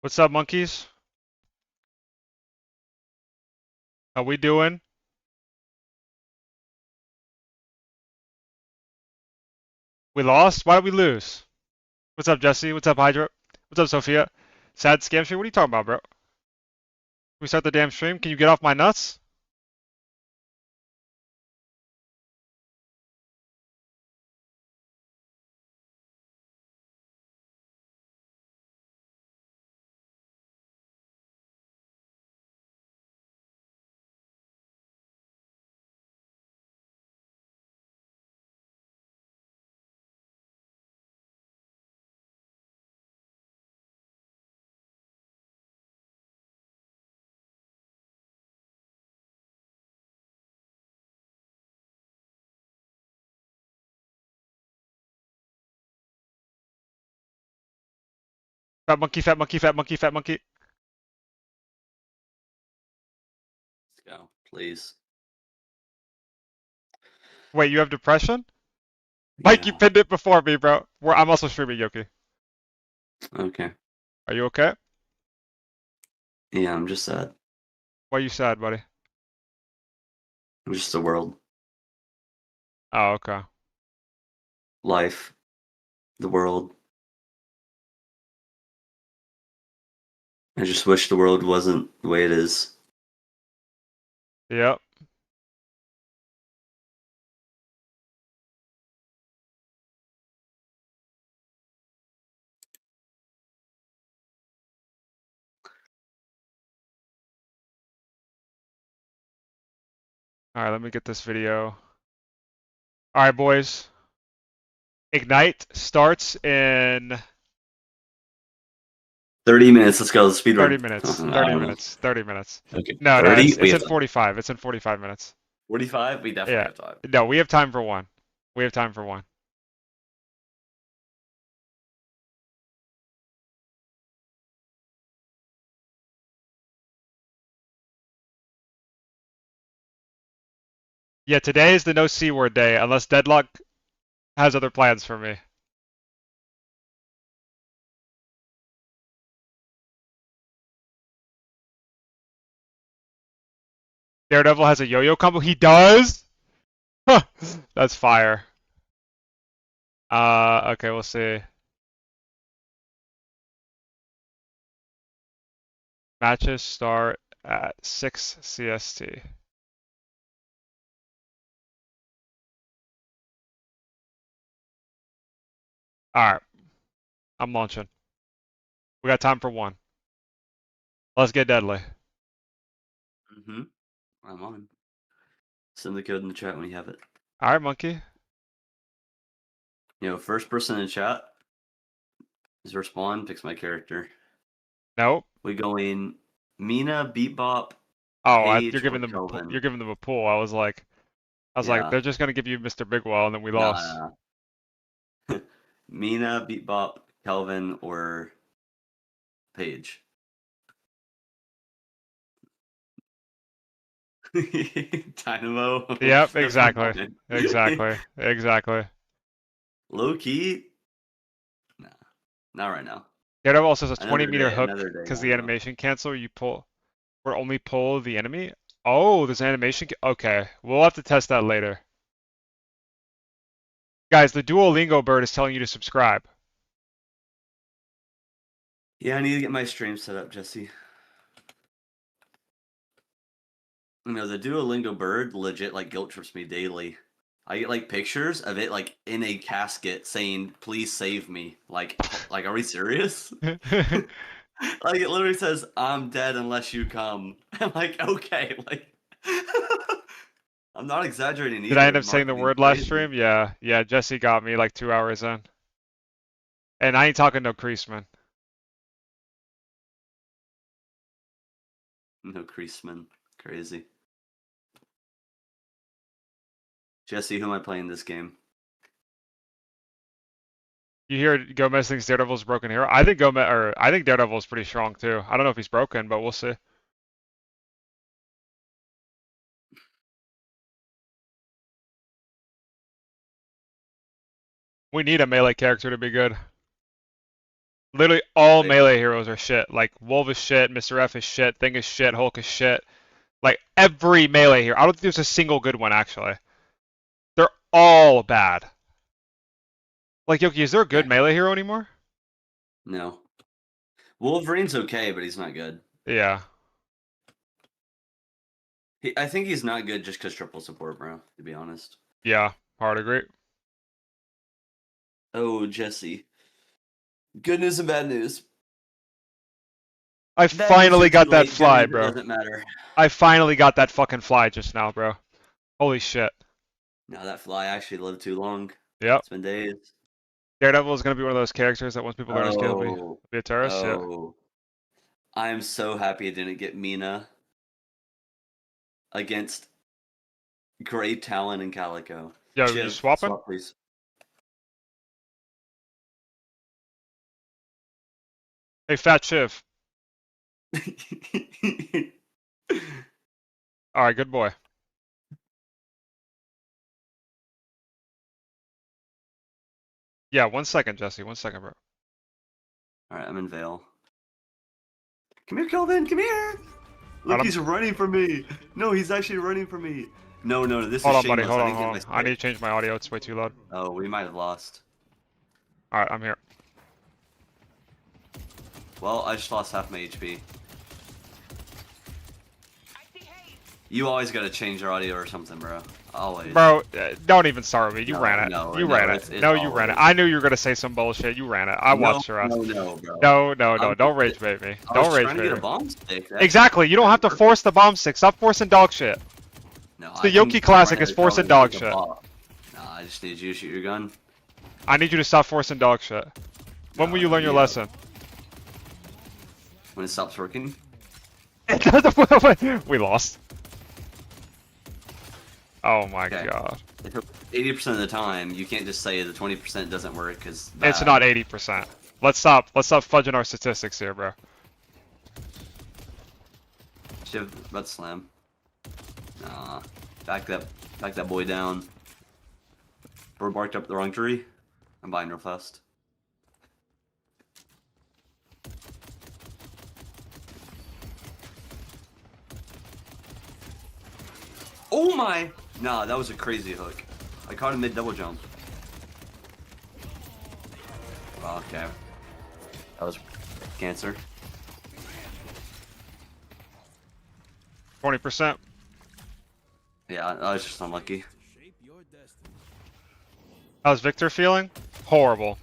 What's up, monkeys? How we doing? We lost? Why did we lose? What's up, Jesse? What's up, Hydra? What's up, Sophia? Sad scam stream? What are you talking about, bro? Can we start the damn stream? Can you get off my nuts? Fat monkey, fat monkey, fat monkey, fat monkey. Let's go, please. Wait, you have depression? Mike, you Yeah. pinned it before me, bro. I'm also streaming, Yoki. Okay. Are you okay? Yeah, I'm just sad. Why are you sad, buddy? I'm just the world, Oh, okay. life, the world. I just wish the world wasn't the way it is. Yep. Alright, let me get this video. Alright, boys. Ignite starts in 30 minutes. Let's go. Speed 30 run. minutes. I 30 don't know. minutes. 30 minutes. Okay. No, 30. it's We in have time. 45. It's in 45 minutes. 45. We definitely Yeah. have time. No, we have time for one. We have time for one. Yeah, today is the no C word day, unless Deadlock has other plans for me. Daredevil has a yo-yo combo. He does? Huh. That's fire. Okay, we'll see. Matches start at 6 CST. Alright, I'm launching. We got time for one. Let's get deadly. Mm-hmm. I'm on. Send the code in the chat when you have it. Alright, monkey. First person in chat is respawn, picks my character. Nope. We going Mina, Beatbop, Oh, Paige, you're or giving them Kelvin. you're giving them a pull. I was like, they're just gonna give you Mr. Bigwell, and then we lost. Nah. Mina, Beatbop, Kelvin, or Paige. Dynamo. Yep, exactly. Exactly. Low key? Nah, not right now. Daredevil also has a Another 20-meter day, hook another day. because the animation cancel. You pull, or only pull the enemy. Oh, there's an animation. Okay, we'll have to test that later. Guys, the Duolingo bird is telling you to subscribe. Yeah, I need to get my stream set up, Jesse. The Duolingo bird legit guilt trips me daily. I get pictures of it in a casket saying, "Please save me." Are we serious? It literally says, "I'm dead unless you come." I'm like, okay, I'm not exaggerating either. Did I end up saying the Marketing's word last crazy. stream? Yeah, Jesse got me like 2 hours in. And I ain't talking no Creaseman. No Creaseman. Crazy. Jesse, who am I playing this game? You hear Gomez thinks Daredevil's a broken hero? I think Daredevil is pretty strong too. I don't know if he's broken, but we'll see. We need a melee character to be good. Literally all Wait, melee heroes are shit. Like Wolf is shit, Mr. F is shit, Thing is shit, Hulk is shit. Like every melee hero. I don't think there's a single good one actually. They're all bad. Like Yoki, is there a good okay. melee hero anymore? No. Wolverine's okay, but he's not good. Yeah. I think he's not good just because triple support, bro, to be honest. Yeah. Hard agree. Oh, Jesse. Good news and bad news. I Bad news finally you're got too that late. Good fly, news, it bro. doesn't matter. I finally got that fucking fly just now, bro. Holy shit. No, that fly actually lived too long. Yep. It's been days. Daredevil is gonna be one of those characters that once people learn his skill, Oh. be a terrorist. Yeah. Oh. I am so happy I didn't get Mina against Great Talon and Calico. Yo, you Shiv, swapping? swap, please. Hey, Fat Shiv. All right, good boy. Yeah, 1 second, Jesse. 1 second, bro. Alright, I'm in Vale. Come here, Kelvin, come here! Look, he's running for me! No, he's actually running for me! No, this Hold is on, buddy. shameless. Hold on. I need to change my audio. It's way too loud. Oh, we might have lost. All right, I'm here. Well, I just lost half my HP. You always gotta change your audio or something, bro. Always. Bro, don't even start with me. You No, ran it. no, you no, ran it. it's No, you always. ran it. I knew you were gonna say some bullshit. You ran it. I watched your ass. No, bro. No. Don't rage bait me. Don't rage trying to bait get a me. bomb stick. Exactly. You don't have to force the bomb stick. Stop forcing dog shit. No, The Yoki Classic is forcing dog shit. No, I just need you to shoot your gun. I need you to stop forcing dog shit. When will you learn your lesson? When it stops working? We lost. Oh my god. 80% of the time, you can't just say the 20% doesn't work because It's not 80%. Let's stop fudging our statistics here, bro. Shiv, about to slam. Nah, back that boy down. Bird barked up the wrong tree. I'm buying real fast. Oh my! Nah, that was a crazy hook. I caught him mid double jump. Oh, okay. That was cancer. 20%. Yeah, I was just unlucky. How's Victor feeling? Horrible.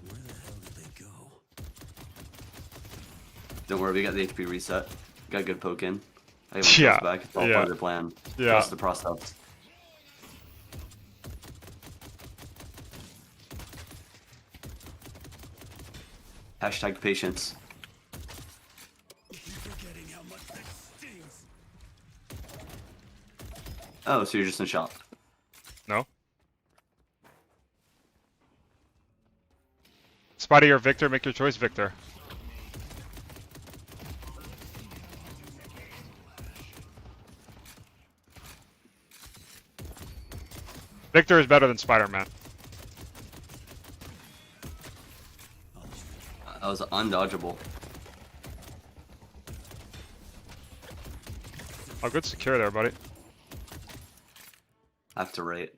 Where the hell did they go? Don't worry, we got the HP reset. Got good poke in. I have Yeah, back. It's all yeah. part of the plan. Yeah. Trust the process. Hashtag patience. Forgetting how much this stings. Oh, so you're just in shop. No? Spidey or Victor, make your choice, Victor. Victor is better than Spider-Man. That was undodgeable. Oh, good secure there, buddy. I have to rate.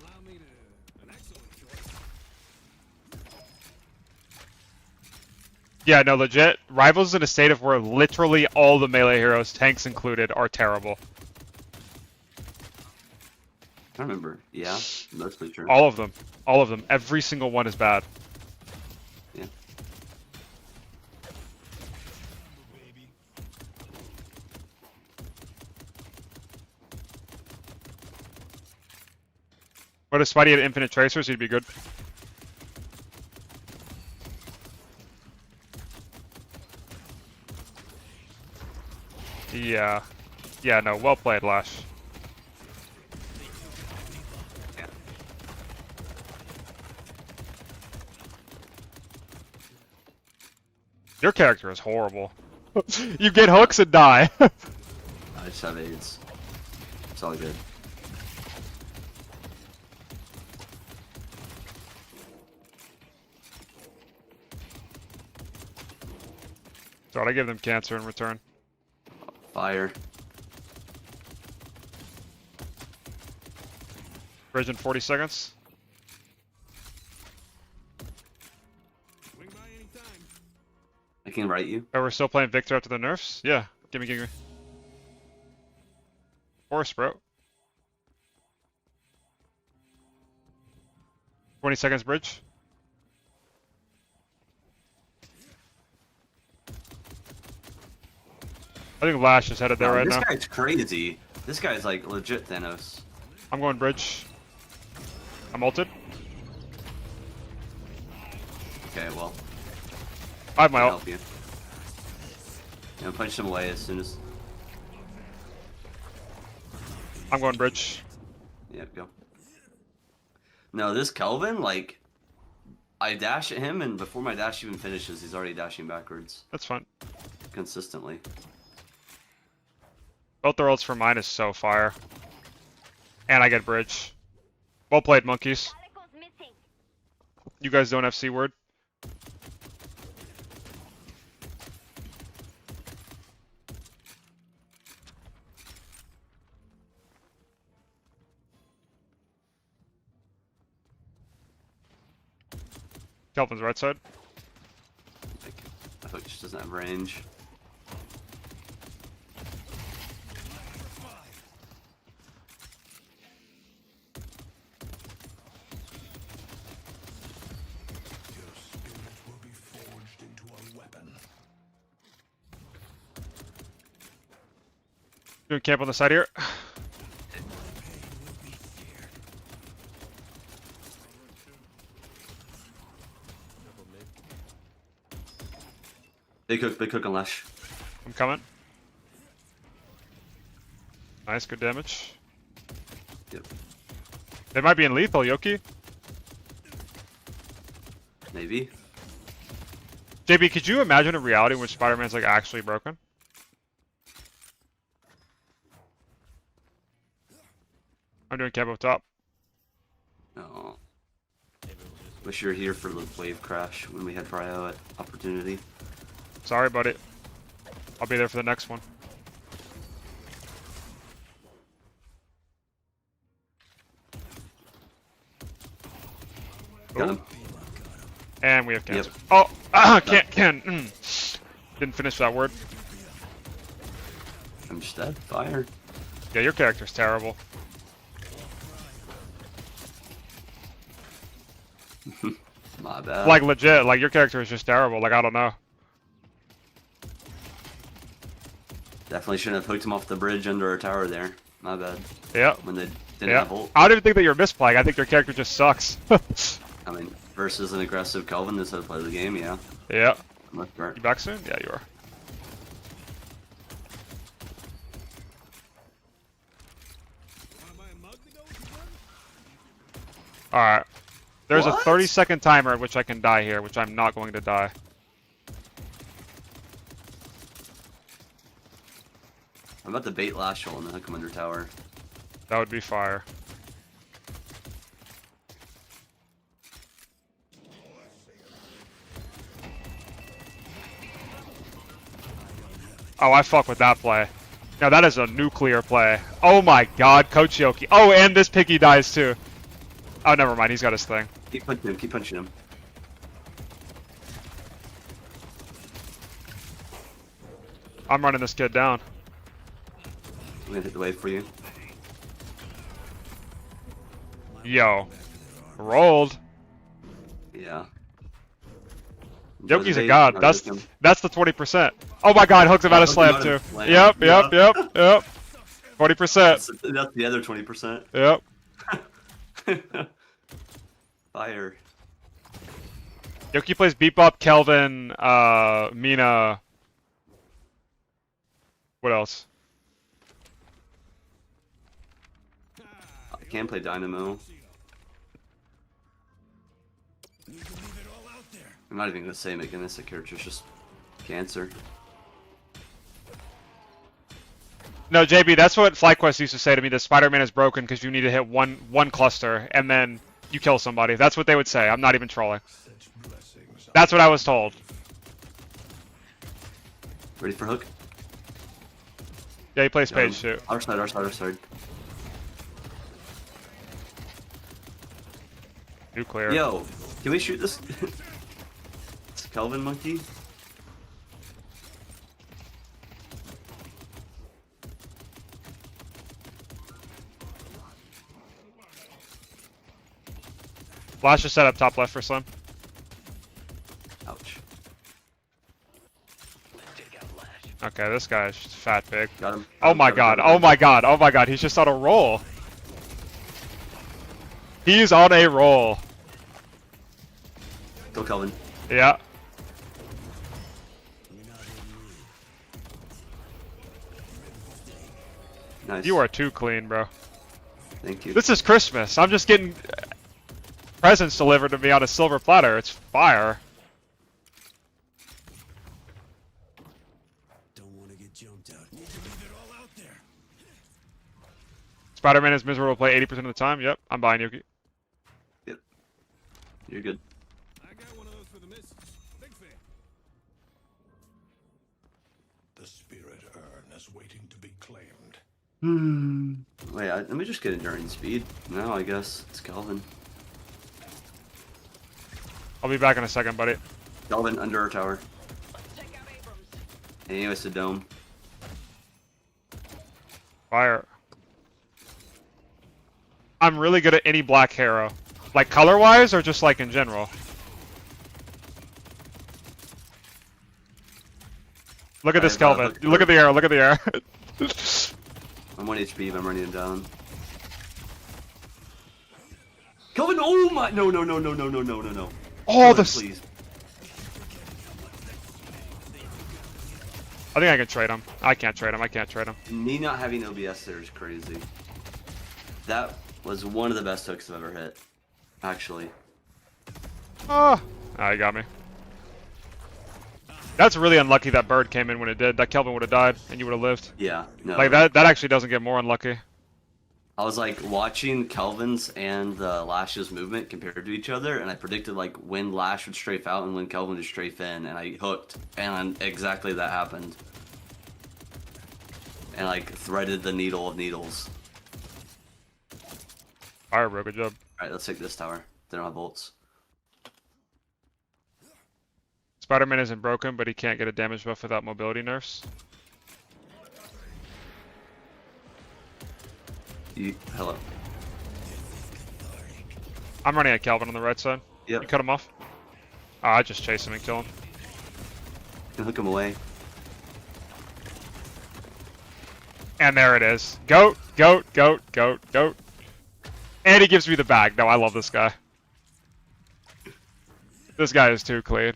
Allow me to. An excellent choice. Yeah, no, legit. Rivals in a state of where literally all the melee heroes, tanks included, are terrible. I remember. Yeah, mostly true. All of them. All of them. Every single one is bad. Yeah. But if Spidey had infinite tracers, he'd be good. Yeah. Yeah, no, well played, Lash. Yeah. Your character is horrible. You get hooks and die. I just have AIDS. It's all good. Thought I give them cancer in return. Fire. Bridge in 40 seconds. Swing by anytime. I can write you. Oh, we're still playing Victor after the nerfs? Yeah. Gimme, gimme. Force, bro. 20 seconds bridge. I think Lash is headed there right this now. guy's crazy. This guy's like legit Thanos. I'm going bridge. I'm ulted. Okay, well, I have my I'll ult. help you. Yeah, punch him away as soon as. I'm going bridge. Yeah, go. No, this Kelvin, like, I dash at him, and before my dash even finishes, he's already dashing backwards That's fine. consistently. Both their ults for mine is so fire. And I get bridge. Well played, monkeys. You guys don't have C word. Kelvin's right side. Like, I thought he just doesn't have range. Your spirit will be forged into a weapon. Doing camp on the side here. Big hook on Lash. I'm coming. Nice, good damage. Yep. They might be in lethal, Yoki. Maybe. JB, could you imagine a reality in which Spider-Man's like actually broken? I'm doing camp up top. Oh. Wish you were here for the wave crash when we had Prio at opportunity. Sorry, buddy. I'll be there for the next one. Got Ooh. him. And we have cancer. Yep. Oh, can't. Didn't finish that word. I'm just dead. Fire. Yeah, your character's terrible. My bad. Like legit, like your character is just terrible. Like I don't know. Definitely shouldn't have hooked him off the bridge under our tower there. My bad. Yeah, When they didn't yeah. have ult. I don't even think that you're misplaying. I think your character just sucks. I mean, versus an aggressive Kelvin, this is how to play the game, yeah. Yeah. Left guard. You back soon? Yeah, you are. Wanna buy a mug to go with your gun? All right. There's What? a 30-second timer at which I can die here, which I'm not going to die. I'm about to bait Lash hole and then hook him under tower. That would be fire. Oh, I fuck with that play. Now that is a nuclear play. Oh my god, Coach Yoki. Oh, and this piggy dies too. Oh, never mind. He's got his thing. Keep punching him, keep punching him. I'm running this kid down. I'm gonna hit the wave for you. Yo. Rolled. Yeah. Yoki's a Bait, god. or That's hook him. the 20%. Oh my god, hooks him out of Hook him slam out too. of slam. Yep. Yeah. 20%. That's the other 20%. Yep. Fire. Yoki plays Beep Bop, Kelvin, Mina. What else? I can play Dynamo. You can leave it all out there. I'm not even gonna say Mechanistic character's just cancer. No, JB, that's what FlyQuest used to say to me, that Spider-Man is broken because you need to hit one cluster and then you kill somebody. That's what they would say. I'm not even trolling. Such blessings. That's what I was told. Ready for hook? Yeah, he plays page shoot. Our side, our side, our side. Nuclear. Yo, can we shoot this? It's Kelvin monkey. Flash is set up top left for Slim. Ouch. Okay, this guy's fat big. Got him. Oh my god, oh my god, oh my god, he's just on a roll. He's on a roll. Go Kelvin. Yeah. Nice. You are too clean, bro. Thank you. This is Christmas. I'm just getting presents delivered to me on a silver platter. It's fire. Don't want to get jumped out. Need to leave it all out there. Spider-Man is miserable to play 80% of the time. Yep, I'm buying Yuki. Yep. You're good. I got one of those for the missus. Big fan. The spirit urn is waiting to be claimed. Wait, let me just get enduring speed. No, I guess it's Kelvin. I'll be back in a second, buddy. Kelvin under our tower. Anyways, the dome. Fire. I'm really good at any black hero. Like color-wise or just like in general? Look at this, Kelvin. Look at the arrow, look at the arrow. I'm 1 HP, but I'm running him down. Kelvin, oh my! No, no, no, no, no, no, no, no, no. Oh, Kelvin, the... please. I think I can trade him. I can't trade him, I can't trade him. Me not having OBS there is crazy. That was one of the best hooks I've ever hit. Actually. Oh, he got me. That's really unlucky that bird came in when it did. That Kelvin would have died, and you would have lived. Yeah, no. Like, that actually doesn't get more unlucky. I was like watching Kelvin's and Lash's movement compared to each other, and I predicted like when Lash would strafe out and when Kelvin would strafe in, and I hooked, and exactly that happened. And like threaded the needle of needles. Fire, bro, good job. Alright, let's take this tower. They don't have bolts. Spider-Man isn't broken, but he can't get a damage buff without mobility nerfs. Hello. I'm running at Kelvin on the right side. Yep. You cut him off? Oh, I just chase him and kill him. Can hook him away. And there it is. Goat, goat, goat, goat, goat. And he gives me the bag. No, I love this guy. This guy is too clean.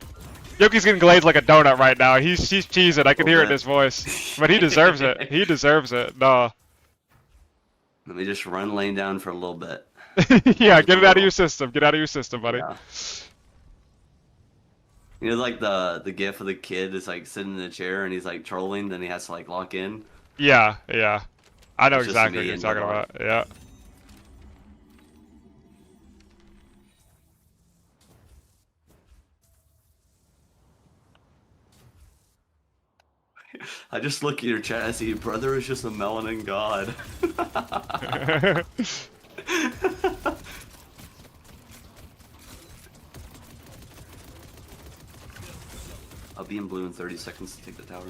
Yoki's getting glazed like a donut right now. He's cheesing. I can hear it in his voice. But he deserves it. He deserves it. No. Let me just run lane down for a little bit. Yeah, get it out of your system. Get out of your system, buddy. Yeah. You know, like the gif of the kid is like sitting in a chair and he's like trolling, then he has to like lock in. Yeah, yeah. I know It's just exactly what me you're and talking my about. Yeah. I just look at your chat and I see your brother is just a melanin god. I'll be in blue in 30 seconds to take the tower.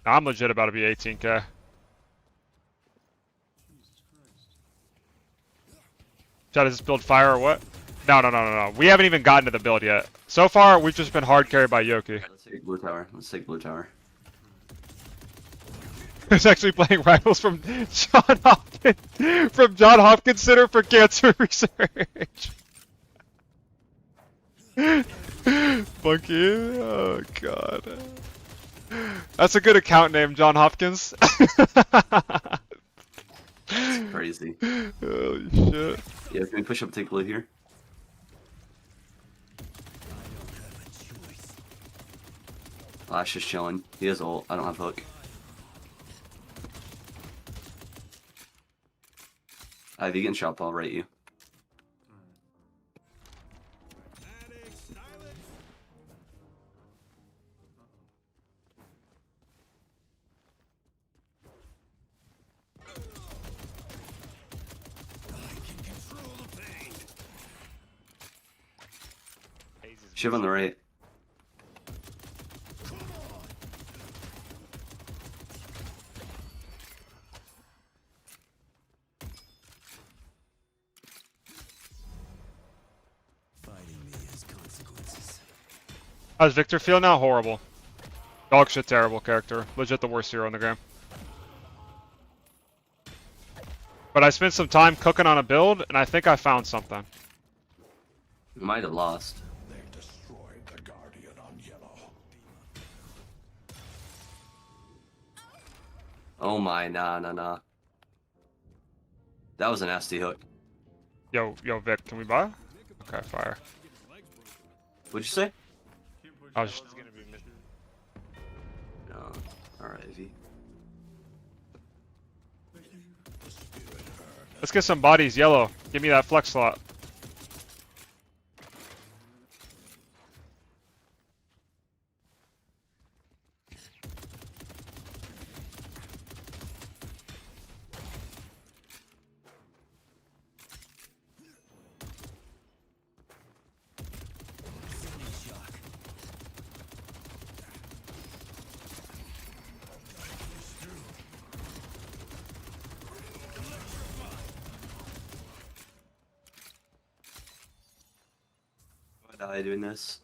I'm legit about to be 18k. Chad, does this build fire or what? No, no, no, no, no. We haven't even gotten to the build yet. So far, we've just been hard carried by Yoki. Alright, let's take blue tower. Let's take blue tower. He's actually playing rivals from John Hopkins, from John Hopkins Center for Cancer Research. Funky. Oh, God. That's a good account name, John Hopkins. It's crazy. Holy shit. Yeah, can we push up take blue here? Lash is chilling. He has ult. I don't have hook. Ivy getting shot, Paul, right you. Medic, silence. Shiv on the right. Fighting me has consequences. How's Victor feel now? Horrible. Dog shit terrible character. Legit the worst hero in the game. But I spent some time cooking on a build, and I think I found something. We might have lost. They've destroyed the Guardian on yellow. Oh my, nah. That was a nasty hook. Yo, Vic, can we buy? Okay, fire. What'd you say? I was just... No. Alright, Ivy. Let's get some bodies, yellow. Give me that flex slot. Why die doing this?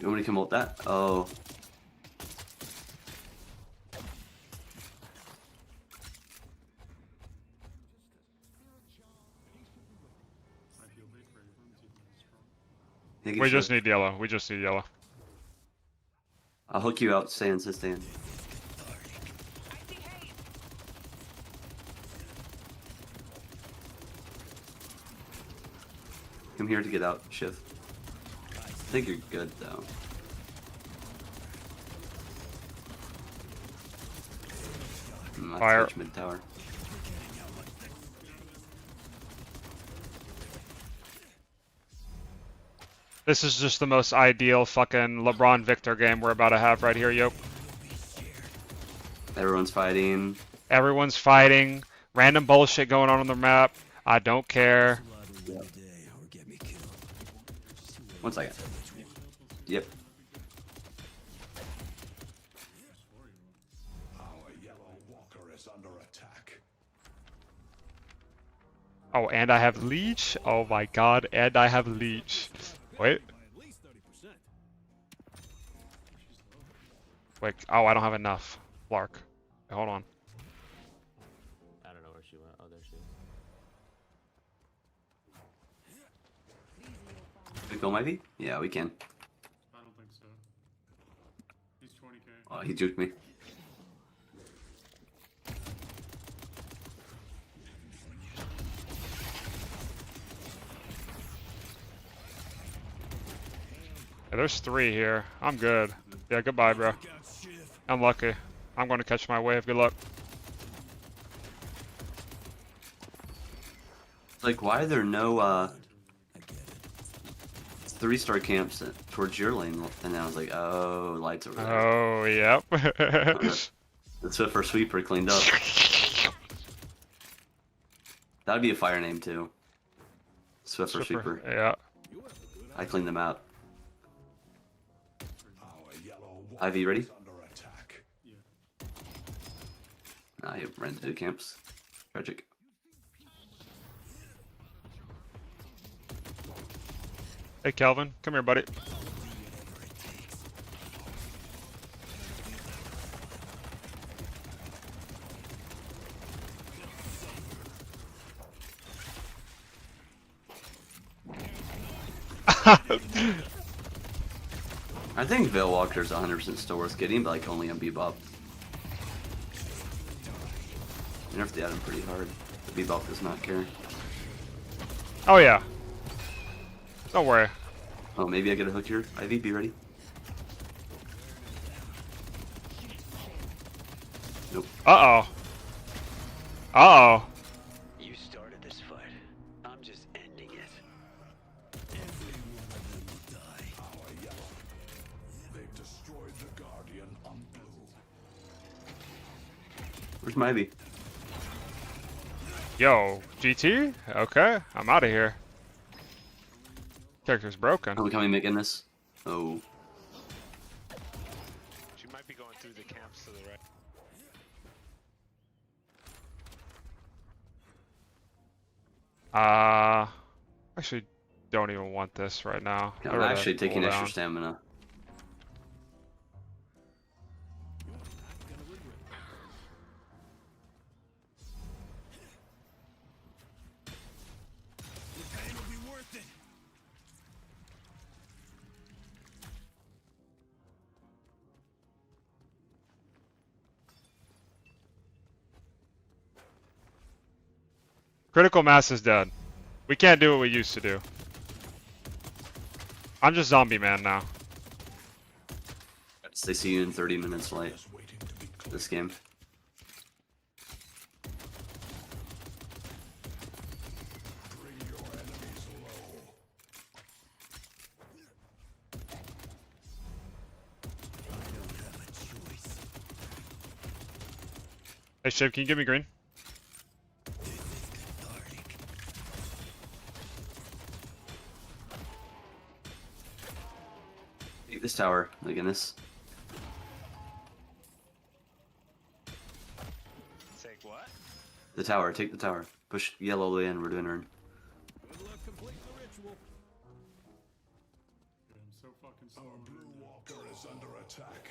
You want me to come ult that? Oh. We just need yellow. We just need yellow. I'll hook you out, stand. Come here to get out, Shiv. I think you're good though. Fire. Touch mid tower. This is just the most ideal fucking LeBron Victor game we're about to have right here, yo. Everyone's fighting. Everyone's fighting. Random bullshit going on the map. I don't care. Yep. 1 second. Yep. Our yellow walker is under attack. Oh, and I have leech. Oh my god, and I have leech. Wait. By at least 30%. Wait. Oh, I don't have enough. Lark. Wait, hold on. I don't know where she went. Oh, there she is. Can we go, Ivy? Yeah, we can. I don't think so. He's 20k. Oh, he juked me. Yeah, there's 3 here. I'm good. Yeah, goodbye, bro. I'm lucky. I'm going to catch my wave. Good luck. Like, why are there no 3-star camps towards your lane? And I was like, oh, lights over there. Oh, yep. The Swiffer Sweeper cleaned up. That'd be a fire name too. Swiffer Sweeper. Yeah. I cleaned them out. Our yellow walker Ivy, you ready? is under attack. Nah, you ran into 2 camps. Tragic. Hey, Calvin. Come here, buddy. I think Veil Walker's 100% still worth getting, but like only on Bebop. You have to add him pretty hard. The Bebop does not care. Oh, yeah. Don't worry. Oh, maybe I get a hook here. Ivy, be ready. Uh-oh. Uh-oh. You started this fight. I'm just ending it. Every one of them will die. Our yellow. They've destroyed the Guardian on blue. Where's my Ivy? Yo, GT? Okay, I'm out of here. Character's broken. Are we coming making this? Oh. She might be going through the camps to the right. Actually, don't even want this right now. I'm I'd rather actually taking cool extra down. stamina. The pain will be worth it. Critical mass is dead. We can't do what we used to do. I'm just zombie man now. They see you in 30 minutes late. Is waiting to be cleared. This game. Bring your enemies low. I don't have a choice. Hey, Shiv, can you give me green? This is cathartic. Take this tower, my goodness. Take what? The tower, take the tower. Push yellow all the way in, we're doing earn. Good luck completing the ritual. Dude, I'm so fucking slow. Our blue walker is under attack.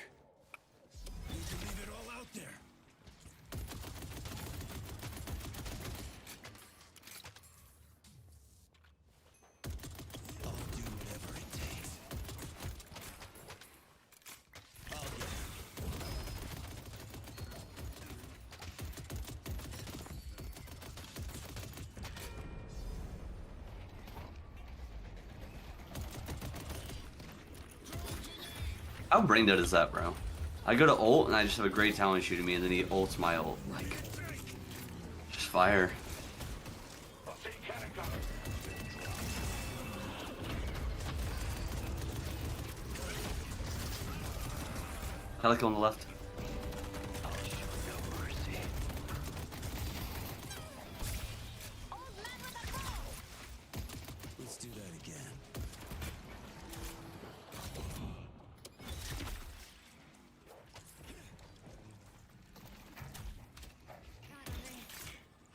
Need to leave it all out there. I'll do whatever it takes. I'll get it. How brain dead is that, bro? I go to ult and I just have a great talent shooting me and then he ults my ult. Like, just fire. Helic on the left. Let's do that again.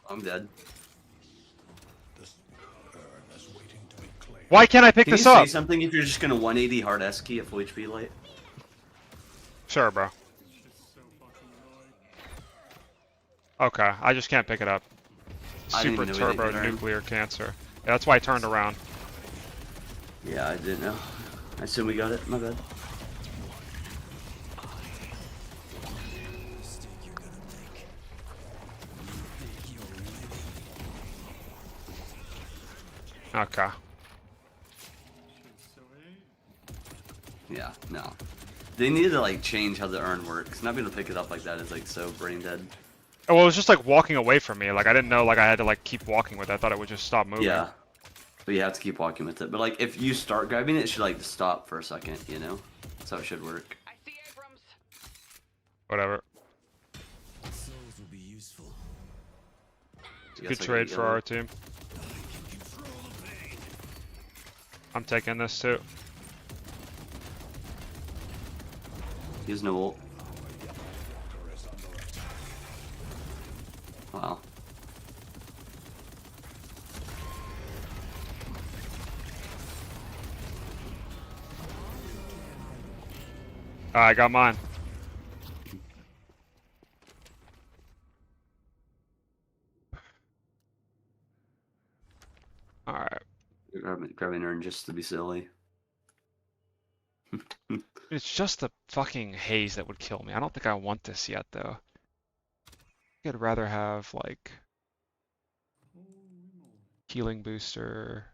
I'm dead. This urn is waiting to be claimed. Why can't I pick Can you this say up? something if you're just gonna 180 hard S key at full HP late? Sure, bro. It's so fucking annoying. Okay, I just can't pick it up. I didn't Super even know we turbo didn't get nuclear cancer. Yeah, that's why I turned around. Yeah, I didn't know. I assume we got it. My bad. Mistake you're gonna make. You think you're winning? Okay. Shit's so hate. Yeah, no. They need to like change how the urn works. Not being able to pick it up like that is like so brain dead. Oh, well, it was just like walking away from me. Like I didn't know like I had to like keep walking with it. I thought it would just stop moving. Yeah. But you have to keep walking with it. But like if you start grabbing it, it should like stop for a second, you know? That's how it should work. I see Abrams. Whatever. Souls will be useful. I guess Good I trade can for go. our team. I can control the pain. I'm taking this too. He has no ult. Wow. I got mine. Alright. Grabbing urn just to be silly. It's just the fucking haze that would kill me. I don't think I want this yet, though. I'd rather have, like, healing booster.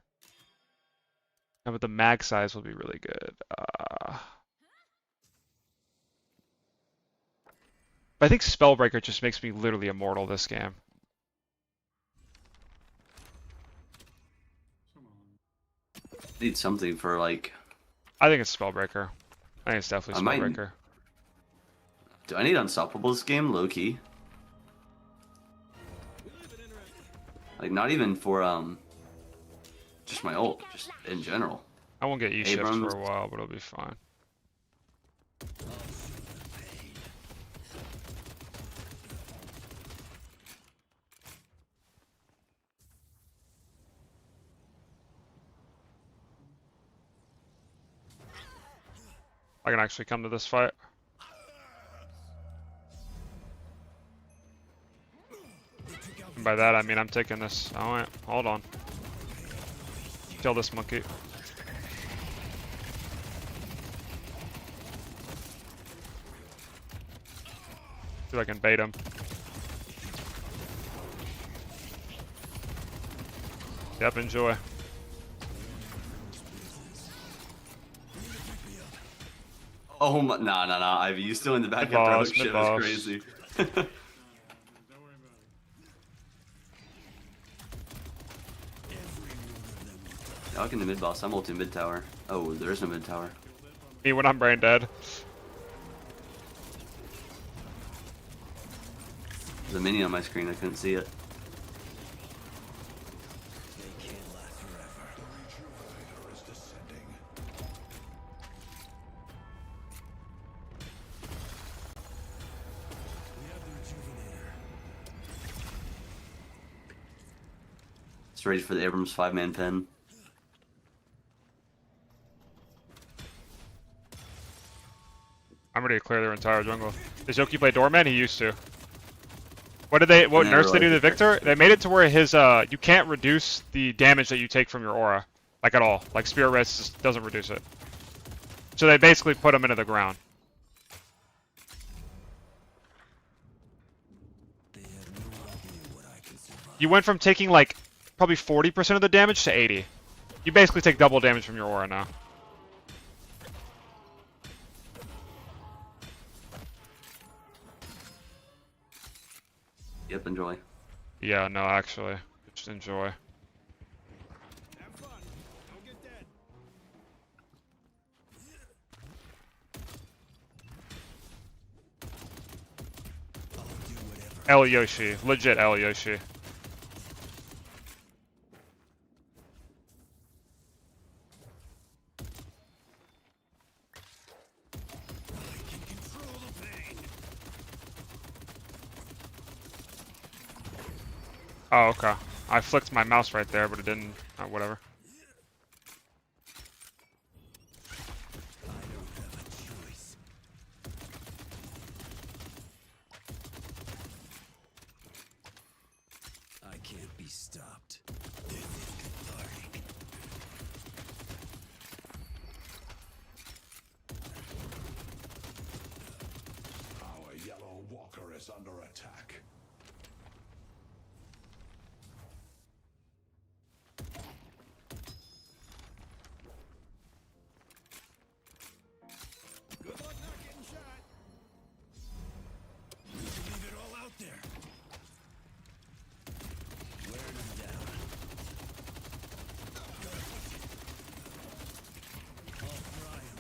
No, but the mag size will be really good. But I think Spellbreaker just makes me literally immortal this game. Come on. Need something for like. I think it's Spellbreaker. I think it's definitely I might- Spellbreaker. Do I need Unstoppable this game? Low key. Like not even for just my ult, just in general. I won't get E-shift Abrams. for a while, but it'll be fine. I can actually come to this fight. And by that I mean I'm taking this. Oh wait, hold on. Kill this monkey. See if I can bait him. Yep, enjoy. Oh my, nah. Ivy, you still in the back Mid boss, of shit mid was boss. crazy. Don't worry about it. Y'all in the mid boss. I'm ulting mid tower. Oh, there is no mid tower. Me when I'm brain dead. There's a mini on my screen. I couldn't see it. They can't last forever. The rejuvenator is descending. We have the rejuvenator. It's ready for the Abrams 5-man pen. I'm ready to clear their entire jungle. Does Yoki play doorman? He used to. What nerfs never they do liked to it. Victor? They made it to where his you can't reduce the damage that you take from your aura. Like at all. Like Spirit Res just doesn't reduce it. So they basically put him into the ground. They have no idea what I can survive. You went from taking like probably 40% of the damage to 80. You basically take double damage from your aura now. Yep, enjoy. Yeah, no, actually. Just enjoy. Have fun. Don't get dead. I'll do whatever. El Yoshi. Legit El Yoshi. I can control the pain. Oh, okay. I flicked my mouse right there, but it didn't. Oh, whatever. I don't have a choice. I can't be stopped. This is cathartic. Our yellow walker is under attack. Good luck not getting shot. We can leave it all out there. Wearing them down. I'll fry 'em.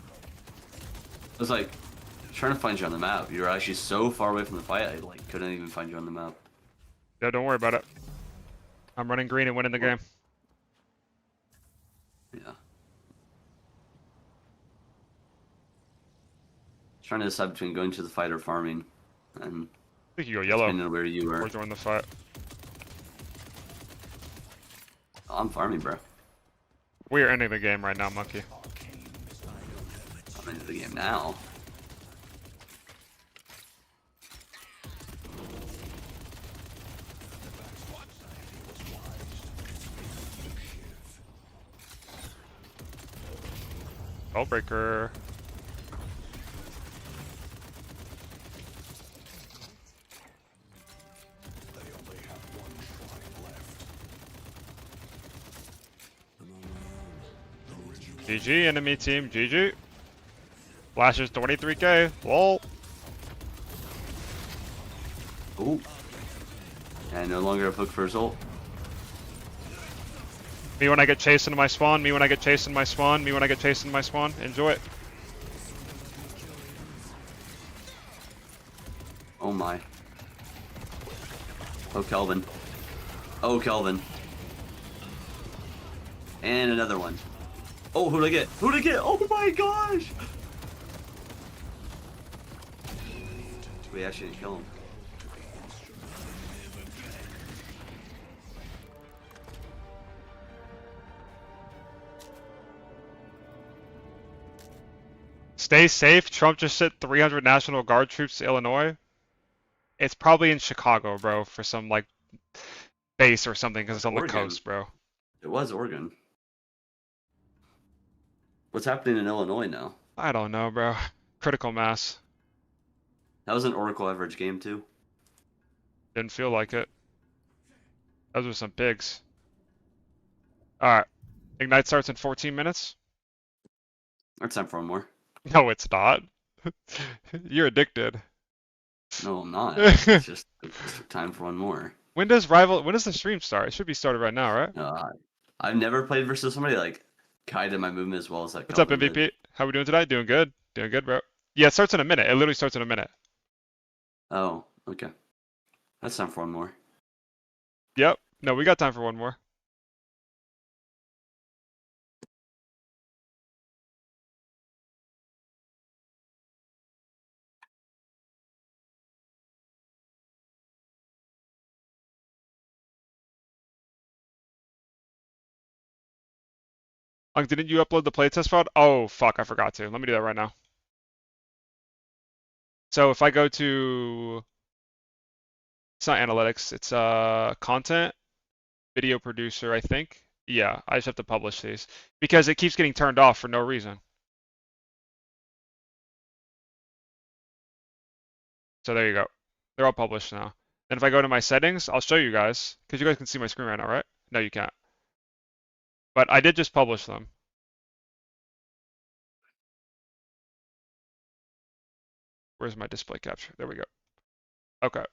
I was like trying to find you on the map. You were actually so far away from the fight. I like couldn't even find you on the map. Yeah, don't worry about it. I'm running green and winning the game. Yeah. Trying to decide between going to the fight or farming, and I think you go yellow depending on where you or are. join the fight. I'm farming, bro. We are ending the game right now, Monkey. I'm into the game now. Spellbreaker. They only have one shrine left. I'm on my own. The rejuvenator. GG, enemy team. GG. Flashes 23k. Lol. Ooh. And no longer a hook for his ult. Me when I get chased into my spawn. Me when I get chased in my spawn. Me when I get chased in my spawn. Enjoy it. Oh my. Oh, Kelvin. Oh, Kelvin. And another one. Oh, who'd I get? Who'd I get? Oh my gosh! We actually didn't kill him. Stay safe. Trump just sent 300 National Guard troops to Illinois. It's probably in Chicago, bro, for some like base or something because it's on the Oregon. coast, bro. It was Oregon. What's happening in Illinois now? I don't know, bro. Critical mass. That was an Oracle average game too. Didn't feel like it. Those were some pigs. Alright. Ignite starts in 14 minutes? It's time for one more. No, it's not. You're addicted. No, I'm not. It's just time for one more. When does the stream start? It should be started right now, right? I've never played versus somebody like guided my movement as well as that. What's up, Kelvin MVP? did. How we doing today? Doing good. Doing good, bro. Yeah, it starts in a minute. It literally starts in a minute. Oh, okay. That's time for one more. Yep. No, we got time for one more. Didn't you upload the playtest file? Oh, fuck, I forgot to. Let me do that right now. So if I go to, it's not analytics, it's content, video producer, I think. Yeah, I just have to publish these because it keeps getting turned off for no reason. So there you go. They're all published now. And if I go to my settings, I'll show you guys because you guys can see my screen right now, right? No, you can't. But I did just publish them. Where's my display capture? There we go. Okay.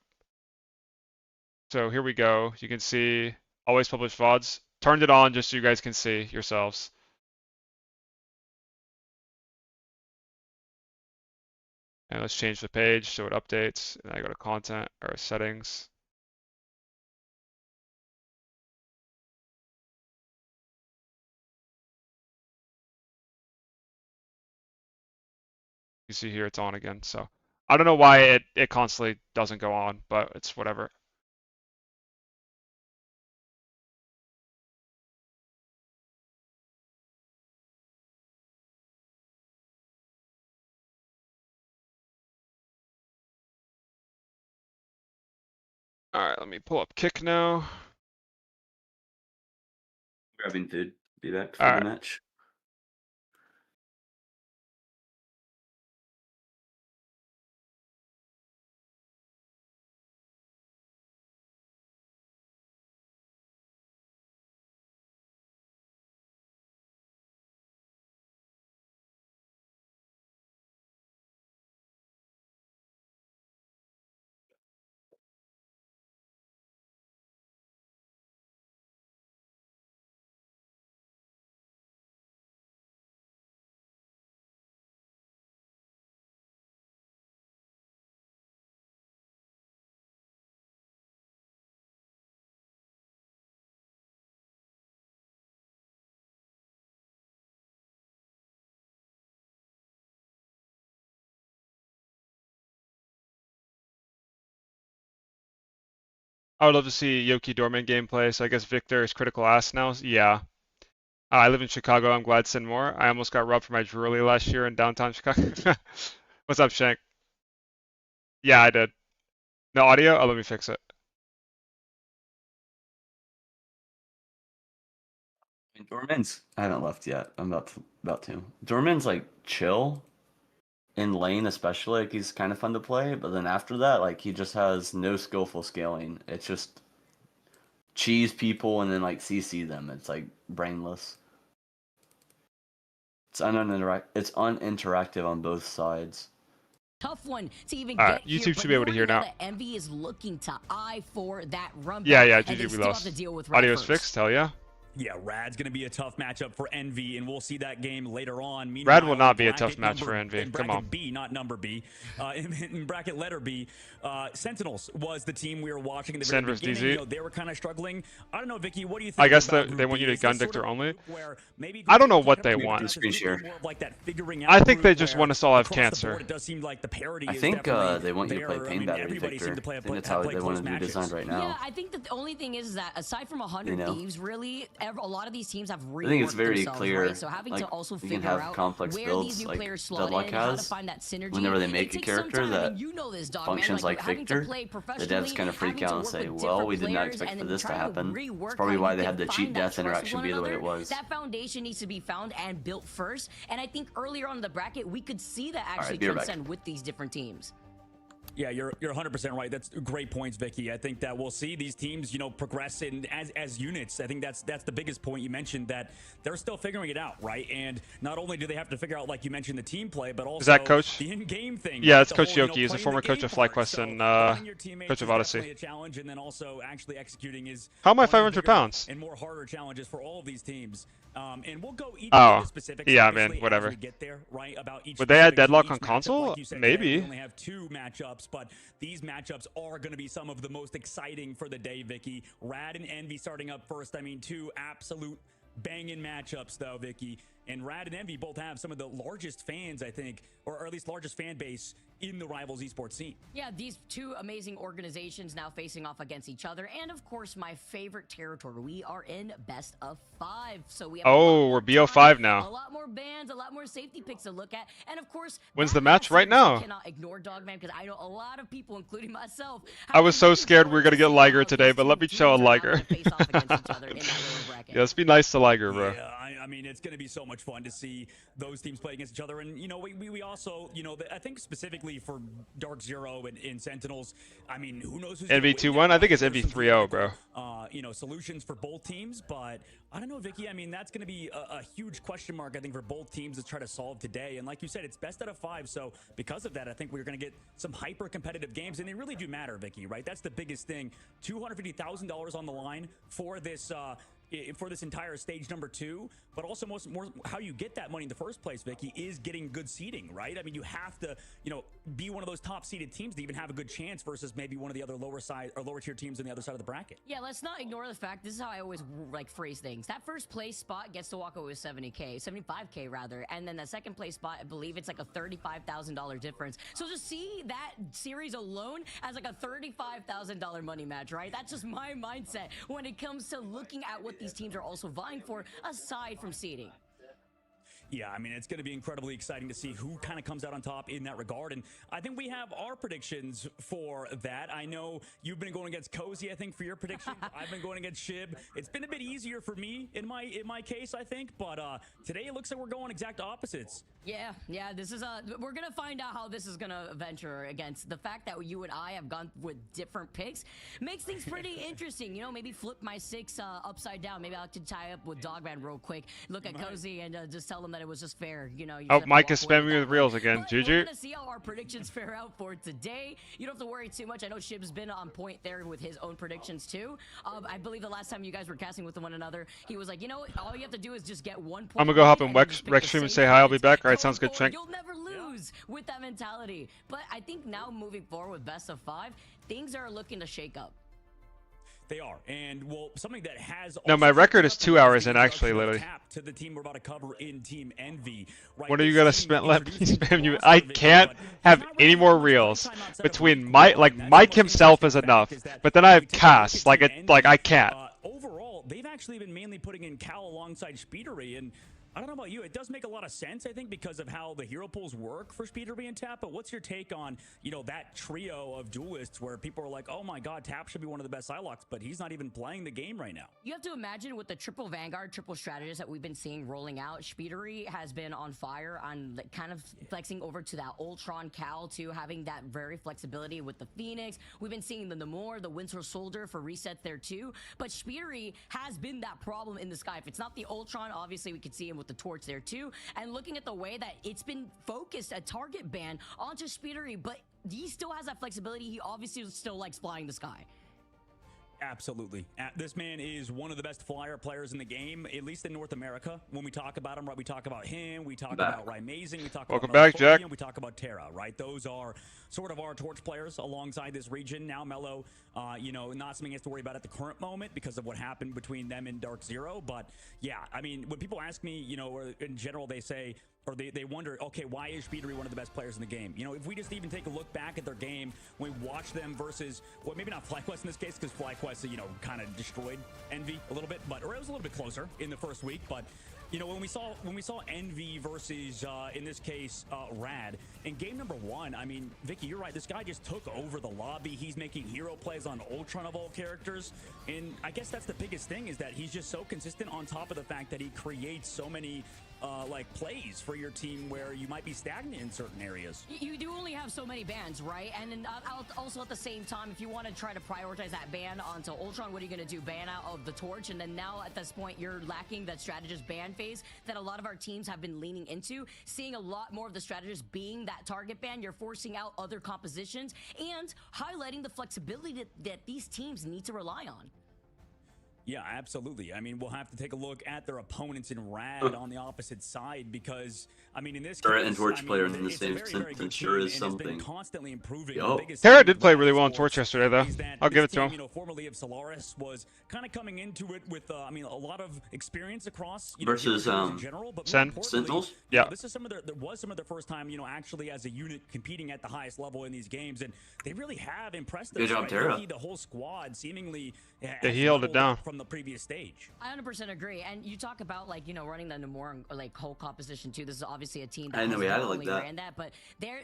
So here we go. You can see always publish VODs. Turned it on just so you guys can see yourselves. And let's change the page so it updates. And I go to content or settings. You see here it's on again. So I don't know why it constantly doesn't go on, but it's whatever. All right, let me pull up kick now. Grabbing food. Be back for All the right. match. I would love to see Yoki Dorman gameplay. So I guess Victor is critical ass now. Yeah. I live in Chicago. I'm glad to send more. I almost got robbed for my jewelry last year in downtown Chicago. What's up, Shank? Yeah, I did. No audio? Oh, let me fix it. Dorman's. I haven't left yet. I'm about to. Dorman's like chill. In lane especially, like he's kind of fun to play, but then after that, like he just has no skillful scaling. It's just cheese people and then like CC them. It's like brainless. It's uninteractive on both sides. tough one to even All get right, here, YouTube but should be able to you hear already know now. that Envy is looking to eye for that run Yeah, back, yeah, and they GG, we still have lost. to deal with Red Audio's first. fixed, hell yeah. Yeah, Rad's going to be a tough matchup for Envy, and we'll see that game later on. Rad will Meanwhile, not be a bracket tough match for number- Envy. Come bracket on. B, not number B. In bracket letter B, Sentinels was the team we were watching in the Sen very versus beginning. DZ. You know, they were kind of struggling. I don't know, Vicky, what do you think? I guess about they Group want you B? to Is gun this sort Victor of a only. group where maybe I don't know Group what B they kind of want. presents Screen this share. more of like that figuring I out think they group just where want us to all have across the cancer. board, it does seem like the parity I is think definitely they want you to play there. I Pain mean, Battery, everybody seemed Victor. to play I think that's how they want to be designed right now. Yeah, I think that the only thing is that aside from 100 You know? Thieves, really, a lot of these teams have reworked I think it's very themselves, clear. right? So having Like, to also you can figure have out complex where builds these new like players slot Deadlock in, how to has. find that synergy. Whenever they It make a takes some character time, that and you know this, dog, functions man. like having to Victor, play the devs professionally, kind of freak having out to and work say, with well, different we did not players, expect and for then this to trying happen. rework It's probably how why you they can had the find cheat that death trust with interaction one be the way another. it was. That foundation needs to be found and built first, and I think earlier on in the bracket, we could see that actually be right back. transcend with these different teams. Yeah, you're 100% right. That's great points, Vicky. I think that we'll see these teams, you know, progress in as units. I think that's the biggest point you mentioned, that they're still figuring it out, right? And not only do they have to figure out, like you mentioned, the team play, but also that Coach? the in-game thing. Yeah, right? it's The Coach whole, Yoki. He's a playing former the coach game of part. FlyQuest So and finding your teammates coach of is Odyssey. definitely a challenge, and then also actually executing is How am I one of the 500 bigger pounds? and more harder challenges for all of these teams. And we'll go each Oh, into specifics, yeah, obviously, man, as whatever. we get there, right? About each Would they add specific team, Deadlock each on matchup. console? Like you said, Maybe. yeah, we only have 2 matchups, but these matchups are going to be some of the most exciting for the day, Vicky. Rad and Envy starting up first. I mean, 2 absolute banging matchups, though, Vicky. And Rad and Envy both have some of the largest fans, I think, or at least largest fan base in the Rivals esports scene. Yeah, these 2 amazing organizations now facing off against each other. And of course, my favorite territory. We are in best of 5. So we have Oh, we're BO5 now. a lot more bans, a lot more safety picks to look at. And of course, When's that the match? series Right now. I cannot ignore, Dogman, because I know a lot of people, including myself, I was so scared we were gonna get Liger Liger today, but let me show a Liger. Yeah, let's be nice to Liger, bro. Yeah, I mean, it's going to be so much fun to see those teams play against each other. And, you know, we also, you know, I think specifically for Dark Zero and Sentinels, I mean, who knows who's NV 2-1? I think it's NV 3-0, bro. You know, solutions for both teams, but I don't know, Vicky. I mean, that's going to be a huge question mark, I think, for both teams to try to solve today. And like you said, it's best out of 5. So because of that, I think we're going to get some hyper competitive games, and they really do matter, Vicky, right? That's the biggest thing. $250,000 on the line for this entire stage number 2, but also more how you get that money in the first place, Vicky, is getting good seeding, right? I mean, you have to, you know, be one of those top seeded teams to even have a good chance versus maybe one of the other lower tier teams on the other side of the bracket. Yeah, let's not ignore the fact, this is how I always like phrase things. That first place spot gets to walk away with 75K rather, and then the second place spot, I believe it's like a $35,000 difference. So just see that series alone as like a $35,000 money match, right? That's just my mindset when it comes to looking at what these teams are also vying for aside from seeding. Yeah, I mean, it's going to be incredibly exciting to see who kind of comes out on top in that regard. And I think we have our predictions for that. I know you've been going against Cozy, I think, for your predictions. I've been going against Shib. It's been a bit easier for me in my case, I think. But today it looks like we're going exact opposites. Yeah, this is we're gonna find out how this is gonna venture against. The fact that you and I have gone with different picks makes things pretty interesting. You know, maybe flip my 6 upside down. Maybe I'll tie up with Dogman real quick. Look at Cozy and just tell them that it was just fair. You know. You Oh, just have to Mike walk is away spamming me with reels that. again. But we're GG. gonna see how our predictions fare out for today. You don't have to worry too much. I know Shib's been on point there with his own predictions too. I believe the last time you guys were casting with one another, he was like, you know what? All you have to do is just get 1 point. I'm gonna go hop in and Rex just pick the stream and safe say hi. I'll be ones. back. All right, Go sounds good, forward. Shank. You'll never lose with that mentality. But I think now moving forward with best of 5, things are looking to shake up. They are, and well, something that has. No, my record is 2 hours in, actually, literally. To the team we're about to cover in Team Envy. Right? When are you This gonna team let me introduced spam you? roster I vision, can't but have not any really more much reels playtime outside of between week Mike, 1. like That's Mike the most himself is interesting enough, fact is that but then I if have you take a look Cass, at like Team it, like I Envy, can't. Overall, they've actually been mainly putting in Cal alongside Speedery, and I don't know about you, it does make a lot of sense, I think, because of how the hero pools work for Speedery and Tap. But what's your take on, you know, that trio of duelists where people are like, oh my god, Tap should be one of the best Psylocks, but he's not even playing the game right now? You have to imagine with the triple Vanguard, triple strategist that we've been seeing rolling out, Speedery has been on fire on kind of flexing over to that Ultron Cal too, having that very flexibility with the Phoenix. We've been seeing the Namor, the Winter Soldier for resets there too. But Speedery has been that problem in the sky. If it's not the Ultron, obviously we could see him with with the torch there too. And looking at the way that it's been focused, a target ban onto Speedery, but he still has that flexibility. He obviously still likes flying the sky. Absolutely. This man is one of the best flyer players in the game, at least in North America. When we talk about him, right, we talk about him, we talk about Rymazing, we talk Welcome about back, Jack. we talk about Terra, right? Those are sort of our torch players alongside this region. Now Mello, you know, not something he has to worry about at the current moment because of what happened between them and Dark Zero. But yeah, I mean, when people ask me, you know, or in general, they say, or they wonder, okay, why is Speedery one of the best players in the game? You know, if we just even take a look back at their game, when we watch them versus, well, maybe not FlyQuest in this case, because FlyQuest, you know, kind of destroyed Envy a little bit, but, or it was a little bit closer in the first week, but, you know, when we saw Envy versus, in this case, Rad, in game number 1, I mean, Vicky, you're right, this guy just took over the lobby. He's making hero plays on Ultron of all characters, and I guess that's the biggest thing, is that he's just so consistent on top of the fact that he creates so many like plays for your team where you might be stagnant in certain areas. You do only have so many bans, right? And then also at the same time, if you want to try to prioritize that ban onto Ultron, what are you going to do? Ban out of the torch, and then now at this point you're lacking that strategist ban phase that a lot of our teams have been leaning into, seeing a lot more of the strategists being that target ban. You're forcing out other compositions and highlighting the flexibility that these teams need to rely on. Yeah, absolutely. I mean, we'll have to take a look at their opponents in Rad on the opposite side because, I mean, in this case, and Torch player in the it's same a very good sense sure team is and has something. been constantly improving. Yup. The biggest Terra thing did with play Rad really well on Sports Torch yesterday, though. is that I'll give this it to team, him. you know, formerly of Solaris, was kind of coming into it with, I mean, a lot of experience across, you Versus, know, in general, but more Sen. importantly, Sentinels? you know, Yeah. this is there was some of their first time, you know, actually as a unit competing at the highest level in these games, and they really have impressed us. Good job, right? Terra. Vicky, the whole squad seemingly They held it down from the previous stage. I 100% agree. And you talk about, like, you know, running the Namor like whole composition too. This is obviously a team that I didn't know we has had it not like only that. ran that, but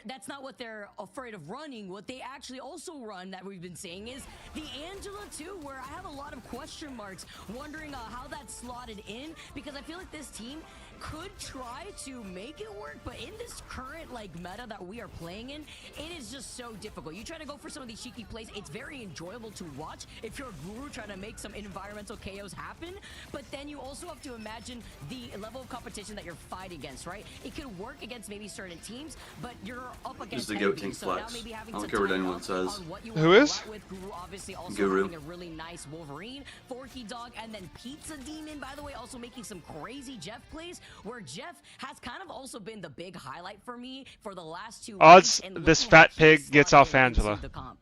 that's not what they're afraid of running. What they actually also run that we've been seeing is the Angela too, where I have a lot of question marks wondering how that's slotted in, because I feel like this team could try to make it work, but in this current like meta that we are playing in, it is just so difficult. You try to go for some of these cheeky plays, it's very enjoyable to watch if you're a guru trying to make some environmental chaos happen, but then you also have to imagine the level of competition that you're fighting against, right? It could work against maybe certain teams, but you're up against the goat enemy, tank so now flex. maybe having I don't to care what tighten anyone up says. on what you Who want to is? go with. Guru obviously also Guru. having a really nice Wolverine, Forky Dog, and then Pizza Demon, by the way, also making some crazy Jeff plays, where Jeff has kind of also been the big highlight for me for the last 2 Odds weeks. And this looking how fat he pig gets slotted off in into Angela. the comp.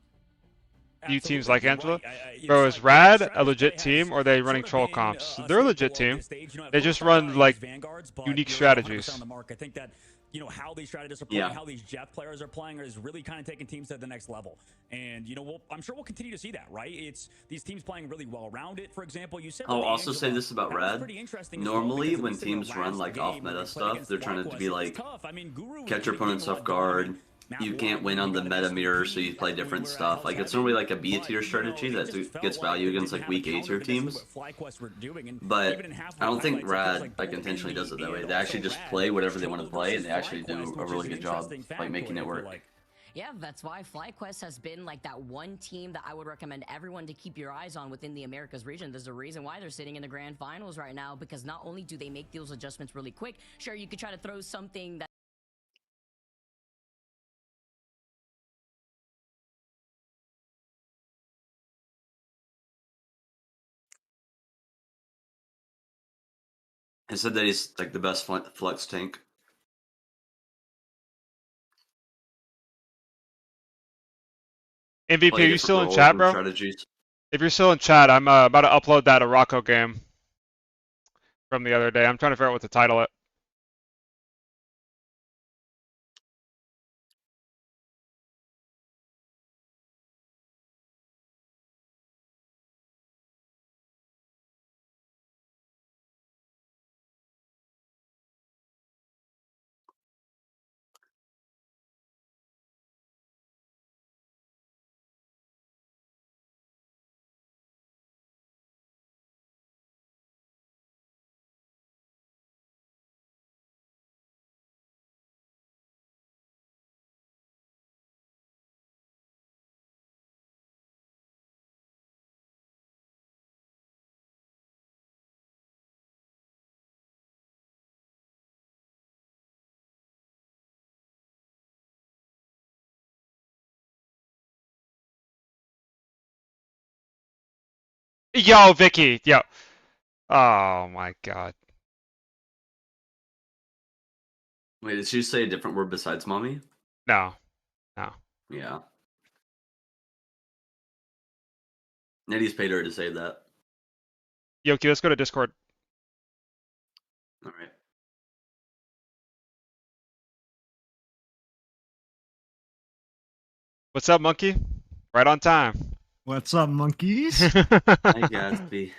You teams Absolutely, like you're Angela? right. It's Bro, is like Rad strategy a legit play team, has or are they running sort of troll been comps? a They're a staple legit of team. this stage. You know, at They first just I run thought it like was Vanguards, but unique you're 100% strategies. on the mark. I think that, you know, how these strategists are playing, Yeah. how these Jeff players are playing is really kind of taking teams to the next level. And, you know, I'm sure we'll continue to see that, right? It's these teams playing really well around it. For example, you said I'll with also say Angela, this about that was Rad. pretty interesting as well, Normally, because at when least in their teams run last like game off where meta they played stuff, against they're trying to FlyQuest, be it was like tough. I mean, Guru was catch your putting in opponents a lot off going on. I guard. mean, Map You one, can't win you on the got meta against mirror, so Repeat, you play that's when we different were at stuff. Hell's Like it's Heaven, normally like a B but, tier you know, strategy it that just felt gets like value they against didn't like have a weak A counter tier to basically teams. what FlyQuest were doing, and But even in half I don't of think highlights, it feels Rad like like both intentionally does it Envy that way. and They actually also just Rad play whatever they chose want to play, and they versus actually do FlyQuest, a which really is an good job interesting like factoid, making I it feel work. like. Yeah, that's why FlyQuest has been like that one team that I would recommend everyone to keep your eyes on within the Americas region. There's a reason why they're sitting in the grand finals right now, because not only do they make those adjustments really quick, sure, you could try to throw something that He said that he's like the best flex tank. MVP, Play are you different still in roles chat, and bro? strategies. If you're still in chat, I'm about to upload that Rocco game from the other day. I'm trying to figure out what to title it. Yo, Vicky. Yo. Oh my god. Wait, did she say a different word besides mommy? No. No. Yeah. Netty's paid her to say that. Yoki, let's go to Discord. All right. What's up, monkey? Right on time. What's up, monkeys? Hi, Gatsby.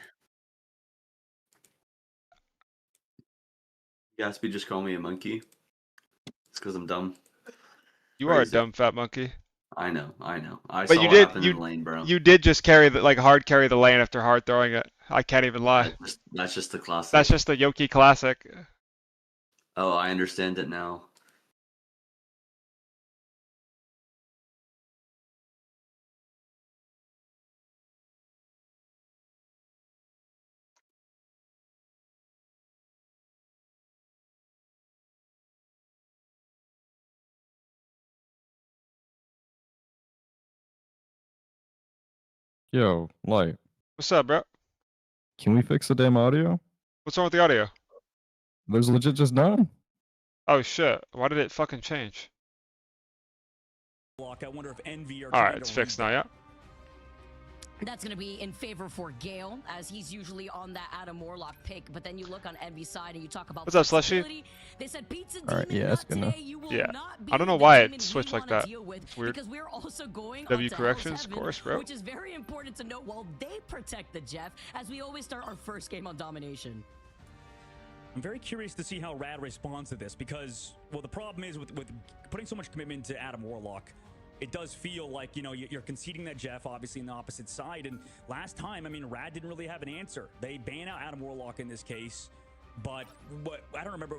Gatsby just called me a monkey. It's because I'm dumb. You are a Crazy. dumb fat monkey. I know. I But saw you what did- happened in the lane, bro. You did just carry the hard carry the lane after hard throwing it. I can't even lie. That's just the classic. That's just the Yoki classic. Oh, I understand it now. Yo, Light, What's up, bro? can we fix the damn audio? What's wrong with the audio? There's legit just none. Oh shit! Why did it fucking change? I wonder if Envy are All trying right, to it's fixed read now. Yeah. That's going to be in favor for Gale, as he's usually on that Adam Warlock pick. But then you look on Envy's side and you talk about What's up, Slushy? flexibility. They said pizza All right, demon, yeah, that's not good enough. today. You will Yeah. not be I don't know the why it demon we switched like wanna that. deal with, It's weird. because we're also going W onto corrections, Hell's of Heaven, course, bro. which is very important to note while they protect the Jeff, as we always start our first game on domination. I'm very curious to see how Rad responds to this because, well, the problem is with putting so much commitment to Adam Warlock, it does feel like, you know, you're conceding that Jeff, obviously, in the opposite side. And last time, I mean, Rad didn't really have an answer. They ban out Adam Warlock in this case. But I don't remember,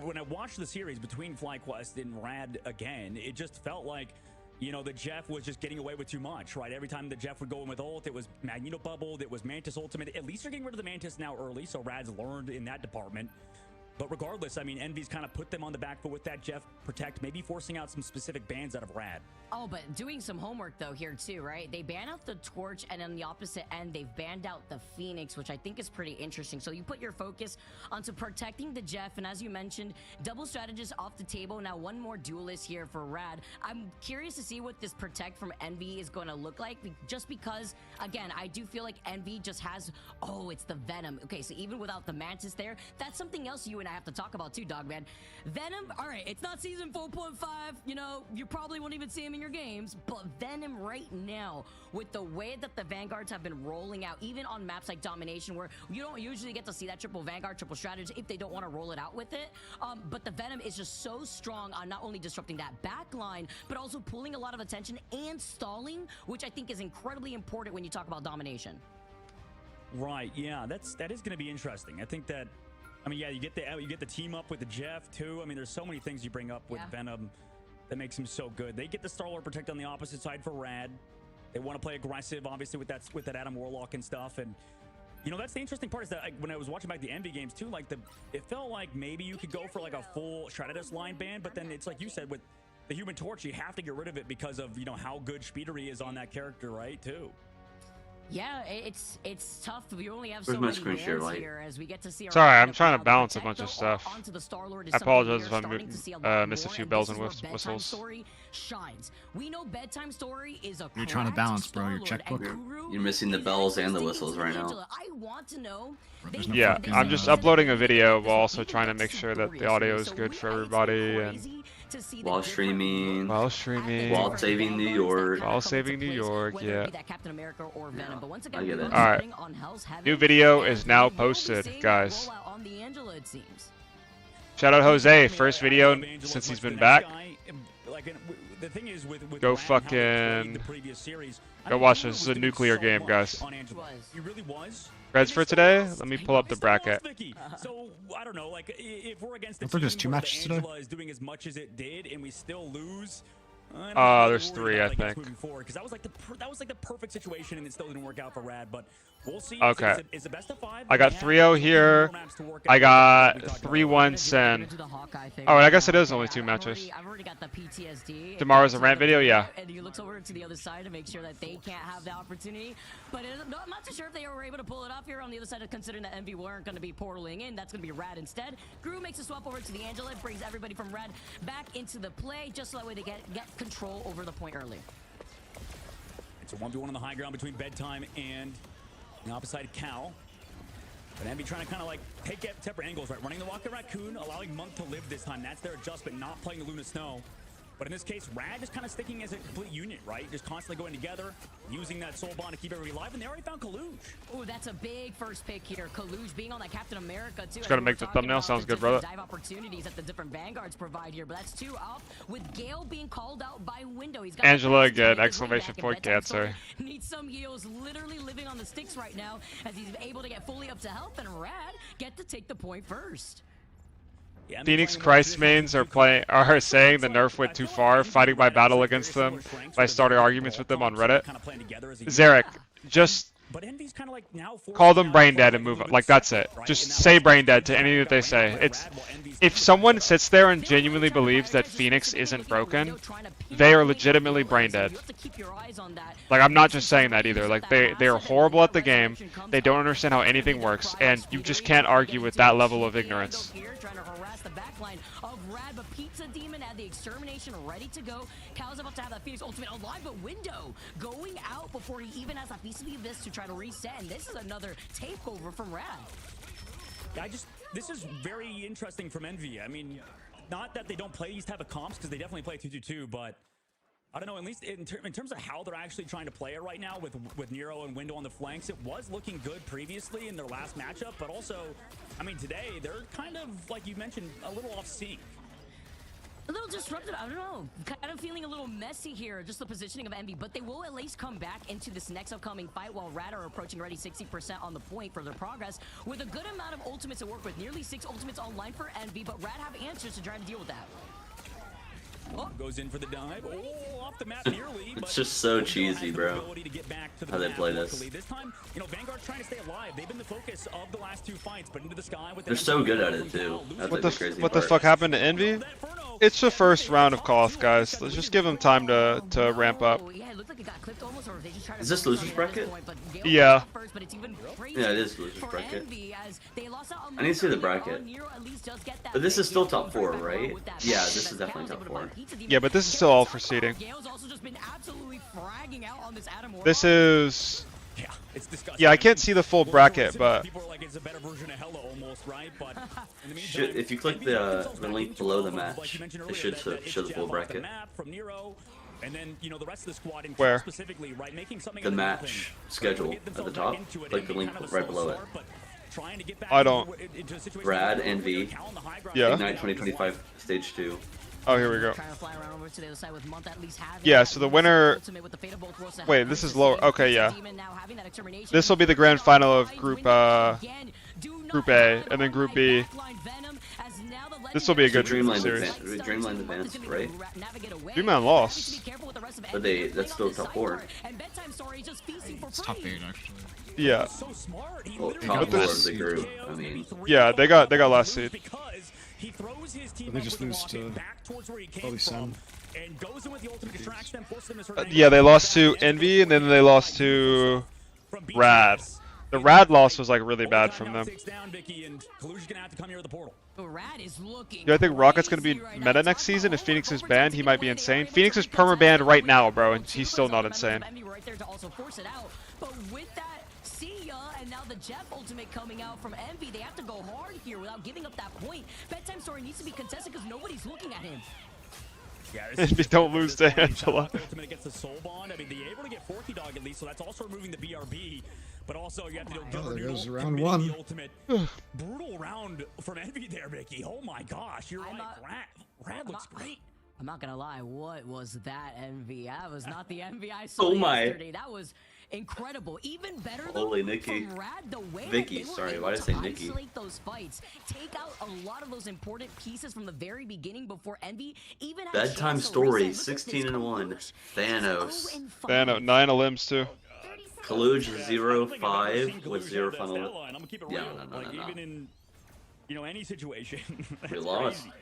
when I watched the series between FlyQuest and Rad again, it just felt like, you know, the Jeff was just getting away with too much, right? Every time the Jeff would go in with ult, it was Magneto bubbled, it was Mantis ultimate. At least they're getting rid of the Mantis now early, so Rad's learned in that department. But regardless, I mean, Envy's kind of put them on the back foot with that Jeff protect, maybe forcing out some specific bans out of Rad. Oh, but doing some homework though here too, right? They ban out the Torch, and on the opposite end, they've banned out the Phoenix, which I think is pretty interesting. So you put your focus onto protecting the Jeff, and as you mentioned, double strategist off the table. Now one more duelist here for Rad. I'm curious to see what this protect from Envy is going to look like, just because, again, I do feel like Envy just has, oh, it's the Venom. Okay, so even without the Mantis there, that's something else you and I have to talk about too, Dogman. Venom, all right, it's not season 4.5, you know, you probably won't even see him in your games, but Venom right now, with the way that the Vanguards have been rolling out, even on maps like Domination, where you don't usually get to see that triple Vanguard, triple strategy, if they don't want to roll it out with it, but the Venom is just so strong on not only disrupting that back line, but also pulling a lot of attention and stalling, which I think is incredibly important when you talk about Domination. Right, yeah, that is going to be interesting. I think that, I mean, yeah, you get the team up with the Jeff too. I mean, there's so many things you bring up with Venom that makes him so good. They get the Star-Lord protect on the opposite side for Rad. They want to play aggressive, obviously, with that Adam Warlock and stuff. And you know, that's the interesting part, is that when I was watching back the Envy games too, like it felt like maybe you could go for like a full strategist line ban, but then it's like you said with the Human Torch, you have to get rid of it because of, you know, how good Speedery is on that character, right? Too. Yeah, it's tough. We only have Where's so my many screen share bans light? here as we get to see. Sorry, I'm trying to balance a bunch of stuff. I apologize if I missed a few bells and whistles. Story shines. We know bedtime story is a. You're trying to balance, bro, your checkbook. You're missing the bells and the whistles right now. I want to know. Yeah, I'm just uploading a video while also trying to make sure that the audio is good for everybody and While streaming. while streaming. While saving New York. While saving New York, yeah. I get it. Alright. New video is now posted, guys. Shout out Jose, first video since he's been back. Go fucking go watch this. This is a nuclear game, guys. He really was. Reds for today? Let me pull up the bracket. So I don't know, like if we're against the Aren't there just team two where matches the today? Angela is doing as much as it did and we still lose. I don't know, There's worried three, about, I guess, think. moving forward, because that was like the perfect situation and it still didn't work out for Rad. But We'll see. Okay. It's a best of 5. I got 3-0 here. I got 3-1 Sen. Oh, I guess it is only 2 matches. I've already got the PTSD. Tomorrow's a rant video, yeah. And he looks over to the other side to make sure that they can't have the opportunity. But I'm not too sure if they were able to pull it off here on the other side, considering that Envy weren't going to be portaling in. That's going to be Rad instead. Gru makes a swap over to the Angela, brings everybody from Rad back into the play, just so that way they get control over the point early. It's a 1v1 on the high ground between Bedtime and the opposite side Cal. But Envy trying to kind of like take separate angles, right? Running the Rocket Raccoon, allowing Monk to live this time. That's their adjustment, not playing the Luna Snow. But in this case, Rad just kind of sticking as a complete unit, right? Just constantly going together, using that soul bond to keep everybody alive, and they already found Kaluj. Oh, that's a big first pick here. Kaluj being on that Captain America too. Just gotta make the thumbnail. Sounds good, brother. Dive opportunities that the different vanguards provide here, but that's 2 off with Gale being called out by Window. He's got Angela again! Exclamation point cancer. Needs some heals. Literally living on the sticks right now, as he's able to get fully up to health, and Rad get to take the point first. Yeah, Phoenix Christ mains are saying the nerf went too far, fighting my battle against them by starting arguments with them on Reddit. Zarek, just call them brain dead and move on. Like, that's it. Just say brain dead to anything that they say. It's if someone sits there and genuinely believes that Phoenix isn't broken, they are legitimately brain dead. Like, I'm not just saying that either. Like, they are horrible at the game. They don't understand how anything works, and you just can't argue with that level of ignorance. The backline of Rad, but Pizza Demon had the extermination ready to go. Cal's about to have that Phoenix ultimate alive, but Window going out before he even has that piece of the abyss to try to reset. And this is another takeover from Rad. This is very interesting from Envy. I mean, not that they don't play these type of comps, because they definitely play 2-2-2, but I don't know, at least in terms of how they're actually trying to play it right now with Nero and Window on the flanks, it was looking good previously in their last matchup, but also, I mean, today, they're kind of, like you mentioned, a little off sync. A little disrupted, I don't know. Kind of feeling a little messy here, just the positioning of Envy, but they will at least come back into this next upcoming fight while Rad are approaching already 60% on the point for their progress, with a good amount of ultimates to work with. Nearly 6 ultimates online for Envy, but Rad have answers to try to deal with that. Oh, goes in for the dive. Oh, off the map nearly. It's just so cheesy, bro. How they play this. This time, you know, Vanguard's trying to stay alive. They've been the focus of the last 2 fights, but into the sky with They're so good at it too. That's like the crazy what the fuck happened to Envy? It's the first round of Koth, guys. Let's just give them time to ramp up. Is this loser's bracket? Yeah. Yeah, it is loser's bracket. I need to see the bracket. But this is still top 4, right? Yeah, this is definitely top 4. Yeah, but this is still all for seeding. This is... Yeah, I can't see the full bracket, but... If you click the link below the match, it should show the full bracket. And then, you know, the rest of the squad, and where? Specifically, right, making something the match schedule at the top. Click the link right below it. I don't. Rad, Envy, yeah. Ignite 2025 Stage 2. Oh, here we go. Yeah, so the winner... Wait, this is lower. Okay, yeah. This will be the grand final of Group A, and then Group B. This will be a good series. Dreamland advanced, right? Dreamland lost. But that's still top 4. It's top 8, actually. Yeah. Well, top 4 of the group, I mean. Yeah, they got last seed. They just lose to probably Sun. Yeah, they lost to Envy, and then they lost to Rad. The Rad loss was like really bad from them. Yeah, I think Rocket's gonna be meta next season. If Phoenix is banned, he might be insane. Phoenix is perma-banned right now, bro, and he's still not insane. And now the Jeff ultimate coming out from Envy. They have to go hard here without giving up that point. Bedtime Story needs to be contested because nobody's looking at him. Yeah, don't lose to Angela. Ultimate against the soul bond. I mean, they're able to get Forky Dog at least, so that's also removing the BRB. But also, you have to do there goes round 1. The ultimate. Brutal round from Envy there, Mickey. Oh my gosh, you're right. Rad looks great. I'm not gonna lie, what was that Envy? That was not the Envy I saw yesterday. That was incredible. Even better though, holy Nikki. from Rad, the way Vicky, that they sorry, were why did I say Nikki? isolate those fights, take out a lot of those important pieces from the very beginning before Envy even had Bedtime Story, 16-1. Thanos. Thanos, 9 limbs too. Kaluge I 0 don't think I've ever 5 seen with Kaluge 0 have that funnel. stat line. I'm gonna keep it Yeah, real. no. Even in, any situation. That's We lost. crazy.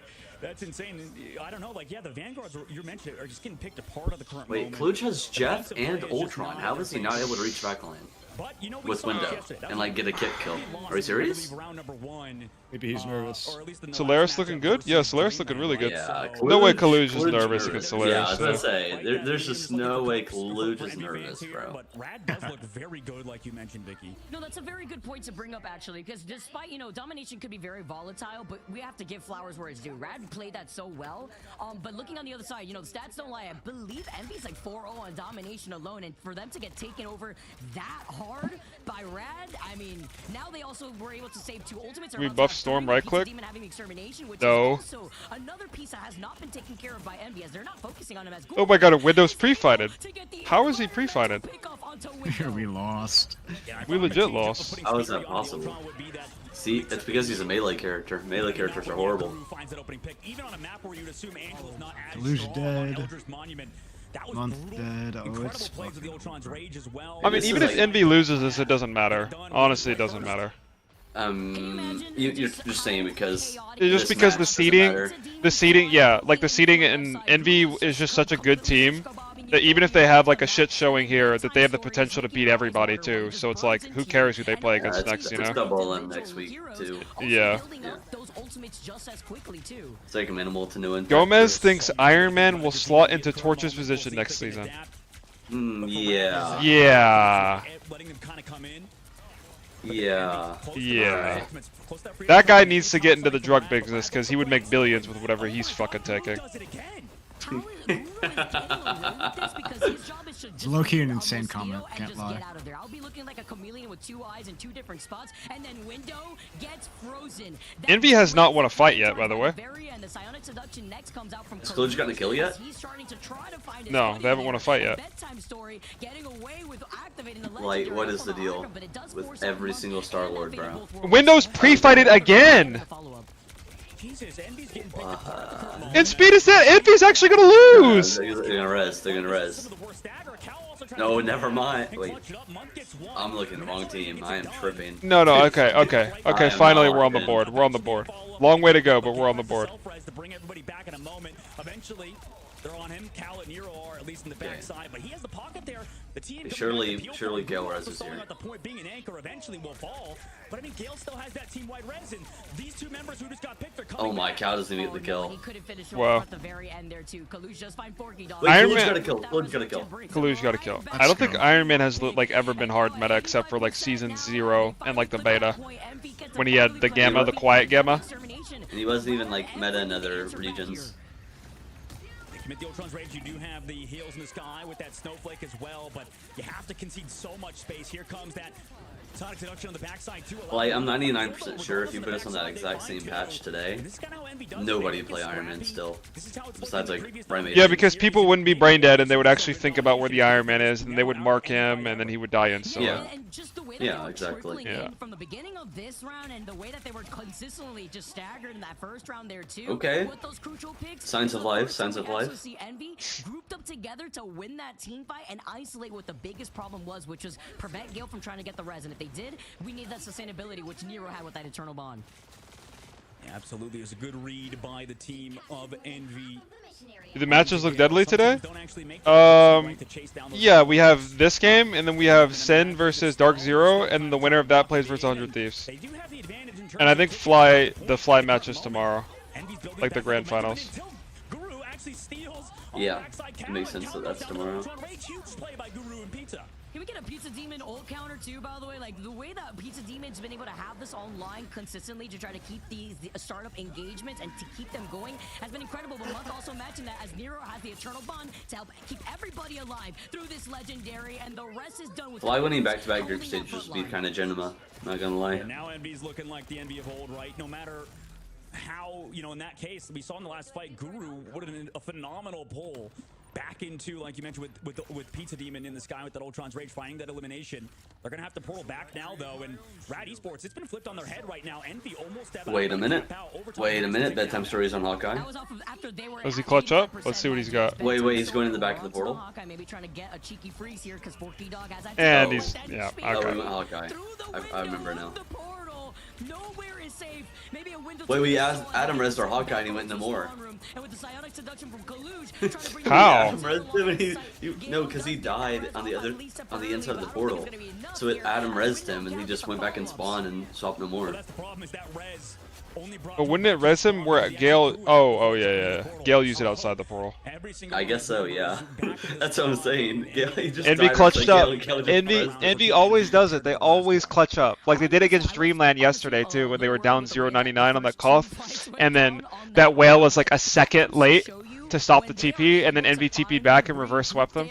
That's insane. I don't know, like, yeah, the Vanguards you're mentioning are just getting picked apart at the current Wait, moment. Kaluge has Jeff and Ultron. How is he not able to reach backline? But, we With saw window yesterday. That and was like get a kit kill. Are you serious? round number 1. Maybe he's nervous. Or at least in the Solaris last looking matchup good? Yeah, versus Solaris looking really good. Yeah, No way Kaluge is nervous against Solaris. Yeah, I was gonna Yeah. say there's just no way Kaluge is nervous, bro. But Rad does look very good, like you mentioned, Vicky. No, that's a very good point to bring up, actually, because despite, domination could be very volatile, but we have to give flowers where it's due. Rad played that so well, but looking on the other side, the stats don't lie. I believe Envy's like 4-0 on domination alone, and for them to get taken over that hard by Rad, I mean, now they also were able to save 2 ultimates. We buff Storm right click? Having the extermination, which No. is also another piece that has not been taken care of by Envy, as they're not focusing on him as Oh my god, a Window's pre-fighted. How is he pre-fighted? We lost. We legit lost. How is that possible? See, it's because he's a melee character. Melee characters are horrible. Deluge dead. Month dead. Oh, it's I mean, even if Envy loses this, it doesn't matter. Honestly, it doesn't matter. You're just saying because It's just this because match the doesn't seeding, yeah, like the seeding in Envy is just such a good team that even if they have like a shit showing here, that they have the potential to beat everybody too. So it's like, who cares who they play matter. against next, It's double M next week too. Yeah. It's like minimal to no impact. Gomez thinks Iron Man will slot into Torch's position next season. Yeah. Yeah. Yeah. Yeah. That guy needs to get into the drug business because he would make billions with whatever he's fucking taking. It's low-key an insane comment, can't lie. I'll be looking like a chameleon with 2 eyes in 2 different spots, and then Window gets frozen. Envy has not won a fight yet, by the way. Has Kaluge gotten a kill yet? No, they haven't won a fight yet. Like, what is the deal with every single Star Lord, bro? Windows pre-fighted again! And Speed is dead! Envy's actually gonna lose! They're gonna res. They're gonna res. No, never mind. Wait. I'm looking at the wrong team. I am tripping. No, okay, finally we're on the board. We're on the board. Long way to go, but we're on the board. They're on him. Cal and Nero are at least in the backside, but he has the pocket there. The team Surely Gale res is here. at the point being an anchor eventually will fall. But I mean, Gale still has that team-wide res, and these 2 members who just got picked are coming. Oh my, Cal doesn't even get the kill. Wow. At the very end there too. Kaluge just find Forky Dog. Wait, Iron Kaluge Man- got a kill. Kaluge got a kill. Kaluge got a kill. I don't think Iron Man has like ever been hard meta except for like season 0 and like the beta. When he had the Gamma, the quiet Gamma. And he wasn't even like meta in other regions. Commit the Ultron's Rage, you do have the heals in the sky with that snowflake as well, but you have to concede so much space. Here comes that Sonic Seduction on the backside too. Well, I'm 99% sure if you put us on that exact same patch today, nobody would play Iron Man still. Besides like Primate. Yeah, because people wouldn't be brain dead and they would actually think about where the Iron Man is and they would mark him and then he would die instantly. Yeah. Yeah, exactly. Yeah. From the beginning of this round and the way that they were consistently just staggered in that first round there too. Okay. With those crucial picks, Signs of life, signs of life. See Envy grouped up together to win that team fight and isolate what the biggest problem was, which was prevent Gale from trying to get the res. And if they did, we need that sustainability, which Nero had with that Eternal Bond. Yeah, absolutely. It was a good read by the team of Envy. Do the matches look deadly today? Yeah, we have this game, and then we have Sen versus Dark Zero, and the winner of that plays versus 100 Thieves. And I think the Fly matches tomorrow, like the grand finals. Yeah, it makes sense that that's tomorrow. Can we get a Pizza Demon ult counter too, by the way? Like, the way that Pizza Demon's been able to have this online consistently to try to keep the startup engagements and to keep them going has been incredible. But Monk also mentioned that as Nero has the Eternal Bond to help keep everybody alive through this legendary, and the rest is done with... Fly winning back-to-back group stage just be kind of Genema, not gonna lie. Yeah, now Envy's looking like the Envy of old, right? No matter how, in that case, we saw in the last fight, Guru would have been a phenomenal pull back into, like you mentioned, with Pizza Demon in the sky with that Ultron's Rage, finding that elimination. They're going to have to portal back now, though, and Rad Esports, it's been flipped on their head right now. Envy almost stepped out. Wait a minute. Bedtime stories on Hawkeye. Does he clutch up? Let's see what he's got. Wait, he's going in the back of the portal. And he's, yeah, Oh, we okay. went Hawkeye. I remember now. Nowhere is safe. Maybe a window Wait, we asked Adam rezzed our Hawkeye and he went no more. And with the psionic seduction from Kaluj, How? Adam rezzed him and no, because he died on the inside of the portal. So Adam rezzed him and he just went back and spawned and swapped no more. That's the problem, is that res only brought But wouldn't it res him where Gale? Oh yeah. Gale used it outside the portal. I guess so, yeah. That's what I'm saying. Yeah, he just Envy died, clutched like, up. Gale just Envy rezzed him. Envy always does it. They always clutch up. Like they did against Dreamland yesterday too, when they were down 0.99 on that cough, and then that whale was like a second late to stop the TP, and then Envy TP'd back and reverse swept them.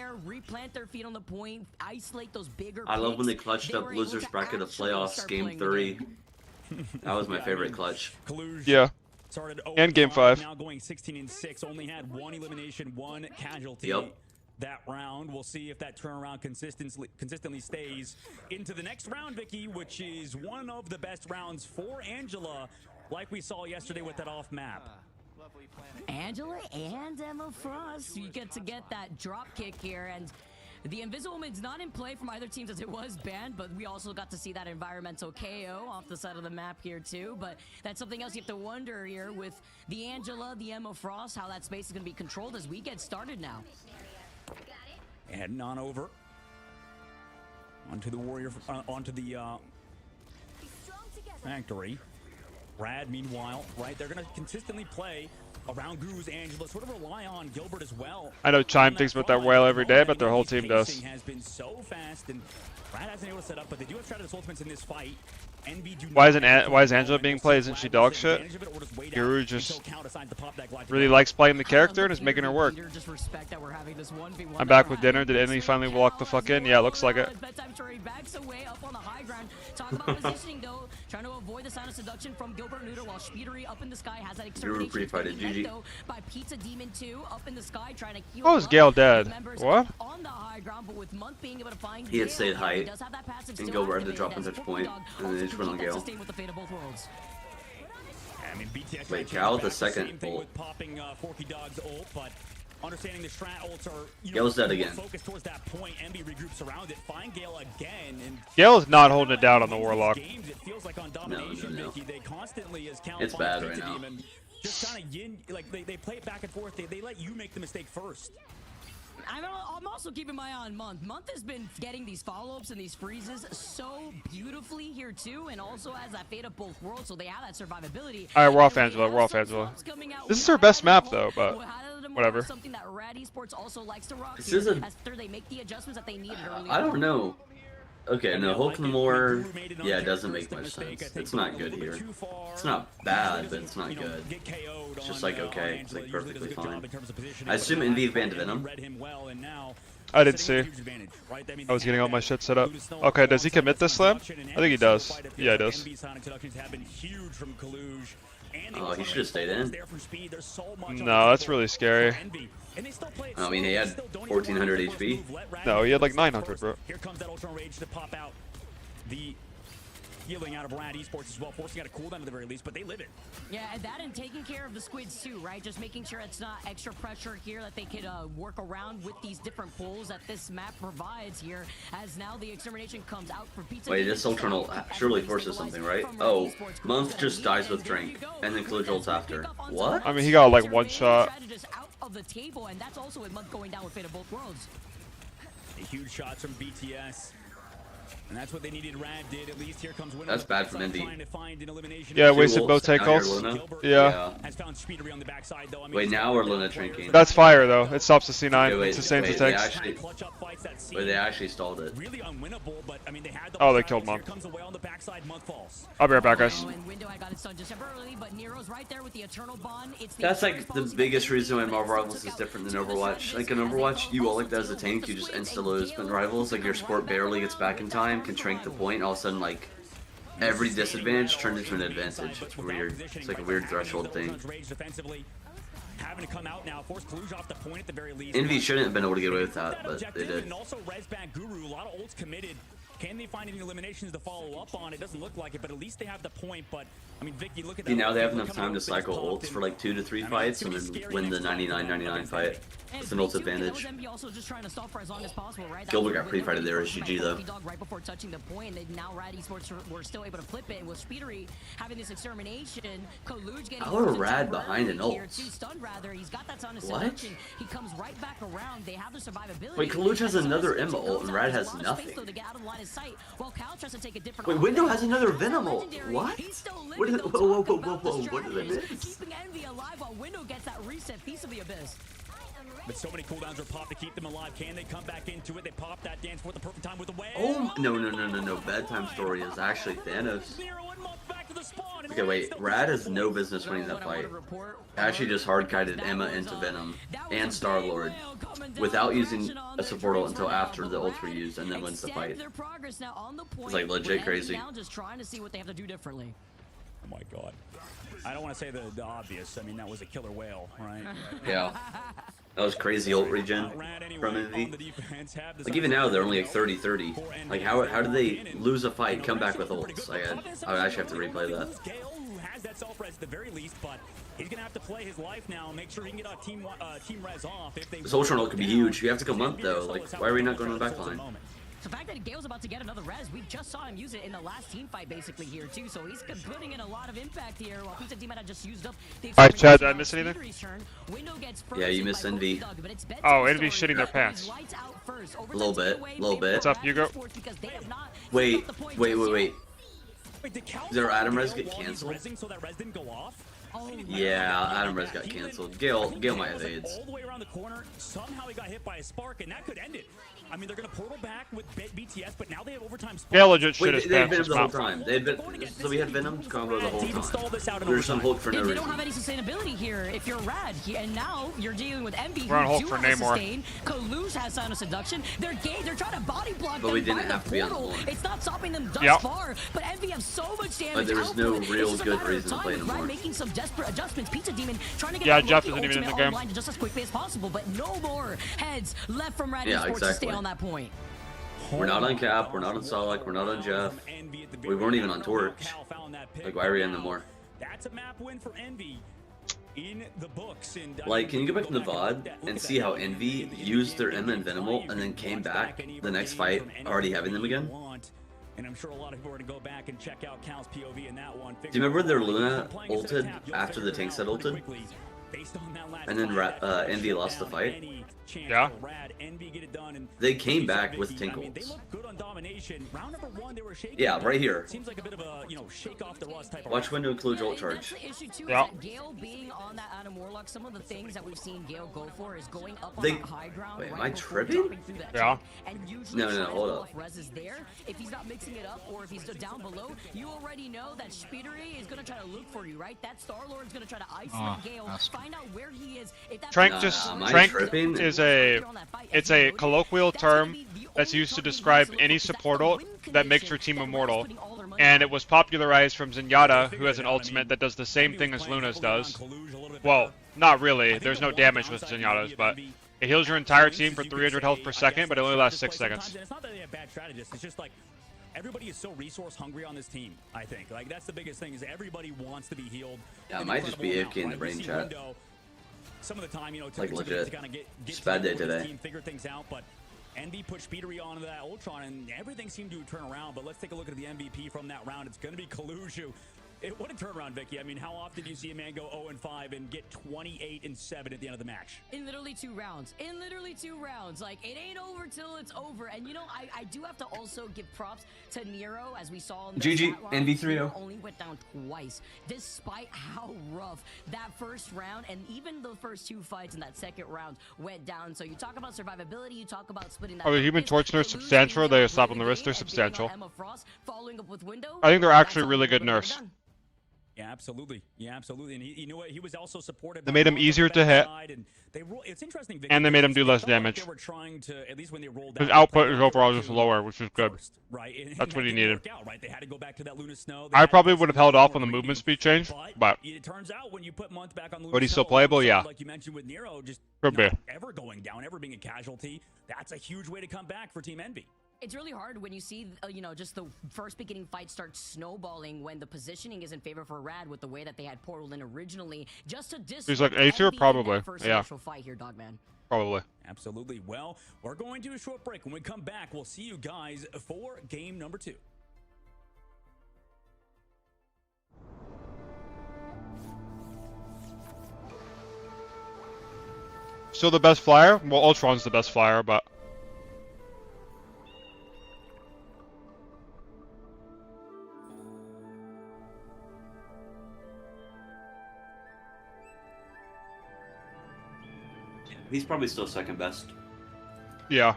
I love when they clutched up losers bracket of playoffs game 3. That was my favorite clutch. Yeah. Started And game 5. Now going 16-6, only had 1 elimination, 1 casualty. Yep. That round, we'll see if that turnaround consistently stays into the next round, Vicky, which is one of the best rounds for Angela, like we saw yesterday with that off map. Angela and Emma Frost, you get to get that drop kick here, and the Invisible Woman's not in play from either team as it was banned, but we also got to see that environmental KO off the side of the map here too. But that's something else you have to wonder here with the Angela, the Emma Frost, how that space is going to be controlled as we get started now. Heading on over onto the Warrior, onto the factory. Rad, meanwhile, right, they're going to consistently play around Guru's Angela, sort of rely on Gilbert as well. I know Chime thinks about that whale every day, but their whole team does. Has been so fast, and Rad hasn't been able to set up, but they do have Stratus ultimates in this fight. Why is Angela being played? Isn't she dog shit? Guru just really likes playing the character and is making her work. I'm back with dinner. Did Envy finally walk the fuck in? Yeah, looks like it. Talk about positioning though, trying to avoid the sound of seduction from Gilbert Nutter while Speedery up in the sky has that extermination GG. by Pizza Demon 2 up in the sky trying to heal. Oh, is Gale dead? What? On the high ground, but with Month being able to find He had stayed height does have that passive and still Gilbert had to activated drop in as touch point, Bulldog and then they just went on also Gale. sustained with the fate of both worlds. I mean, BTS Wait, Cal with the same second thing ult. with popping Forky Dog's ult, but understanding the strat ults are, you Gale's dead more again. focused towards that point. Envy regroups around it, find Gale again, and Gale is not holding it down on the Warlock. games, it feels like on domination, No. Vicky, they constantly, as Cal It's finds bad Pizza right now. Demon, just kind of yin, like they play it back and forth. They let you make the mistake first. I'm also keeping my eye on Month. Month has been getting these follow-ups and these freezes so beautifully here too, and also has that fate of both worlds, so they have that survivability. Alright, we're off Angela. We're off Angela. This is her best map though, but whatever. Something that Rad Esports also likes to rock This here isn't- after they make the adjustments that they needed early I on. don't know. Okay, no, Hulk more. Yeah, it doesn't make much sense. It's not good here. It's not bad, but it's not good. It's just like okay, it's like perfectly fine. I assume Envy banned Venom. I didn't see. I was getting all my shit set up. Okay, does he commit this slam? I think he does. Yeah, he does. Oh, he should have stayed in. No, that's really scary. I mean, he had 1400 HP. No, he had like 900, bro. Here comes that Ultron Rage to pop out the healing out of Rad Esports as well, forcing out a cooldown at the very least, but they live it. Yeah, and that and taking care of the squids too, right? Just making sure it's not extra pressure here that they could work around with these different pulls that this map provides here, as now the extermination comes out for Pizza. Wait, this Ultron will surely forces something, right? Oh, Month just dies with drink, and then Cluj ults after. What? I mean, he got like one shot. Out of the table, and that's also with Month going down with fate of both worlds. A huge shots from BTS. And that's what they needed. Rad did. At least here comes That's bad from Envy. Yeah, wasted both take calls. Yeah. Wait, now we're Luna drinking. That's fire though. It stops the C9. Okay, It's the same as it they takes. actually, wait, they actually stalled it. Really unwinnable, but I mean they had the Oh, they killed Monk. comes away on the backside, Monk falls. I'll be right back, guys. That's like the biggest reason why Marvel Rivals is different than Overwatch. Like in Overwatch, you all like that as a tank, you just insta lose. But in Rivals, like your support barely gets back in time, can shrink the point, and all of a sudden like every disadvantage turns into an advantage. It's weird. It's like a weird threshold thing. having to come out now, force Kaluj off the point at the very least. Envy shouldn't have been able to get away with that, but they did. And also Resback Guru, a lot of ults committed. Can they find any eliminations to follow up on? It doesn't look like it, but at least they have the point. But I mean, Vicky, look at that. See, now they have enough time to cycle ults for like 2 to 3 fights and then win the 99-99 fight. It's an ult advantage. Gilbert got pre-fighted there as GG though. Right before touching the point, and now Rad Esports were still able to flip it. And with Speedery having this extermination, Kaluj getting How are Rad behind an ult? Stunned rather, he's got that ton of What? seduction. He comes right back around. They have the survivability. Wait, Kaluj has another Emma ult and Rad has nothing. Wait, Window has another Venom ult. What? What is it? Whoa, what did I miss? Keeping Envy alive while Window gets that reset piece of the abyss. But so many cooldowns are popped to keep them alive. Can they come back into it? They pop that dance for the perfect time with the wave. Oh, no. Bedtime Story is actually Thanos. Okay, wait. Rad has no business winning that fight. Actually just hard-kited Emma into Venom and Star-Lord without using a support ult until after the ults were used and then wins the fight. It's like legit crazy. Just trying to see what they have to do differently. Oh my god. I don't want to say the obvious. I mean, that was a killer whale, right? Yeah. That was crazy ult regen from Envy. Like even now they're only like 30-30. Like how did they lose a fight, come back with ults? Like I would actually have to replay that. Gale, who has that self-res at the very least, but he's gonna have to play his life now and make sure he can get a team res off. If they this Ultron ult could be huge. You have to come up though. Like why are we not going to the back line? The fact that Gale's about to get another res, we just saw him use it in the last team fight basically here too, so he's putting in a lot of impact here while Pizza Demon had just used up the Alright, Chad, did I miss anything? Yeah, you missed Envy. Oh, Envy's shitting their pants. A little bit. What's up, Hugo? Wait. Did our Adam res get canceled? Yeah, Adam res got canceled. Gale might have AIDS. All the way around the corner, somehow he got hit by a spark, and that could end it. I mean, they're gonna portal back with BTS, but now they have overtime. Gale legit shit his Wait, they've pants. been the whole time. So we had Venom combo the whole time. There's some Hulk for no They reason. don't have any sustainability here if you're Rad, and now you're dealing with Envy. We're on Hulk who for do have a Namor. sustain. Kaluj has sound of seduction. They're trying to body block But them we didn't by the have to be on the portal. board. It's not stopping them thus Yep. far, but Envy have so much damage. But there was no output. real It's just a good matter of reason to time play with no Rad more. making some desperate adjustments. Pizza Demon trying to get Yeah, that Jeff Loki isn't even in the ultimate game. online just as quickly as possible, but no more heads left from Rad Yeah, Esports to stay exactly. on that point. We're not on Cap, we're not on Solak, we're not on Jeff. We weren't even on Torch. Like, why are we on them more? That's a map win for Envy in the books. And Like, can you go back to the VOD and see how Envy used their Emma and Venom ult and then came back the next fight already having them again? And I'm sure a lot of people are going to go back and check out Cal's POV in that one. Do you remember their Luna ulted after the tank set ulted? And then Envy lost the fight? Yeah. They came back with tank They ults. look good on domination. Round number 1, they were shaking. Yeah, right here. Seems like a bit of a, shake off the rust type of Watch Window Kaluj ult That's charge. the issue too. Yeah. Is that Gale being on that Adam Warlock, some of the things that we've seen Gale go for is going up on They- that high ground. Wait, am right I before tripping? dropping through that Yeah. chunk, and usually No, trying to hold pull up. off res is there. If he's not mixing it up, or if he's down below, you already know that Speedery is gonna try to look for you, right? That Star Lord's gonna try to isolate Gale, find out where he is. If that Trank Nah, just am I Trank tripping? is a colloquial term that's used to describe any support ult that makes your team immortal, and it was popularized from Zenyatta, who has an ultimate that does the same thing as Luna's does. Well, not really. There's no damage with Zenyatta's, but it heals your entire team for 300 health per second, but it only lasts 6 seconds. It's not that they have bad strategists. It's just like everybody is so resource hungry on this team. I think like that's the biggest thing is everybody wants to be healed. Yeah, it an might just be incredible AFK in the amount, brain We see chat. Window, some of the time, Like, to legit. kind of get It's a bad day with his today. team, figure things out, but Envy pushed Speedery onto that Ultron, and everything seemed to turn around. But let's take a look at the MVP from that round. It's going to be Kaluj. What a turnaround, Vicky. I mean, how often do you see a man go 0-5 and get 28-7 at the end of the match? In literally 2 rounds. In literally 2 rounds. Like, it ain't over till it's over. And, you know, I do have to also give props to Nero, as we saw in the GG, stat line. NV3-0. Nero only went down twice, despite how rough that first round and even the first 2 fights in that second round went down. So you talk about survivability, you talk about splitting that. Are the Human Torch nerfs substantial, or are they a slap on the wrist? They're substantial. Emma Frost following up with Window. I think they're actually really good nerfs. Yeah, absolutely. Yeah, absolutely. And you know what? He was also supported. They made him easier to hit, and it's interesting. Vicky, and they made him do less felt like damage. they were trying to, at least when they rolled His out, output is overall just lower, which is good. first, right? And That's that what he didn't needed. work out, right? They had to go back to that Luna Snow. I probably would have held off on the movement speed change, but it turns out when you put Month back on Luna but he's Snow, still playable, yeah. like you mentioned with Nero, just Could be. not ever going down, ever being a casualty. That's a huge way to come back for Team Envy. It's really hard when you see, just the first beginning fight start snowballing when the positioning is in favor for Rad with the way that they had portaled in originally, just to disrupt. He's like Acer, probably. First Yeah. initial fight here, Dogman. Probably. Absolutely. Well, we're going to a short break. When we come back, we'll see you guys for game number 2. Still the best flyer? Well, Ultron's the best flyer, but He's probably still second best. yeah.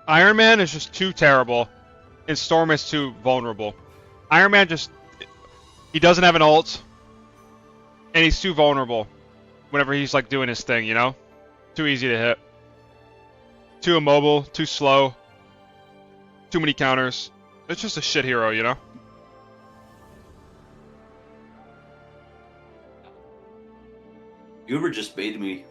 Iron Man is just too terrible, and Storm is too vulnerable. Iron Man he doesn't have an ult, and he's too vulnerable whenever he's like doing his thing, you know? Too easy to hit. Too immobile, too slow, too many counters. It's just a shit hero, you know? Uber just baited me.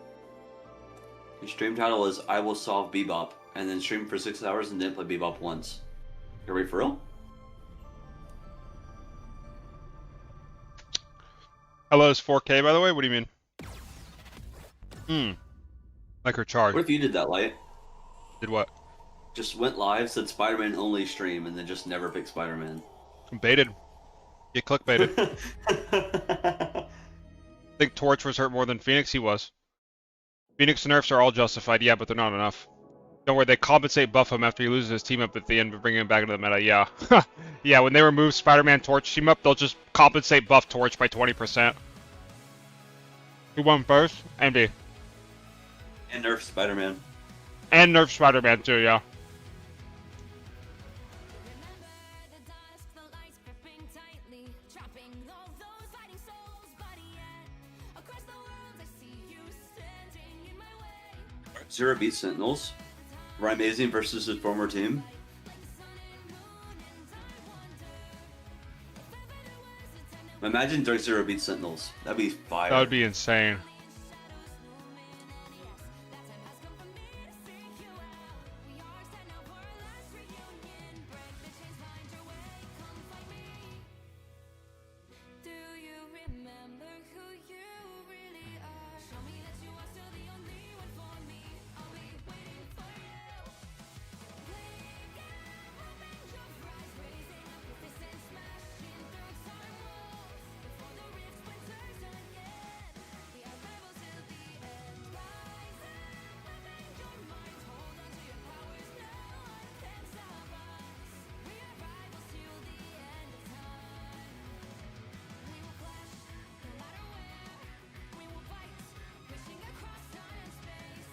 His stream title is I Will Solve Bebop, and then streamed for 6 hours and didn't play Bebop once. Are we for real? Hello is 4K, by the way? What do you mean? Like her charge. What if you did that, Light? Did what? Just went live, said Spider-Man only stream, and then just never picked Spider-Man. Baited. Get clickbaited. I think Torch was hurt more than Phoenix. He was. Phoenix nerfs are all justified, yeah, but they're not enough. Don't worry, they compensate buff him after he loses his team up at the end, but bring him back into the meta, yeah. Yeah, when they remove Spider-Man Torch team up, they'll just compensate buff Torch by 20%. Who won first? MD. And nerf Spider-Man. And nerf Spider-Man too, yeah. Zero beat Sentinels. Amazing versus his former team. Imagine Dark Zero beat Sentinels. That'd be fire. That would be insane.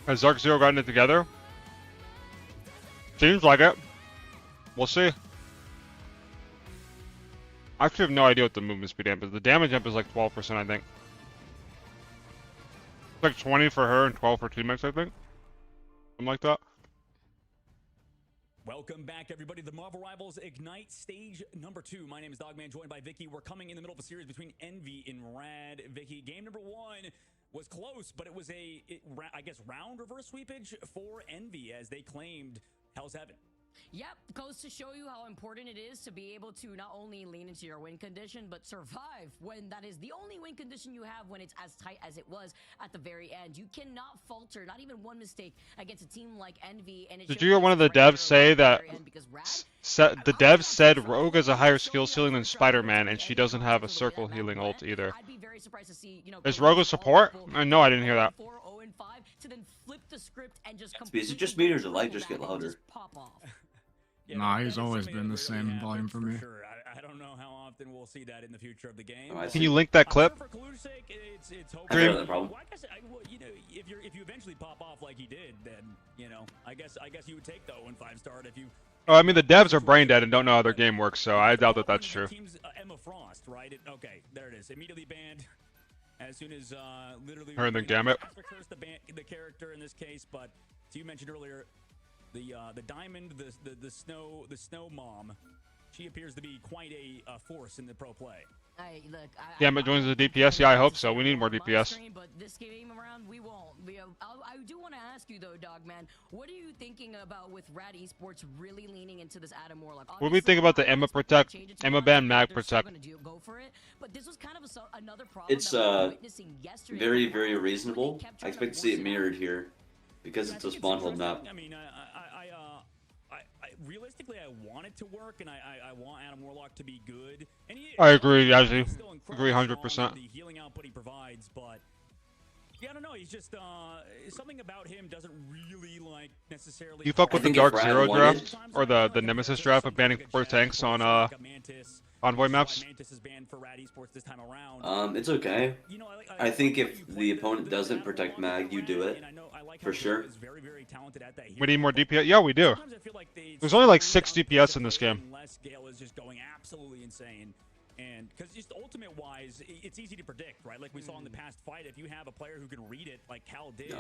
Has Dark Zero gotten it together? Seems like it. We'll see. I actually have no idea what the movement speed amp is. The damage amp is like 12%, I think. It's like 20 for her and 12 for teammates, I think. Something like that. Welcome back, everybody. The Marvel Rivals Ignite stage number 2. My name is Dogman, joined by Vicky. We're coming in the middle of a series between Envy and Rad. Vicky, game number 1 was close, but it was I guess, round reverse sweepage for Envy as they claimed Hell's Heaven. Yep, goes to show you how important it is to be able to not only lean into your win condition, but survive when that is the only win condition you have when it's as tight as it was at the very end. You cannot falter, not even one mistake against a team like Envy. And did you hear one of the devs say that the devs said Rogue has a higher skill ceiling than Spider-Man, and she doesn't have a circle healing ult either? Is Rogue a support? No, I didn't hear that. Is it just me or does the light just get louder? Yeah, nah, he's always been the same volume for me. Sure. I don't know how often we'll see that in the future of the game. Can you link that clip? For Kalu's sake, it's Dream. well, I guess, you know, if you eventually pop off like he did, then I guess you would take the 0-5 start if you Oh, I mean, the devs are brain dead and don't know how their game works, so I doubt that that's true. Team's Emma Frost, right? Okay, there it is. Immediately banned as soon as literally. Her and the Gambit. The character in this case, but as you mentioned earlier, the diamond, the snow mom, she appears to be quite a force in the pro play. Gambit joins the DPS. Yeah, I hope so. We need more DPS. But this game around, we won't. I do want to ask you though, Dogman, what are you thinking about with Rad Esports really leaning into this Adam Warlock? What do we think about the Emma Protect, Emma ban, Mag Protect? It's very, very reasonable. I expect to see it mirrored here because it's a spawn hold map. I mean, realistically, I want it to work, and I want Adam Warlock to be good. And I agree, Yazzie. Agree 100%. The healing output he provides, but yeah, I don't know. He's just something about him doesn't really like necessarily. You fuck with the Dark Zero draft or the Nemesis draft of banning 4 tanks on Envoy maps? It's okay. I think if the opponent doesn't protect Mag, you do it. For sure. We need more DPS? Yeah, we do. There's only like 6 DPS in this game. Gale is just going absolutely insane. And because just ultimate wise, it's easy to predict, right? Like we saw in the past fight, if you have a player who can read it, like Cal did,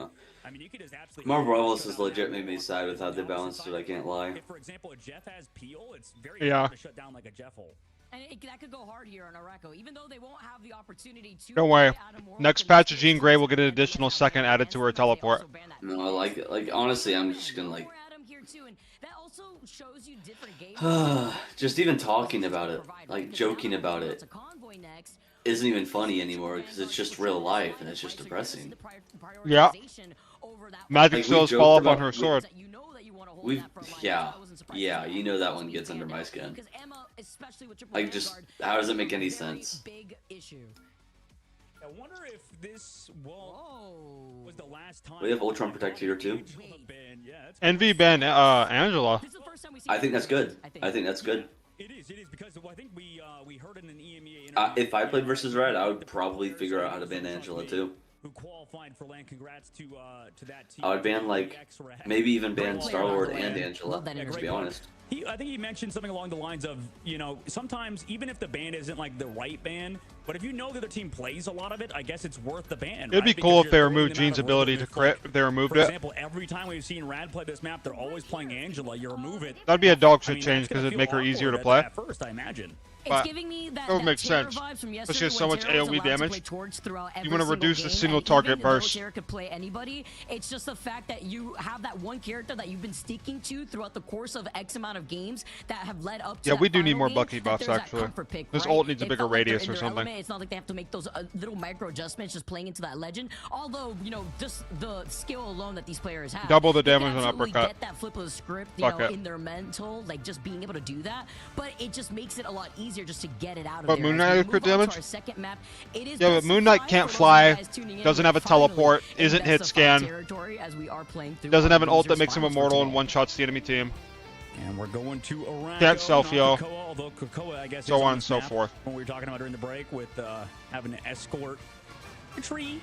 I mean, you could just absolutely. Marvel Rivals has legit made me sad with how they balanced it. I can't lie. If, for example, a Jeff has peel, it's very hard to shut down like a Jeff hole. And that could go hard here on Araco, even though they won't have the opportunity to. Don't worry. Next patch of Jean Grey will get an additional second added to her teleport. No, I like it. Like, honestly, I'm just gonna like. Just even talking about it, like joking about it, isn't even funny anymore because it's just real life and it's just depressing. Yeah. Magic souls fall off on her sword. Yeah, you know that one gets under my skin. Like, just how does it make any sense? I wonder if this was the last time. We have Ultron Protect here too. Envy ban Angela. I think that's good. I think that's good. It is because I think we heard in an EMEA interview. If I played versus Red, I would probably figure out how to ban Angela too. Who qualified for land? Congrats to that team. I would ban like maybe even ban Star-Lord and Angela. To be honest. I think he mentioned something along the lines of, you know, sometimes even if the ban isn't like the right ban, but if you know the other team plays a lot of it, I guess it's worth the ban. It'd be cool if they removed Jean's ability to crit. If they removed it. For example, every time we've seen Rad play this map, they're always playing Angela. You remove it. That'd be a dog shit change because it'd make her easier to play. At first, I imagine. But that would make sense. But she has so much AoE damage. You want to reduce the single target burst. Could play anybody. It's just the fact that you have that one character that you've been sticking to throughout the course of X amount of games that have led up to. Yeah, we do need more Bucky buffs actually. This ult needs a bigger radius or something. It's not like they have to make those little micro adjustments just playing into that legend. Although, you know, just the skill alone that these players have. Double the damage on uppercut. Get that flip of the script, you know, in their mental, like just being able to do that. But it just makes it a lot easier just to get it out. But Moon Knight has crit damage? Yeah, but Moon Knight can't fly, doesn't have a teleport, isn't hit scan, doesn't have an ult that makes him immortal and one-shots the enemy team. And we're going to Araco, can't self-heal, although Krakoa, I guess, so on and so forth. When we were talking about during the break with having to escort a tree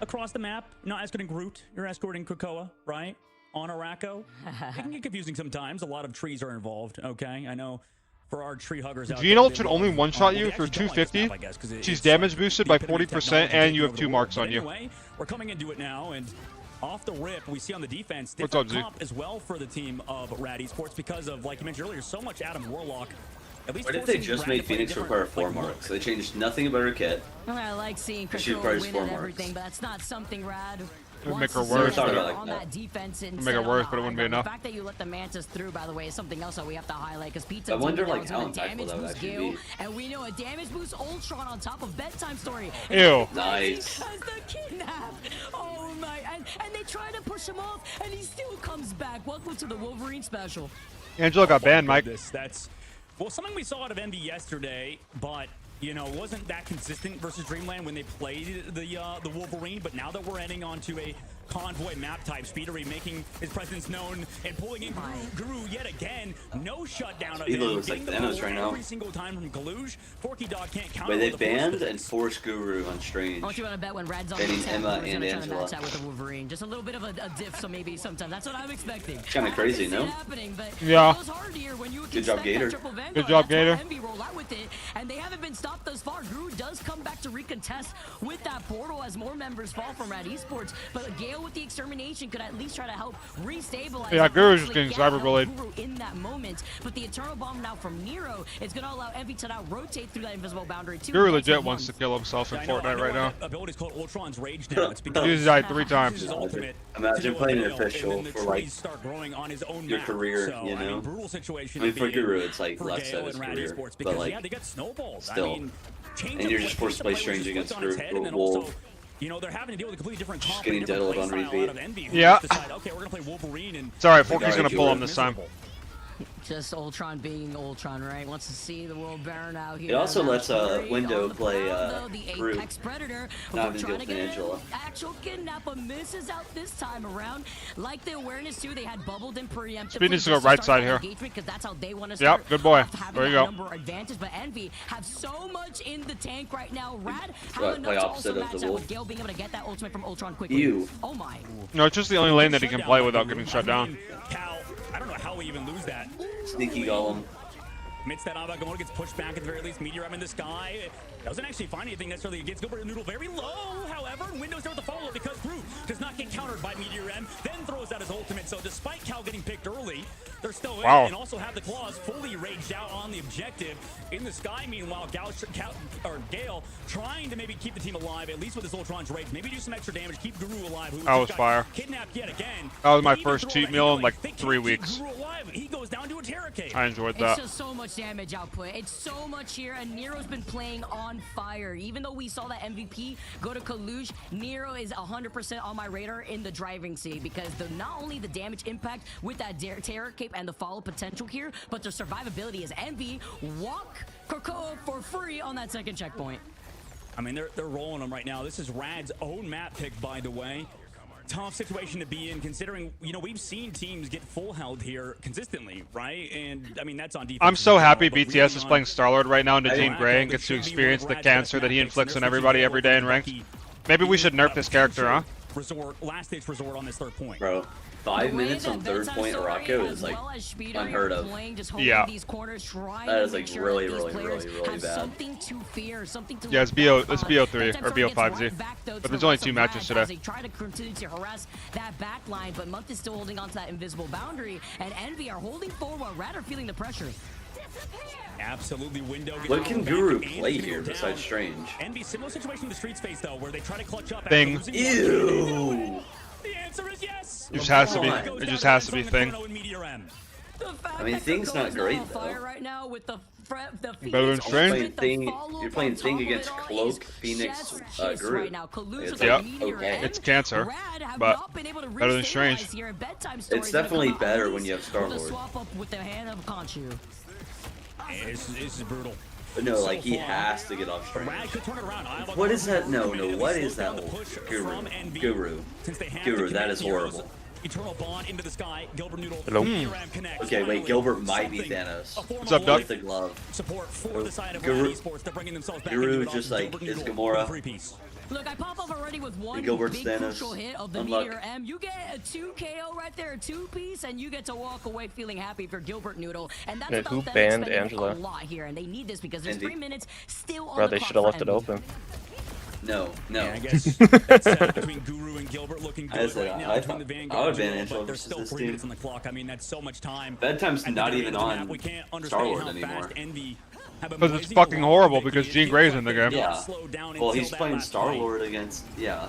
across the map, not escorting Groot, you're escorting Krakoa, right? On Araco. It can get confusing sometimes. A lot of trees are involved, okay? I know. For our tree huggers out Jean ult should only one-shot you if you're 250. She's damage boosted by 40% and you have 2 marks on you. Anyway, we're coming into it now, and off the rip, we see on the defense, what's up, Z? as well for the team of Rad Esports because of, like you mentioned earlier, so much Adam Warlock. What if they just made Phoenix require 4 marks? They changed nothing about her kit. I like seeing Krakoa win and everything, but that's not something Rad. It would make her worse. On that defense make her worse, but it wouldn't be enough. The fact that you let the Mantis through, by the way, is something else that we have to highlight. Because Pizza, I wonder like how impactful that would actually be. And we know a damage boost Ultron on top of bedtime story. Ew. Nice. As the kidnap. Oh my! And they try to push him off, and he still comes back. Welcome to the Wolverine special. Angela got banned, Mike. That's well, something we saw out of Envy yesterday, but. You know, wasn't that consistent versus Dreamland when they played the Wolverine, but now that we're heading on to a convoy map type. Speedery making his presence known and pulling in Guru yet again. No shutdown of He him. looks like Getting the Thanos ball right now. every single time from Kaluj. Forky Dog can't counter. Wait, they with the force banned fist. and forced Guru on Strange. I want you to bet when Rad's on Banning the Emma he's and gonna try to Angela. match that with a Wolverine. Just a little bit of a diff, so maybe sometimes. That's what I'm expecting. Kinda crazy, no? Yeah. It goes hard here when you Good job, expect that Gator. triple Vanguard. Good job, That's why Gator. Envy roll out with it, and they haven't been stopped thus far. Guru does come back to recontest with that portal as more members fall from Rad Esports, but Gale with the extermination could at least try to help restabilize. Yeah, and Guru's just eventually getting get out of cyberbullied. Guru in that moment, but the Eternal Bomb now from Nero is going to allow Envy to now rotate through that invisible boundary too. Guru legit wants to kill himself in I know Fortnite right now. that ability's called Ultron's Rage now. It's because He's died 3 times. his ultimate Imagine to no playing an avail, official and then the for, like, trees start growing on his own your map. career, So, you I mean, know? brutal situation. I mean, to for be in Guru, it's like for less Gale so his and Rad career, Esports but because like, yeah, they got snowballed. still. I mean, change And you're of just play, forced to the play play Strange was against flipped on its head, and then Wolf. also, you know, they're having to deal with a completely different Just comp, getting and different diddled on play style repeat. out of Envy, who Yeah. just decide, okay, we're gonna play Wolverine and It's alright, we Forky's gotta gonna do pull it him this time. miserable. Just Ultron being Ultron, right? Wants to see the world burn out here. It also Now lets Fury Window on the play prowl, though, the Groot. Apex Predator. Not We're even trying to guilty get Angela. an actual kidnap, but misses out this time around. Like the awareness too, they had bubbled in preemptively. Speed needs to go just right start side that here. engagement, 'cause that's how they want to Yep, start good boy. off having There you that go. number advantage. But Envy have so much in the tank right now. Rad have Right, enough play to opposite also of the match that Wolf. with Gale being able to get that ultimate from Ultron quickly. Ew. Oh my. No, it's just the only lane that he can play without getting shut down. Cal, I don't know how we even lose that. Sneaky Golem. Admits that Gamora gets pushed back at the very least. Meteor in the sky. Doesn't actually find anything necessarily against Gilbert Noodle very low, however. Windows there with the follow because Groot does not get countered by Meteor M, then throws out his ultimate. So despite Cal getting picked early, they're still in Wow. and also have the claws fully raged out on the objective. In the sky, meanwhile, Gale trying to maybe keep the team alive, at least with his Ultron's rage. Maybe do some extra damage, keep Guru alive. Who That was just got fire. Kidnapped yet again. That was my They even first throw cheat a meal in hit, like they can't 3 keep weeks. Guru alive. He goes down to a terror cave. I enjoyed It's that. just so much damage output. It's so much here, and Nero's been playing on fire. Even though we saw that MVP go to Kaluj, Nero is 100% on my radar in the driving seat because not only the damage impact with that terror cape and the follow potential here, but the survivability is Envy walk Krakoa for free on that second checkpoint. I mean, they're rolling them right now. This is Rad's own map pick, by the way. Tough situation to be in, considering, you know, we've seen teams get full held here consistently, right? And, I mean, that's on defense. I'm so as well, happy but BTS really is playing Star-Lord right now, and Jean Rad, Grey and though, gets to this should be experience one the of Rad's cancer best that he map picks, inflicts and on they're everybody switching every day in over ranked. to Maybe we should nerf a this character, huh? Resort, last ditch resort on this third point. Bro, 5 minutes on third point Araco is like unheard of. Yeah. That is like really, really, really, really bad. Something to fear, something to Yeah, it's BO3 or BO5Z. But there's only 2 matches today. They try to continue to harass that back line, but Month is still holding on to that invisible boundary, and Envy are holding forward while Rad are feeling the pressure. Absolutely, Window. What can Guru play here besides Strange? Envy, similar situation in the Streets face though, where they try to clutch up. Thing. After losing Ew. The answer is yes. It just has to be. It just has to be Thing. I mean, Thing's not great though. Right now with the Better than Strange? You're playing Thing against Cloak, Phoenix, Guru. Yeah, okay. It's cancer, but better than Strange. It's definitely better when you have Star-Lord. This is brutal. But no, like he has to get off Strange. What is that? No, what is that? Guru, that is horrible. Eternal bond into the sky. Gilbert Noodle. Hello. Okay, wait, Gilbert might be Thanos. What's up, Doug? With the glove. Support for the side of Guru, esports. They're bringing themselves back Guru into it. just like Gilbert is Noodle, Gamora. three-piece. Look, I pop up already with one Gilbert's big Thanos. crucial hit of the Unluck. Meteor M. You get a 2 KO right there, a 2-piece, and you get to walk away feeling happy for Gilbert Noodle. And that's Yeah, who without them banned spending Angela? a lot here, and they need this because there's Envy. 3 minutes still on Bro, the they clock should have for left it Envy. open. No. Yeah, I guess that setup between Guru and Gilbert looking I good said, right now I between the thought- Vanguard I would and ban Duel, Angela but there's versus still this 3 team. minutes on the clock. I mean, that's so much time. Bedtime's And not the even damage map, on we can't understand Star-Lord how anymore. fast Envy have been Because it's blazing fucking along. horrible It because feels Jean Grey's in the like game. they're Yeah. slowed down Well, until he's that playing last Star-Lord against, yeah.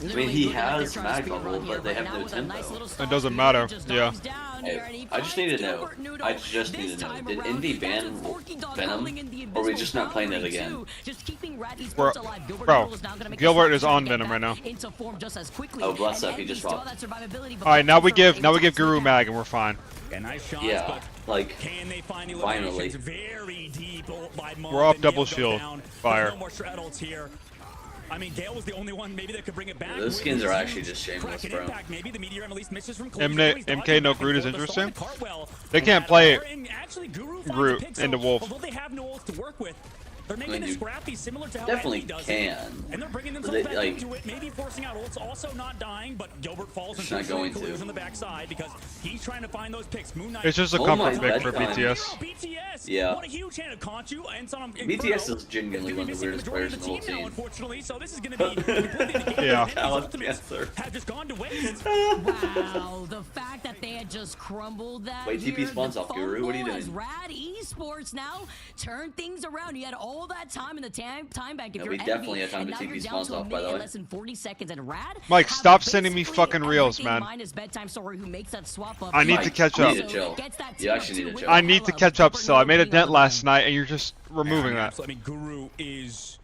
I mean, he has mag bubble, but they have no tempo. It doesn't matter. Yeah. Hey, I just need to know. I just need to know. Did Envy ban Venom? Or are we just not playing it again? Bro, Gilbert is on Venom right now. Oh, bless up, he just walked. Alright, now we give Guru mag and we're fine. And nice shots, Yeah, but like, can they find finally. eliminations very deep by Month, We're off and double Neil goes shield. down. Fire. There's no more Shredults here. I mean, Gale was the only one maybe that could bring it back. Those skins are actually just shameless, bro. Maybe the Meteor at least misses from MK no Groot is interesting. They can't play Groot into Wolf. Although they have no ult to work with, they're making it scrappy, similar to how definitely Envy does can. it. And they're bringing themselves back into it, maybe forcing out ults, also not dying, but Gilbert falls into Collusion on the backside because he's trying to find those picks. Moon Knight. It's just a comfort pick for BTS. BTS. Yeah. What a huge hand of Conchu and some BTS is genuinely one of the weirdest players in the whole team. Unfortunately, so this is going to be completely yeah. have just gone to waste. Wow, the fact that they had just crumbled that. Wait, TP spawns off, Guru. What are you doing? Rad Esports now turn things around. You had all that time in the time bank. If Yeah, you're we definitely had time to now TP you're down spawns to a off, by the minute way. and less than 40 seconds, and Rad. Mike, stop sending me fucking reels, everything man. minus bedtime story who makes that swap up. I need to catch up. You need to chill. You actually need to chill. I need to catch up still. I made a dent last night, and you're just removing that. I mean, Guru is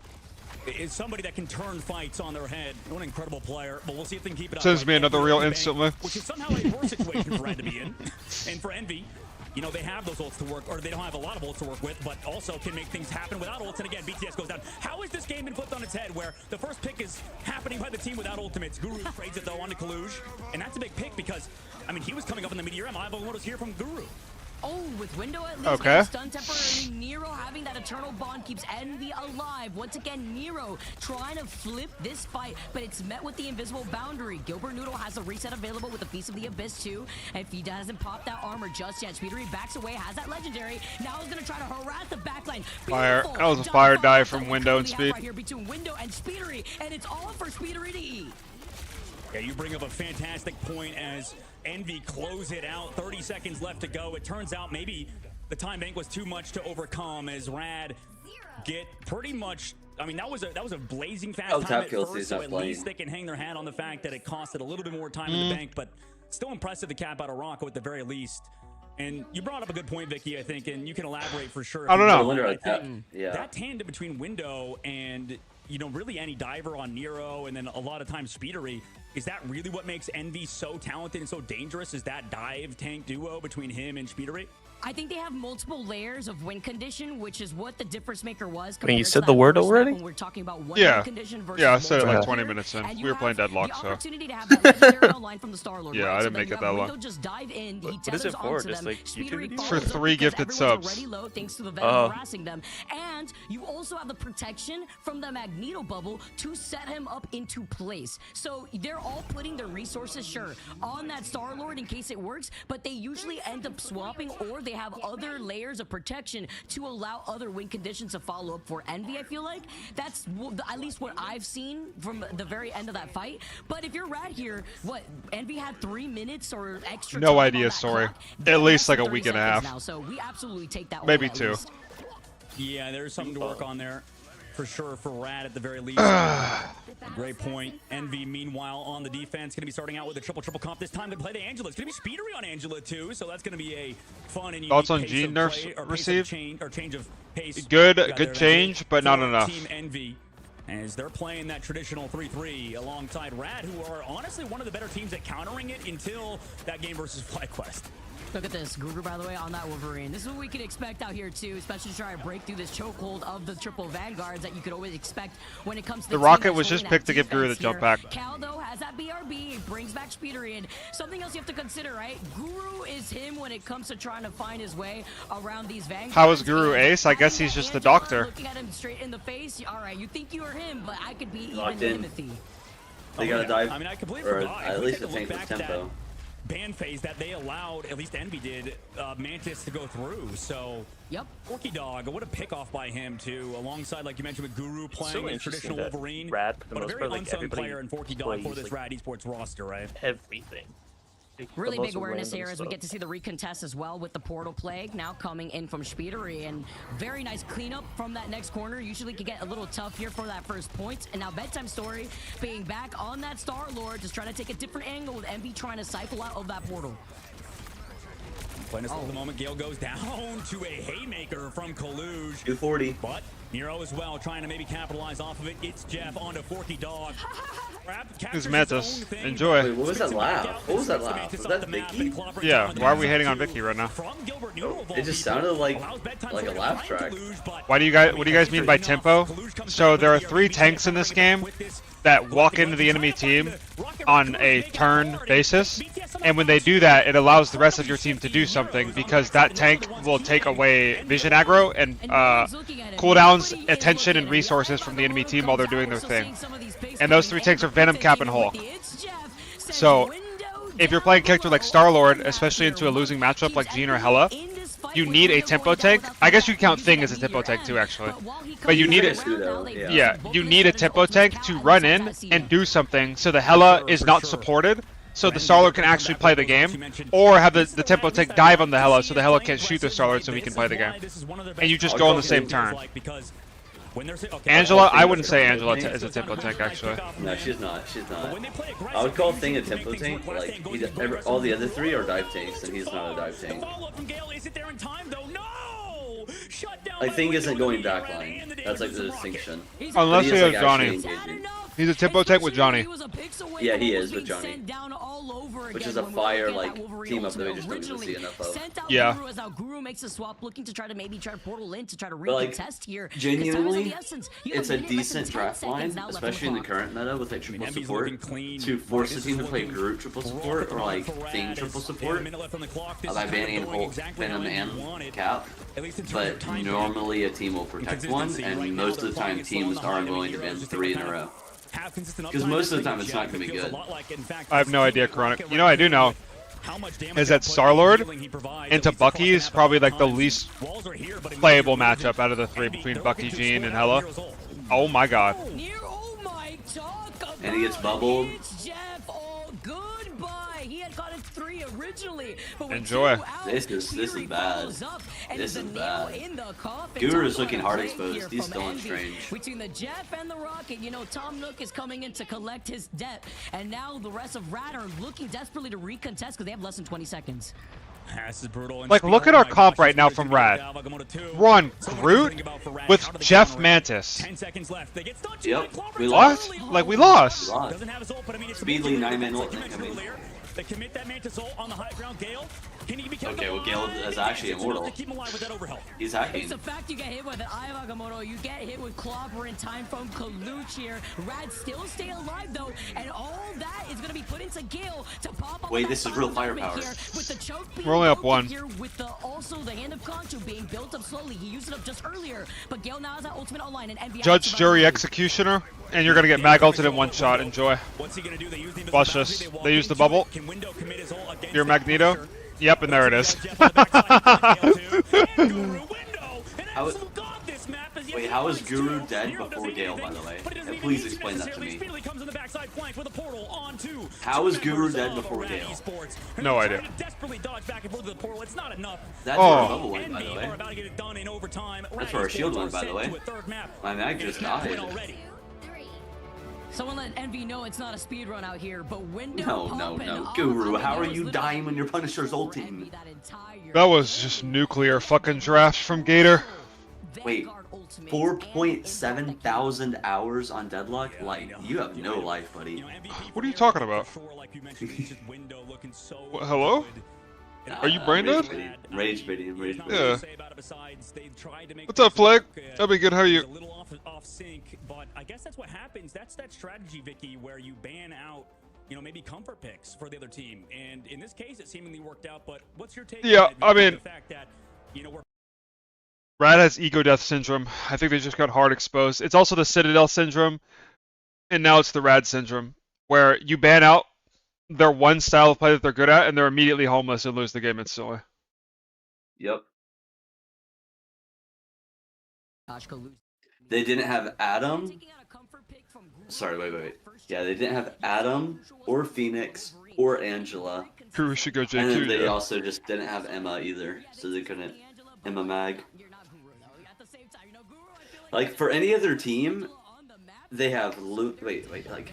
somebody that can turn fights on their head. What an incredible player. But we'll see if they can keep it up. Sends me another reel instantly. Which is somehow a poor situation for Rad to be in. And for Envy, you know, they have those ults to work, or they don't have a lot of ults to work with, but also can make things happen without ults. And again, BTS goes down. How has this game been flipped on its head where the first pick is happening by the team without ultimates? Guru trades it though onto Colluge. And that's a big pick because, I mean, he was coming up in the Meteor M. I have a here from Guru. Oh, with Window at least okay. stun temporarily. Nero having that eternal bond keeps Envy alive. Once again, Nero trying to flip this fight, but it's met with the invisible boundary. Gilbert Noodle has a reset available with a piece of the Abyss too. If he doesn't pop that armor just yet, Speedery backs away, has that legendary. Now he's gonna try to harass the backline. Fire. That was a fire dive from Window and Speed. Right here between Window and Speedery, and it's all for Speedery to eat. Yeah, you bring up a fantastic point as Envy close it out. 30 seconds left to go. It turns out maybe the time bank was too much to overcome as Rad get pretty much. I mean, that was a blazing fast time at first, so at least they can hang their hat on the fact that it costed a little bit more time in the bank, but still impressive to cap out a Rocco at the very least. And you brought up a good point, Vicky, I think, and you can elaborate for sure. I don't know. That tandem between Window and, you know, really any diver on Nero, and then a lot of times Speedery, is that really what makes Envy so talented and so dangerous? Is that dive tank duo between him and Speedery? I think they have multiple layers of win condition, which is what the difference maker was. I mean, you said the word already? When we're talking about one yeah. win condition versus I said it like multiple 20 minutes in. We were playing Deadlock, so. Opportunity to have that legendary line from the Star-Lord, yeah, right? I didn't so make it that long. Just dive in, he what is it for? Just like YouTube videos? For 3 gifted subs. Already low, thanks to the Venom harassing them. And you also have the protection from the Magneto bubble to set him up into place. So they're all putting their resources, sure, on that Star-Lord in case it works, but they usually end up swapping, or they have other layers of protection to allow other win conditions to follow up for Envy. I feel like that's at least what I've seen from the very end of that fight. But if you're Rad here, what, Envy had 3 minutes or extra? No idea, sorry. At least like a week and a half. Now, so we absolutely take that. Maybe 2. Yeah, there's something to work on there. For sure, for Rad at the very least. Great point. Envy, meanwhile, on the defense, going to be starting out with a triple comp. This time they play the Angela. It's going to be Speedery on Angela, too, so that's going to be a fun and unique thoughts on Gene nerfs received? Change of pace. Good change, but not enough. Team Envy, as they're playing that traditional 3-3 alongside Rad, who are honestly one of the better teams at countering it until that game versus FlyQuest. Look at this, Guru, by the way, on that Wolverine. This is what we can expect out here, too, especially to try to break through this chokehold of the triple Vanguards that you could always expect when it comes to the Rocket was just picked to give Guru the jump back. Cal, though, has that BRB. He brings back Speedery, and something else you have to consider, right? Guru is him when it comes to trying to find his way around these Vanguards. How is Guru ace? I guess he's just the doctor. Looking at him straight in the face. All right, you think you are him, but I could be even Timothy. They gotta dive. I mean, I completely or forgot. at least the tank with tempo. Ban phase that they allowed, at least Envy did, Mantis to go through. So, yep. Forky Dog, what a pick off by him too, alongside, like you mentioned, with Guru playing a traditional Wolverine, Rad, for the but a most very part, like, unsung player in Forky Dog for this like, Rad Esports roster, right? Everything. Really big awareness here as we get to see the recontest as well with the Portal Plague now coming in from Speedery, and very nice cleanup from that next corner. Usually could get a little tough here for that first point, and now Bedtime Story being back on that Star-Lord, just trying to take a different angle with Envy trying to cycle out of that portal. Playing us at the moment, Gale goes down to a haymaker from Colluge. 240. But Nero as well, trying to maybe capitalize off of it. It's Jeff onto Forky Dog. Who's Mantis? Enjoy. Wait, what was that laugh? What was that laugh? Was that Vicky? Yeah, why are we hating on Vicky right now? It just sounded like a laugh track. What do you guys mean by tempo? So there are 3 tanks in this game that walk into the enemy team on a turn basis, and when they do that, it allows the rest of your team to do something because that tank will take away vision aggro and cooldowns, attention, and resources from the enemy team while they're doing their thing. And those 3 tanks are Venom, Cap, and Hulk. So if you're playing a character like Star-Lord, especially into a losing matchup like Jean or Hela, you need a tempo tank. I guess you count Thing as a tempo tank too, actually. But you need it. Yeah, you need a tempo tank to run in and do something so the Hela is not supported, so the Star-Lord can actually play the game, or have the tempo tank dive on the Hela so the Hela can't shoot the Star-Lord so he can play the game. And you just go on the same turn. Angela, I wouldn't say Angela is a tempo tank, actually. No, she's not. She's not. I would call Thing a tempo tank. Like all the other 3 are dive tanks, and he's not a dive tank. Like Thing isn't going backline. That's like the distinction. Unless he has like, Johnny. He's a tempo tank with Johnny. Yeah, he is with Johnny. Which is a fire like team up that we just don't even see enough of. Yeah. Guru makes a swap, looking to try to maybe portal in to try to recontest here. Genuinely, it's a decent draft line, especially in the current meta with like triple support, to force the team to play Groot triple support or like Thing triple support by banning Hulk, Venom, and Cap. But normally a team will protect one, and most of the time teams aren't willing to ban 3 in a row. Because most of the time it's not going to be good. I have no idea, Chronic. You know I do know is that Star-Lord into Bucky is probably like the least playable matchup out of the 3 between Bucky, Jean, and Hela. Oh my god. And he gets bubbled. Enjoy. This is bad. This is bad. Guru is looking hard exposed. He's still in strange. Between the Jeff and the Rocket, you know, Tom Nook is coming in to collect his debt, and now the rest of Rad are looking desperately to recontest because they have less than 20 seconds. This is brutal. Like, look at our comp right now from Rad. Run Groot with Jeff Mantis. 10 seconds left. They get stunned. Yep. We lost. lost. Like, we lost. Doesn't have his ult, but I mean, it's Speedly 9-man ult incoming. They commit that Mantis ult on the high ground. Gale, can he become okay, well, Gale is actually immortal. He's hacking. It's a fact you get hit with an Eye of Agamotto, you get hit with Clobber in time from Kaluch here. Rad still stay alive though, and all that is gonna be put into Gale to pop up. Wait, this is real firepower. With the choke we're only up 1. Here with the also the Hand of Conchu being built up slowly. He used it up just earlier, but Gale now has that ultimate online and NBA. Judge, Jury, Executioner, and you're gonna get mag ulted in 1 shot. Enjoy. What's he gonna do? They use the Watch this. They use the bubble. Can Window commit his ult against Your Magneto. Yep, and there it is. Wait, how is Guru dead before Gale, by the way? And please explain that to me. How is Guru dead before Gale? No idea. That's where our bubble went, by the way. That's where our shield went, by the way. My mag just died. Someone let Envy know it's not a speed run out here, but Window No. Guru, how are you dying when your Punisher's ulting? That was just nuclear fucking draft from Gator. Wait, 4.7 thousand hours on Deadlock? Like, you have no life, buddy. What are you talking about? Hello? Are you brain dead? Rage baiting. Yeah. What's up, Flag? That'd be good. How are you? A little off sync, but I guess that's what happens. That's that strategy, Vicky, where you ban out, you know, maybe comfort picks for the other team. And in this case, it seemingly worked out. But what's your take? Yeah, on I mean, the fact that, you know, Rad has ego death syndrome. I think they just got hard exposed. It's also the Citadel syndrome, and now it's the Rad syndrome, where you ban out their one style of play that they're good at, and they're immediately homeless and lose the game instantly. Yep. They didn't have Adam. Sorry, wait. Yeah, they didn't have Adam or Phoenix or Angela. Who should go JQ? And then they also just didn't have Emma either, so they couldn't Emma mag. Like for any other team, they have like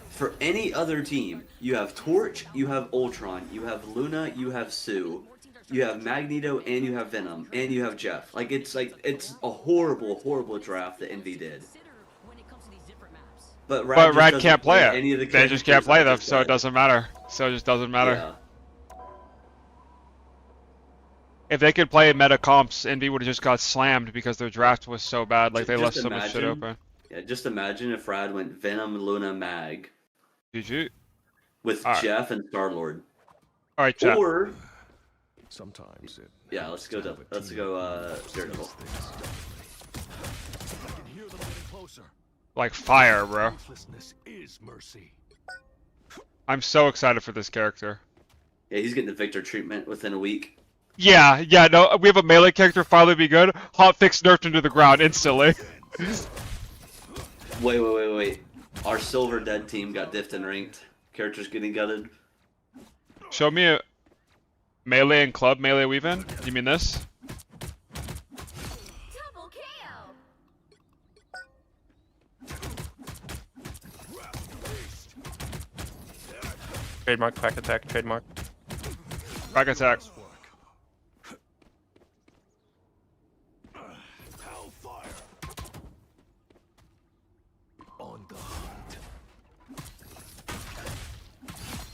for any other team, you have Torch, you have Ultron, you have Luna, you have Sue, you have Magneto, and you have Venom, and you have Jeff. Like it's a horrible, horrible draft that Envy did. But Rad can't play it. Any of the They just can't play them, just so it said. doesn't matter. So it just doesn't matter. Yeah. If they could play meta comps, Envy would have just got slammed because their draft was so bad. Like they left so much shit open. Yeah, just imagine if Rad went Venom, Luna, Mag. GG. With All right. Jeff and Star-Lord. All right, chat. Or Sometimes it. yeah, let's go Daredevil. I can hear them getting closer. Like fire, bro. Ruthlessness is mercy. I'm so excited for this character. Yeah, he's getting the Victor treatment within a week. Yeah, no, we have a melee character finally be good. Hotfix nerfed into the ground instantly. Wait. Our Silver Dead team got diffed and ranked. Characters getting gutted. Show me a melee and club melee weave in. You mean this? Trademark, pack attack, trademark. Back attack. Hellfire. On the hunt.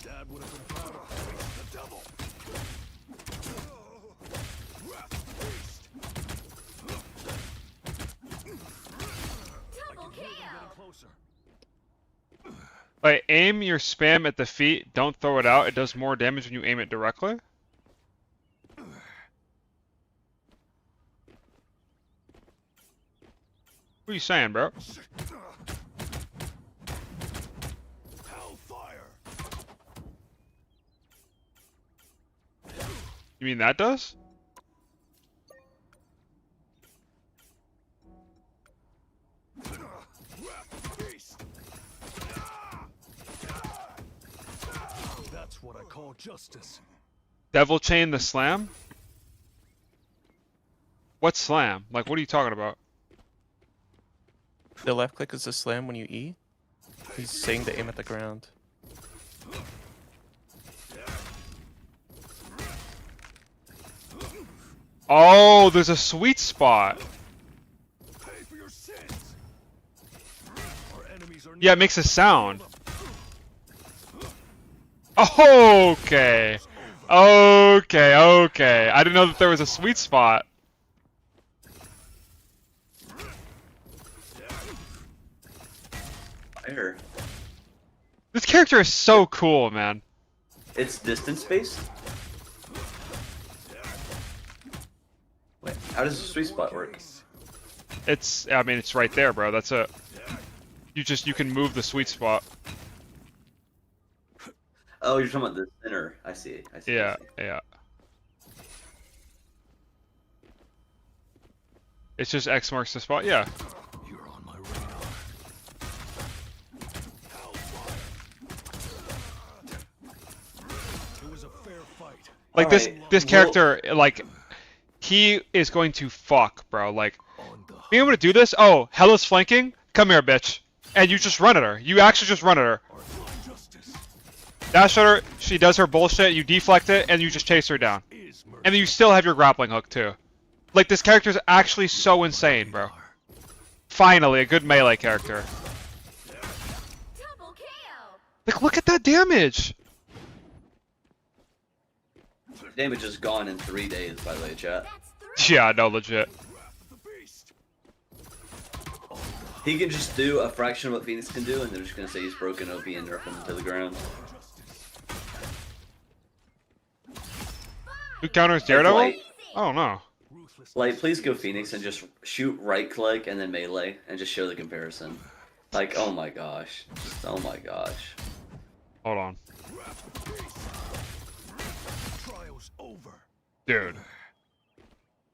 Dad would have been proud of face the devil. Wrath beast. Double kill. Getting closer. Like, aim your spam at the feet, don't throw it out. It does more damage when you aim it directly. What are you saying, bro? Hellfire. You mean that does? That's what I call justice. Devil Chain the slam? What slam? Like, what are you talking about? The left click is a slam when you E. He's saying to aim at the ground. Oh, there's a sweet spot. Pay for your sins. Our enemies are Yeah, it makes a sound. Okay. Okay. I didn't know that there was a sweet spot. Fire. This character is so cool, man. It's distance based? Wait, how does the sweet spot work? I mean, it's right there, bro. That's it. You can move the sweet spot. Oh, you're talking about the center. I see. Yeah. It's just X marks the spot. Yeah. You're on my radar. Hellfire. It was a fair fight. Like Alright, this character, like, he is going to fuck, bro. Like, being able to do this. Oh, Hella's flanking. Come here, bitch. And you just run at her. You actually just run at her. Dash at her. She does her bullshit. You deflect it, and you just chase her down. And then you still have your grappling hook too. Like, this character is actually so insane, bro. Finally, a good melee character. Like, look at that damage. Damage is gone in 3 days, by the way, chat. Yeah, no, legit. He can just do a fraction of what Phoenix can do, and they're just gonna say he's broken OP and nerf him to the ground. Who counters Daredevil? Light, Oh no. Light, please go Phoenix and just shoot right click and then melee and just show the comparison. Like, oh my gosh. Just, oh my gosh. Hold on. Trial's over. Dude.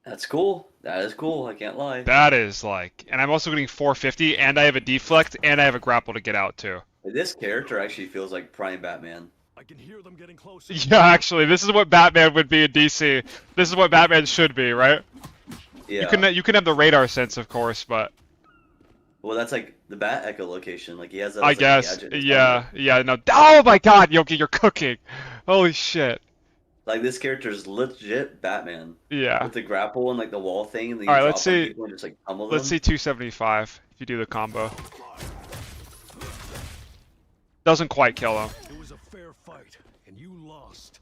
That's cool. That is cool. I can't lie. That is like, and I'm also getting 450, and I have a deflect, and I have a grapple to get out too. This character actually feels like Prime Batman. I can hear them getting closer. Yeah, actually, this is what Batman would be in DC. This is what Batman should be, right? Yeah. You can have the radar sense, of course, but Well, that's like the Bat echolocation. Like he has that. I as, like, a guess, gadget in his yeah, helmet. yeah. No, oh my God, Yoki, you're cooking! Holy shit! Like this character is legit Batman. Yeah. With the grapple and like the wall thing, and then you All right, drop let's on see. people and just like pummel Let's them. see 275 if you do the combo. Doesn't quite kill him. It was a fair fight, and you lost.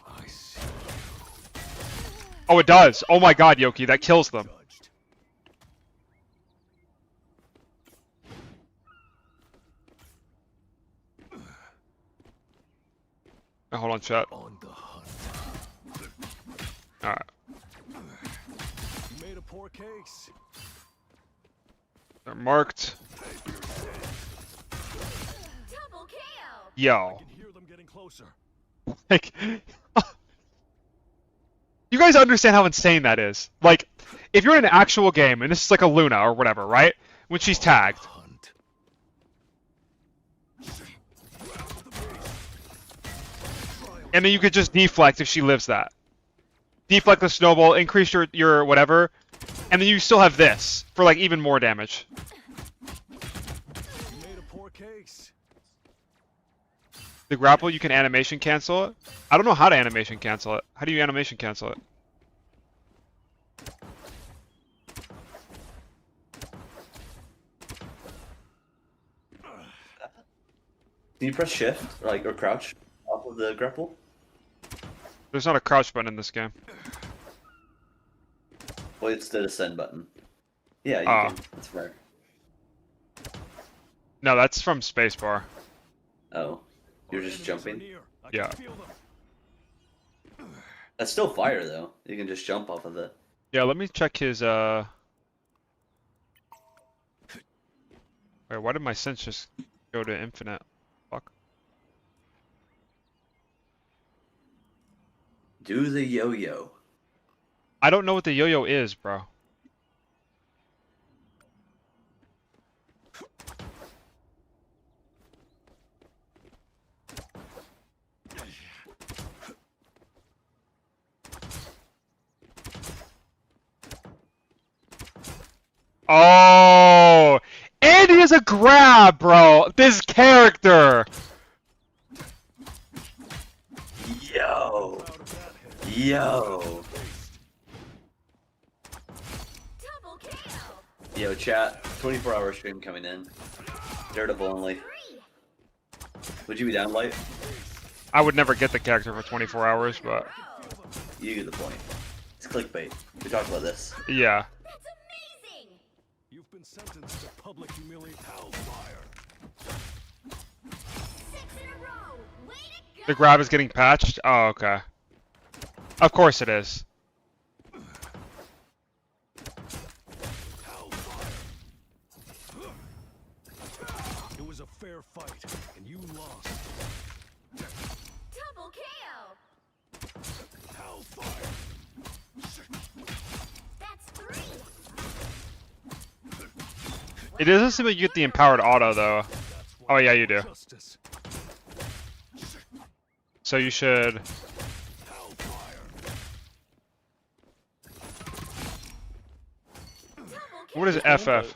I see. Oh, it does. Oh my God, Yoki, that kills them. Oh, hold on, chat. On the hunt. All right. You made a poor case. They're marked. Double kill. Yo. I can hear them getting closer. Like, you guys understand how insane that is? Like, if you're in an actual game, and this is like a Luna or whatever, right? When she's tagged. Hunt. And then you could just deflect if she lives that. Deflect the snowball, increase your whatever, and then you still have this for like even more damage. You made a poor case. The grapple, you can animation cancel it. I don't know how to animation cancel it. How do you animation cancel it? Can you press shift or crouch off of the grapple? There's not a crouch button in this game. Well, it's the descend button. Yeah, you can. That's fair. No, that's from spacebar. Oh, you're just jumping. Yeah. That's still fire though. You can just jump off of it. Yeah, let me check his Wait, why did my sense just go to infinite? Fuck. Do the yo-yo. I don't know what the yo-yo is, bro. Oh, and he has a grab, bro. This character. Yo. Yo. Double kill. Yo, chat. 24-hour stream coming in. Daredevil only. Would you be down, Light? I would never get the character for 24 hours, but You get the point. It's clickbait. We talked about this. yeah. That's amazing. You've been sentenced to public humiliation. Hellfire. 6 in a row. Way to go. The grab is getting patched? Oh, okay. Of course it is. Hellfire. It was a fair fight, and you lost. Double kill. Hellfire. That's 3. It doesn't seem like you get the empowered auto, though. Oh, yeah, you do. Justice. So you should... Hellfire. What is FF?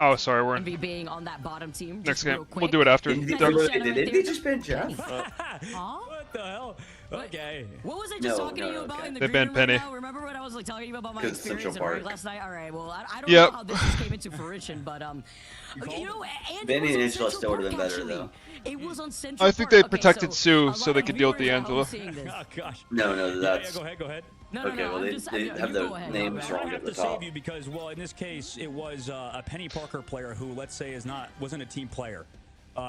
Oh, sorry, we're in Envy being on that bottom team. next just game. real quick. We'll do it after. Did Done. Indy just ban Jeff? Huh? What the hell? Okay. What was I just No, talking to you about okay. in the They green banned room right Penny. now? Remember when I was like talking to you about my 'Cause experience Central at work Park. last night? All right, well, I don't Yep. know how this just came into fruition, but you know, Andy Benny was and on Angela Central still would've been Park, better, actually. though. It was on Central I think Park. they Okay, protected Sue a so lot they of could deal with viewers at home D'Angelo. seeing this. Oh gosh. No, that's... Yeah, go ahead. No, Okay, well, they have you the go ahead, names go ahead. wrong I at have the to top. save you because, well, in this case, it was a Penny Parker player who, let's say, wasn't a team player.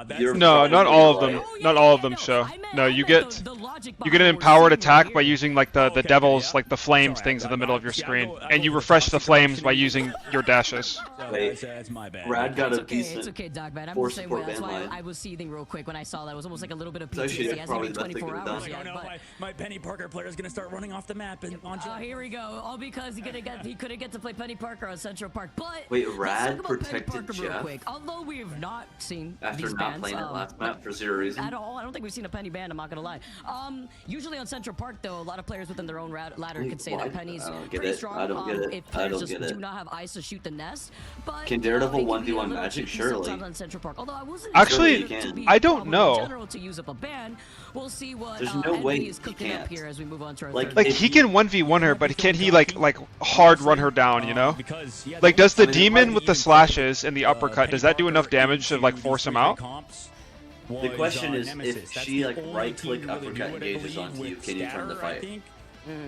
That's You're- No, not all of them. Oh, yeah, Not all of yeah, them no, show. I meant- No, I you meant get the logic you get an behind what we're empowered seeing attack right by here. using like the Okay, devils, yeah. like the flames It's all things right. in the middle of your See, I screen, go- I and go you with the refresh the toxic flames option by and- using your dashes. So Wait. that's my bad. Brad got a It's okay, decent it's okay, Dog Man. I'm force the same way. support That's ban why line. I was seething real quick when I saw that. It was almost like a little bit of So actually, PTSD. It that's hasn't probably been the best they 24 could've hours done. yet, no, but my Penny Parker player is gonna start running off the map and on Jeff. here we go. All because he couldn't get to play Penny Parker on Central Park. But Wait, let's Rad talk about Penny protected Parker real Jeff? quick. Although we have not seen After these not bans. playing it last map for zero reason. At all. I don't think we've seen a Penny ban, I'm not gonna lie. Usually on Central Park, though, a lot of players within their own ladder could say that Penny's pretty strong. I don't get it. If I players don't get just it. do not have ice to shoot the nest. But Can you know, Daredevil it can be a 1v1 little Magic? tricky Surely. sometimes on Central Park. Although I wasn't Actually, expecting it to be I a don't problem know. in general to use up a ban. We'll see what There's no Envy way is he cooking up can't. here as we move on to our Like, third. Like he can 1v1 her, but can he like hard run her down? You know? Like does the demon with the slashes and the uppercut, does that do enough damage to like force him out? The question is, if she like right-click uppercut engages onto you, can you turn the fight?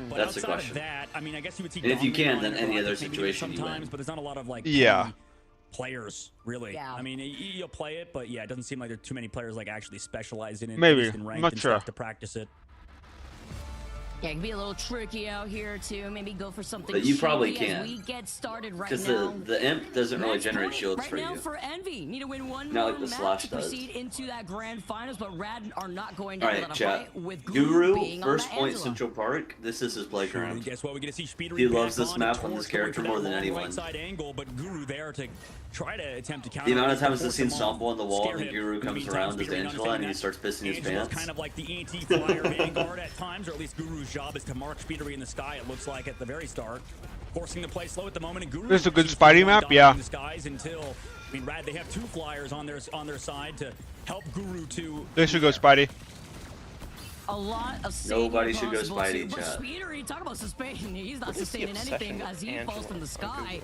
That's the question. I mean, I guess you would see And if you Dominant can, then on any it other maybe situation you sometimes, win. but there's not a lot of like Yeah. players really. Yeah. I mean, you'll play it, but yeah, it doesn't seem like there are too many players like actually specialize in it. Maybe. at least in I'm ranked not and sure. stuff to practice it. Yeah, it can be a little tricky out here too. Maybe go for something. But you probably cheeky as can. we get started right Because now. the imp doesn't really Match generate point shields right for now you. for Envy. Need to win one Not more like the match Slash to does. proceed into that grand finals, but Rad are not going to Alright, let a chat. fight with Guru, being first on that point Angela. Central Park. This is his playground. Guess what? We get to see Speedery He back loves this on map to on this torch, character going for more that than long anyone. right side angle, but Guru there to try to attempt to counter. The amount of times I've force seen him off, Sample on the wall scare and him. Guru In the comes meantime, around as Speedery Angela and he understanding starts pissing his Angela's pants. kind of like the anti-flyer vanguard at times, or at least Guru's job is to mark Speedery in the sky. It looks like at the very start, forcing the play slow at the moment. And Guru There's a good seems to be Spidey map, dominating yeah. the skies until, I mean, Rad, they have 2 flyers on their side to help Guru to. They should go Spidey. A lot of Nobody should go possible Spidey, too, but chat. Speedery, talk about sustaining. He's not What is the sustaining anything obsession as with he falls Angela from the on sky.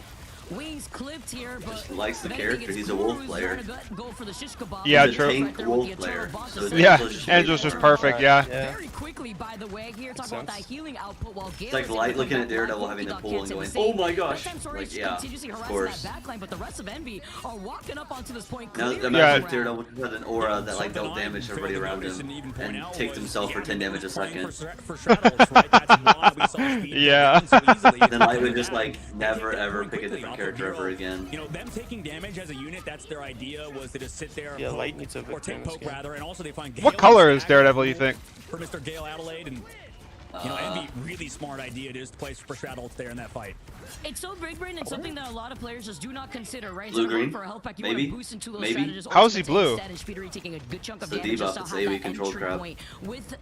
Wings clipped here, but Just likes the if character, anything, he's it's a wolf Guru's player. trying to go for the shish kebab. Yeah, He's a true. tank Right wolf there with the player. eternal boss So of Yeah, Angela's just Angela's just made perfect, yeah. Very quickly, by the way, here talk about that sense. healing output while Gale It's like is able light to looking come at back Daredevil live. having the Polka pool Dot and can't going, say the oh same. my gosh. That time Story Like, yeah, continuously of harassing course. that backline, but the rest of Envy are walking up onto this point. Now clearing imagine the if Daredevil ground. had an aura that like Something don't I damage failed everybody to around notice him even point and out takes was himself for the 10 damage a playing second. For Shadows, right? That's why we saw Speed Yeah. go down so easily. Then Light would just Yeah. like They never take that ever point pick a quickly different off of character Hero. ever again. You know, them taking damage as a unit, that's their idea, was to just sit there, Yeah, poke, Light needs a or victory take in this poke game. rather, and also they find Gale What color is staggered Daredevil, you think? for Mr. Gale Adelaide, and you know, Envy, really smart idea to just place for Shadows there in that fight. It's so big brain and something that a lot of players just do not consider, right? Blue So going green? for a health pack, you Maybe? want to boost into those Maybe? strategists. How's he ultimate blue? instead, and Speedery taking a good chunk of It's a damage debuff, just to it's have AoE that control entry crap. point with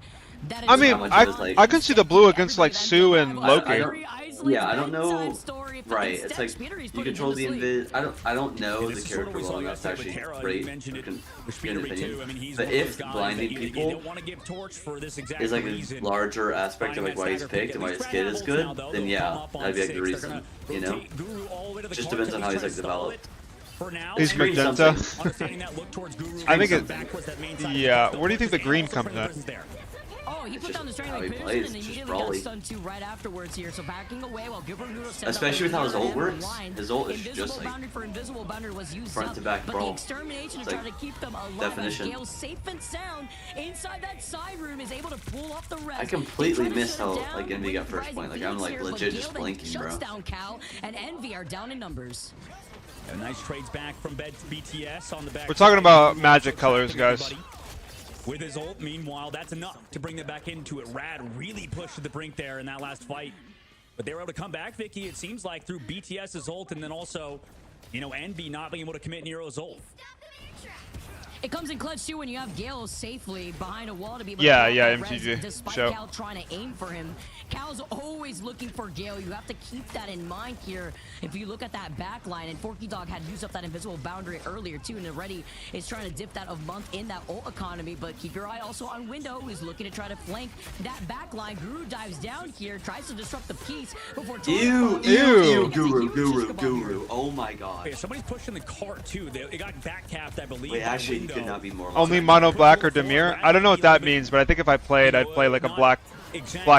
that. I mean, how much it was like- I can see the blue against like Sue and I Loki. don't- yeah, I don't know. Right, it's like you control the invis. I don't know the character well enough to actually rate an opinion. But if blinding people is like a larger aspect of like why he's picked and why his kid is good, then yeah, that'd be like the reason. You know, just depends on how he's like developed. He's Screen Magenta. something. I think it. Yeah. Where do you think the green comes in? Oh, he put just down the how strangling he position plays, and just immediately got brawly. stunned too right afterwards here. So backing away while Gilbert Noodle set Especially with how his ult ult works. His ult is just like boundary for invisible boundary was used front up, to back but brawl. the extermination It's to like try to keep them alive. definition. And Gale safe and sound inside that side room is able to pull off the rest. I completely They try to missed shut how him down like Envy with got first rising point. Like Phoenix I'm like here, but legit Gale just then blinking, bro. shuts down Cal, and Envy are down in numbers. Nice trades back from BTS on the back. We're talking about magic colors, guys. With his ult, meanwhile, that's enough to bring them back into it. Rad really pushed to the brink there in that last fight. But they were able to come back, Vicky, it seems like, through BTS's ult, and then also, you know, Envy not being able to commit Nero's ult. It comes in clutch too when you have Gale safely behind a wall to be able Yeah, to yeah, block that MTG res, despite show. Cal trying to aim for him. Cal's always looking for Gale. You have to keep that in mind here. If you look at that back line, and Forky Dog had used up that invisible boundary earlier too, and already is trying to dip that a month in that ult economy. But keep your eye also on Window, who's looking to try to flank that back line. Guru dives down here, tries to disrupt the piece before Ew, Guru. Oh my god. Yeah, somebody's pushing the cart too. They got back capped, I believe. Wait, by actually, you Window. could not be more. Only mono black or Demir? I don't know what that means, but I think if I played, I'd play like a black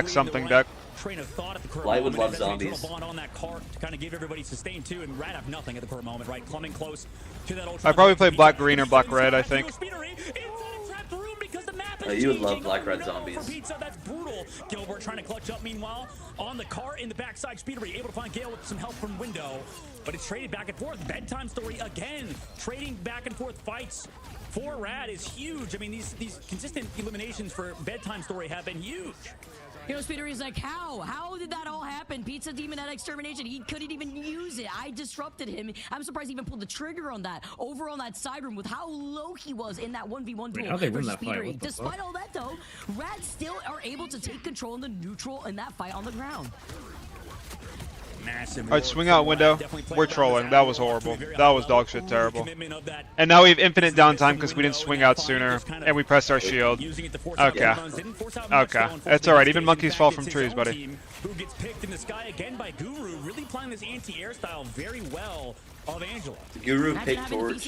something deck. Train of thought at the current Light would moment, love and then zombies. Bond on that cart to kind of give everybody sustain too, and Rad have nothing at the current moment, right? Clumbing close to that ultra. I'd probably play black green or black red, I think. You would love black red zombies. Pizza, that's brutal. Gilbert trying to clutch up. Meanwhile, on the cart in the backside, Speedery able to find Gale with some help from Window, but it's traded back and forth. Bedtime Story again, trading back and forth fights for Rad is huge. I mean, these consistent eliminations for Bedtime Story have been huge. You know, Speedery's like, how did that all happen? Pizza Demon had extermination. He couldn't even use it. I disrupted him. I'm surprised he even pulled the trigger on that. Over on that side room with how low he was in that 1v1 duel. How'd they win versus that fight? Speedery. What the Despite fuck? all that, though, Rad still are able to take control in the neutral in that fight on the ground. Massive. Alright, swing out window. We're trolling. That was horrible. That was dog shit terrible. And now we have infinite downtime because we didn't swing out sooner and we pressed our shield. Okay. Okay. It's alright. Even monkeys fall from trees, buddy. Who gets picked in the sky again by Guru, really playing this anti-air style very well of Angela. Guru picked Torch.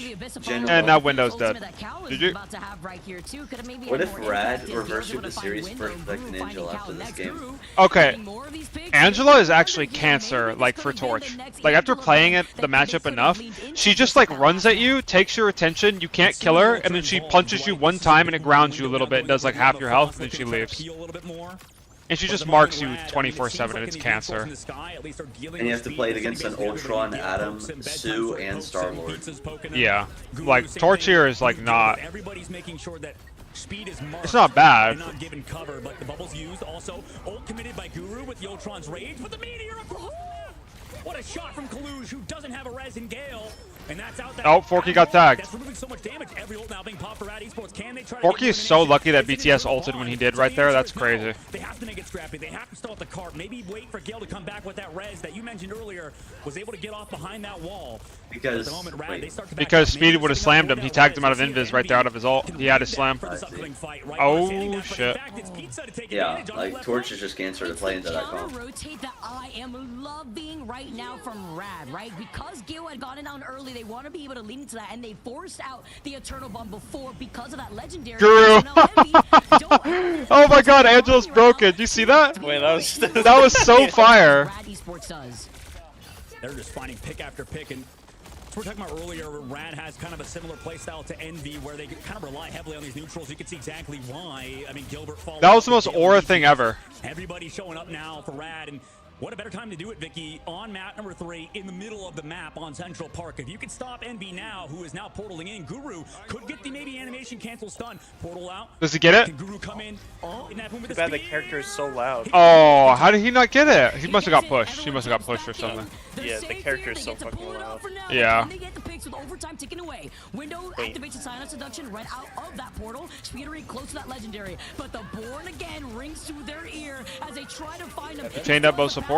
And now Window's dead. Did you? What if Rad reversed the series for protecting Angela after this game? Okay. Angela is actually cancer, like, for Torch. Like, after playing it, the matchup enough, she just, like, runs at you, takes your attention, you can't kill her, and then she punches you one time and it grounds you a little bit, does, like, half your health, and then she leaves. And she just marks you 24/7, and it's cancer. And you have to play it against an Ultron, Adam, Sue, and Star-Lord. Yeah. Like, Torch here is, like, not... Everybody's making sure that speed is marked. It's not bad. And not given cover, but the bubbles used also. Ult committed by Guru with the Ultron's rage, but the meteor. What a shot from Kaluj, who doesn't have a res in Gale. And that's out. Oh, Forky got tagged. That's removing so much damage. Every ult now being popped for Rad Esports. Can they try to Forky is so lucky that BTS ulted when he did right there. That's crazy. They have to make it scrappy. They have to start the cart. Maybe wait for Gale to come back with that res that you mentioned earlier. Was able to get off behind that wall. Because Speedy would have slammed him. He tagged him out of invis right there out of his ult. He had his slam. Oh shit. Yeah, like Torch is just cancer to play into that comp. Rotate that I am loving right now from Rad, right? Because Gil had gotten down early, they want to be able to lean into that, and they forced out the Eternal Bomb before because of that legendary. Guru! Oh my god, Angela's broken. Do you see that? Wait, that was so fire. Rad Esports does. They're just finding pick after pick, and we're talking about earlier, Rad has kind of a similar playstyle to Envy, where they kind of rely heavily on these neutrals. You can see exactly why. I mean, Gilbert falls. That was the most aura thing ever. Everybody's showing up now for Rad, and what a better time to do it, Vicky, on map number 3, in the middle of the map on Central Park. If you could stop Envy now, who is now portaling in, Guru could get the maybe animation cancel stun. Portal out. Does he get it? Can Guru come in? In that Too bad the character is so loud. Oh, how did he not get it? He must have got pushed. He must have got pushed or something. Yeah, the character is so fucking loud. Yeah. They get the picks with overtime ticking away. Window activates the silence seduction right out of that portal. Speedery close to that legendary, but the Born Again rings through their ear as they try to find him. Chained up both supports.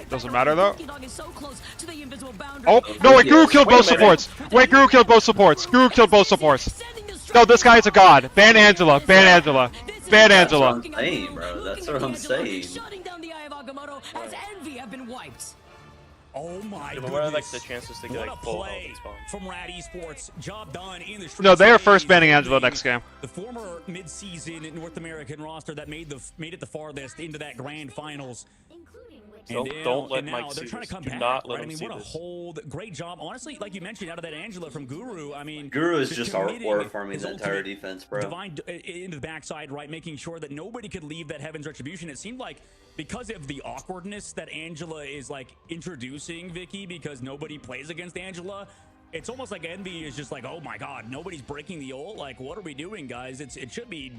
Doesn't matter though. Oh no! Wait, Guru killed both supports. Wait, Guru killed both supports. Guru killed both supports. No, this guy is a god. Ban Angela. Ban Angela. Ban Angela. That's what I'm saying, bro. That's what I'm saying. Shutting down the Eye of Agamotto as Envy have been wiped. Oh my Yeah, but goodness. what are like the chances to get What like a full play health spawn? from Rad Esports. Job done in the streets. No, they are first banning Angela next game. The former mid-season North American roster that made it the farthest into that grand finals. Don't let Mike they're see trying this. to come Do back, not let right? I him mean, see what a this. hold. Great job. Honestly, like you mentioned, out of that Angela from Guru, I mean... Guru is just committing aura farming his the entire ultimate defense, bro. Divine into the backside, right? Making sure that nobody could leave that Heaven's Retribution. It seemed like because of the awkwardness that Angela is like introducing, Vicky, because nobody plays against Angela, it's almost like Envy is just like, oh my god, nobody's breaking the ult. Like, what are we doing, guys? It should be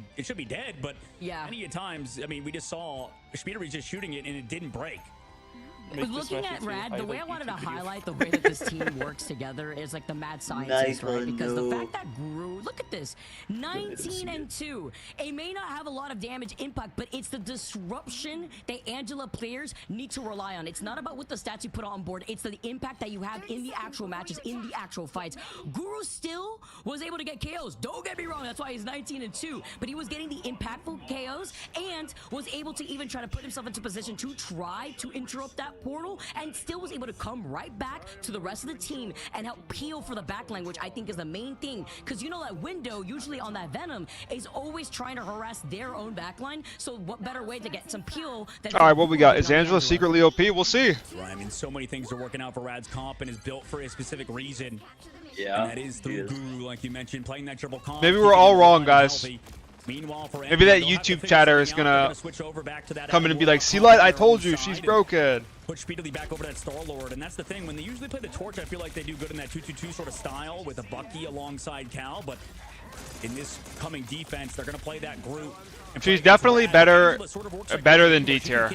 dead, but yeah, many times, I mean, we just saw Speedery just shooting it and it didn't break. Looking at Rad, the way I wanted to highlight the way that this team works together is like the mad scientist, right? Because the fact that Guru, look at this, 19-2. It may not have a lot of damage impact, but it's the disruption that Angela players need to rely on. It's not about what the stats you put on board, it's the impact that you have in the actual matches, in the actual fights. Guru still was able to get KOs. Don't get me wrong, that's why he's 19-2. But he was getting the impactful KOs and was able to even try to put himself into position to try to interrupt that portal, and still was able to come right back to the rest of the team and help peel for the backline, which I think is the main thing, because you know that Window usually on that Venom is always trying to harass their own backline, so what better way to get some peel than... Alright, what we got? Is Angela secretly OP? We'll see. Right, I mean, so many things are working out for Rad's comp and is built for a specific reason. Yeah, and that is through Guru, like you mentioned, playing that triple comp. Maybe we're all wrong, guys. Meanwhile, for maybe that YouTube chatter is gonna come in and be like, "See, Light, I told you, she's broken." Push speedily back over that Star-Lord, and that's the thing. When they usually play the Torch, I feel like they do good in that 2-2-2 sort of style with a Bucky alongside Cal, but in this coming defense. They're going to play that group. She's definitely better than D tier.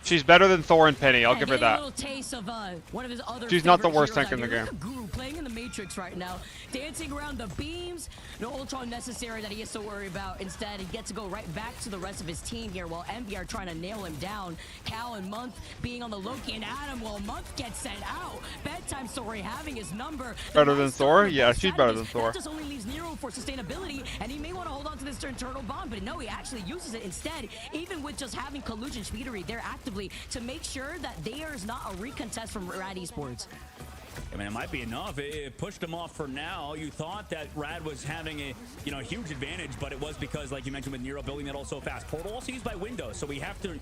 She's better than Thor and Penny. I'll give her that. She's not the worst tank in the game. Guru playing in the Matrix right now, dancing around the beams. No Ultron necessary that he has to worry about. Instead, he gets to go right back to the rest of his team here while Envy are trying to nail him down. Cal and Month being on the Loki and Adam while Month gets sent out. Bedtime Story having his number. Better than Thor? Yeah, she's better than Thor. That just only leaves Nero for sustainability, and he may want to hold on to this internal bond, but no, he actually uses it instead. Even with just having collusion speedery there actively to make sure that there's not a recontest from Rad Esports. I mean, it might be enough. It pushed him off for now. You thought that Rad was having a, huge advantage, but it was because, like you mentioned, with Nero building that so fast. Portal also used by Windows, so we have to,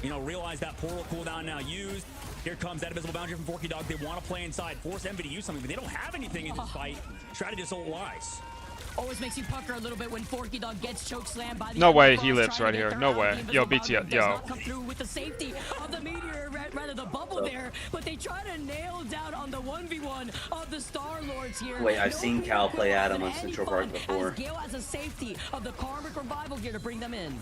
realize that portal cooldown now used. Here comes that invisible boundary from Forky Dog. They want to play inside, force Envy to use something, but they don't have anything in this fight. Strategist ult lies. Always makes you pucker a little bit when Forky Dog gets choke slammed by the no way he lives right here. No way. Yo, BTS, yo. Come through with the safety of the meteor, rather the bubble there, but they try to nail down on the 1v1 of the Star Lords here. Wait, I've seen Cal play Adam on Central Park before. Gale has a safety of the Karmic Revival here to bring them in.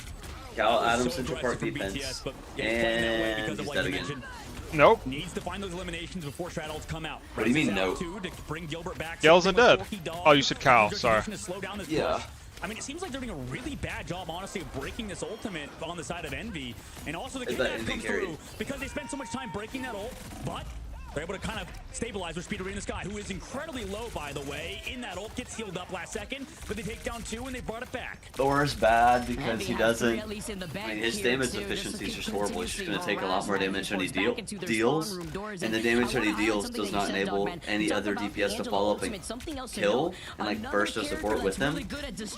Cal, Adam, Central Park defense, and he's dead again. Nope. Needs to find those eliminations before Strat come out. What do you mean nope? Gale's undead. Oh, you said Cal. Sorry. Yeah. I mean, it seems like they're doing a really bad job, honestly, of breaking this ultimate on the side of Envy. And also the kidnap comes through because they spent so much time breaking that ult, but they're able to kind of stabilize with Speedery in the sky, who is incredibly low, by the way. In that ult, gets healed up last second, but they take down 2 and they brought it back. Thor's bad because he doesn't. I mean, his damage efficiency is just horrible. He's just going to take a lot more damage than he deals, and the damage that he deals does not enable any other DPS to follow up and kill and like burst of support with him.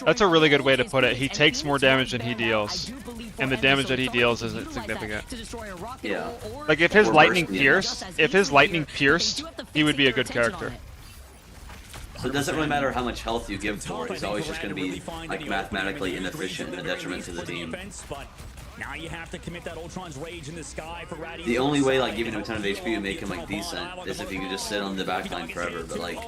That's a really good way to put it. He takes more damage than he deals, and the damage that he deals isn't significant. Yeah. Like if his lightning pierced, he would be a good character. So it doesn't really matter how much health you give Thor. He's always just going to be like mathematically inefficient and a detriment to the team. Now you have to commit that Ultron's rage in the sky for Ratty. The only way like giving him a ton of HP would make him like decent is if he could just sit on the backline forever. But like,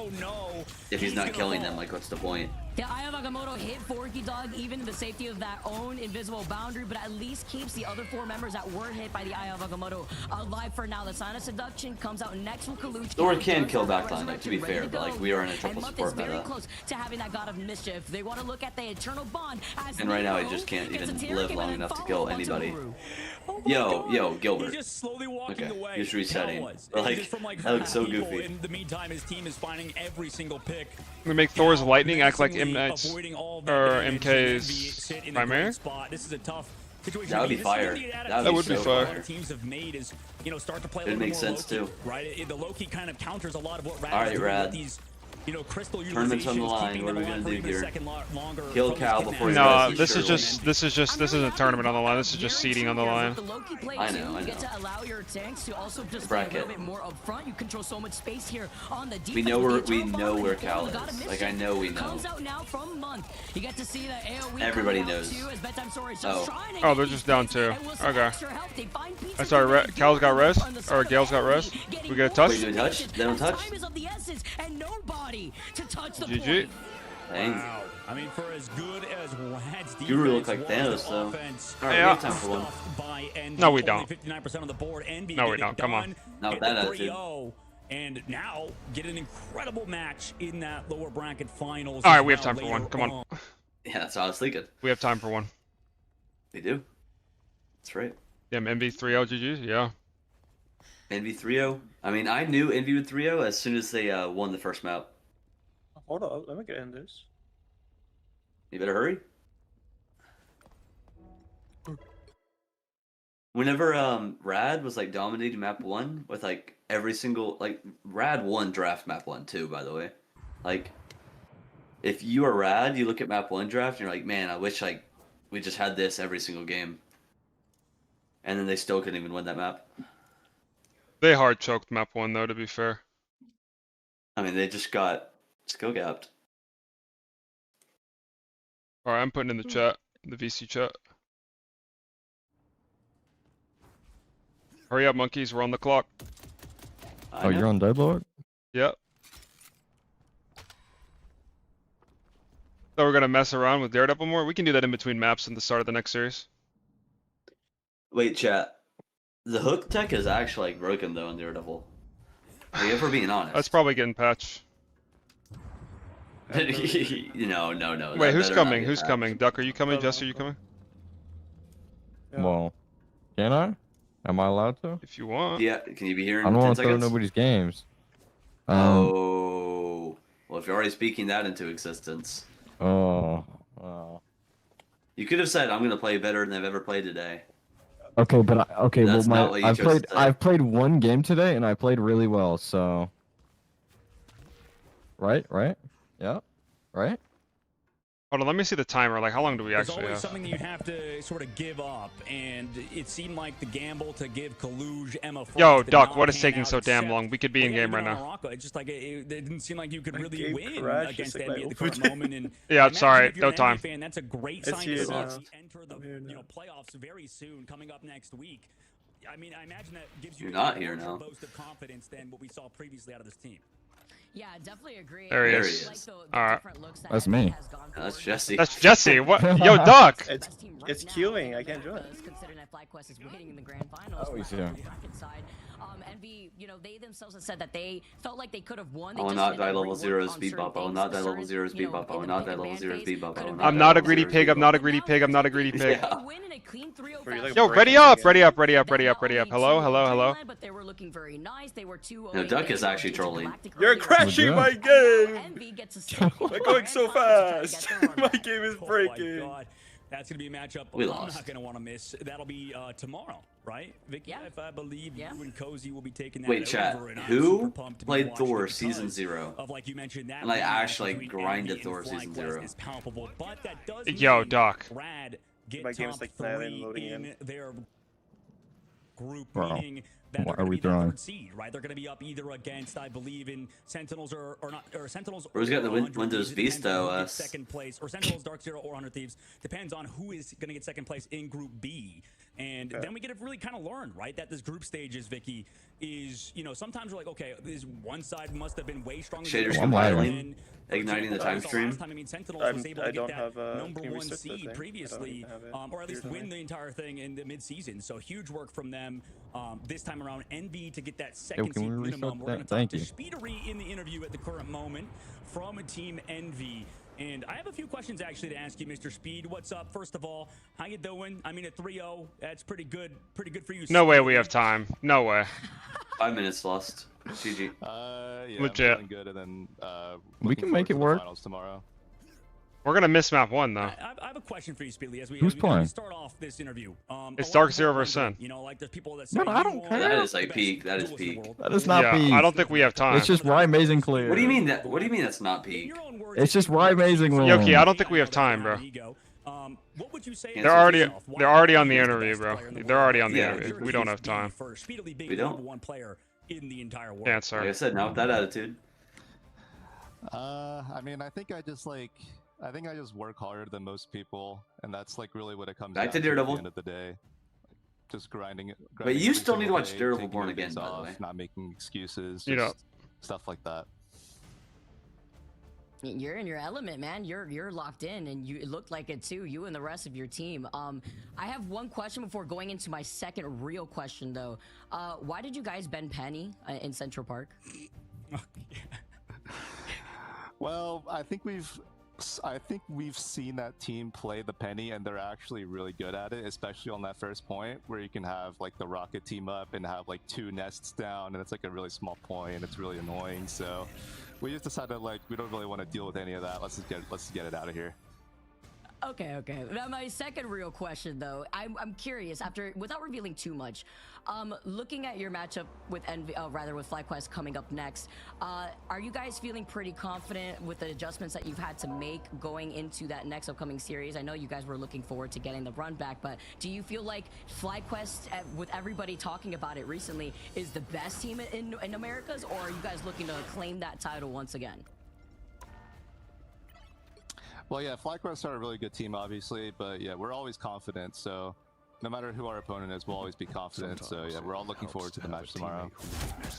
if he's not killing them, like what's the point? The Eye of Agamotto hit Forky Dog even in the safety of that own invisible boundary, but at least keeps the other 4 members that were hit by the Eye of Agamotto alive for now. The Sign of Seduction comes out next with Kaluch. Thor can kill backline, like, to be fair, but like we are in a triple support meta. Close to having that God of Mischief. They want to look at the eternal bond as and right now he just can't even live long enough to kill anybody. Yo, Gilbert. He's just slowly walking away. He's resetting. Like, that looks so goofy. In the meantime, his team is finding every single pick. We make Thor's lightning act like MK's primary. This is a tough situation. That would be fire. That would be fire. Teams have made is, start to play. It makes sense too. Right, the Loki kind of counters a lot of what Rad is doing with these. Crystal tournaments on the line. What are we gonna do here? Kill Cal before he No, this isn't a tournament on the line. This is just seeding on the line. I know. You get to allow your tanks to also just bracket. A little bit more up front. You control so much space here on the defense. We know where Cal is. Like I know we know. Comes out now from Month. You get to see the AoE. Everybody knows. Oh, they're just down 2. Okay. I'm sorry, Cal's got res, or Gale's got res. We get a touch. Wait, do we touch? They don't touch. GG. Wow. I mean, for as good as Rad's defense, Guru look like Thanos, though. Alright, we have time for one. No, we don't. 59% on the board. No, we don't. Come on. Not with that attitude. And now get an incredible match in that lower bracket finals. Alright, we have time for one. Come on. Yeah, that's what I was thinking. We have time for one. We do. That's right. Yeah, MV3-0 GG's? Yeah. Envy 3-0. I mean, I knew Envy would 3-0 as soon as they won the first map. Hold on, let me get in this. You better hurry. Whenever Rad was like dominating map 1 with like every single Rad won draft map 1 too, by the way. Like if you are Rad, you look at map 1 draft and you're like, man, I wish like we just had this every single game. And then they still couldn't even win that map. They hard choked map 1 though, to be fair. I mean, they just got skill gapped. Alright, I'm putting in the chat, the VC chat. Hurry up, monkeys, we're on the clock. Oh, you're on deadlock? Yep. Thought we're gonna mess around with Daredevil more. We can do that in between maps and the start of the next series. Wait, chat. The hook tech is actually like broken though in Daredevil. Like, if we're being honest. That's probably getting patched. No. Wait, that who's better not coming? get Who's patched. coming? Duck, are you coming? Jess, are you coming? Well, can I? Am I allowed to? If you want. Yeah, can you be here in I don't 10 want to throw seconds? nobody's games. Oh. Well, if you're already speaking that into existence. Oh. You could have said, I'm going to play better than I've ever played today. Okay, but That's not what you chose to say. I've played one game today and I played really well, so right? Yeah. Right? Hold on, let me see the timer. Like, how long do we There's actually always have? something that you'd have to sort of give up, and it seemed like the gamble to give Kaluj, Emma. Yo, did Duck, not what is pan taking out, so damn except long? We could be in even game right on now. Morocco, it's just like it didn't seem like you could really game win crashed, against just like Envy at the my current moment. And Yeah, I I'm sorry, imagine if you're no an time. Envy fan, that's a great It's sign you to now. enter the playoffs very soon, coming up next week. I mean, I imagine that gives you You're not a here larger now. boast of confidence than what we saw previously out of this team. Yeah, definitely agree. There he There is. he is. Alright. That's me. That's Jesse. That's Jesse. What? Yo, Duck. It's queuing. I can't join. Considering that FlyQuest is waiting in the grand finals. Oh, he's for here. the bracket side. Envy, they themselves have said that they felt like they could have won. I will not die level 0 speed bump. I will not die level 0 speed bump. I will not die level 0 speed bump. I'm not a greedy pig. I'm not a greedy pig. I'm not a greedy pig. Yeah. Yo, ready up. Ready up. Ready up. Ready up. Ready up. Hello. Hello. Hello. But they were looking very nice. They were 2-0. No, Duck is actually trolling. You're crashing Yeah. my game. Envy gets a I'm going so fast. My game is Oh breaking. my God. That's going to be a matchup We I'm lost. not going to want to miss. That'll be tomorrow, right? Vicky, Yeah. if I believe Yeah. you and Cozy will be taking that Wait, chat. over, and I'm Who super pumped to be played watching Thor it Season because 0? of, like you mentioned, that And I rematch actually between grinded Envy and Thor Season FlyQuest 0. is palpable, but that does Yo, mean Doc. Rad get My game is top like not even 3 loading in in. their group, Bro, meaning that what they're are going we to be the throwing? 3rd seed, right? They're going to be up either against, I believe, in Sentinels or not, or Sentinels. Where's got the 100 Windows Thieves. It depends on Vista who gets OS? second place, or Sentinels, Dark Zero, or 100 Thieves. Depends on who is going to get second place in Group B. And then we get to really kind of learn, right, that this group stages, Vicky, is, sometimes we're like, okay, this one side must have been way stronger. Shaders I'm lagging. And, Igniting the time stream. Last time, I mean, Sentinels was able to I get don't that have number can you 1 reset the seed thing? I don't previously, even have it. or at least Here's win mine. the entire thing in the mid-season. So huge work from them this time around. Envy to get that second can seed we reset minimum. We're going to that? talk Thank to you. Speedery in the interview at the current moment from Team Envy. And I have a few questions actually to ask you, Mr. Speed. What's up? First of all, how you doing? I mean, at 3-0, that's pretty good for you. No way we have time. No way. 5 minutes lost. GG. Yeah, Legit. I'm feeling good, and then We can make it work. Finals tomorrow. We're gonna miss map 1 though. I have a question for you, Speedly, as we Who's playing? start off this interview. It's a lot Dark of Zero people versus Sen. wondering, like there's people that say No, I don't you care. are That is the like best peak. That is duelist in the peak. world. That is not Yeah, peak. I don't think we have time. It's just Rye Amazing clear. What do you mean that? What do you mean that's not In peak? your own words, It's just Rye Amazing win. Yoki, I don't think we have time, bro. What would you say? They're about already- yourself? Why they're already are on the you interview, best bro. player in the They're world? already on the Yeah. interview. We don't have time. For Speedily being We the don't. number 1 player in the entire world. Can't, Like I sir. said, not with that attitude. I mean, I think I just work harder than most people, and that's like really what it comes Back down to at Daredevil. the end of the day. Just grinding. But you every still need to single watch day, Daredevil taking Born your Again, days by the off, way. Not making excuses. You know. Just stuff like that. You're in your element, man. You're locked in, and it looked like it too. You and the rest of your team. I have one question before going into my second real question, though. Why did you guys bend Penny in Central Park? Well, I think we've seen that team play the penny, and they're actually really good at it, especially on that first point where you can have like the rocket team up and have like 2 nests down, and it's like a really small point, and it's really annoying. So we just decided like we don't really want to deal with any of that. Let's just get it out of here. Okay. Now my second real question, though, I'm curious. Without revealing too much, looking at your matchup with with FlyQuest coming up next, are you guys feeling pretty confident with the adjustments that you've had to make going into that next upcoming series? I know you guys were looking forward to getting the run back, but do you feel like FlyQuest, with everybody talking about it recently, is the best team in Americas, or are you guys looking to claim that title once again? Well, yeah, FlyQuest are a really good team, obviously, but yeah, we're always confident. So no matter who our opponent is, we'll always be confident. So yeah, we're all looking forward to the match tomorrow. Good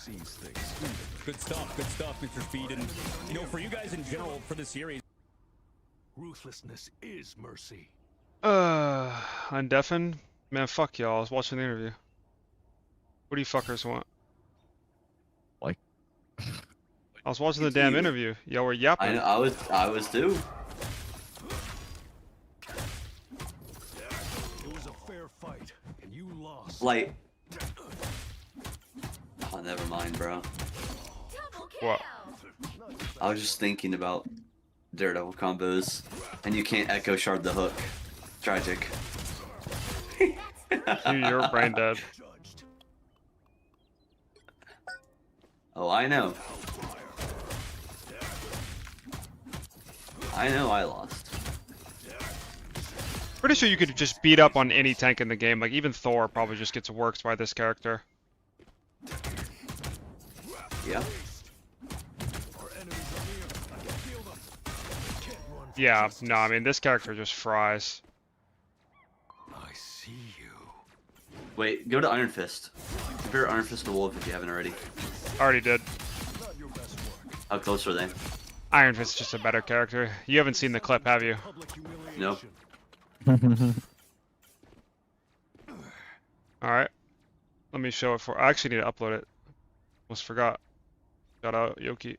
stuff, Mr. Speed. And for you guys in general for the series. Ruthlessness is mercy. Undeafened? Man, fuck y'all. I was watching the interview. What do you fuckers want? Like, I was watching the damn interview. Y'all were yapping. I know. I was too. It was a fair fight, and you lost. Like. Oh, never mind, bro. What? I was just thinking about Daredevil combos, and you can't echo shard the hook. Tragic. You're brain dead. Oh, I know. I know I lost. Pretty sure you could just beat up on any tank in the game. Like, even Thor probably just gets worked by this character. Yeah. Yeah, no, I mean, this character just fries. I see you. Wait, go to Iron Fist. Compare Iron Fist to Wolf if you haven't already. Already did. How close are they? Iron Fist is just a better character. You haven't seen the clip, have you? Nope. Alright. Let me show it for. I actually need to upload it. Almost forgot. Shout out Yoki.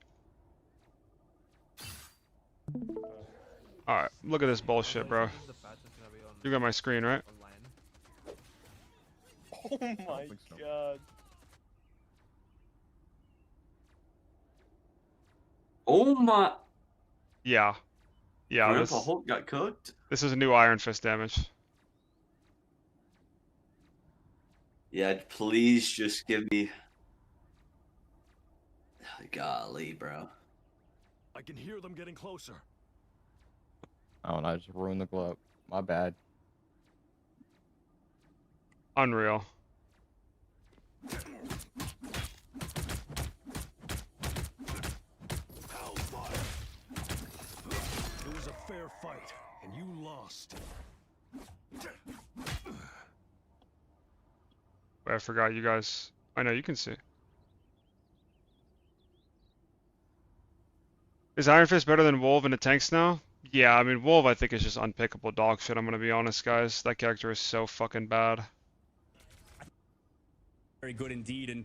Alright, look at this bullshit, bro. You got my screen, right? Oh my god. Oh my. Yeah. Yeah, Grandpa Hulk got cooked? this is a new Iron Fist damage. Yeah, please just give me. Golly, bro. I can hear them getting closer. Oh, and I just ruined the globe. My bad. Unreal. It was a fair fight, and you lost. Wait, I forgot you guys. I know you can see. Is Iron Fist better than Wolf in the tanks now? Yeah, I mean, Wolf I think is just unpickable dog shit, I'm gonna be honest, guys. That character is so fucking bad. Very good indeed, and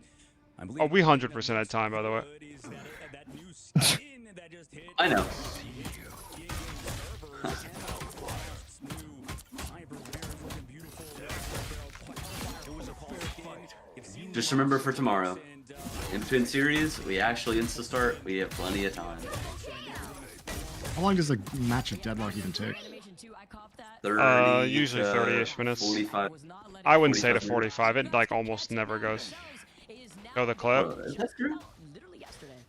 I believe. Oh, we 100% had time, by the way. I know. Just remember for tomorrow. Infinite series, we actually insta-start, we have plenty of time. How long does a match of Deadlock even take? 30 usually 30-ish minutes. 45. I wouldn't say to 45 45, it like almost never goes. Go the clip. Oh, is that true?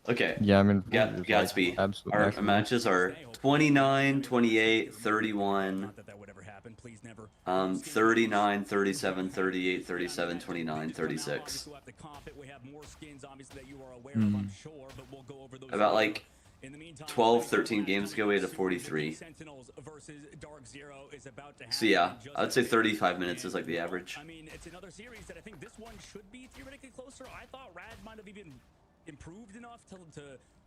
Okay. Yeah, I mean, Gatsby. absolute Our maximum. matches are 29, 28, 31, 39, 37, 38, 37, 29, 36. About like 12, 13 games ago, we had a 43. So yeah, I'd say 35 minutes is like the average. I mean, it's another series that I think this one should be theoretically closer. I thought Rad might have even improved enough to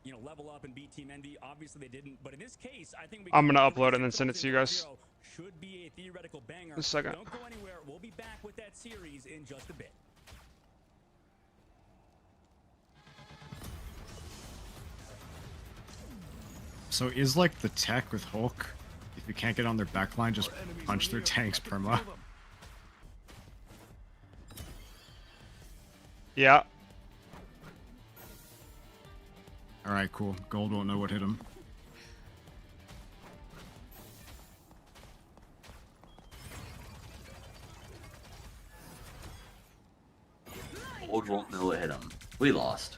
you know, level up and beat Team Envy. Obviously they didn't, but in this case, I think I'm gonna upload it and then send it to you guys. Should be a theoretical banger. A second. Don't go anywhere. We'll be back with that series in just a bit. So is like the tech with Hulk, if you can't get on their backline, just punch their tanks perma? Yeah. Alright, cool. Gold won't know what hit him. Old won't know what hit him. We lost.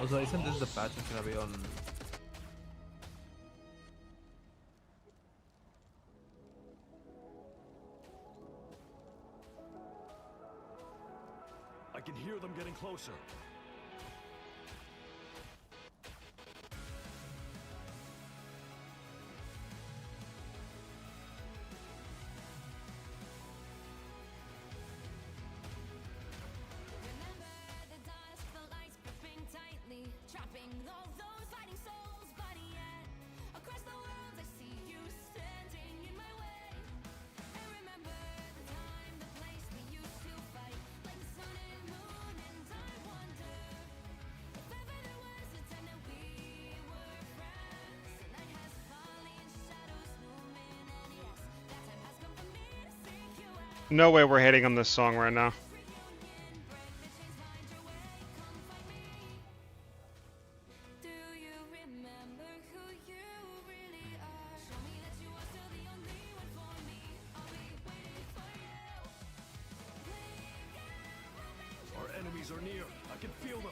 Also, isn't this the patch that's gonna be on can hear them getting closer. No way we're hating on this song right now. Our enemies are near. I can feel them.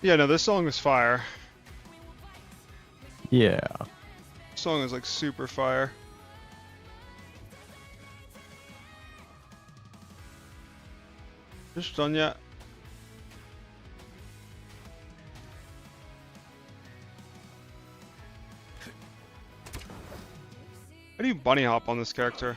Yeah, no, this song is fire. Yeah. This song is like super fire. Just done yet? How do you bunny hop on this character?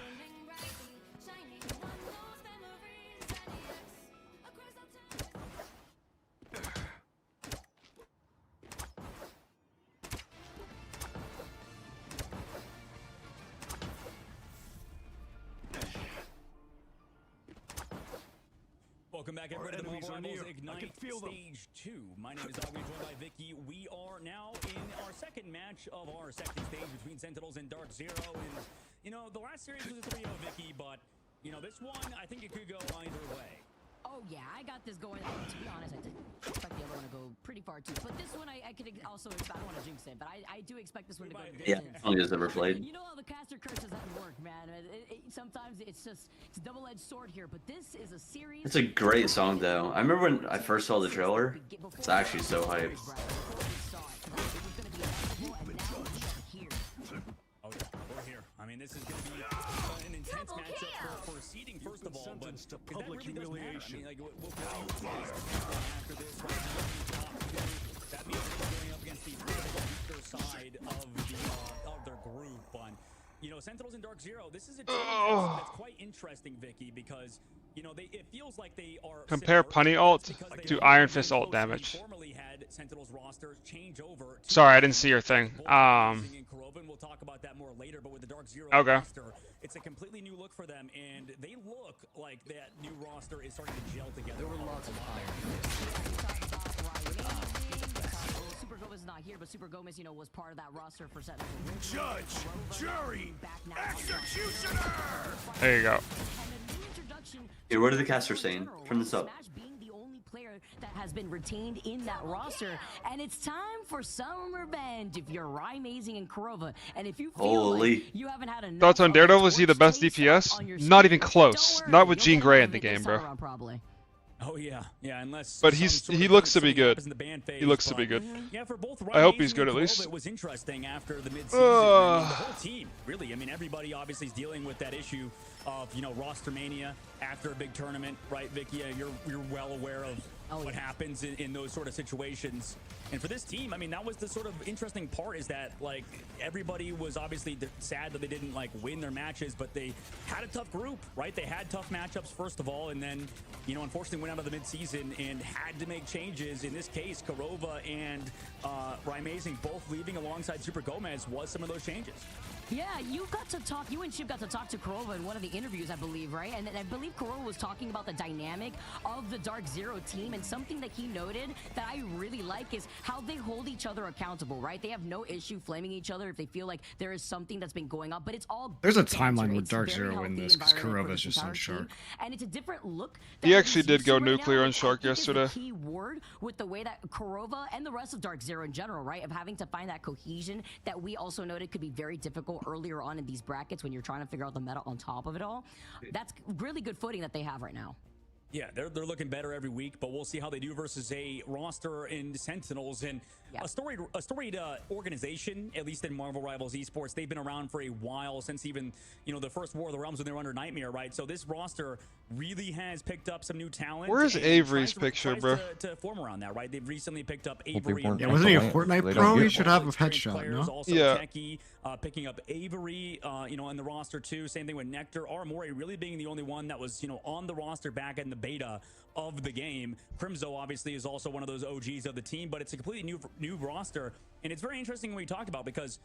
Welcome back, everybody, to the Marvel Rivals Ignite Stage 2. My name is Dog, joined by Vicky. We are now in our second match of our second stage between Sentinels and Dark Zero. And, you know, the last series was a 3-0, Vicky, but, you know, this one, I think it could go either way. Oh yeah, I got this going. To be honest, I did expect the other one to go pretty far too. But this one, I could also, I don't want to jinx it, but I do expect this one to go to Yeah, longest ever played. You know how the caster curses doesn't work, man. Sometimes it's a double-edged sword here, but this is a series. It's a great song though. I remember when I first saw the trailer. It's actually so hyped. Oh yeah, we're here. I mean, this is going to be an intense matchup for seeding, first of all, but to public humiliation. I mean, like, we'll after this right now. That means they're going up against the weaker side of their group. But, you know, Sentinels and Dark Zero, this is a team that's quite interesting, Vicky, because, you know, it feels like they are Compare Punny ult to Iron Fist ult damage. Sorry, I didn't see your thing. We'll talk about that more later, but with the Dark Zero okay. roster, it's a completely new look for them, and they look like that new roster is starting to gel together. There were lots of Super Gomez is not here, but Super Gomez, you know, was part of that roster for Sentinels. Judge, jury, executioner. There you go. Here, what are the casters saying? Turn this up. Player that has been retained in that roster, and it's time for some revenge if you're Rymazing and Kurova, and if you feel like you haven't had enough. Thoughts on Daredevil? Is he the best DPS? Not even close. Not with Jean Grey in the game, bro. Oh yeah, unless. But he looks to be good. He looks to be good. Yeah, for both I hope he's good at least. It was interesting after the mid-season. I mean, the whole team, really. I mean, everybody obviously is dealing with that issue of, you know, roster mania after a big tournament, right, Vicky? You're well aware of what happens in those sort of situations. And for this team, I mean, that was the sort of interesting part, is that, like, everybody was obviously sad that they didn't, like, win their matches, but they had a tough group, right? They had tough matchups, first of all, and then, you know, unfortunately went out of the midseason and had to make changes. In this case, Kurova and Rymazing both leaving alongside Super Gomez was some of those changes. Yeah, you and Chip got to talk to Kurova in one of the interviews, I believe, right? And I believe Kurova was talking about the dynamic of the Dark Zero team, and something that he noted that I really like is how they hold each other accountable, right? They have no issue flaming each other if they feel like there is something that's been going on, but it's all There's a banter. timeline where It's Dark very Zero win healthy this because environment for Kurova's this just on entire Shark. team, and it's a different look. He that actually he's did used go to right nuclear now, on which I Shark think is the yesterday. key word with the way that Kurova and the rest of Dark Zero in general, right, of having to find that cohesion that we also noted could be very difficult earlier on in these brackets when you're trying to figure out the meta on top of it all. That's really good footing that they have right now. Yeah, they're looking better every week, but we'll see how they do versus a roster in Sentinels and a storied organization, at least in Marvel Rivals Esports. They've been around for a while, since even, you know, the first War of the Realms when they were under Nightmare, right? So this roster really has picked up some new talent. Where's and Avery's tries picture, bro? to form around that, right? They've recently picked up Hope they Avery. weren't Yeah, wasn't he a They Fortnite don't pro? get He should have a experienced headshot, players, no? Also Yeah. Techie, picking up Avery, you know, in the roster too. Same thing with Nectar. Armori really being the only one that was, you know, on the roster back in the beta of the game. Crimzo obviously is also one of those OGs of the team, but it's a completely new roster, and it's very interesting when we talk about, because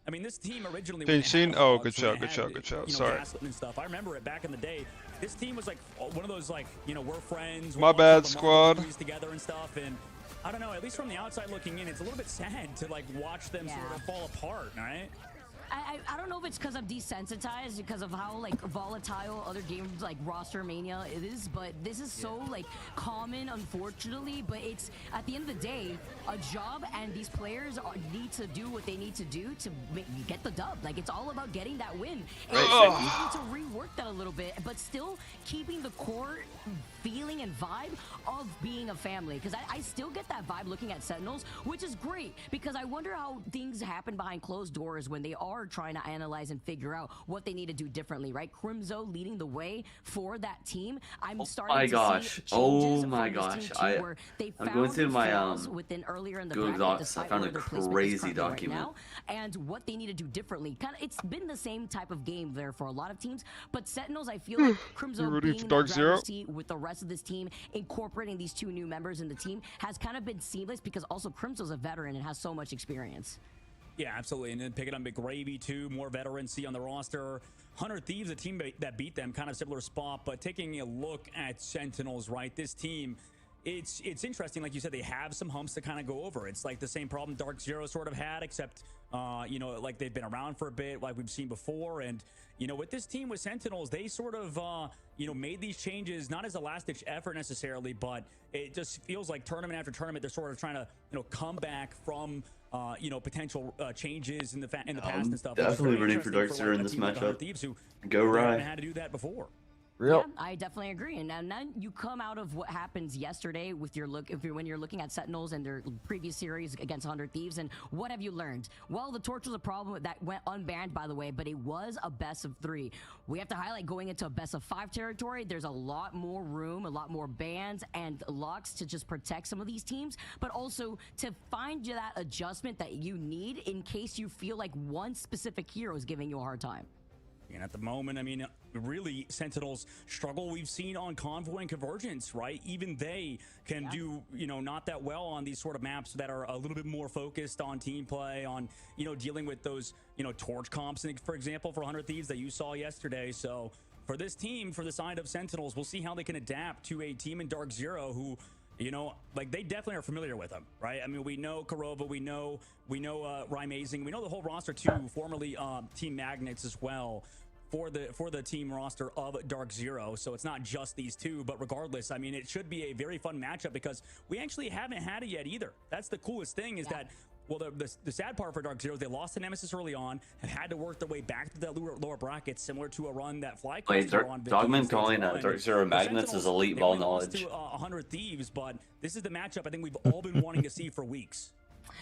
I mean, this team originally. Didn't when they seen? had Oh, Hogs, good when shout, they good had, shout, good shout. you know, Sorry. Gaslit and stuff. I remember it back in the day. This team was like one of those, like, you know, we're friends. My we're bad, watching the squad. movies together and stuff, and I don't know. At least from the outside looking in, it's a little bit sad to like watch them sort of fall apart, right? I don't know if it's because I'm desensitized because of how like volatile other games like Roster Mania it is, but this is so like common, unfortunately. But it's at the end of the day a job, and these players need to do what they need to do to get the dub. Like, it's all about getting that win. And so we need to rework that a little bit, but still keeping the core feeling and vibe of being a family, because I still get that vibe looking at Sentinels, which is great, because I wonder how things happen behind closed doors when they are trying to analyze and figure out what they need to do differently, right? Crimzo leading the way for that team. I'm starting to see changes from this team too, where they I'm going through my flaws within earlier in the Google bracket, Docs. I despite found where a their placement is crazy currently right document. now, and what they need to do differently. Kind of, it's been the same type of game there for a lot of teams, but Sentinels, I feel like Crimzo being in the driver's seat with the rest of this team, incorporating these two new members in the team, has kind of been seamless, because also Crimzo's a veteran and has so much experience. Yeah, absolutely. And then picking up McGravy too, more veterancy on the roster. 100 Thieves, a team that beat them, kind of similar spot. But taking a look at Sentinels, right? This team, it's interesting. Like you said, they have some humps to kind of go over. It's like the same problem Dark Zero sort of had, except you know, like they've been around for a bit, like we've seen before. And you know, with this team with Sentinels, they sort of you know, made these changes not as a last-ditch effort necessarily, but it just feels like tournament after tournament they're sort of trying to, you know, come back from you know, potential changes in the past and stuff. Definitely rooting for Dark Zero in this matchup. Go Rye. Had to do that before. Yeah, I definitely agree. And now you come out of what happens yesterday with your look, when you're looking at Sentinels and their previous series against 100 Thieves, and what have you learned? Well, the torch was a problem that went unbanned, by the way, but it was a best of 3. We have to highlight, going into a best of 5 territory, there's a lot more room, a lot more bans and locks to just protect some of these teams, but also to find you that adjustment that you need in case you feel like one specific hero is giving you a hard time. And at the moment, I mean, really, Sentinels struggle. We've seen on Convoy and Convergence, right? Even they can do, you know, not that well on these sort of maps that are a little bit more focused on team play, on, you know, dealing with those, you know, torch comps, for example, for 100 Thieves that you saw yesterday. So for this team, for the side of Sentinels, we'll see how they can adapt to a team in Dark Zero who, you know, like, they definitely are familiar with them, right? I mean, we know Kurova, we know Rymazing, we know the whole roster too, formerly Team Magnets as well, for the team roster of Dark Zero. So it's not just these two, but regardless, I mean, it should be a very fun matchup, because we actually haven't had it yet either. That's the coolest thing, is that, well, the sad part for Dark Zero is they lost to Nemesis early on, have had to work their way back to that lower bracket, similar to a run that FlyQuest were on. Dogman calling Dark Zero Magnets is elite ball knowledge. To 100 Thieves, but this is the matchup I think we've all been wanting to see for weeks.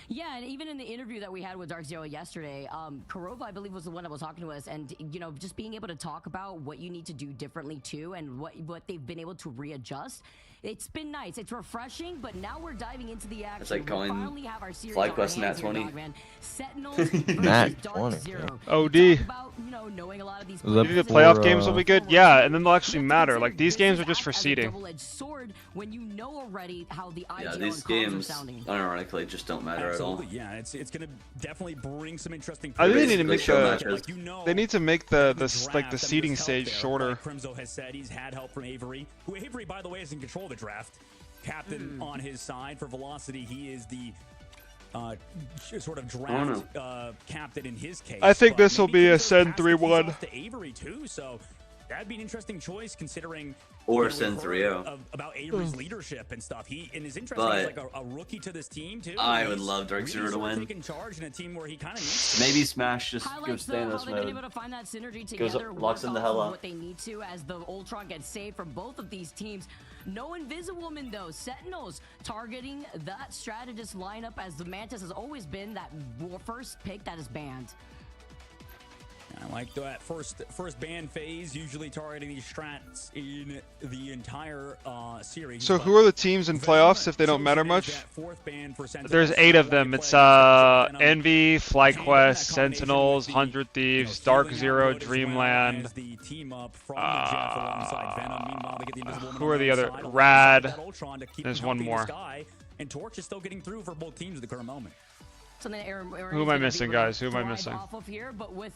Yeah, and even in the interview that we had with Dark Zero yesterday, Kurova, I believe, was the one that was talking to us, and, you know, just being able to talk about what you need to do differently too, and what they've been able to readjust. It's been nice. It's refreshing, but now we're diving into the action. It's like calling finally have our series FlyQuest on Nat 20. Here, man. Sentinels versus Nat Dark 20. Zero. OD. About, you know, knowing a lot of these Maybe the playoff games will be good. Yeah, and then they'll actually matter. Like, these games are just for seeding. Double-edged sword when you know already how the Yeah, IGL these and comms are games, sounding. unironically, just don't matter at all. Absolutely, yeah. It's gonna definitely bring some interesting. I think they need to make matches. they need to make the seeding stage shorter. Like Crimzo has said, he's had help from Avery, who Avery, by the way, is in control of the draft. Captain on his side for Velocity. He is the sort of draft captain in his case. I think but this will maybe be a consider Sen passing things 3-1. off to Avery too. So that'd be an interesting choice considering. Or you know, Sen we've 3-0. heard about Avery's leadership and stuff. He and is interesting. He's like a rookie to this team too. I would He's love Dark Zero really to sort of win. taking charge in a team where he kind of needs to. Maybe Smash just goes Highlights, though, how Thanos they've been able mode. to find that synergy Goes together, locks work in the off hell of up. what they need to as the Ultron gets saved from both of these teams. No Invisiwoman though. Sentinels targeting that strategist lineup as the Mantis has always been that first pick that is banned. I like that first ban phase, usually targeting these strats in the entire series. So who are the teams in playoffs if they don't matter much? There's 8 of them. It's Envy, FlyQuest, Sentinels, 100 Thieves, Dark Zero, Dreamland. Who are the other? Rad. There's one more. And Torch is still getting through for both teams at the current moment. Who am I missing, guys? Who am I missing? Off of here, but with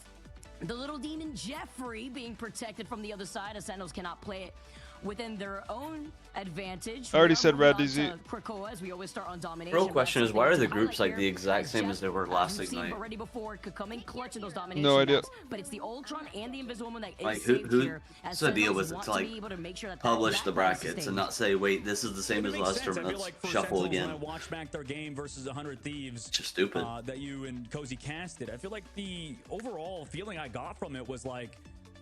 the little demon Jeffrey being protected from the other side, as Sentinels cannot play it within their own advantage. I already said Red DZ. Krakoa, as we always start on domination. Real question is, why are the groups like the exact same as they were last Ignite? Already before could come in clutch in those domination No idea. maps, but it's the Ultron and the Invisiwoman that is Like saved here, who's the deal with it to like publish the brackets and not say, wait, this is the same as last tournament, let's shuffle again. When I watch back their game versus 100 Thieves, just stupid. That you and Cozy casted. I feel like the overall feeling I got from it was like,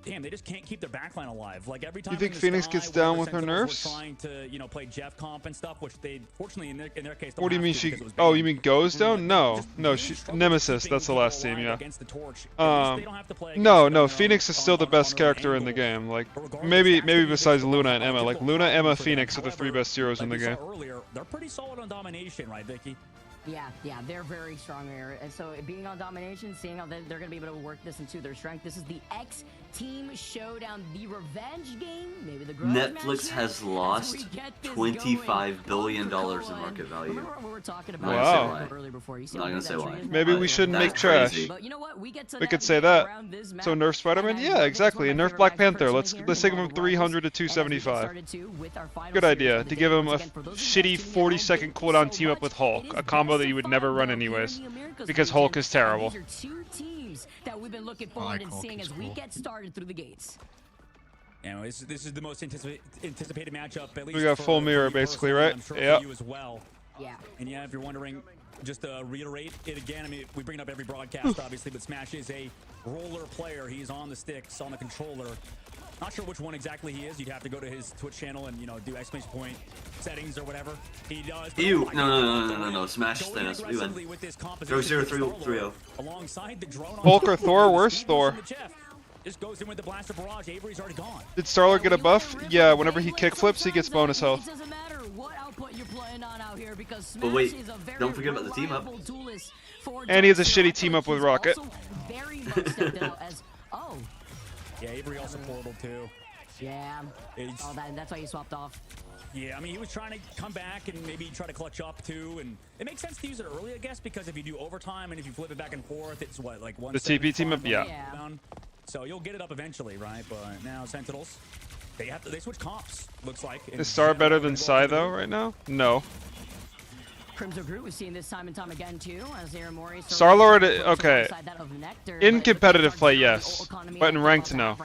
damn, they just can't keep their backline alive. Like every time. You think Phoenix gets down with her nerfs? Trying to, you know, play Jeff comp and stuff, which they fortunately in their case. What do you mean she? Oh, you mean goes down? No, she Nemesis. That's the last team, yeah. No, Phoenix is still the best character in the game. Like maybe besides Luna and Emma. Like Luna, Emma, Phoenix are the 3 best heroes in the game. Earlier, they're pretty solid on domination, right, Vicky? Yeah, they're very strong here. And so being on domination, seeing how they're going to be able to work this into their strength. This is the X Team Showdown, the revenge game. Maybe the Netflix has lost $25 billion in market value. We were talking about wow. earlier before. You I'm not gonna say why. Maybe we shouldn't make trash. But you know what? We could say that. So nerf Spider-Man? Yeah, exactly. And nerf Black Panther. Let's take him from 300 to 275. Good idea. To give him a shitty 40-second cooldown team up with Hulk, a combo that you would never run anyways, because Hulk is terrible. That we've been looking forward and seeing as we get started through the gates. You know, this is the most anticipated matchup. At least we got full mirror basically, right? Yeah. As well. Yeah. And yeah, if you're wondering, just to reiterate it again, I mean, we bring it up every broadcast, obviously, but Smash is a roller player. He's on the sticks, on the controller. Not sure which one exactly he is. You'd have to go to his Twitch channel and, you know, do exclamation point settings or whatever. He does. Ew! No! Smash Thanos. We win. 0-0-3-0. Alongside the drone. Hulk or Thor? Where's Thor? Just goes in with the blaster barrage. Avery's already gone. Did Star-Lord get a buff? Yeah, whenever he kickflips, he gets bonus health. It doesn't matter what output you're playing on out here because Smash but wait, is a very don't forget about the team up. And he has a shitty team up with Rocket. Very much stepped out as yeah, Avery also portal too. Yeah. That's why he swapped off. Yeah, I mean, he was trying to come back and maybe try to clutch up too, and it makes sense to use it early, I guess, because if you do overtime and if you flip it back and forth, it's what, like one. The TP team up, yeah. So you'll get it up eventually, right? But now Sentinels, they switch comps. Looks like. Is Star better than Psy though right now? No. Crimson Groot, we've seen this time and time again too. As Mori Star-Lord, okay. In competitive play, yes, but in ranked, no.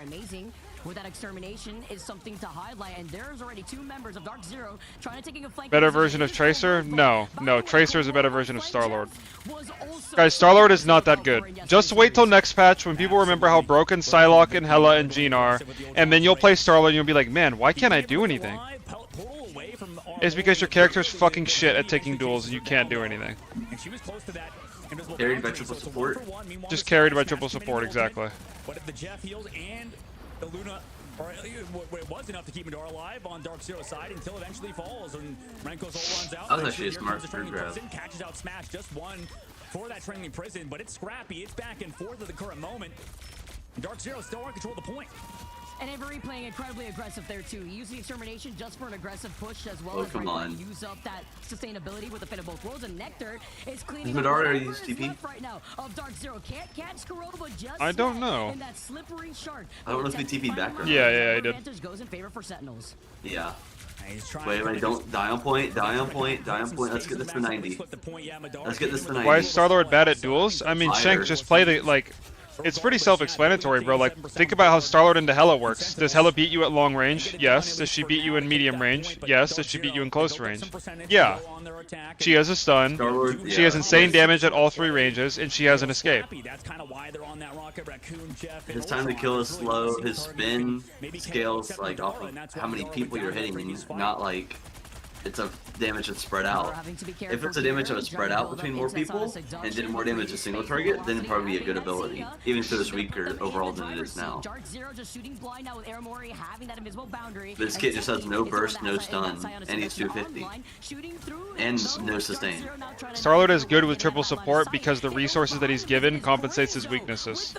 With that extermination is something to highlight, and there's already 2 members of Dark Zero trying to take a flank. Better version of Tracer? No, Tracer is a better version of Star-Lord. Guys, Star-Lord is not that good. Just wait till next patch when people remember how broken Psylocke and Hela and Jean are, and then you'll play Star-Lord and you'll be like, man, why can't I do anything? It's because your character's fucking shit at taking duels and you can't do anything. Carried by triple support? Just carried by triple support, exactly. But if the Jeff heals and the Luna, or it was enough to keep Madara alive on Dark Zero's side until eventually falls and Renko's ult runs out. That was actually a smart grab. Catches out Smash, just one for that training prison, but it's scrappy. It's back and forth at the current moment. And Dark Zero still in control of the point. And Avery playing incredibly aggressive there too. He used the extermination just for an aggressive push as well Oh, as come on. use up that sustainability with the fit of both worlds. And Nectar is cleaning Is up Midori whatever use is TP? left right now of Dark Zero. Can't catch Kurova just I don't yet. know. And that slippery shark. I don't know if he TP'd back or not. Yeah, I did. Advantage goes in favor for Sentinels. Yeah. He's trying Wait, don't die on point, die on point, die on point. Let's get this to 90. Let's get this to 90. Why is Starlord bad at duels? I mean, Fire. Shank, just play the, like, it's pretty self-explanatory, bro. Like, think about how Starlord into Hela works. Does Hela beat you at long range? Yes. Does she beat you in medium range? Yes. Does she beat you in close range? Yeah. She has a stun. Starlord, She has insane damage at all 3 ranges, and she has an escape. His time to kill is slow. His spin scales like off of how many people you're hitting, and not like it's a damage that's spread out. If it's a damage that was spread out between more people and did more damage to single target, then it'd probably be a good ability, even if it was weaker overall than it is now. This kid just has no burst, no stun, and he's 250, and no sustain. Starlord is good with triple support because the resources that he's given compensates his weaknesses.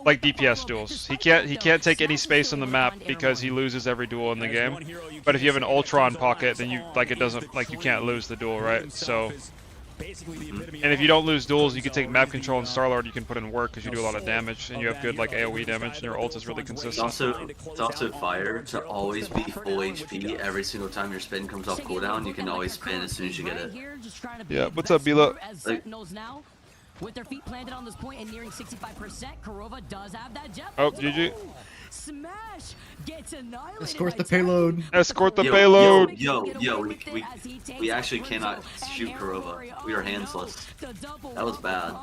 Like DPS duels. He can't take any space on the map because he loses every duel in the game. But if you have an Ultra in pocket, then you you can't lose the duel, right? So, and if you don't lose duels, you can take map control and Starlord. You can put in work because you do a lot of damage and you have good like AOE damage and your ult is really consistent. It's also fire to always be full HP every single time your spin comes off cooldown. You can always spin as soon as you get it. Yeah. What's up, Bila? With their feet planted on this point and nearing 65%, Kurova does have that jet. Oh, GG. Smash gets annihilated. Escort the payload. Escort the payload. We actually cannot shoot Kurova. We are handsless. That was bad.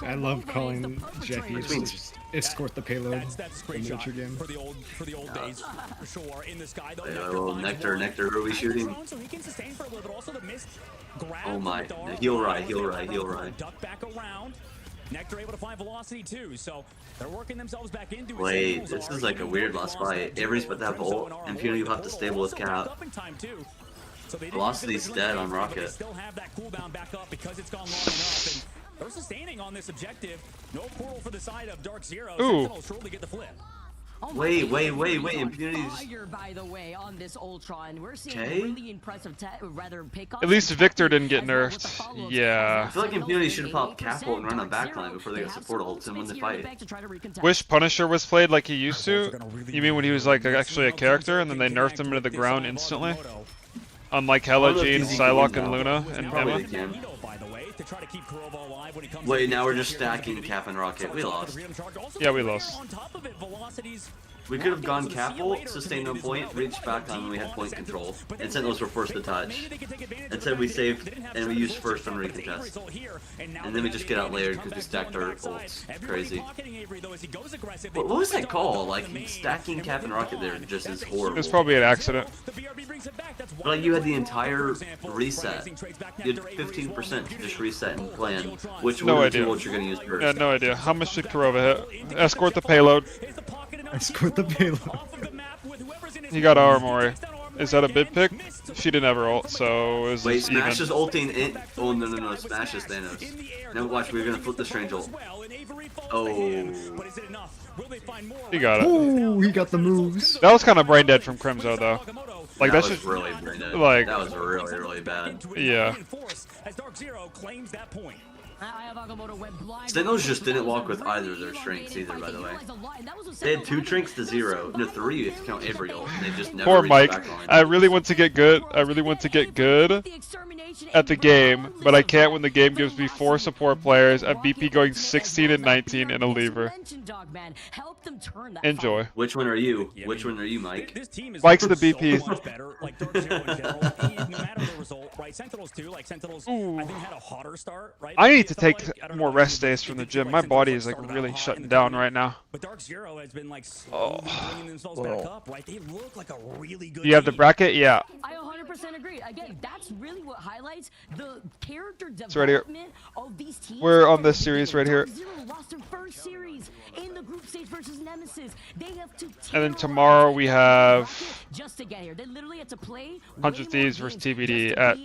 I love calling Jackies just escort the payload. That's a great in shot game. for the old days, for sure. In the sky, though, Well, Nectar, who are we shooting? So he can sustain for a little bit. Also, the missed grab. Oh my, heal right. Duck back around. Nectar able to find velocity too, so they're working themselves back into it. Wait, this is like a weird last fight. Avery's about to have ult, and Impunity will have to stable with Cap. Velocity's dead on Rocket. Still have that cooldown back up because it's gone long enough, and they're sustaining on this objective. No portal for the side of Dark Zero. Sentinel surely get the flip. Wait, Impunity's... By the way, on this Ultron, we're seeing Okay. really impressive pickups. At least Victor didn't get nerfed. Yeah. I feel like Impunity should have popped Cap ult and run a backline before they got support ults and win the fight. Wish Punisher was played like he used to. You mean when he was like actually a character and then they nerfed him into the ground instantly? Unlike Hela, Jean, Psylocke, and Luna, and Emma. Wait, now we're just stacking Cap and Rocket. We lost. Yeah, we lost. We could have gone Cap ult, sustained on point, reached back on when we had point control, and Sentinels were forced to touch. Instead we saved, and we used first on recontest. And then we just get out layered because we stacked our ults. Crazy. What was that call? Like, stacking Cap and Rocket there just is horrible. It was probably an accident. But like, you had the entire reset. You had 15% to just reset and plan which one of the two ults you're going to use first. Yeah, no idea. How much did Kurova hit? Escort the payload. Escort the payload. Oh, He got Armory. Is that a bid pick? She didn't have her ult, so it was Wait, even. Smash is ulting in. Oh, no. Smash is Thanos. Now watch, we're going to flip the strange ult. Oh. He got it. Ooh, he got the moves. That was kind of brain dead from Crimzo, though. Like, that that's was just. really brain dead. Like. That was really bad. Yeah. Sentinels just didn't walk with either of their strengths either, by the way. They had 2 strengths to 0. No, 3 if you count Avery ult. They just never Poor reached Mike. back line. I really want to get good. I really want to get good at the game, but I can't when the game gives me 4 support players, a BP going 16 and 19, and a lever. Enjoy. Which one are you? Which one are you, Mike? Mike's the BP. I need to take more rest days from the gym. My body is like really shutting down right now. But Dark Zero has been like bringing themselves Whoa. back up, right? They look like a really good You have the team. bracket? Yeah. I 100% agree. Again, that's really what highlights the character It's right here. development of these teams. We're on this series right here. Zero lost their first series in the group stage versus Nemesis. They have to And then tomorrow we have just to get here. They literally had to play 100 Thieves versus TBD at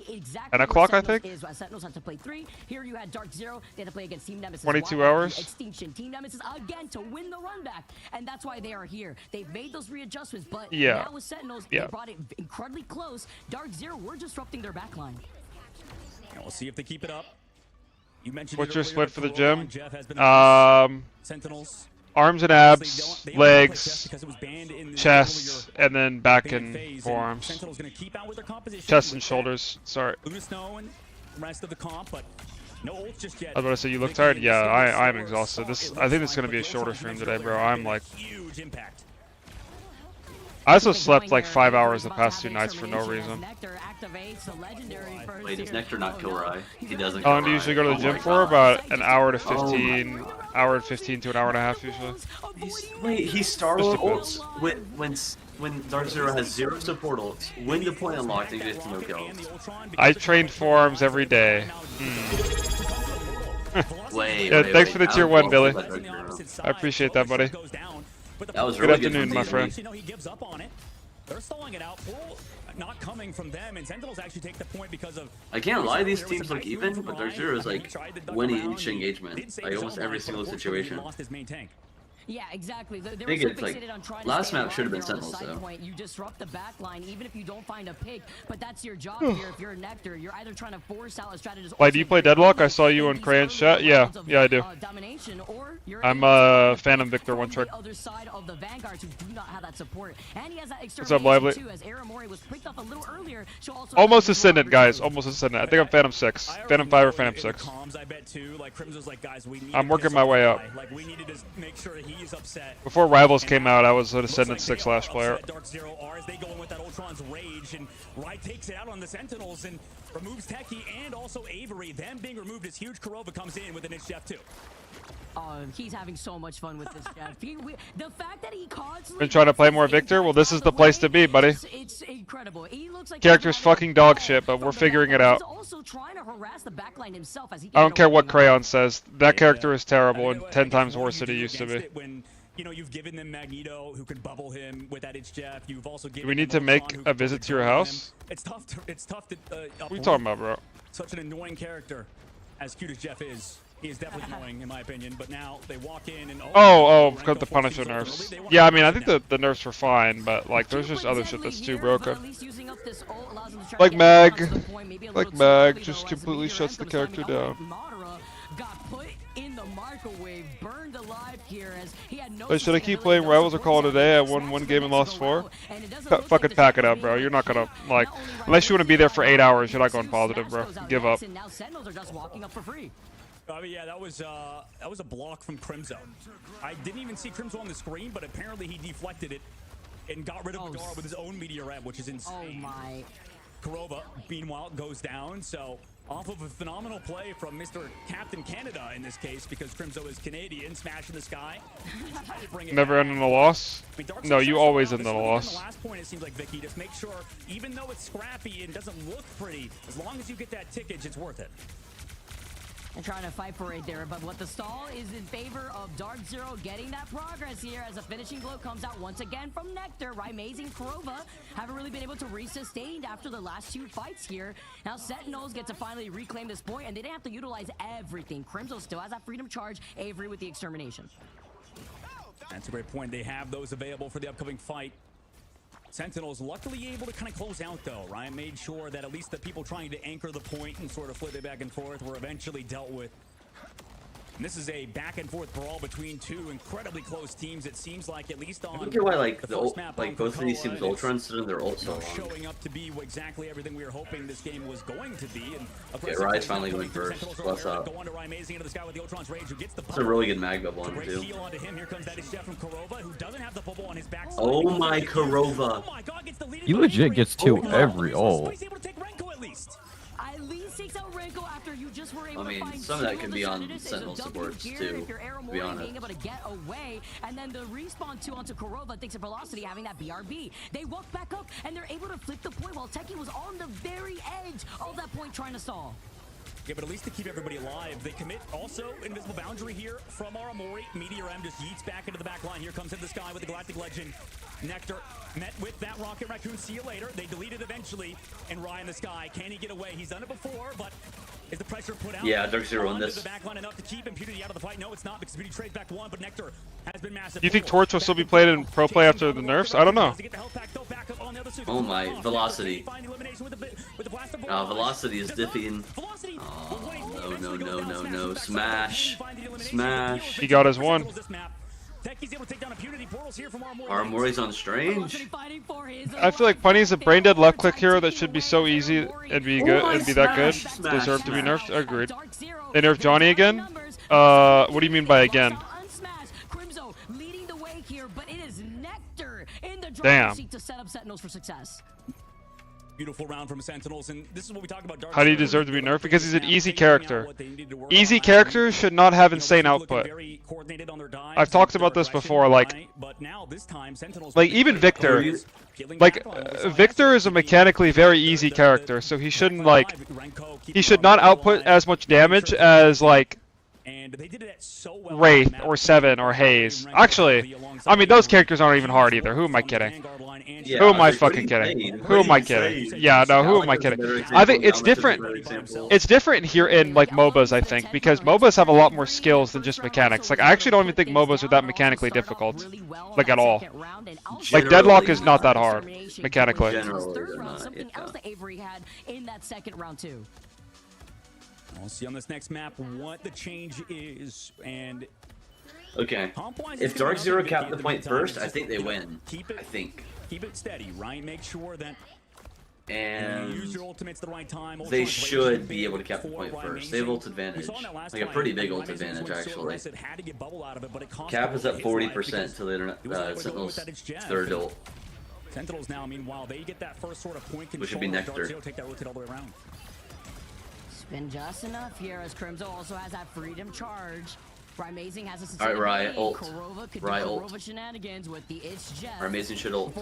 10 o'clock, I think. Sentinels had to play 3. Here you had Dark Dark Zero, they had to play against Team Nemesis. 22 Why? hours? Extinction. Team Nemesis again to win the run back. And that's why they are here. They've made those readjustments, but Yeah. now with Sentinels, Yeah. they brought it incredibly close. Dark Zero, we're disrupting their backline. And we'll see if they keep it up. You mentioned What's your earlier split that for the Corona gym? and Jeff has been Sentinels. Arms and abs, legs, chest, and then back and forearms. Sentinels gonna keep out with their composition. Chest and shoulders. Sorry. Luna Snow and the rest of the comp, but no ults just yet. I was about to say, you look tired? Yeah, I'm exhausted. I think this is going to be a shorter stream today, bro. I'm like... Huge impact. I also slept like 5 hours the past 2 nights for no reason. Wait, does Nectar not kill Rai? He doesn't. How long do you usually go to the gym for? About an hour to 15, hour and 15 to an hour and a half usually. Wait, he Starlord ults when Dark Zero has 0 support ults. When the point unlocked, and he gets no kills. I trained forearms every day. Wait, yeah, wait, thanks wait. for the tier 1, Billy. I I appreciate that, buddy. That was Good really afternoon, good my from friend. You know, he gives up on it. They're stalling it out. Pearl not coming from them, and Sentinels actually take the point because of... I can't lie, these teams look even, but Dark Zero is like winning each engagement. Like almost every single situation. Yeah, exactly. They I were think so it's like, fixated on trying to last stay map should have been alive there on the Sentinels side though. point. You disrupt the back line, even if you don't find a pick. But that's your job here. If you're a Nectar, you're either trying to force out a strategist. Like, do you play Deadlock? I saw you on Crayan's chat. Yeah, I do. I'm a Phantom Victor one trick. Other side of the Vanguards who do not have that support, and he has that What's up, Lively? too, as Aramori was picked up a little earlier. Almost Ascendant, guys. Almost Ascendant. I think I'm Phantom 6. Phantom 5 or Phantom 6. I'm working my way up. Like, we needed to make sure that he's upset. Before Rivals came out, I was an Ascendant 6 last player. Dark Zero are as they go in with that Ultron's rage, and Wright takes it out on the Sentinels and removes Techie and also Avery. Them being removed is huge. Kurova comes in with an itch Jeff too. He's having so much fun with this Jeff. The fact that he constantly Been trying to play more Victor? Well, this is the place to be, buddy. It's incredible. He looks like Character's fucking dog shit, but we're figuring it out. He's also trying to harass the backline himself as he I don't care what Crayon says. That character is terrible and 10 times worse than he used to be. When, you know, you've given them Magneto, who can bubble him with that itch Jeff. You've also given Do we need them to make Ultron, who a can visit to your control house? him. It's tough to What are you talking about, bro? Such an annoying character, as cute as Jeff is. He is definitely annoying, in my opinion, but now they walk in and... Because the Punisher nerfs. Yeah, I mean, I think the nerfs were fine, but, like, there's just other shit that's too broken. Like Mag. Just completely shuts the character down. Wait, should I keep playing Rivals or call it a day? I won 1 game and lost 4? Fucking pack it up, bro. You're not gonna, like... Unless you want to be there for 8 hours, you're not going positive, bro. Give up. I mean, yeah, that was a block from Crimzo. I didn't even see Crimzo on the screen, but apparently he deflected it and got rid of Gadara with his own Meteorette, which is insane. Oh my. Kurova, meanwhile, goes down, so off of a phenomenal play from Mr. Captain Canada in this case, because Crimzo is Canadian, smash in the sky. Never end in a loss? No, you always end in a loss. The last point, it seems like, Vicky, just make sure, even though it's scrappy and doesn't look pretty, as long as you get that tickage, it's worth it. And trying to fight for it there, but what the stall is in favor of Dark Zero getting that progress here as a finishing blow comes out once again from Nectar. Raimaze and Kurova haven't really been able to re-sustain after the last 2 fights here. Now Sentinels get to finally reclaim this point, and they didn't have to utilize everything. Crimzo still has that freedom charge, Avery with the extermination. That's a great point. They have those available for the upcoming fight. Sentinels luckily able to kind of close out though. Ryan made sure that at least the people trying to anchor the point and sort of flip it back and forth were eventually dealt with. And this is a back and forth brawl between 2 incredibly close teams. It seems like, at least on I don't get why like the first map on both of these teams Krakoa, Ultron stood in their ult so long. showing up to be exactly everything we were hoping this game was going to be. And Okay, Rai's finally going first. What's up? That's a really good mag bubble on him too. Here comes that Chef from Kurova, who doesn't have the bubble on his back. Oh my Kurova. He legit gets 2 every ult. At least takes out Renko after you just were able I mean, to find some of that 2 can the be on strategists. Sentinel It's a supports double too, if you're to be Aramori honest. being able to get away, and then the respawn 2 onto Kurova thanks to Velocity having that BRB. They walk back up, and they're able to flip the point while Techie was on the very edge of that point trying to stall. Yeah, but at least to keep everybody alive, they commit also Invisible Boundary here from Aramori. Meteor M just yeets back into the back line. Here comes in the sky with the Galactic Legend. Nectar met with that Rocket Raccoon. See you later. They delete it eventually. And Ryan in the sky. Can he get away? He's done it before, but Is the pressure put out? Yeah, Dark Zero on Onto this. the back line enough to keep Impunity out of the fight? No, it's not, because Impunity trades back one, but Nectar has been massive. Do you think Torch will still be played in pro play after the nerfs? I don't know. Oh my, Velocity. Velocity is diffing. Oh, no. Smash. Smash. He got his one. Armori's on Strange. I feel like Punny's a brain dead left click hero that should be so easy and be good and be that good. Deserve to be nerfed. Agreed. They nerfed Johnny again? What do you mean by again? Damn. Beautiful round from Sentinels, and this is what we talk about. How do you deserve to be nerfed? Because he's an easy character. Easy characters should not have insane output. I've talked about this before, like even Victor. Like, Victor is a mechanically very easy character, so he shouldn't, like, he should not output as much damage as, like, Wraith or Seven or Haze. Actually, I mean, those characters aren't even hard either. Who am I kidding? Yeah, who am I fucking kidding? Who am I kidding? Yeah, no, who am I kidding? I think it's different. It's different here in, like, MOBAs, I think, because MOBAs have a lot more skills than just mechanics. Like, I actually don't even think MOBAs are that mechanically difficult. Like, at all. Like, Deadlock is not that hard, mechanically. We'll see on this next map what the change is, and okay. If Dark Zero cap the point first, I think they win. I think. Keep it steady, right? Make sure that and use your ultimates at the right time. They should be able to cap the point first. They have ult advantage, like a pretty big ult advantage actually. Cap is at 40% till the Sentinel's third ult. Sentinels now, meanwhile, they get that first sort of point control. Which would be Nectar. Take that rotate all the way around. Been just enough here as Crimzo also has that freedom charge. Amazing has a Alright, Riot ult. Riot ult. Shenanigans with the It's Jeff. Amazing should ult.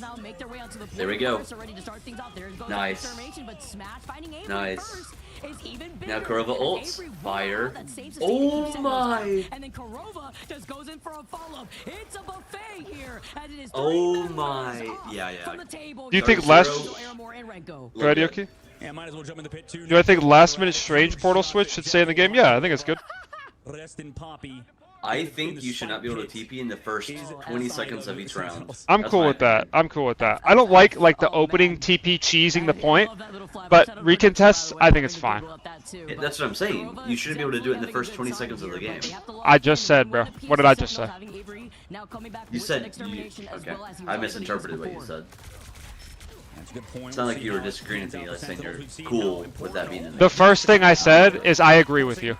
Now make their way onto the there we go. Nice. Nice. Now Kurova ults. Fire. Oh my! And then Kurova just goes in for a follow-up. It's a buffet here. As it is oh my! Yeah. Do you think less? Go ahead, Yoki. Yeah, might as well jump in the pit too. Do I think last minute Strange portal switch should stay in the game? Yeah, I think it's good. Rest in Poppy. I think you should not be able to TP in the first 20 seconds of each round. I'm cool with that. I'm cool with that. I don't like the opening TP cheesing the point, but recontests, I think it's fine. Yeah, that's what I'm saying. You shouldn't be able to do it in the first 20 seconds of the game. I just said, bro. What did I just say? You said okay. I misinterpreted what you said. It's not like you were disagreeing with me, like saying you're cool with that being in there. The first thing I said is I agree with you.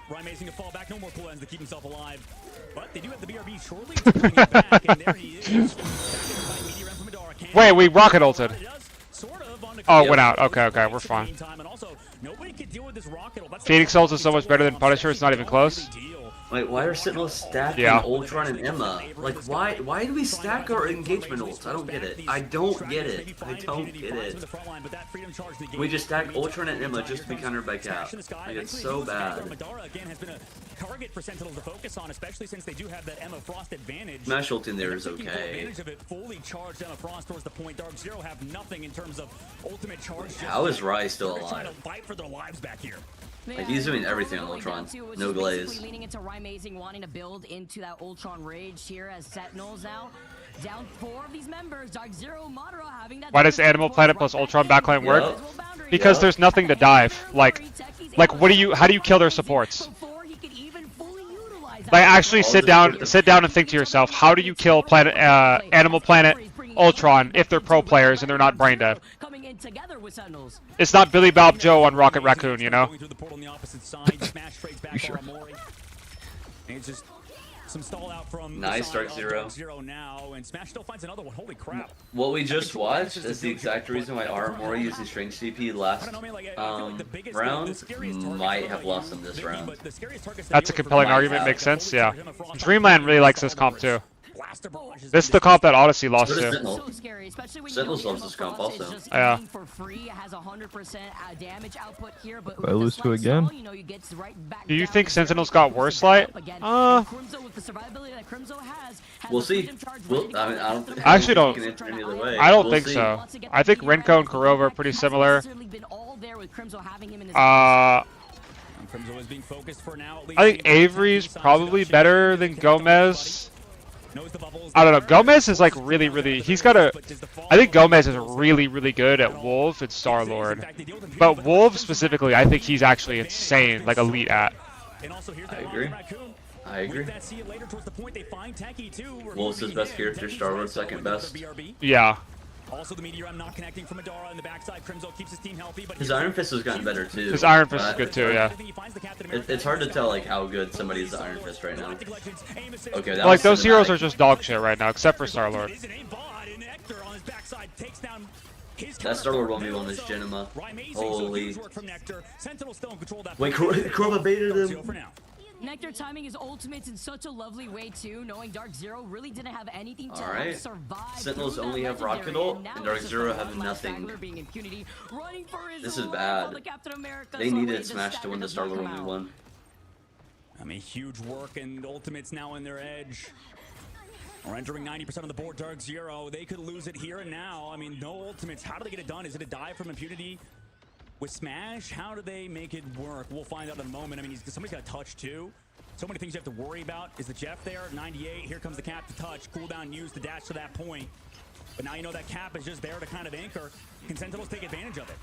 Wait, we rocket ulted. Oh, it went out. Okay, we're fine. Phoenix ult is so much better than Punisher, it's not even close. Wait, why are Sentinels stacking Ultron and Emma? Like, why do we stack our engagement ults? I don't get it. I don't get it. We just stack Ultron and Emma just to be countered by Cap. Like, it's so bad. Target for Sentinels to focus on, especially since they do have that Emma Frost advantage. Smash ult in there is okay. Fully charged Emma Frost towards the point. Dark Zero have nothing in terms of ultimate charge. How is Rai still alive? Trying to fight for their lives back here. Like, he's doing everything on Ultron. No glaze. Leaning into Amazing, wanting to build into that Ultron rage here as Sentinels now. Down 4 of these members. Dark Zero, Madara having that. Why does Animal Planet plus Ultron backline work? Because there's nothing to dive. Like what do you? How do you kill their supports? Like, actually sit down and think to yourself, how do you kill Animal Planet Ultron if they're pro players and they're not brain dead? It's not Billy Bob Joe on Rocket Raccoon, you know? It's just some stall out from nice Dark Zero. Now, and Smash still finds another one. Holy crap! What we just watched is the exact reason why Aramori using Strange CP last round might have lost him this round. That's a compelling argument. Makes sense. Yeah. Dreamland really likes this comp too. This is the comp that Odyssey lost to. Sentinels loves this comp also. Yeah. I lose to again. Do you think Sentinels got worse, Light? We'll see. I actually don't. I don't think so. I think Renko and Kurova are pretty similar. Crimzo is being focused for now. At least I think Avery's probably better than Gomez. I don't know. Gomez is like really. He's got a. I think Gomez is really good at Wolf and Star Lord, but Wolf specifically, I think he's actually insane, like elite at. I agree. Wolf's his best character, Star Lord second best. Yeah. Also, the Meteor not connecting from Adara on the backside. Crimzo keeps his team healthy, but his Iron Fist has gotten better too. His Iron Fist is good too, yeah. It's hard to tell like how good somebody's Iron Fist right now. Okay, that like those heroes are just dog shit right now, except for Star Lord. That Star Lord 1v1 is Genema. Holy. Wait, Krova baited him. Nectar timing his ultimates in such a lovely way too, knowing Dark Zero really didn't have anything to help survive. Sentinels only have Rocket Ult, and Dark Zero have nothing. This is bad. They needed Smash to win the Star Lord 1v1. I mean, huge work, and ultimates now in their edge. We're entering 90% of the board. Dark Zero, they could lose it here and now. I mean, no ultimates. How do they get it done? Is it a dive from impunity? With Smash, how do they make it work? We'll find out in a moment. I mean, somebody's got to touch too. So many things you have to worry about. Is the Jeff there? 98. Here comes the cap to touch. Cooldown used to dash to that point. But now you know that cap is just there to kind of anchor. Can Sentinels take advantage of it?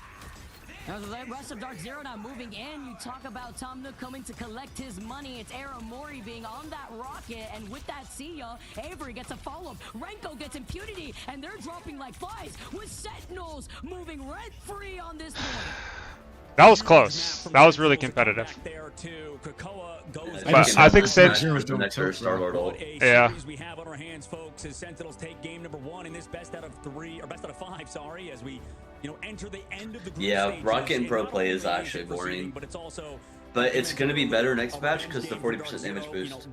Now the rest of Dark Zero now moving in. You talk about Tom Nook coming to collect his money. It's Aramori being on that rocket, and with that see ya, Avery gets a follow-up. Renko gets impunity, and they're dropping like flies with Sentinels moving rent-free on this point. That was close. That was really competitive. But I think Sen. Yeah. We have on our hands, folks, as Sentinels take game number 1 in this best out of 3, or best out of 5, sorry, as we, enter the end of the group Yeah, Rocket and Pro Play is actually boring. But it's going to be better next patch because the 40% damage boost.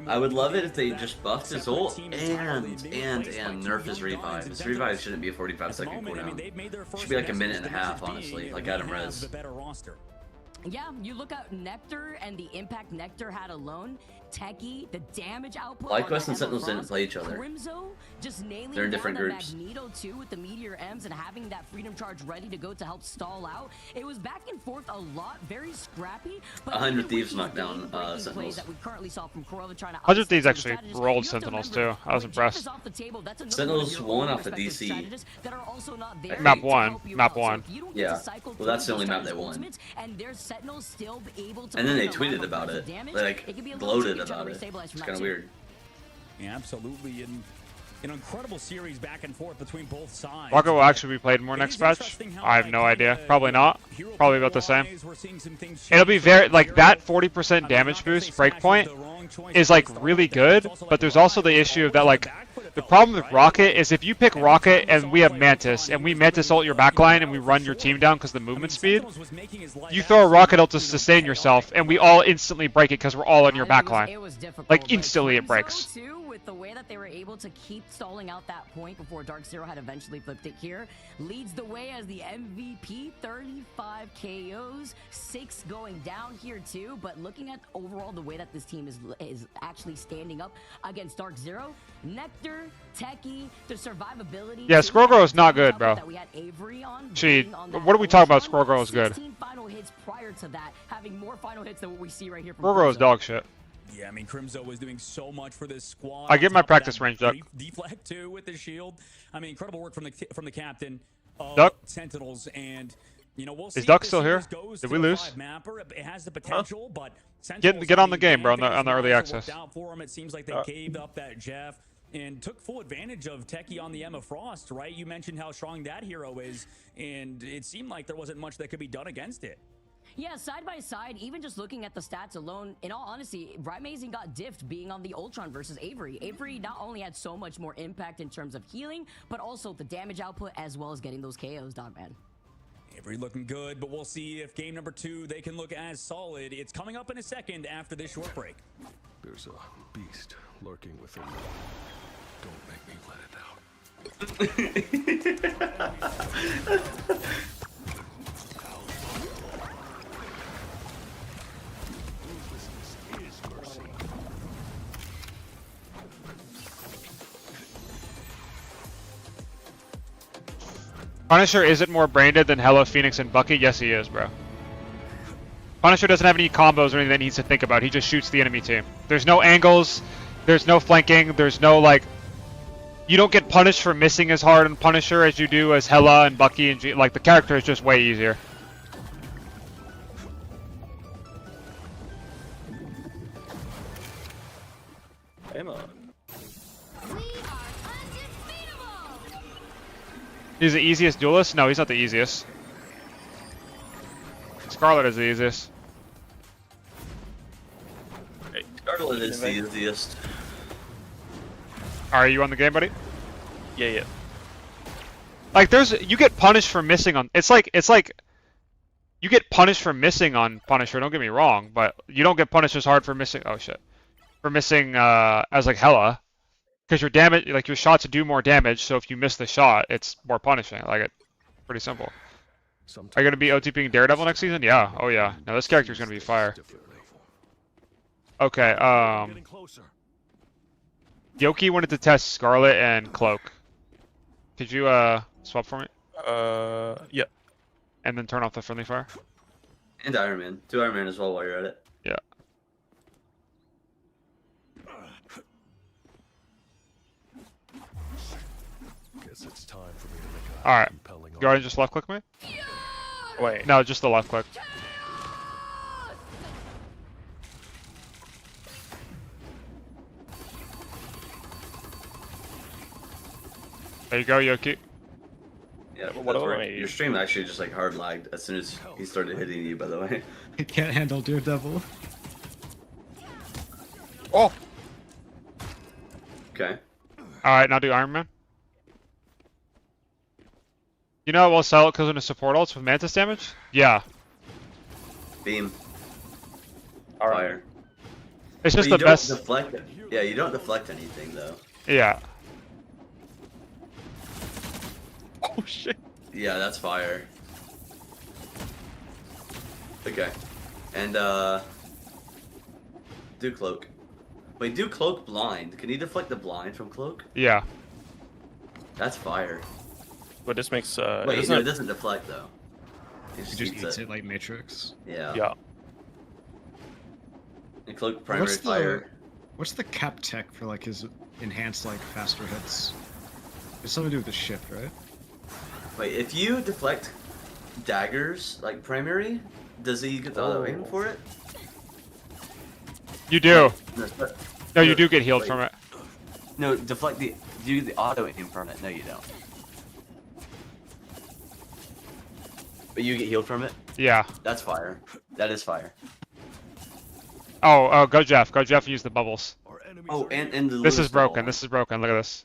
I would love it if they just buffed his ult and nerf his revive. His revive shouldn't be a 45-second cooldown. It should be like a minute and a half, honestly, like Adam Rez. Yeah, you look at Nectar and the impact Nectar had alone. Techie, the damage output. FlyQuest and Sentinels didn't play each other. Crimzo just nailing They're in different groups. Magneto too with the Meteor M's and having that Freedom Charge ready to go to help stall out. It was back and forth a lot, very scrappy. 100 Thieves knocked down Sentinels. That we currently saw from Corella trying to 100 Thieves actually rolled Sentinels too. I was impressed. Sentinels won off the DC. Map 1. Map 1. Yeah. Well, that's the only map they won. And there's Sentinels still able to. And then they tweeted about it. Like, gloated about it. It's kind of weird. Yeah, absolutely. And an incredible series back and forth between both sides. Waka will actually be played more next patch. I have no idea. Probably not. Probably about the same. It'll be very like that 40% damage boost breakpoint is like really good, but there's also the issue of that like the problem with Rocket is if you pick Rocket and we have Mantis and we Mantis ult your backline and we run your team down because of the movement speed, you throw a Rocket ult to sustain yourself and we all instantly break it because we're all on your backline. Like instantly it breaks. With the way that they were able to keep stalling out that point before Dark Zero had eventually flipped it here, leads the way as the MVP, 35 KOs, 6 going down here too. But looking at overall the way that this team is actually standing up against Dark Zero, Nectar, Techie, the survivability. Yeah, Squirrel Girl is not good, bro. She, what are we talking about? Squirrel Girl is good. 16 final hits prior to that, having more final hits than what we see right here from Squirrel Girl is dog shit. Yeah, I mean, Crimzo was doing so much for this squad. I get my practice range duck. Deflect too with the shield. I mean, incredible work from the captain of Duck. Sentinels, and we'll see. Is Duck still here? Did we lose? It has the potential, but get on the game, bro. On the early access. For him, it seems like they caved up that Jeff and took full advantage of Techie on the Emma Frost. Right? You mentioned how strong that hero is, and it seemed like there wasn't much that could be done against it. Yeah, side by side, even just looking at the stats alone, in all honesty, Brightmazing got diffed being on the Ultron versus Avery. Avery not only had so much more impact in terms of healing, but also the damage output as well as getting those KOs, Dogman. Avery looking good, but we'll see if game number 2 they can look as solid. It's coming up in a second after this short break. There's a beast lurking within me. Don't make me let it out. Punisher isn't more branded than Hello, Phoenix, and Bucky? Yes, he is, bro. Punisher doesn't have any combos or anything that he needs to think about. He just shoots the enemy team. There's no angles. There's no flanking. There's no, like... You don't get punished for missing as hard in Punisher as you do as Hela and Bucky and G. Like, the character is just way easier. Come on. He's the easiest duelist? No, he's not the easiest. Scarlet is the easiest. Scarlet is the easiest. Are you on the game, buddy? Yeah. Like, you get punished for missing on. It's like you get punished for missing on Punisher. Don't get me wrong, but you don't get punished as hard for missing. Oh shit, for missing as like Hela, because your damage, like your shots do more damage. So if you miss the shot, it's more punishing. Like it's pretty simple. Are you gonna be OTPing Daredevil next season? Yeah. Oh yeah. Now this character's gonna be fire. Okay. Yoki wanted to test Scarlet and Cloak. Could you swap for me? Yeah. And then turn off the friendly fire. And Iron Man. Do Iron Man as well while you're at it. Yeah. Guess it's time for me to make All right. Guardian, just left click me. Wait. No, just the left click. There you go, Yoki. Yeah, what that's do where I- your stream actually just like hard lagged as soon as he started hitting you, by the way. I can't handle Daredevil. Oh! Okay. Alright, now do Iron Man. You know we'll sell it because in a support ults with Mantis damage? Yeah. Beam. Alright. Fire. It's just But the you don't best. deflect it. Yeah, you don't deflect anything though. Yeah. Oh shit. Yeah, that's fire. Okay. And do Cloak. Wait, do Cloak blind. Can you deflect the blind from Cloak? Yeah. That's fire. But this makes Wait, isn't no, it it- doesn't deflect though. It He just eats it like Matrix. Yeah. Yeah. And Cloak primary fire. What's the cap tech for like his enhanced like faster hits? It's something to do with the shift, right? Wait, if you deflect daggers like primary, does he get the auto aim for it? You do. No, you no, do get healed wait. from it. No, deflect the. Do you get the auto aim from it? No, you don't. But you get healed from it? Yeah. That's fire. That is fire. Oh, go Jeff. Go Jeff and use the bubbles. Oh, and the This Lewis is broken. ball. This is broken. Look at this.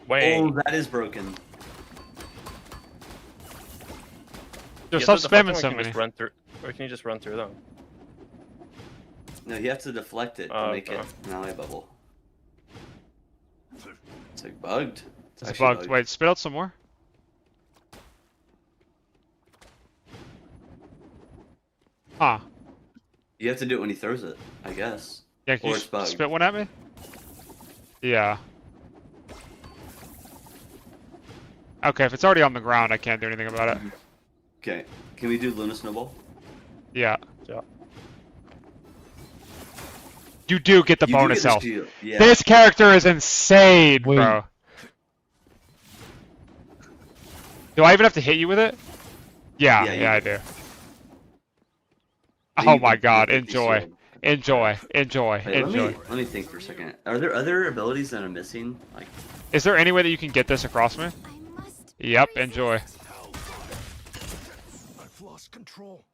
Wait. Oh, that is broken. Just Yeah, stop the deflecting spamming one so can many. just run through, or can you just run through them? No, you have to deflect it to Oh, make it okay. an ally bubble. It's like bugged. It's actually bugged. Wait, spit out some more. Huh. You have to do it when he throws it, I guess. Yeah, can Or you it's bugged. spit one at me? Yeah. Okay, if it's already on the ground, I can't do anything about it. Okay, can we do Luna Snowball? Yeah. Yeah. You do get the You do bonus get the health. shield, yeah. This character is insane, Wait. bro. Do I even have to hit you with it? Yeah, Yeah, you yeah, I do. do. So Oh you my can god, deflect the enjoy. shield. Enjoy, enjoy, Wait, enjoy. let me think for a second. Are there other abilities that I'm missing? Like, Is there any way that you can get this across me? Yep, enjoy. I've lost control.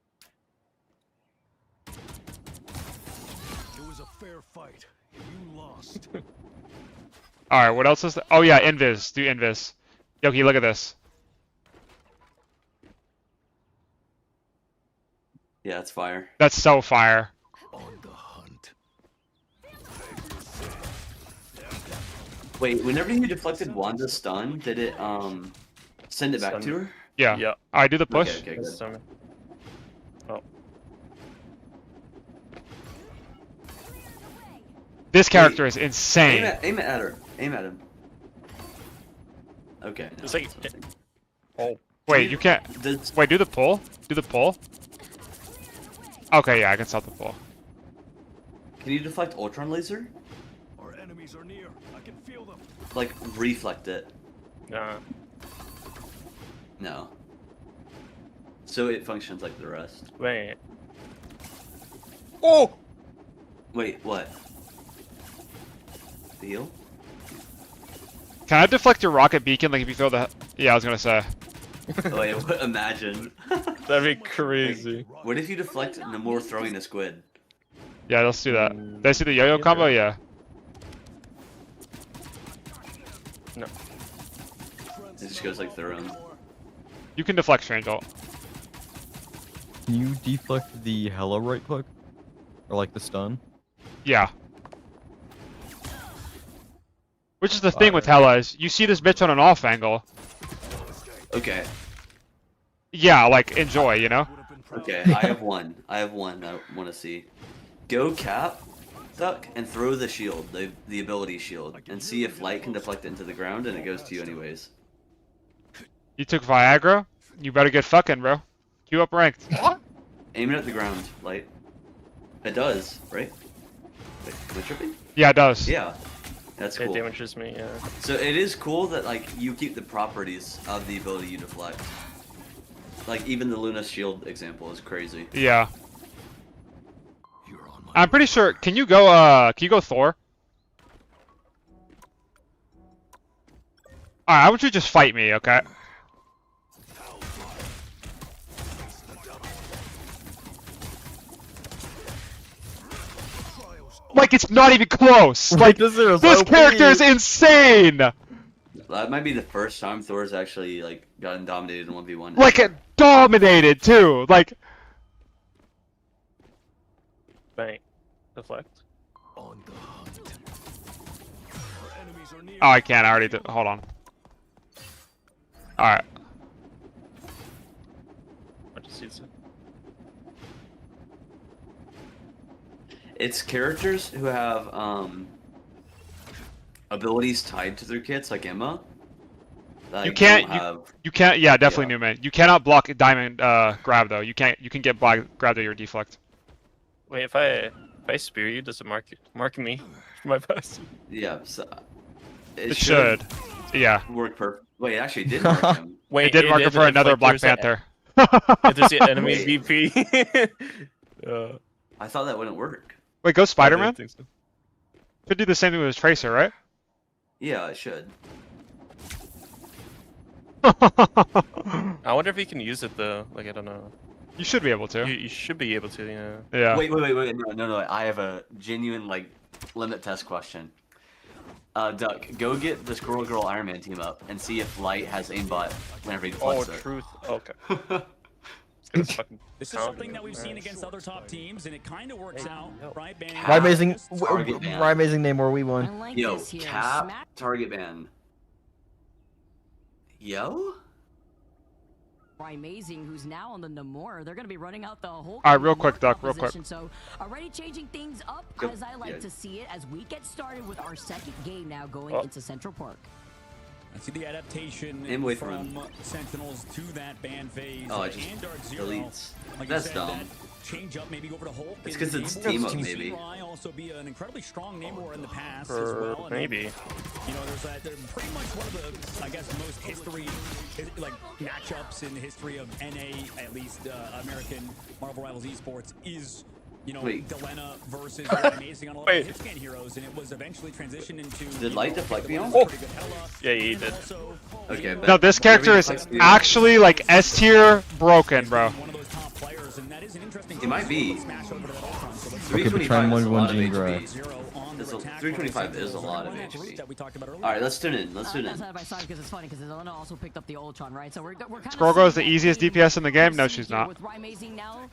It was a fair fight, and you lost. Alright, what else is there? Oh yeah, invis. Do invis. Yoki, look at this. yeah, it's fire. That's so fire. On the hunt. Wait, whenever you deflected Wanda's stun, did it send it back Stun. to her? Yeah. Yeah. Alright, do the push. Okay, good. Summon. Oh. This character is Aim insane. aim at her. Aim at him. Okay. It's like, oh. Wait, you can't. Does, Wait, do the pull. Do the pull. Okay, yeah, I can stop the pull. Can you deflect Ultron laser? Our enemies are near. I can feel them. Like, reflect it. Nah. No. So it functions like the rest. Wait. Oh! Wait, what? The heal? Can I deflect your rocket beacon like if you throw the... Yeah, I was gonna say. Oh, wait, imagine. That'd be crazy. Like, what if you deflect Namor throwing a squid? Yeah, let's do that. Did I see the yo-yo combo? Yeah. No. It just goes like their own. You can deflect Strange Ult. Can you deflect the Hella right click? Or like the stun? Yeah. Which is the thing with Hella is you see this bitch on an off angle. Okay. Yeah, like enjoy, you know? Okay, I have one. I want to see. Go cap, duck, and throw the shield, the ability shield, and see if light can deflect it into the ground, and it goes to you anyways. You took Viagra? You better get fucking, bro. Queue up ranked. Aim it at the ground, light. It does, right? Wait, am I tripping? Yeah, it does. Yeah. That's cool. It damages me, yeah. So it is cool that like you keep the properties of the ability you deflect. Like even the Luna shield example is crazy. Yeah. I'm pretty sure. Can you go Thor? Alright, I want you to just fight me, okay? Like it's not even close. Like this character is insane. That might be the first time Thor's actually like gotten dominated in 1v1. Like it dominated too. Like. Bang. Deflect. Oh, I can't. I already did. Hold on. All right. I just use it. It's characters who have abilities tied to their kits, like Emma. That, You like, can't. don't have... You can't. Yeah, definitely new man. You cannot block diamond grab though. You can't. You can get grab to your deflect. Wait, if I spear you, does it mark me for my pass? Yeah, so It should. Yeah. Work perfect. Wait, it actually did mark him. Wait, it did mark him for another Black Panther. If there's the enemy VP. I thought that wouldn't work. Wait, go Spider-Man? think so. Could do the same thing with his Tracer, right? Yeah, it should. I wonder if you can use it though. Like I don't know. You should be able to. You should be able to, yeah. Yeah. Wait. No. I have a genuine like limit test question. Duck, go get the Squirrel Girl Iron Man team up and see if Light has aimbot whenever he deflects it. Truth. Okay. This is something that we've seen against other top teams, and it kind of works out, right? Why amazing name where we I won. like Yo, this here. cap Smack. target ban. Yo? Amazing, who's now on the Namor. They're going to be running out the whole. All right, real quick, Duck, real quick. So already changing things up, Yep. as I like Yeah. to see it, as we get started with our second game now going into Central Park. I see the adaptation Aim away from from Sentinels to that ban phase. Oh, it just and Dark Zero. deletes. Like That's you said, dumb. that change up maybe over to Hulk. It's and 'cause it's Namor. team up, We've maybe. seen Rai also be an incredibly strong Namor in the past as well. And Maybe. You know, they're pretty much one of the, I guess, most like matchups in the history of NA, at least American Marvel Rivals Esports, is, you know, Wait. Delena versus Amazing on a lot of hit scan heroes, and it was eventually transitioned into. Did Light deflect me on? Yeah, he did. Okay, but No, this character is actually like S tier broken, bro. One of those top players, and that is an interesting. It might be. Smash over to that Ultron, so let's Okay, but try 325 is a lot of 1v1 Gene HP. 325 is a lot of HP. that we talked about earlier. Alright, let's tune in. Let's tune That's in. side by side because it's funny because Delena also picked up the Ultron, right? So we're kind of. Squirrel Girl is the easiest DPS in the game. No, she's not.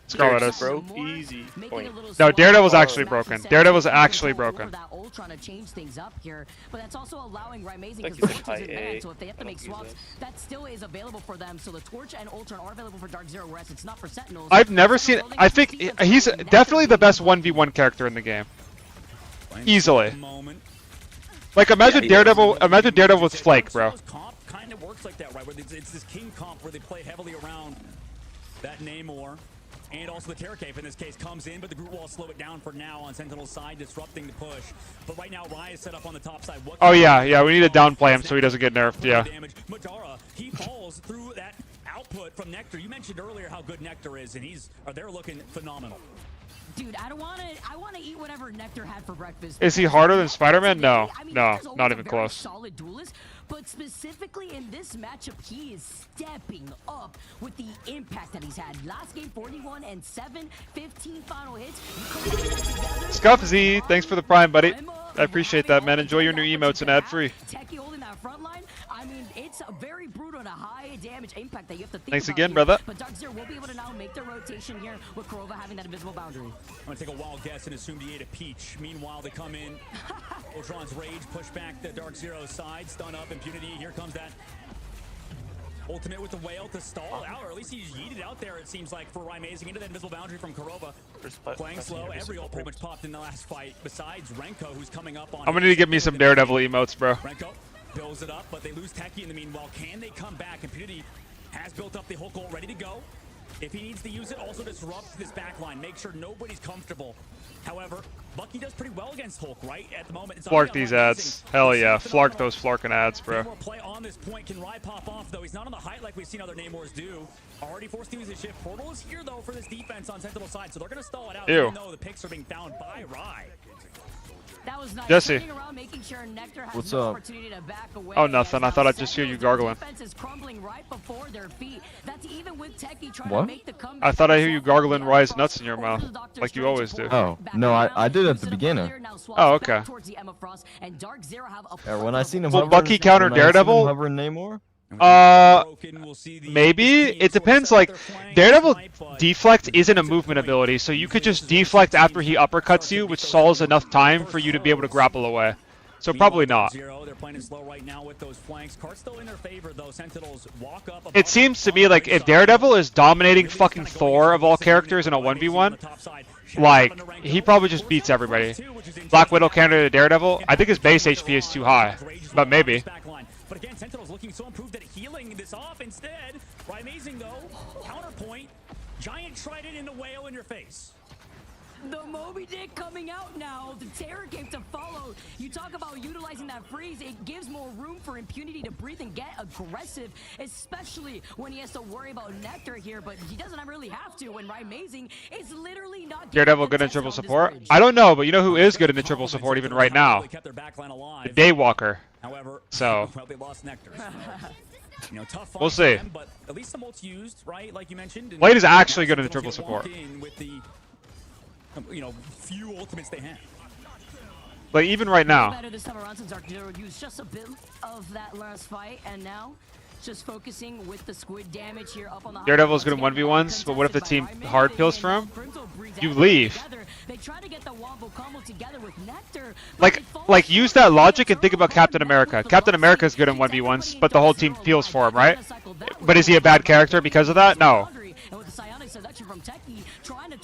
Scarlet is. Broke easy. Point. No, Daredevil's actually broken. Daredevil's actually broken. That Ultron to change things up here, but that's also allowing Amazing Like because he's the high is A. advanced, so if they have I to don't make use swaps, it. that still is available for them. So the Torch and Ultron are available for Dark Zero, whereas it's not for Sentinels. I've never seen. I think he's definitely the best 1v1 character in the game. Easily. Like imagine Yeah, he Daredevil. Imagine Daredevil with Flake, bro. Comp kind of works like that, right? Where it's this king comp where they play heavily around that Namor. And also the Terror Cave in this case comes in, but the Groot Wall slow it down for now on Sentinel's side, disrupting the push. But right now, Rye is set up on the top side. Oh yeah, we need to downplay him so he doesn't get nerfed. Yeah. Majara, he falls through that output from Nectar. You mentioned earlier how good Nectar is, and they're looking phenomenal. Dude, I want to eat whatever Nectar had for breakfast. Is he harder than Spider-Man? No, I mean, no, Nectar's always not a even very close. Solid duelist, but specifically in this matchup, he is stepping up with the impact that he's had. Last game, 41 and 7, 15 final hits. Scuff Z, thanks for the prime, buddy. I appreciate that, man. Enjoy your new emotes and ad-free. Techie holding that front line. I mean, it's a very brutal and a high damage impact that you have to think Thanks about again, here. brother. But Dark Zero will be able to now make the rotation here with Kurova having that invisible boundary. I'm gonna take a wild guess and assume he ate a peach. Meanwhile, they come in. Ultron's rage, push back the Dark Zero side, stun up, impunity. Here comes that ultimate with the whale to stall out, or at least he's yeeted out there, it seems like, for Rymazing into that invisible boundary from Kurova. Playing slow, every ult pretty much popped in the last fight, besides Renko, who's coming up on. I'm gonna need to get me some Daredevil emotes, bro. Renko builds it up, but they lose Techie in the meanwhile. Can they come back? Impunity has built up the Hulk ult ready to go. If he needs to use it, also disrupt this backline. Make sure nobody's comfortable. However, Bucky does pretty well against Hulk, right? At the moment, it's Flark these ads. Hell yeah, flark those flarking ads, bro. More play on this point. Can Rye pop off, though? He's not on the height like we've seen other Namors do. Already forced to use his shift. Portal is here, though, for this defense on Sentinel's side, so they're going to stall it out, Ew. even though the picks are being found by Rye. That was nice. Jesse. Around, making sure Nectar has What's no up? opportunity to back away. Oh, nothing. I thought I'd just hear you gargling. Defense is crumbling right before their feet. That's even with Techie trying What? to make the comeback. I thought I hear you gargling Rye's nuts in your mouth, like you always do. Oh, no, I did at the beginning. Oh, okay. When I seen him Will hover, Bucky counter when I seen him Daredevil? hover Namor? Maybe. It depends, like, Daredevil deflect isn't a movement ability, so you could just deflect after he uppercuts you, which stalls enough time for you to be able to grapple away. So probably not. They're playing it slow right now with those flanks. Cart's still in their favor, though. Sentinels walk up. It seems to me like if Daredevil is dominating fucking Thor of all characters in a 1v1, like, he probably just beats everybody. Black Widow counter to Daredevil, I think his base HP is too high, but maybe. But again, Sentinel's looking so improved at healing this off instead. Amazing though. Counterpoint. Giant trident in the whale in your face. The Moby Dick coming out now. The Terror Cave to follow. You talk about utilizing that freeze. It gives more room for Impunity to breathe and get aggressive, especially when he has to worry about Nectar here. But he doesn't really have to when Rymazing is literally not. Daredevil good in triple support? I don't know, but you know who is good in the triple support even right now? The Daywalker. However, So. well, they lost Nectar. You know, tough We'll fight see. for them, but at least the ult's used, right? Like you mentioned. And Blade is actually good in the Sentinels triple get walk support. in with the, you know, few ultimates they have. Like, even right now. Better this time around since Dark Zero used just a bit of that last fight, and now just focusing with the squid damage here up on the. Daredevil's good in 1v1s, but what if the team hard pills for him? You leave. They try to get the wombo combo together with Nectar. Like use that logic and think about Captain America. Captain America's good in 1v1s, but the whole team peels for him, right? But is he a bad character because of that? No.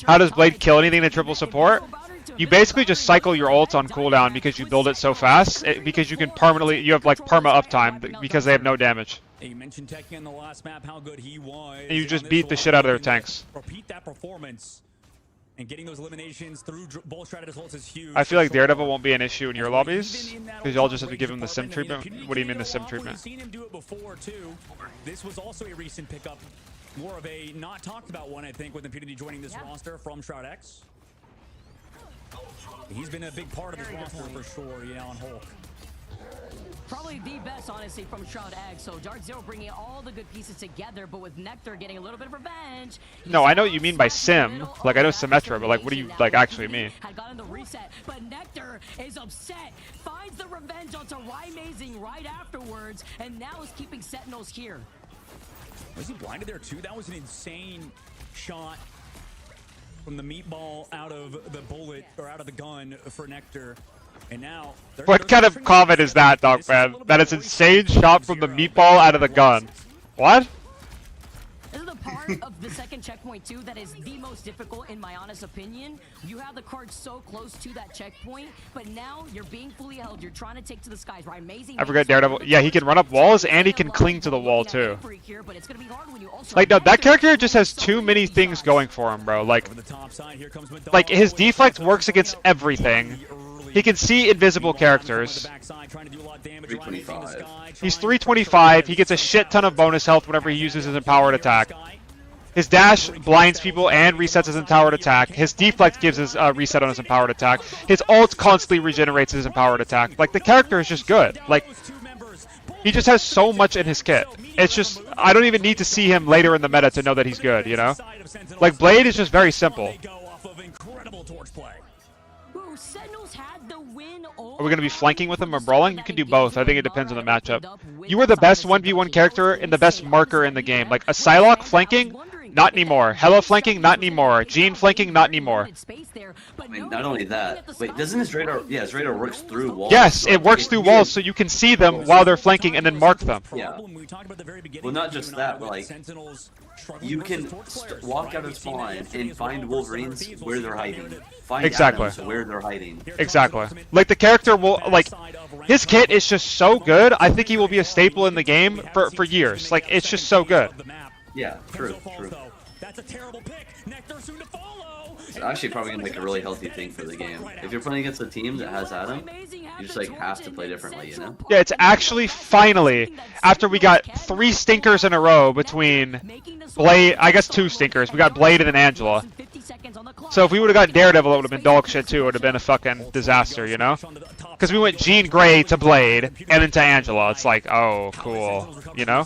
How does Blade kill anything in triple support? You basically just cycle your ult on cooldown because you build it so fast, because you can you have like perma uptime because they have no damage. You mentioned Techie on the last map, how good he was. And you just beat the shit out of their tanks. Repeat that performance. And getting those eliminations through both Stratus ults is huge. I feel like Daredevil won't be an issue in your lobbies, because y'all just have to give him the sim treatment. What do you mean the sim treatment? We've seen him do it before too. This was also a recent pickup. More of a not talked about one, I think, with Impunity joining this roster from Shroud X. He's been a big part of this roster for sure, you know, on Hulk. Probably the best, honestly, from Shroud X. So Dark Zero bringing all the good pieces together, but with Nectar getting a little bit of revenge. No, I know what you mean by sim. Like, I know Symmetra, but like, what do you like actually mean? Had gotten the reset, but Nectar is upset. Finds the revenge onto Rymazing right afterwards, and now is keeping Sentinels here. Was he blinded there too? That was an insane shot from the meatball out of the bullet, or out of the gun for Nectar. And now, What kind of comment is that, dog man? That is insane shot from the meatball out of the gun. What? This is the part of the second checkpoint too that is the most difficult in my honest opinion. You have the card so close to that checkpoint, but now you're being fully held. You're trying to take to the skies, right? Amazing. I forget Daredevil. Yeah, he can run up walls and he can cling to the wall too. Like, no, that character just has too many things going for him, bro. Like his deflect works against everything. He can see invisible characters. 325. He's 325. He gets a shit ton of bonus health whenever he uses his empowered attack. His dash blinds people and resets his empowered attack. His deflect gives his reset on his empowered attack. His ult constantly regenerates his empowered attack. Like, the character is just good. Like, he just has so much in his kit. It's just, I don't even need to see him later in the meta to know that he's good, you know? Like, Blade is just very simple. Are we going to be flanking with him or brawling? You can do both. I think it depends on the matchup. You are the best 1v1 character and the best marker in the game. Like, a Psylocke flanking? Not anymore. Hello flanking? Not anymore. Jean flanking? Not anymore. I mean, not only that. Wait, doesn't his radar... Yeah, his radar works through walls. Yes, it works through walls so you can see them while they're flanking and then mark them. Yeah. Well, not just that, but like... You can walk out of spawn and find Wolverines where they're hiding. Find Exactly. Adams where they're hiding. Exactly. Like, the character will, like, his kit is just so good. I think he will be a staple in the game for years. Like, it's just so good. Yeah, true. That's a terrible pick. Nectar soon to follow. It's actually probably gonna make a really healthy thing for the game. If you're playing against a team that has Adam, you just like have to play differently, you know? Yeah, it's actually finally, after we got 3 stinkers in a row between Blade, I guess 2 stinkers. We got Blade and then Angela. So if we would have gotten Daredevil, it would have been dog shit too. It would have been a fucking disaster, you know? Because we went Jean Grey to Blade and then to Angela. It's like, oh, cool, you know?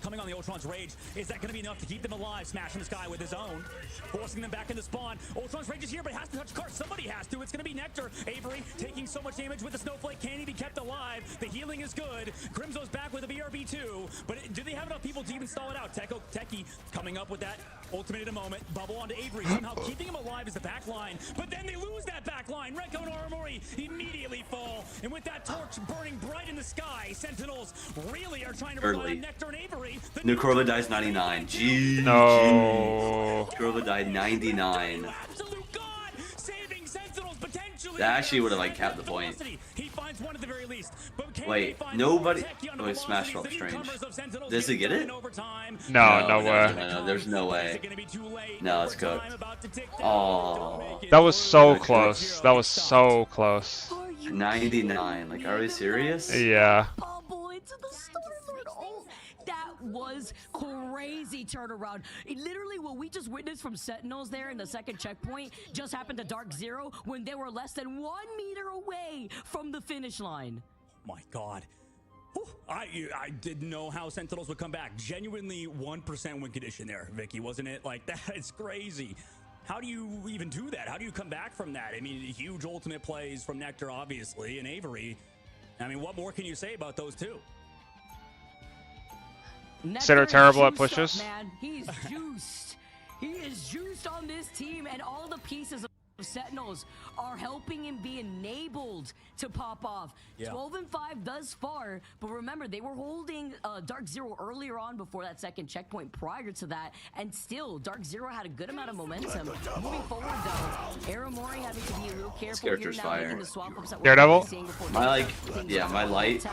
Coming on the Ultron's rage, is that going to be enough to keep them alive? Smashing the sky with his own, forcing them back into spawn. Ultron's rage is here, but it has to touch cart. Somebody has to. It's going to be Nectar. Avery taking so much damage with the snowflake. Can he be kept alive? The healing is good. Grimzo's back with a BRB2, but do they have enough people to even stall it out? Techie coming up with that ultimate in a moment. Bubble onto Avery, somehow keeping him alive is the back line, but then they lose that back line. Rekko and Armory immediately fall, and with that torch burning bright in the sky, Sentinels really are trying to rely on Nectar and Avery. Nukrova dies 99. Jeez. No. Nukrova died 99. That actually would have like capped the point. Wait, nobody. Oh, he smashed off Strange. Does he get it? No way. No, there's no way. No, it's cooked. Oh. That was so close. That was so close. 99. Like, are we serious? Yeah. Was crazy turnaround. Literally what we just witnessed from Sentinels there in the second checkpoint just happened to Dark Zero when they were less than 1 meter away from the finish line. My God. Whew. I didn't know how Sentinels would come back. Genuinely 1% win condition there, Vicky, wasn't it? Like, that is crazy. How do you even do that? How do you come back from that? I mean, huge ultimate plays from Nectar, obviously, and Avery. I mean, what more can you say about those two? Consider terrible at pushes. Man, he's juiced. He is juiced on this team, and all the pieces of Sentinels are helping him be enabled to pop off. 12-5 thus far, but remember, they were holding Dark Zero earlier on before that second checkpoint prior to that, and still, Dark Zero had a good amount of momentum. Moving forward, though, Aramori having to be a little careful here now, making the swap-ups that we're Daredevil? My, my light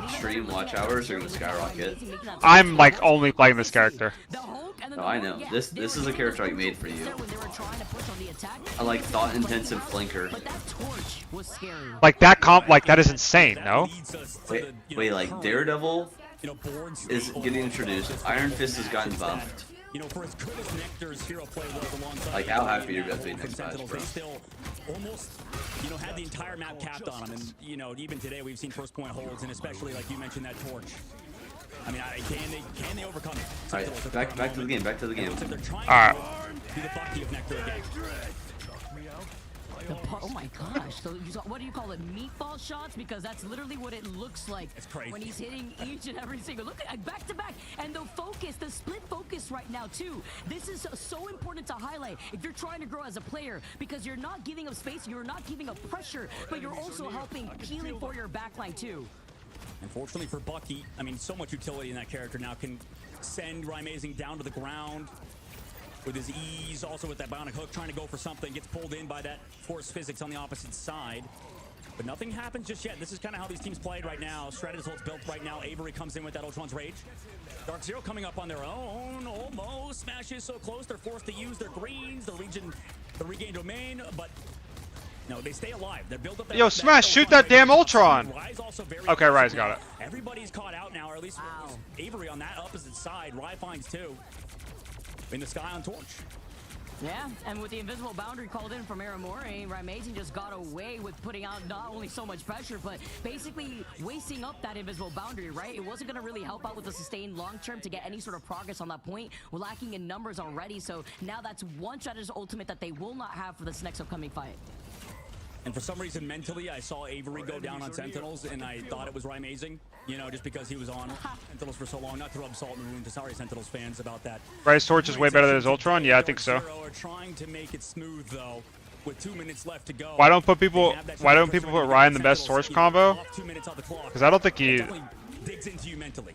stream watch hours are gonna skyrocket. I'm, like, only playing this character. Oh, I know. This is a character I made for you. I like thought-intensive flanker. Like, that comp, like, that is insane, no? Wait, like, Daredevil is getting introduced. Iron Fist has gotten buffed. Like, how happy you're about to be next match, bro. Almost, had the entire map capped on him, and, even today we've seen first point holds, and especially, like you mentioned, that torch. I mean, can they overcome it? Alright, back to the game, back to the game. Alright. Oh my gosh, so what do you call it, meatball shots? Because that's literally what it looks like when he's hitting each and every single, look at back to back, and the focus, the split focus right now too. This is so important to highlight if you're trying to grow as a player, because you're not giving up space, you're not giving up pressure, but you're also helping peeling for your backline too. Unfortunately for Bucky, I mean, so much utility in that character now can send Rymazing down to the ground with his ease. Also with that bionic hook, trying to go for something. Gets pulled in by that force physics on the opposite side. But nothing happens just yet. This is kind of how these teams played right now. Stratus holds built right now. Avery comes in with that Ultron's Rage. Dark Zero coming up on their own. Almost. Smash is so close. They're forced to use their greens, the regain domain, but no, they stay alive. They're built up. Yo, Smash, shoot that damn Ultron. Okay, Ryze got it. Everybody's caught out now, or at least Avery on that opposite side. Rye finds two. In the sky on Torch. Yeah, and with the invisible boundary called in from Aramori, Rymazing just got away with putting out not only so much pressure, but basically wasting up that invisible boundary, right? It wasn't going to really help out with the sustained long term to get any sort of progress on that point. We're lacking in numbers already, so now that's one Shredder's ultimate that they will not have for this next upcoming fight. And for some reason, mentally, I saw Avery go down on Sentinels, and I thought it was Rymazing, you know, just because he was on Sentinels for so long. Not to rub salt in the wound to sorry Sentinels fans about that. Ryze Torch is way better than his Ultron? Yeah, I think so. Are trying to make it smooth, though, with 2 minutes left to go. Why don't people put Ryan in the best Torch combo? Because I don't think he... digs into you mentally.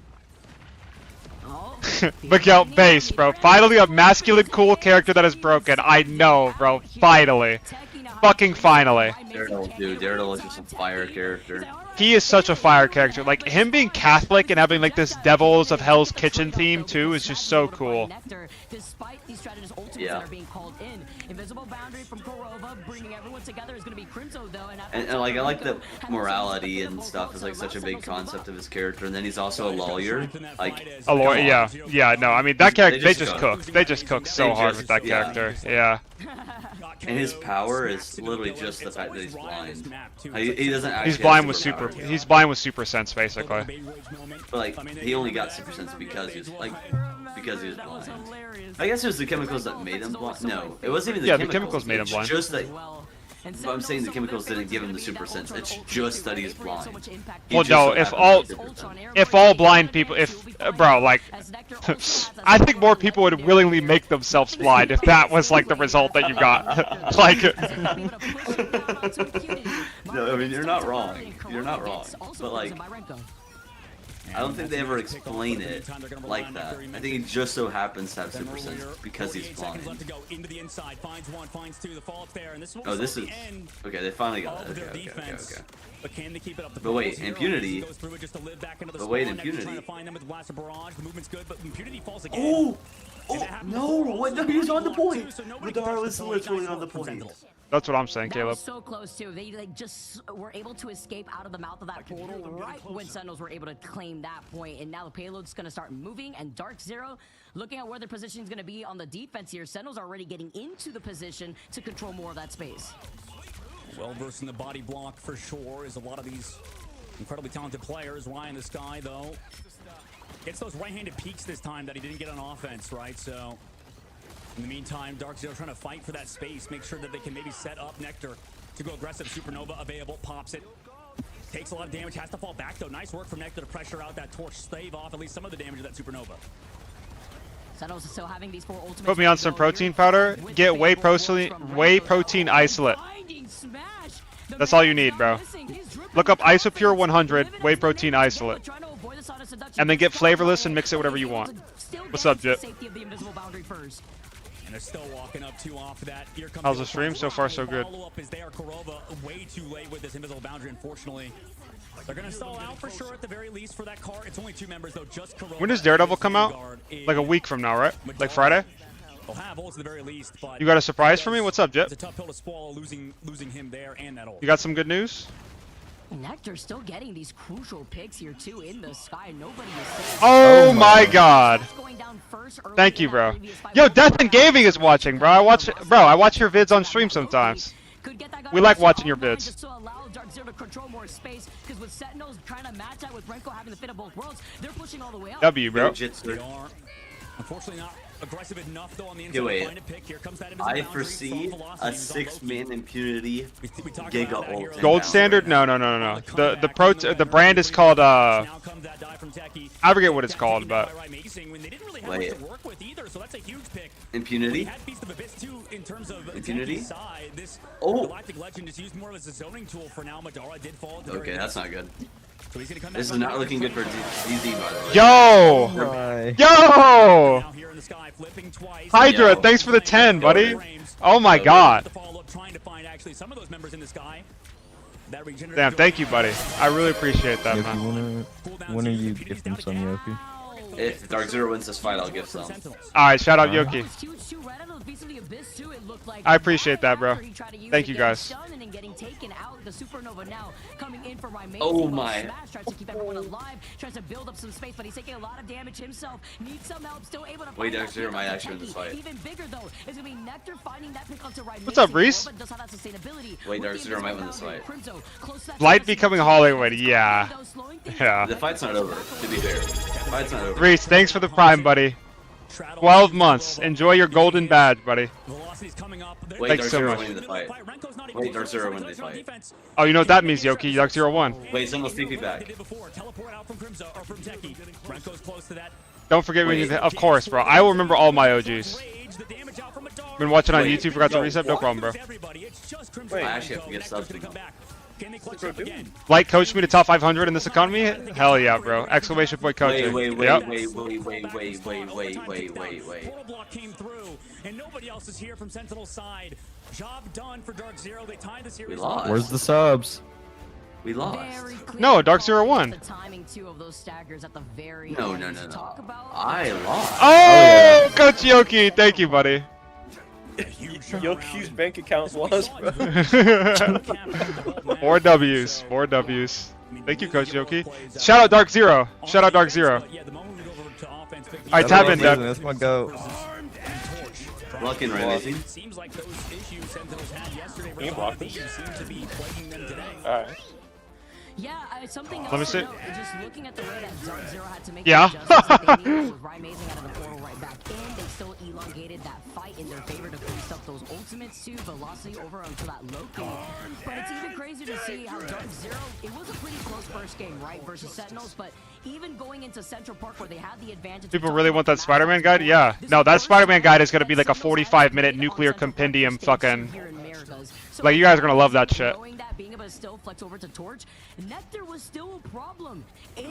Miguel base, bro. Finally a masculine, cool character that is broken. I know, bro. Finally. Fucking finally. Daredevil, dude. Daredevil is just a fire character. He is such a fire character. Like, him being Catholic and having, like, this Devils of Hell's Kitchen theme, too, is just so cool. Despite these strategies ultimates Yeah. that are being called in. Invisible boundary from Korova, bringing everyone together is going to be Crimzo, though. And like, I like the morality and stuff is like such a big concept of his character. And then he's also a lawyer. Like, a lawyer, yeah. Yeah, no, I mean, that character, they just cook. They just cook so hard with that character. Yeah. And his power is literally just the fact that he's blind. He doesn't actually He's blind with super sense, basically. But like, he only got super sense because he was blind. I guess it was the chemicals that made him blind. No, it wasn't even the chemicals made him blind. It's just that. But I'm saying the chemicals didn't give him the super sense. It's just that he's blind. Well, no, if all blind people, bro, like, I think more people would willingly make themselves blind if that was like the result that you got. Like, no, I mean you're not wrong. You're not wrong. But like, I don't think they ever explain it like that. I think he just so happens to have super sense because he's blind. Oh, this is okay. They finally got it. Okay. But can they keep it up the But wait, impunity. But wait, impunity. Oh! Oh no! What? No, he was on the point. Madara was literally on the point. That's what I'm saying, Caleb. So close too. They like just were able to escape out of the mouth of that portal right when Sentinels were able to claim that point, and now the payload's gonna start moving. And Dark Zero, looking at where their position is gonna be on the defense here, Sentinels are already getting into the position to control more of that space. Well versed in the body block for sure is a lot of these incredibly talented players. Ryan in the sky though gets those right-handed peaks this time that he didn't get on offense, right? So in the meantime, Dark Zero trying to fight for that space, make sure that they can maybe set up Nectar to go aggressive. Supernova available, pops it. Takes a lot of damage, has to fall back though. Nice work from Nectar to pressure out that Torch, stave off at least some of the damage of that Supernova. Sentinels still having these 4 ultimates. Put me on some protein powder. Get whey protein isolate. That's all you need, bro. Look up Isopure 100 whey protein isolate, and then get flavorless and mix it whatever you want. What's up, Jit? And they're still walking up 2 off that. Here comes How's the stream? So far, so good. Follow-up is there. Korova way too late with this invisible boundary, unfortunately. They're going to stall out for sure at the very least for that car. It's only 2 members, though. Just Korova. When does Daredevil come out? Like a week from now, right? Like Friday? They'll have ults at the very least, but you got a surprise for me? What's up, Jit? It's a tough pill to swallow, losing him there and that ult. You got some good news? Nectar still getting these crucial picks here too in the sky. Nobody is safe. Oh my god. Thank you, bro. Yo, Death and Gaming is watching, bro. I watch your vids on stream sometimes. We like watching your vids. Just to allow Dark Zero to control more space, because with Sentinels trying to match out with Renko having the fit of both worlds, they're pushing all the way up. W, bro. They are unfortunately not aggressive enough though on the inside. Find a pick. Here comes that I foresee a 6-man impunity Giga ult. Gold standard? No. The brand is called I forget what it's called, but wait. Impunity? Impunity? Oh. Galactic Legend is used more as a zoning tool for now. Madara did fall. Okay, that's not good. So he's gonna come This is not looking good for DZ, by the way. Yo! Yo! Hydra, thanks for the 10, buddy. Oh my god. Damn, thank you, buddy. I really appreciate that, man. When are you gifting some, Yoki? If Dark Zero wins this fight, I'll give some. Alright, shout out Yoki. I appreciate that, bro. Thank you, guys. Oh my. Wait, Dark Zero might actually win this fight. What's up, Reese? Wait, Dark Zero might win this fight. Light becoming Hollywood, yeah. Yeah. The fight's not over, to be fair. The fight's not over. Reese, thanks for the prime, buddy. 12 months. Enjoy your golden badge, buddy. Wait, Thanks Dark so Zero much. winning the fight. Wait, Dark Zero winning the fight. Oh, you know what that means, Yoki. Dark Zero won. Wait, someone's TP back. Don't forget when you... Of course, bro. I will remember all my OGs. Been watching on YouTube, forgot to reset? No problem, bro. I actually have to get subs to go. Light coached me to top 500 in this economy? Hell yeah, bro. Exclamation point coaching. Wait. Yep. Came through, and nobody else is here from Sentinel's side. Job done for Dark Zero. They tied the series. We lost. Where's the subs? We lost. No, Dark Zero won. No. I lost. Oh, Coach Yoki. Thank you, buddy. Yoki's bank account lost, bro. 4 W's. 4 W's. Thank you, Coach Yoki. Shout out Dark Zero. Shout out Dark Zero. Alright, tap in, Doug. That's my go. Luck in, right, Seems like those issues Sentinels had yesterday Can you block this? seem to be plaguing them today. Alright. Yeah, something else. Let me see. Just looking at the way that Dark Zero had to make Yeah. adjustments, they was amazing out of the portal right back in. They still elongated that fight in their favor to boost up those ultimates too. Velocity over onto that Loki. But it's even crazier to see how Dark Zero, it was a pretty close first game, right, versus Sentinels, but even going into Central Park where they had the advantage. People really want that Spider-Man guide? Yeah. No, that Spider-Man guide is going to be like a 45-minute nuclear compendium fucking... Like, you guys are going to love that shit.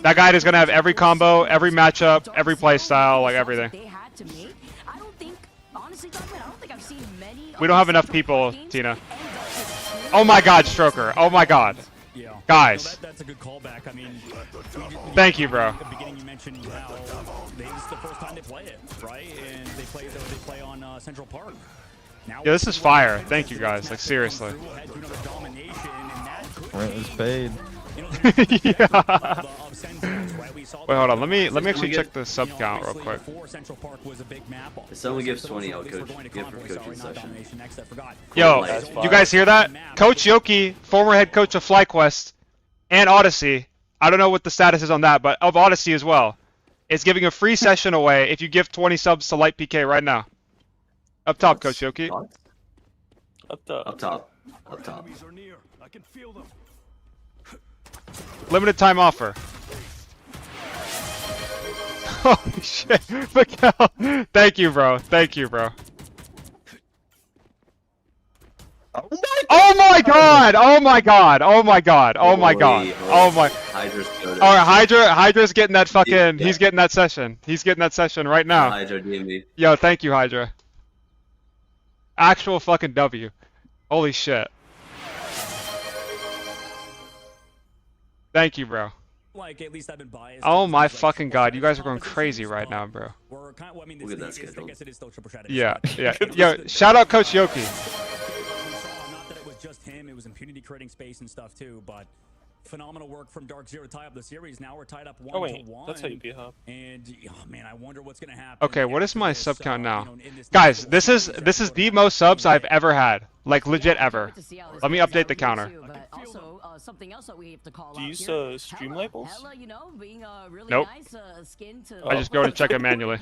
That guide is going to have every combo, every matchup, every playstyle, like everything. We don't have enough people, Tina. Oh my god, Stroker. Oh my god. Guys. That's a good callback. I mean, thank you, bro. At the beginning, you mentioned how this is the first time they play it, right? And they play on Central Park. Now, Yeah, this is fire. Thank you, guys. Like, seriously. Rent is paid. Yeah. Wait, hold on. Let me actually check the sub count real quick. If someone gives 20, I'll give for coaching session. Yo, you guys hear that? Coach Yoki, former head coach of FlyQuest and Odyssey. I don't know what the status is on that, but of Odyssey as well, is giving a free session away if you give 20 subs to Light PK right now. Up top, Coach Yoki. Up top. Up top. Up top. Limited time offer. Holy shit, Miguel. Thank you, bro. Thank you, bro. Oh my god! Oh my god! Oh my god! Oh my god! Oh my! Alright, Hydra's getting that fucking. He's getting that session. He's getting that session right now. Hydra DMV. Yo, thank you, Hydra. Actual fucking W. Holy shit. Thank you, bro. Like, at least I've been biased. Oh my fucking god, you guys are going crazy right now, bro. Look at that schedule. Yeah, yeah. Yo, shout out Coach Yoki. Not that it was just him, it was impunity creating space and stuff too, but phenomenal work from Dark Zero to tie up the series. Now we're tied up 1-1. That's how you beat Hop. And oh man, I wonder what's gonna happen. Okay, what is my sub count now? Guys, this is the most subs I've ever had. Like legit ever. Let me update the counter. Something else that we have to call Do you use stream labels? Nope. I just go and check it manually.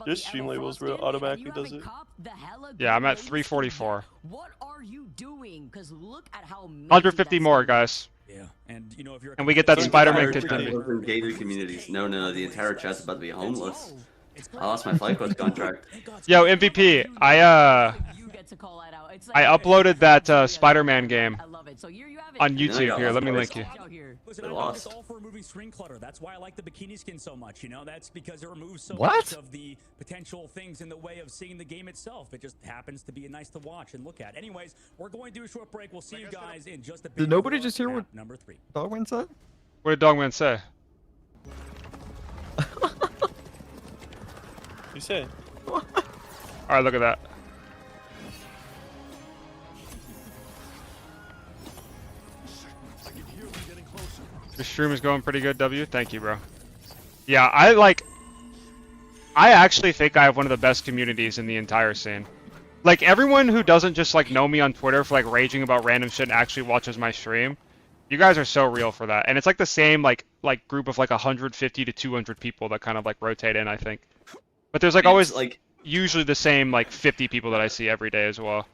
There's stream labels where it automatically does it. Yeah, I'm at 344. What are you doing? Because look at how 150 more, guys. Yeah, and you know if you're and we get that Spider-Man kit. Gated communities. No, the entire chat's about to be homeless. I lost my FlyQuest contract. Yo, MVP, I uploaded that Spider-Man game it. So you have it On YouTube here. Let me link you. Listen, I'm lost. all for removing screen clutter. That's why I like the bikini skin so much. You know, that's because it removes so What? much of the potential things in the way of seeing the game itself. It just happens to be nice to watch and look at. Anyways, we're going to do a short break. We'll see you guys in just a bit. Did nobody for just hear what map number 3? Dogman said? What did Dogman say? You say? Alright, look at that. Your stream is going pretty good, W. Thank you, bro. Yeah, I actually think I have one of the best communities in the entire scene. Like, everyone who doesn't just, like, know me on Twitter for, like, raging about random shit and actually watches my stream, you guys are so real for that. And it's, like, the same, like group of, like, 150 to 200 people that kind of, like, rotate in, I think. But there's, like, always, like, usually the same, like, 50 people that I see every day as well.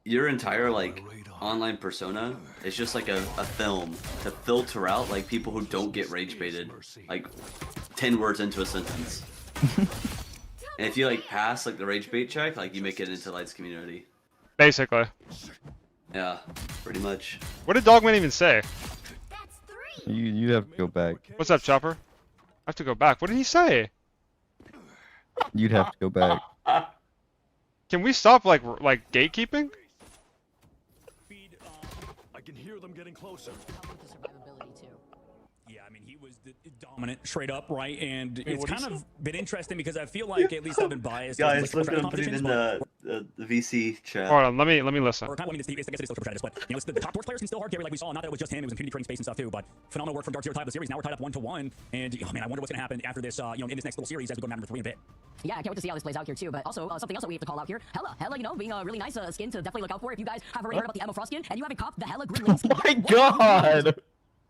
your entire like online persona is just like a film to filter out like people who don't get rage baited like 10 words into a sentence. And if you like pass like the rage bait check, like you make it into Light's community. Basically. Yeah, pretty much. What did Dogman even say? You have to go back. What's up, Chopper? I have to go back. What did he say? You'd have to go back. Can we stop like gatekeeping? I can hear them getting closer. Yeah, I mean, he was the dominant straight up, right? And it's kind of been interesting because I feel like at least I've been biased. Guys, look at him put it in the VC chat. Hold on, let me listen. Or kind of winning this, I guess it's still competitive, but you know, the top torch players can still hard carry like we saw. Not that it was just him; it was Impunity trading space and stuff too. But phenomenal work from Dark Zero tied up the series. Now we're tied up 1-1, and oh man, I wonder what's gonna happen after this. You know, in this next little series as we go to map number 3 in a bit. Yeah, I can't wait to see how this plays out here too. But also something else that we have to call out here. Hella, you know, being a really nice skin to definitely look out for. If you guys have already heard about the Emma Frost skin and you haven't copped the Hella Green Lane skin, My God!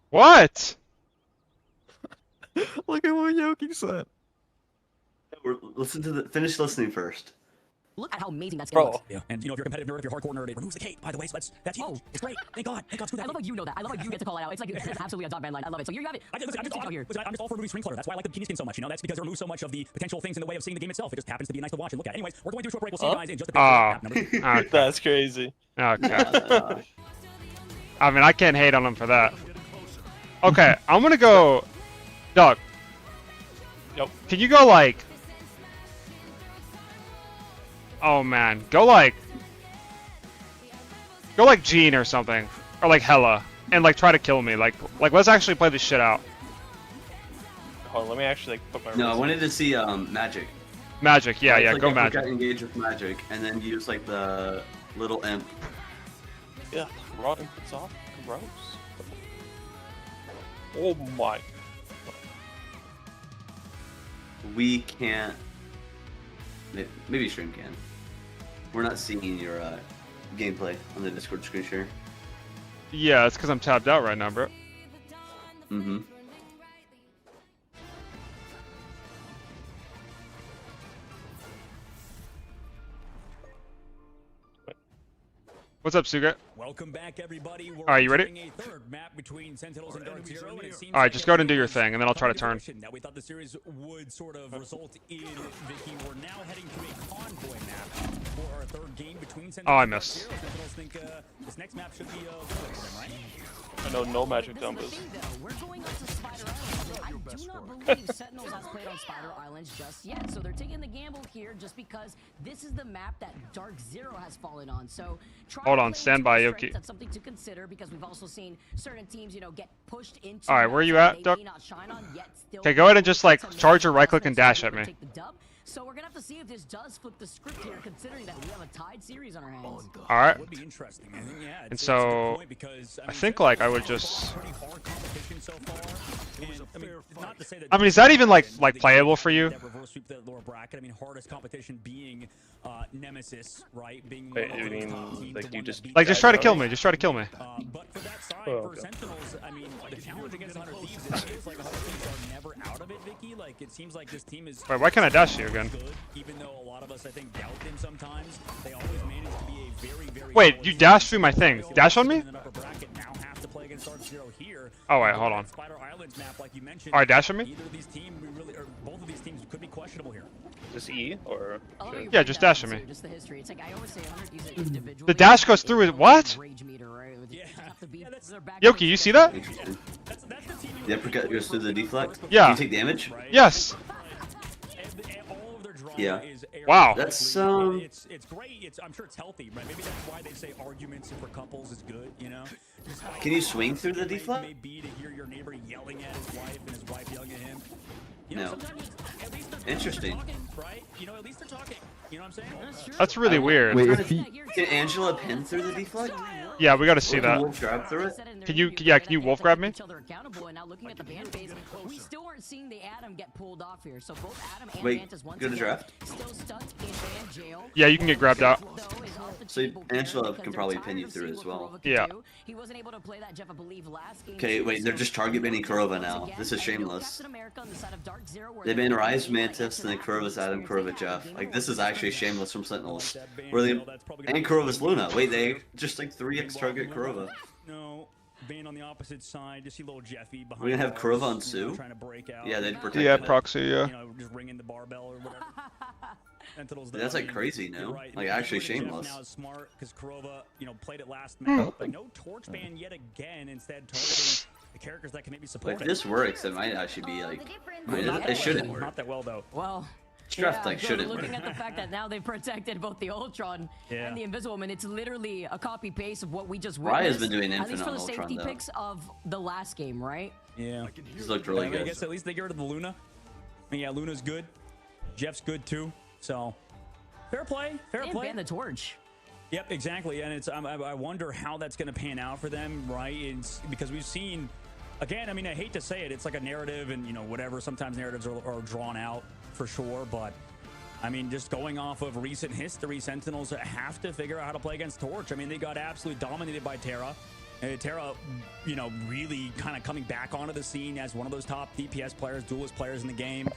What? Look at what Yoki said. Listen to the finish listening first. Look at how amazing that skin looks. Yeah, and you know, if you're a competitive nerd, if you're a hardcore nerd, it removes the cape, by the way, so that's huge. Oh. It's great. Thank God. Screw that. I love how you know that. I love how you get to call it out. It's like it's absolutely a Dogman line. I love it. So you have it. I'm just all for removing screen clutter. That's why I like the bikini skin so much. You know, that's because it removes so much of the potential things in the way of seeing the game itself. It just happens to be nice to watch and look at. Anyways, we're going to do a short break. We'll see you guys in just a bit. Okay. That's crazy. Okay. I mean, I can't hate on him for that. Okay, I'm gonna go. Doug. Yep. Can you go like? Oh man, go like Gene or something, or like Hella, and like try to kill me. Like let's actually play this shit out. Hold on, let me actually like put my. No, I wanted to see Magic. Magic, yeah, yeah, like go Magic. Engage with Magic, and then use like the little imp. Yeah, raw inputs off. Gross. Oh my. We can't. Maybe stream can. We're not seeing your gameplay on the Discord screen share. Yeah, it's because I'm tapped out right now, bro. Mm-hmm. What's up, Suga? Welcome back, everybody. We're Alright, you ready? a third map between Sentinels and Dark Zero, and it seems Alright, like just go ahead and do your thing, and then I'll try to turn. that we thought the series would sort of result in, Vicky. We're now heading to a convoy map for our third game between Sentinels Oh, I and Dark missed. Zero. Sentinels think this next map should be a good one, right? I know no magic dumbers. We're going up to Spider Island. I do not believe Sentinels has played on Spider Islands just yet, so they're taking the gamble here just because this is the map that Dark Zero has fallen on. So hold on, stand by, Yoki. That's something to consider because we've also seen certain teams, you know, get pushed into. All right, where are you at, Duck? Okay, Okay, go ahead and just like charge your right click and dash at me. So we're gonna have to see if this does flip the script here, considering that we have a tied series on our hands. All right. Would be interesting. I think, yeah, And so I think like I would just. I mean, is that even like playable for you? Reverse sweep the lower bracket. I mean, hardest competition being Nemesis, right? Being wait, you mean like you just just try to kill me. Just try to kill me. But for that side, for Sentinels, I mean, the challenge against 100 Thieves, it feels like 100 Thieves are never out of it, Vicky. Like it seems like this team is. Wait, why can't I dash you again? Good, even though a lot of us, I think, doubt them sometimes. They always manage to be a very, very. Wait, you dashed through my thing. Dash on me? Oh wait, hold on. Spider Islands map, like you mentioned. Alright, dash on me? Either of these teams, both of these teams could be questionable here. Just E or? Yeah, just dash at me. Just the history. It's like I always say 100 use it individually. The dash goes through it. What? Yoki, you see that? The uppercut goes through the deflect? Yeah. Do you take damage? Yes. Yeah. Wow. That's It's great. I'm sure it's healthy, right? Maybe that's why they say arguments for couples is good, you know? Can you swing through the deflect? May be to hear your neighbor yelling at his wife and his wife yelling at him. You know, No. sometimes at least they're Interesting. talking, right? You know, at least they're talking. You know what I'm saying? That's true. That's really weird. Wait, if he... Can Angela pin through the deflect? Yeah, we gotta see Or can that. Wolf grab through it? Can you wolf grab me? Looking at the ban phase, we still aren't seeing the Adam get pulled off here. So both Adam and Wait, Mantis once go to again draft? still stuck in ban jail. Yeah, you can get grabbed out. So Angela can probably pin you through as well. Yeah. He wasn't able to play that Jeff, I believe, last game. Okay, wait, they're just target banning Kurova now. This is shameless. They banned Rise, Mantis, and then Kurova's Adam, Kurova Jeff. Like, this is actually shameless from Sentinels. Where they... And Kurova's Luna. Wait, they just like 3x target Kurova. No. Bane on the opposite side, just see little Jeffy behind. We're gonna have bars, Kurova on you Sue? know, trying to break out. Yeah, they'd protect Yeah, it. proxy, yeah. You know, just ringing the barbell or whatever. Sentinels That's like crazy, no? Like actually shameless. Now is smart because Kurova, you know, played it last match, but no torch ban yet again. Instead, targeting the characters that can maybe support If it. this works, it might actually be like. I mean, it shouldn't work. Not that well though. Well. Draft like so shouldn't looking work. at the fact that now they've protected both the Ultron and the Invisible Man, it's literally a copy paste of what we just witnessed. Raya's been doing at infinite least for on the Ultron, safety though. picks of the last game, right? Yeah. He's looked really I good. guess at least they get rid of the Luna. I mean, yeah, Luna's good. Jeff's good too. So fair play. Fair and play. ban the torch. Yep, exactly. And it's I wonder how that's going to pan out for them, right? It's because we've seen, again, I mean, I hate to say it, it's like a narrative and, you know, whatever. Sometimes narratives are drawn out for sure. But, I mean, just going off of recent history, Sentinels have to figure out how to play against Torch. I mean, they got absolutely dominated by Terra. Terra, you know, really kind of coming back onto the scene as one of those top DPS players, duelist players in the game.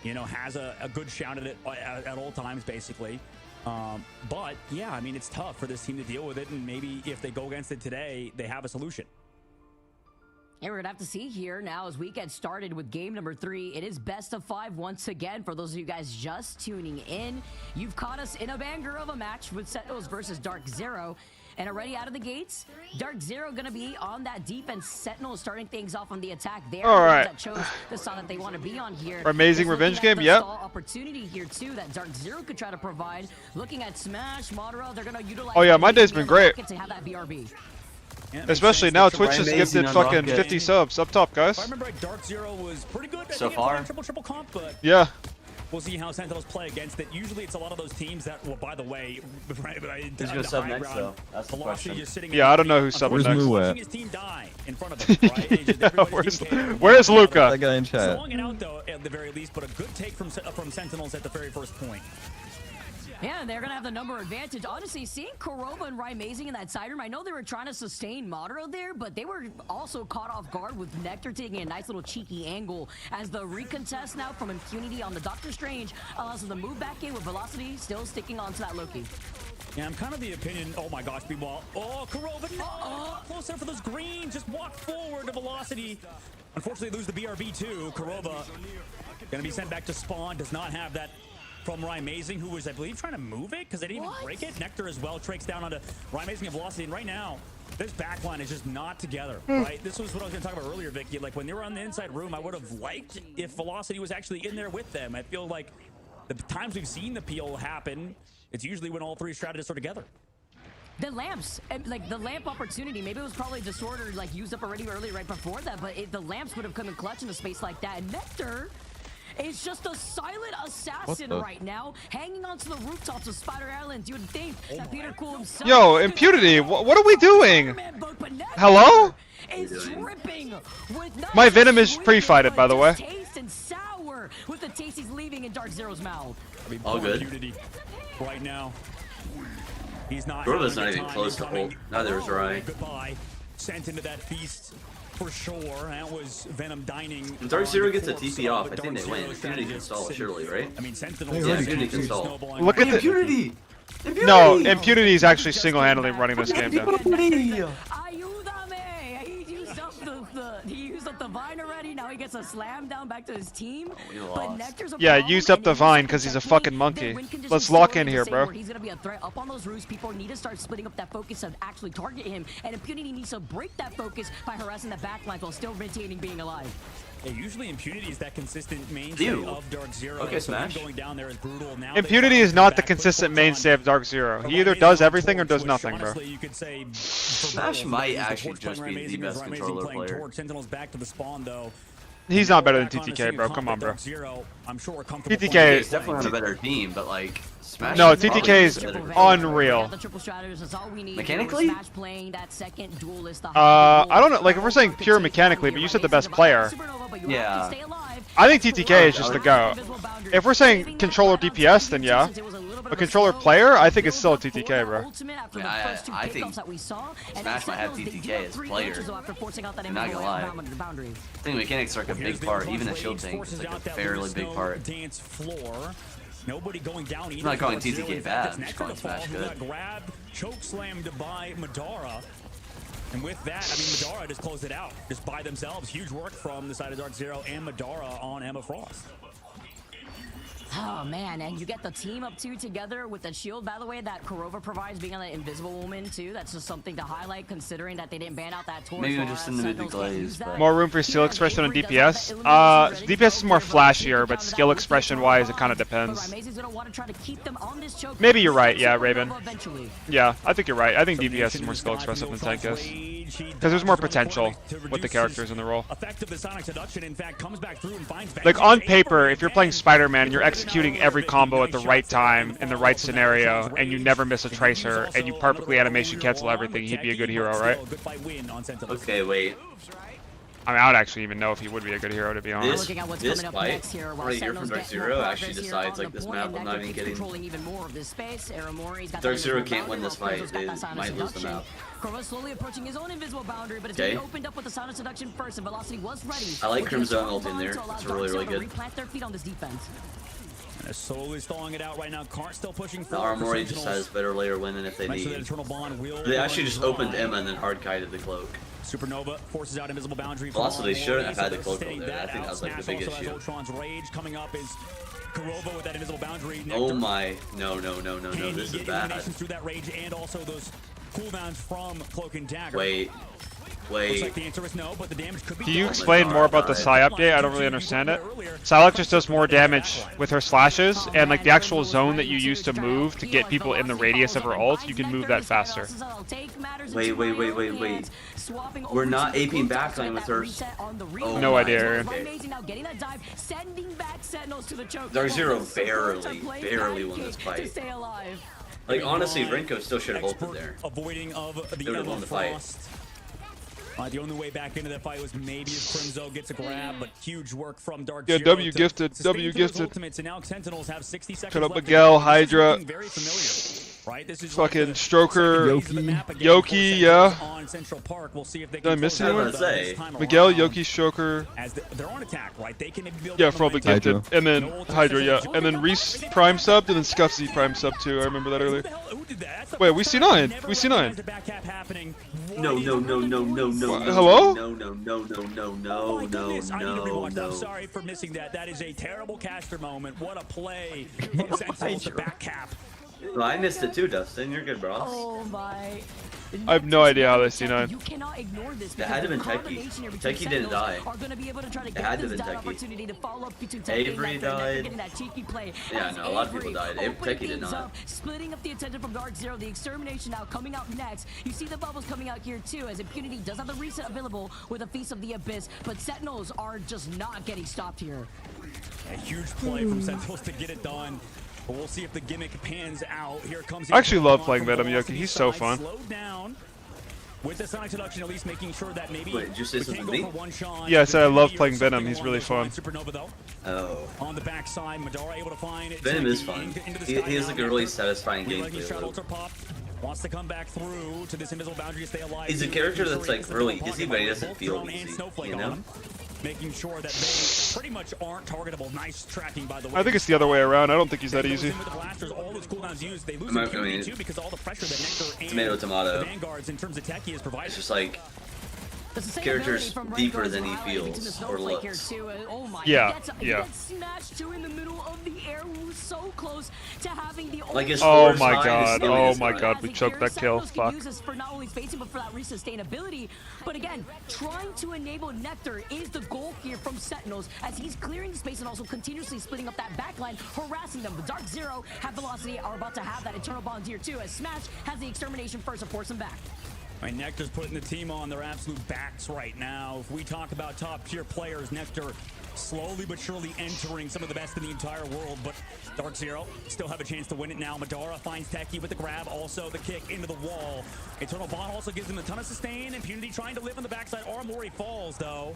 You know, has a good shout at it at all times, basically. But, yeah, I mean, it's tough for this team to deal with it. And maybe if they go against it today, they have a solution. And we're going to have to see here now as we get started with game number 3. It is best of 5 once again. For those of you guys just tuning in, you've caught us in a banger of a match with Sentinels versus Dark Zero. And already out of the gates, Dark Zero going to be on that defense. Sentinel starting things off on the attack there. All right. That chose the side that they want to be on here. Amazing revenge game, yep. Opportunity here too that Dark Zero could try to provide. Looking at Smash, Madara, they're going to utilize. Oh yeah, my day's been great. To have that BRB. Yeah, especially now Twitch Brian just Mazing gifted on fucking Rocket. 50 subs. Up top, guys. If I remember right, Dark Zero was pretty good. So I think far. It's triple comp, but Yeah. we'll see how Sentinels play against it. Usually it's a lot of those teams that, well, by the way, right, but Who's gonna sub next, though? That's the question. Just sitting Yeah, I don't know who's subbing Where's next. Moo watching at? his team die in front of him, right? And just everybody's team care. Where's Luca? That guy in chat. Slowing it out, though, at the very least, but a good take from Sentinels at the very first point. Yeah, they're going to have the number advantage. Honestly, seeing Kurova and Amazing in that side room, I know they were trying to sustain Madara there, but they were also caught off guard with Nectar taking a nice little cheeky angle as the recontest now from Impunity on the Doctor Strange allows them to move back in with Velocity still sticking onto that Loki. Yeah, I'm kind of the opinion, oh my gosh, B-Ball. Oh, Kurova, no! Close there for those greens. Just walk forward to Velocity. Unfortunately, lose the BRB too. Kurova gonna be sent back to spawn. Does not have that from Amazing, who was, I believe, trying to move it because they didn't even break it. Nectar as well tracks down onto Amazing and Velocity. And right now, this backline is just not together, right? This was what I was going to talk about earlier, Vicky. Like, when they were on the inside room, I would have liked if Velocity was actually in there with them. I feel like the times we've seen the peel happen, it's usually when all three strategists are together. The lamps, like the lamp opportunity, maybe it was probably disordered, like used up already early right before that, but the lamps would have come in clutch in a space like that. And Nectar is just a silent assassin right now, hanging onto the rooftops of Spider Island. You would think that Peter Cool himself. Yo, Impunity, what are we doing? Hello? Is dripping with My Venom is pre-fighted, by the way. Taste and sour with the taste he's leaving in Dark Zero's mouth. I mean, All good. Impunity right now. He's not. Kurova's not even close to ult. Neither is Rai. Goodbye. Sent into that feast for sure. That was Venom dining. If Dark Zero gets a TP off, I think they win. Impunity can stall it, surely, right? I mean, Sentinel. Yeah, Impunity can stall. Look at the Impunity! No, Impunity is actually single-handedly running this game down. Ayúdame! He used up the Vine already. Now he gets a slam down back to his team. But Nectar's a Yeah, problem, used up and the then Vine because he's a fucking monkey. Let's lock in here, bro. He's gonna be a threat up on those roofs. People need to start splitting up that focus and actually target him. And Impunity needs to break that focus by harassing the backlines while still retaining being alive. Yeah, usually Impunity is that consistent mainstay of Dark Zero. Okay, so Smash. going down there is brutal. Now Impunity is not the consistent mainstay of Dark Zero. He either does everything or does nothing, bro. You could say Smash might actually just be the best controller player. Sentinels back to the spawn though. He's not better than TTK, bro. Come on, bro. I'm sure we're comfortable. TTK He's definitely on a better team, but like Smash. No, is probably TTK is better than unreal. Mechanically? I don't know. Like, if we're saying pure mechanically, but you said the best player. Yeah. I think TTK is just the go. If we're saying controller DPS, then yeah. But controller player, I think it's still TTK, bro. Yeah, I think Smash might have TTK as player. I'm not gonna lie. I think mechanics are like a big part. Even the shield tank is like a fairly big part. Dance floor. Nobody going down either. I'm not calling TTK bad. I'm just calling Smash good. Grabbed, choke slammed by Madara. And with that, I mean, Madara just closed it out. Just by themselves. Huge work from the side of Dark Zero and Madara on Emma Frost. Oh man, and you get the team up two together with the shield, by the way, that Kurova provides, being on the Invisible Woman too. That's just something to highlight, considering that they didn't ban out that torch. Maybe we're just in the mid glaze. More room for skill expression on DPS. DPS is more flashier, but skill expression wise, it kind of depends. Maybe you're right, yeah, Raven. Yeah, I think you're right. I think DPS is more skill expressive than tank is. Because there's more potential with the characters in the role. Like, on paper, if you're playing Spider-Man, you're executing every combo at the right time, in the right scenario, and you never miss a tracer, and you perfectly animation cancel everything, he'd be a good hero, right? Okay, wait. I mean, I would actually even know if he would be a good hero, to be honest. This fight, right here from Dark Zero, actually decides, like, this map I'm not even getting. Dark Zero can't win this fight. They might lose the map. Kurova slowly approaching his own invisible boundary, but it's getting opened up with the Sound of Seduction first, and Velocity was ready. I like Crimson ult in there. It's really, really good. Replant their feet on this defense. And slowly stalling it out right now. Cart still pushing the Armory just has better layer winning if they need. They actually just opened Emma and then hard kited the cloak. Supernova forces out invisible boundary. Velocity shouldn't have had the cloak over there. I think that was like the big issue. Ultron's rage coming up is Kurova with that invisible boundary. Oh my! No! This is bad. Through that rage and also those cooldowns from Cloak and Dagger. Wait. Looks like the answer is no, but the damage could be. Can you explain more about the Psy update? I don't really understand it. Psylocke just does more damage with her slashes, and like the actual zone that you use to move to get people in the radius of her ult, you can move that faster. Wait. We're not aping backline with her. Oh no idea. Okay. Dark Zero barely won this fight. Like honestly, Renko still should have ulted there. Avoiding of they would have won the fight. The only way back into that fight was maybe if Crimzo gets a grab, but huge work from Dark Yeah, Zero. W gifted. Ultimates, and now Sentinels have 60 seconds Shut up, left. Miguel, Hydra. Very familiar. Right? This is fucking like Stroker, Yoki, yeah. On Central Park. We'll see if they Did I miss anyone? Miguel, Yoki, Stroker. As they're on attack, right? They can build yeah, probably gifted. And then Hydra, yeah. And then Reese Prime subbed, and then Scuffsy Prime subbed too. I remember that earlier. Wait, we C9. We C9. No. Hello? No. No. I'm sorry for missing that. That is a terrible caster moment. What a play from Sentinels to back cap. Well, I missed it too, Dustin. You're good, bro. Oh my. I have no idea how they C9. You cannot ignore this. It had to have been Techie. Techie didn't die. It had to have been Techie. Avery died. Yeah, no, a lot of people died. Techie did not. Splitting up the attention from Dark Zero. The extermination now coming out next. You see the bubbles coming out here too, as Impunity does have the reset available with a Feast of the Abyss, but Sentinels are just not getting stopped here. A huge play from Sentinels to get it done. But we'll see if the gimmick pans out. Here comes. I actually love playing Venom Yoki. He's so fun. Slowed down with the Sonic Seduction, at least making sure that maybe. Wait, did you say something to me? Yeah, I said I love playing Venom. He's really fun. Supernova though. Oh. On the backside, Madara able to find Venom is fun. He has like a really satisfying gameplay loop. Wants to come back through to this invisible boundary to stay alive. He's a character that's like really easy, but he doesn't feel easy. You know? Making sure that they pretty much aren't targetable. Nice tracking, by the way. I think it's the other way around. I don't think he's that easy. Tomato. It's just like character's deeper than he feels or looks. Oh my, Yeah, he gets smashed too in the middle of the air. We were so close to having the Like his oh force my high, god, his oh is my high. god, we choked that kill. Fuck. Use this for not only spacing but for that resustainability. But again, trying to enable Nectar is the goal here from Sentinels as he's clearing the space and also continuously splitting up that backline, harassing them. The Dark Zero have velocity, are about to have that Eternal Bond here too, as Smash has the extermination first to force him back. Right, Nectar's putting the team on their absolute backs right now. If we talk about top tier players, Nectar slowly but surely entering some of the best in the entire world, but Dark Zero still have a chance to win it now. Madara finds Techie with the grab, also the kick into the wall. Eternal Bond also gives him a ton of sustain. Impunity trying to live on the backside. Armory falls though.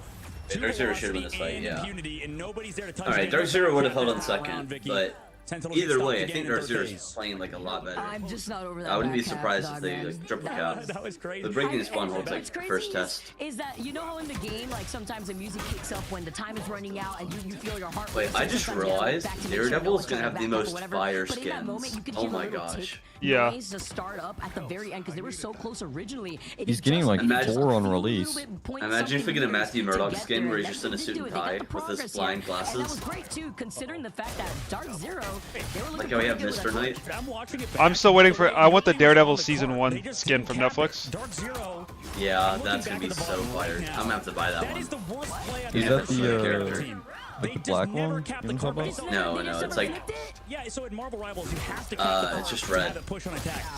Dark Zero should have won this fight, yeah. Impunity, and nobody's there to touch. Alright, Dark Zero would have held on second, but Sentinels either get way, I stopped think again Dark in Zero's third phase. playing like a lot better. I'm just not over that. I wouldn't be back half, surprised dog, if they man. like triple cap. That was crazy. The breaking spawn holds like What's crazy first test. is that you know how in the game, like sometimes the music kicks up when the time is running out and you feel your heart. Wait, I just realized Daredevil is gonna have the most fire skins. Oh my gosh. Yeah. To start up at the very end because they were so close originally. He's getting like 4 on release. Imagine if we get a Matthew Murdoch skin where he's just in a suit and tie with his flying That was glasses. great too, considering the fact that Dark Zero, they were looking Like how we have Mr. Knight. I'm still waiting for. I want the Daredevil season 1 skin from Netflix. Yeah, that's gonna be so fire. I'm gonna have to buy that one. Is that the like the black one? You know what I'm talking about? No, it's like Yeah, so in Marvel Rivals you have to it's just red.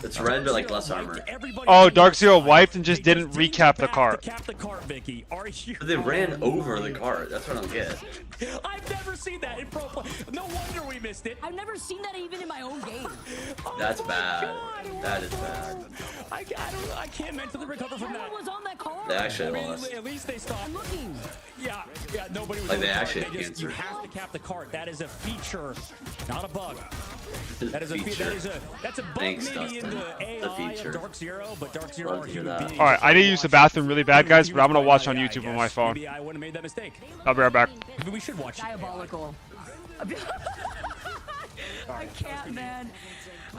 It's red but like less armor. Oh, Dark Zero wiped and just didn't recap the cart. But they ran over the cart. That's what I don't get. I've never seen that in pro play. No wonder we missed it. I've never seen that even in my own game. That's bad. That is bad. I can't mentally recover from that. Was on that car. They actually lost. At least they stopped. I'm looking. Yeah, nobody was Like on they the cart. actually had You cancer. have to cap the cart. That is a feature, not a bug. That is a Feature. that's a bug Thanks, maybe in Dustin. the AI The feature. of Dark Zero, but Dark Zero Love are to hear human that. beings. Alright, I need to use the bathroom really bad, guys, but I'm gonna watch on YouTube on my phone. Maybe I wouldn't have made that mistake. I'll be right back. Maybe we should watch. Diabolical. I can't, man.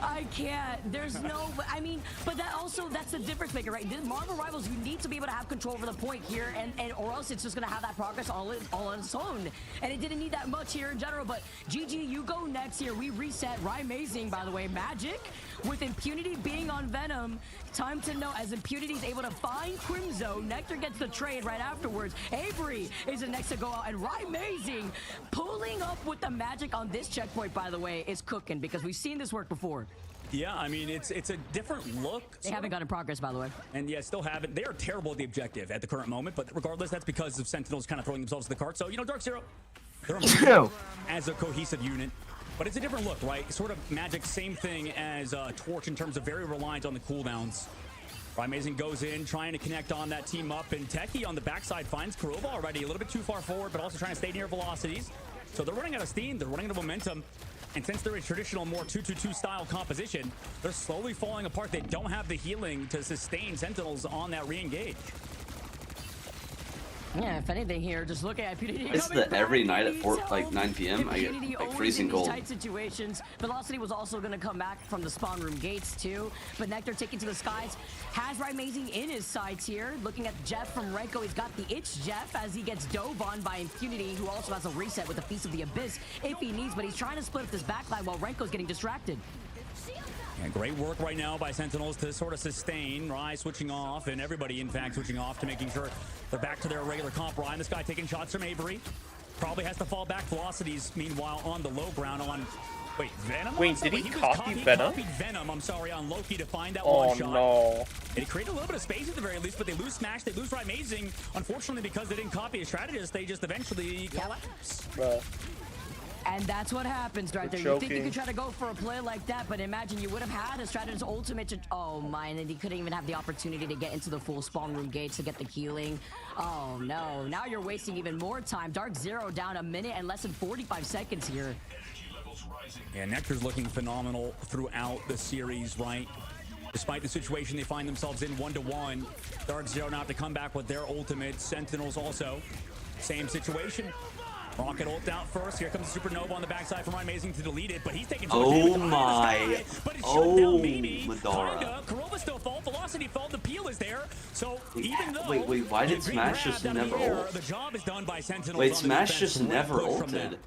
I can't. There's no. I mean, but that's the difference maker, right? This Marvel Rivals, you need to be able to have control over the point here, and or else it's just gonna have that progress all on its own. And it didn't need that much here in general. But GG, you go next here. We reset. Amazing, by the way. Magic with Impunity being on Venom. Time to know as Impunity is able to find Crimzo. Nectar gets the trade right afterwards. Avery is the next to go out, and Amazing pulling up with the Magic on this checkpoint. By the way, is cooking because we've seen this work before. Yeah, I mean, it's a different look. They haven't gotten progress, by the way. And yeah, still haven't. They are terrible at the objective at the current moment, but regardless, that's because of Sentinels kind of throwing themselves to the cart. So, Dark Zero, they're amazing as a cohesive unit. But it's a different look, right? Sort of Magic, same thing as Torch in terms of very reliant on the cooldowns. Amazing goes in, trying to connect on that team up, and Techie on the backside finds Kuroba already a little bit too far forward, but also trying to stay near velocities. So they're running out of steam, they're running out of momentum. And since they're a traditional, more 2-2-2 style composition, they're slowly falling apart. They don't have the healing to sustain Sentinels on that re-engage. Yeah, if anything here, just look at Impunity. It's the every night at 9 p.m. I get like freezing cold. Tight situations. Velocity was also going to come back from the spawn room gates too, but Nectar taking to the skies has Amazing in his sights here. Looking at Jeff from Renko, he's got the itch Jeff as he gets dove on by Impunity, who also has a reset with the Feast of the Abyss if he needs, but he's trying to split up this backline while Renko's getting distracted. Yeah, great work right now by Sentinels to sort of sustain. Rai switching off, and everybody, in fact, switching off to making sure they're back to their regular comp. Ryan, this guy taking shots from Avery. Probably has to fall back. Velocities, meanwhile, on the low ground on... Wait, Venom? Wait, did he copy Venom? He copied Venom, I'm sorry, on Loki to find that one shot. Oh, no. It created a little bit of space at the very least, but they lose Smash, they lose Amazing. Unfortunately, because they didn't copy a strategist, they just eventually collapse. Bruh. And that's what happens right there. You think you could try to go for a play like that, but imagine you would have had a strategist ultimate to... Oh, my, and he couldn't even have the opportunity to get into the full spawn room gates to get the healing. Oh, no. Now you're wasting even more time. Dark Zero down a minute and less than 45 seconds here. Yeah, Nectar's looking phenomenal throughout the series, right? Despite the situation they find themselves in 1-1. Dark Zero now have to come back with their ultimate. Sentinels also. Same situation. Rocket ult out first. Here comes Supernova on the backside from Amazing to delete it, but he's taking Oh my. Oh, Madara. Nova still fall, Velocity fall, the peel is there. So even though Wait, why did great Smash grab just down the never air, ult? the job is done by Sentinels. Wait, on the Smash defense. just Great never push from them. ulted.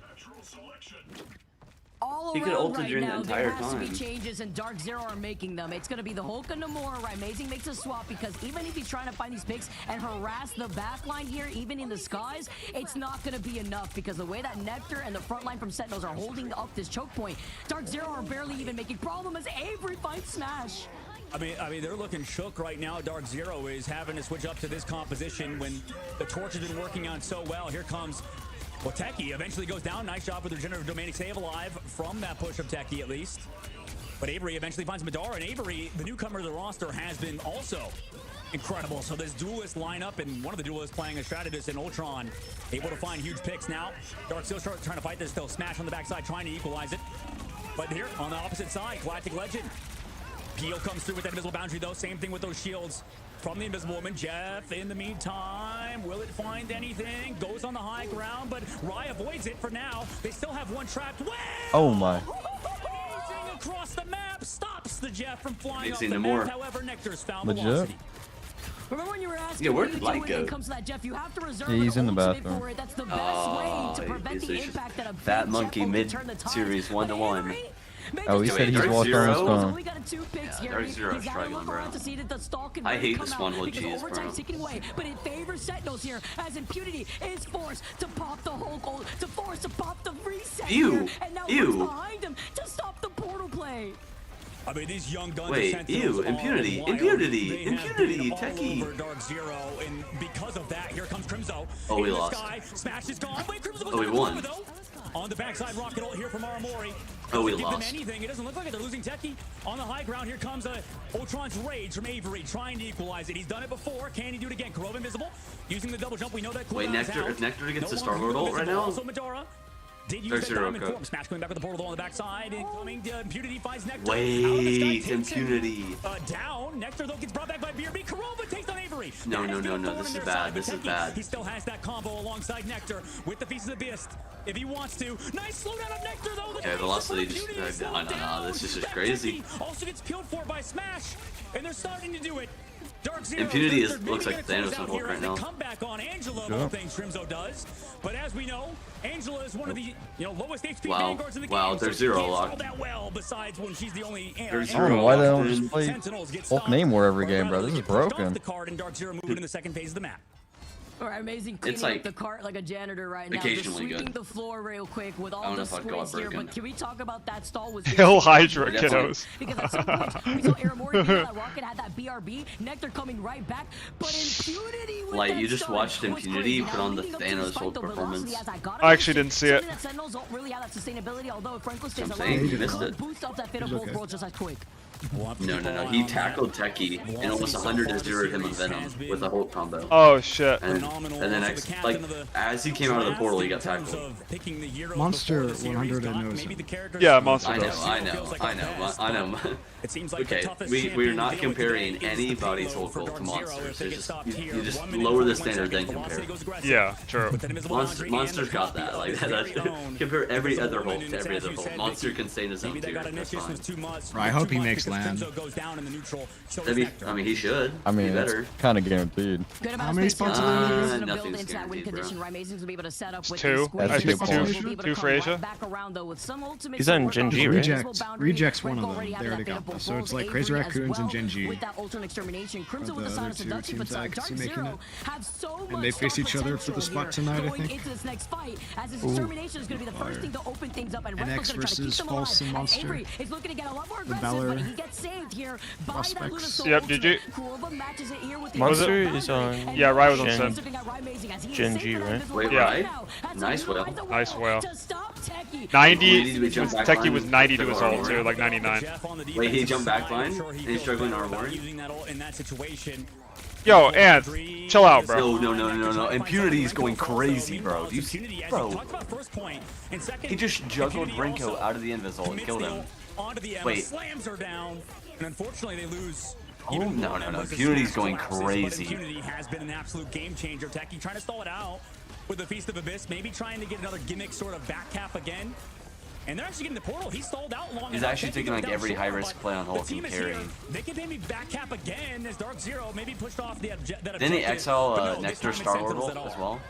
All He could've around ulted right during the now, entire there has to time. be changes, and Dark Zero are making them. It's going to be the Hulk and Namora, right? Amazing makes a swap because even if he's trying to find these picks and harass the back line here, even in the skies, it's not going to be enough because the way that Nectar and the front line from Sentinels are holding up this choke point, Dark Zero are barely even making problem as Avery finds Smash. I mean, they're looking shook right now. Dark Zero is having to switch up to this composition when the torch has been working on so well. Here comes, well, Techie eventually goes down. Nice job with the regenerative domain to save alive from that push of Techie at least. But Avery eventually finds Madara, and Avery, the newcomer to the roster, has been also incredible. So this duelist lineup, and one of the duelists playing a strategist in Ultron, able to find huge picks now. Dark still trying to fight this, still Smash on the backside, trying to equalize it. But here, on the opposite side, Galactic Legend. Peel comes through with that invisible boundary, though. Same thing with those shields from the Invisible Woman. Jeff, in the meantime, will it find anything? Goes on the high ground, but Rai avoids it for now. They still have one trapped. Well, Oh my. amazing across the map, stops the Jeff from flying off Mixing the them map. more. However, Nectar's found Legit. velocity. Remember when you were asking Yeah, where what did you Light do go? when it comes to that, Jeff? You have to reserve Yeah, he's an in the ultimate bathroom. for it. That's the best way to prevent it's the just impact that a Fat big Monkey Jeff will mid turn the tide. series 1-1. Avery Oh, he makes said it he's Dark walking on his Zero? phone. only got 2 picks here. Dark Zero's He's gotta struggling, look bro. around to see that the stall can I really hate come this out one with because G's, overtime's bro. ticking away, but it favors Sentinels here as Impunity is forced to pop the Hulk ult, to force to pop the reset Ew. here, and now Ew. looks behind him to stop the portal play. I mean, these young guns. Wait, Sentinels ew, are Impunity, wild. Impunity, They have Impunity, been all Techie. over Dark Zero, and because of that, here comes Crimzo. Oh, we in the lost. Sky. Smash is gone. Wait, Crimzo was Oh, we never won. over, though. On the backside, rocket ult here from Aramori. Oh, we Doesn't give them lost. anything. It doesn't look like it. They're losing Techie. On the high ground, here comes Ultron's Rage from Avery, trying to equalize it. He's done it before. Can he do it again? Grove invisible. Using the double jump. We know that Wait, cooldown is Nectar, out. if Nectar gets the No Star-Lord longer ult right invisible. now? Also, Madara did use Dark that Zero, diamond go. form. Smash coming back with the portal on the backside. Incoming Impunity finds Nectar. Wait, Out of the sky, takes him, Impunity. down. Nectar, though, gets brought back by BRB. Kurova takes on Avery. No, That no, is no, gonna no, thorn this in is their bad, side, this but is Techie, bad. He still has that combo alongside Nectar with the Feast of the Abyss if he wants to. Nice slowdown of Nectar, though. Okay, Velocity just, no, this is just crazy. Also gets killed for by Smash, and they're starting to do it. Dark Zero, Impunity they're looks maybe like gonna Thanos close out on Hulk here right as they now. come back on Angela, of Yeah. all things Trimzo does. But as we know, Angela is one of the lowest HP Wow. vanguards in the Wow, game. they're so zero she can't locked. stall that well, besides when she's the only They're I don't zero know why they don't locked in. just play Sentinels get Hulk stopped, Namor every or game, rather, bro. they This is get pushed off broken. the card, and Dark Zero moving in the second phase of the map. Or amazing cleaning like up the cart like a janitor right now. Just occasionally sweeping good. the floor real quick with I all don't the know if I'd call it squares here. broken. But can we talk about that stall was Hill Hydra That's kiddos. because at some point we saw Aramori being that rocket had that BRB, Nectar coming right back, but Impunity with Like, that you just stun watched was Impunity crazy. put Now, on the leading up to this Thanos fight, Hulk the performance. velocity, as I got I actually didn't see it. something that Sentinels don't really have that sustainability, although if Franco stays That's what alive, I'm saying, you he missed could it. boost up that Fit of He's Both okay. Worlds just as quick. No. He tackled Techie and almost 100-0'd him with Venom with a Hulk combo. Oh shit. And then as he came out of the portal, he got tackled. Monster 100 and knows him. Yeah, Monster I does. know. Okay, we're not comparing anybody's Hulk ult to Monsters. You just lower the standard, then compare. Yeah, true. Monster's got that. Like compare every other Hulk to every other Hulk. Monster can stay in his own tier. That's fine. Bro, I hope he makes land. I mean, he should. I mean, he it's better. kind of guaranteed. Good How amount many of space spots here. are there? Amazing's gonna build Nothing's into that win guaranteed, bro. condition. Right, Amazing's gonna be able to set up with Two. these squares. I think He'll two. be able to Two come for Asia. right back around, though, with some ultimates He's to on work Gen on G, the right? invisible Reject. boundary. Reject's one Franco of them. already has They that already bit got of both this. So it's worlds. like Crazy Avery as Raccoons and well Gen G. with that ultimate extermination. Crimson Are with the the Sonic other two Seduction, but teams that I Dark could see making Zero it. have so much And they face star each other for the potential spot here tonight, I going think. into this next fight, as his Ooh. extermination is going to be the first Fire. thing to open things up, and NX Renko's going to try to keep versus them False alive. and And Monster. Avery is looking to get a lot more The aggressive, Valor but he gets saved here by that prospects. Lunasoul Yep, ultimate. GG. Kurova matches it here with the Monster invisible is boundary, on and Yeah, Rai was on Gen- Sim. looking at Rai Amazing as he is Gen safe G, from that right? invisible Wait, boundary Rai? now. Has to Nice utilize whale. the Nice whale. to stop Techie. 90. We jump back Techie line was with 90 to his Armor. ult too, like 99. Wait, he jumped back line? And he's struggling to armor? Using that ult in that situation. Yo, and chill out, bro. No. Impunity is going crazy, bro. Do you see, Impunity, as bro? we talked about first point, and second, He just juggled Impunity Renko also out of the invisible and commits killed the him. ult onto the Emma, Wait. slams her down, and unfortunately they lose. Oh, even no. more Emmas as Impunity's Smash going collapses, but crazy. Impunity has been an absolute game changer. Techie trying to stall it out with the Feast of Abyss, maybe trying to get another gimmick sort of back cap again. and they're actually getting the portal. He stalled out long. He's actually taking like every high risk play on Hulk and carrying. They can maybe back cap again as Dark Zero maybe pushed off that objective. Didn't he exile Nectar Star Orbital as well?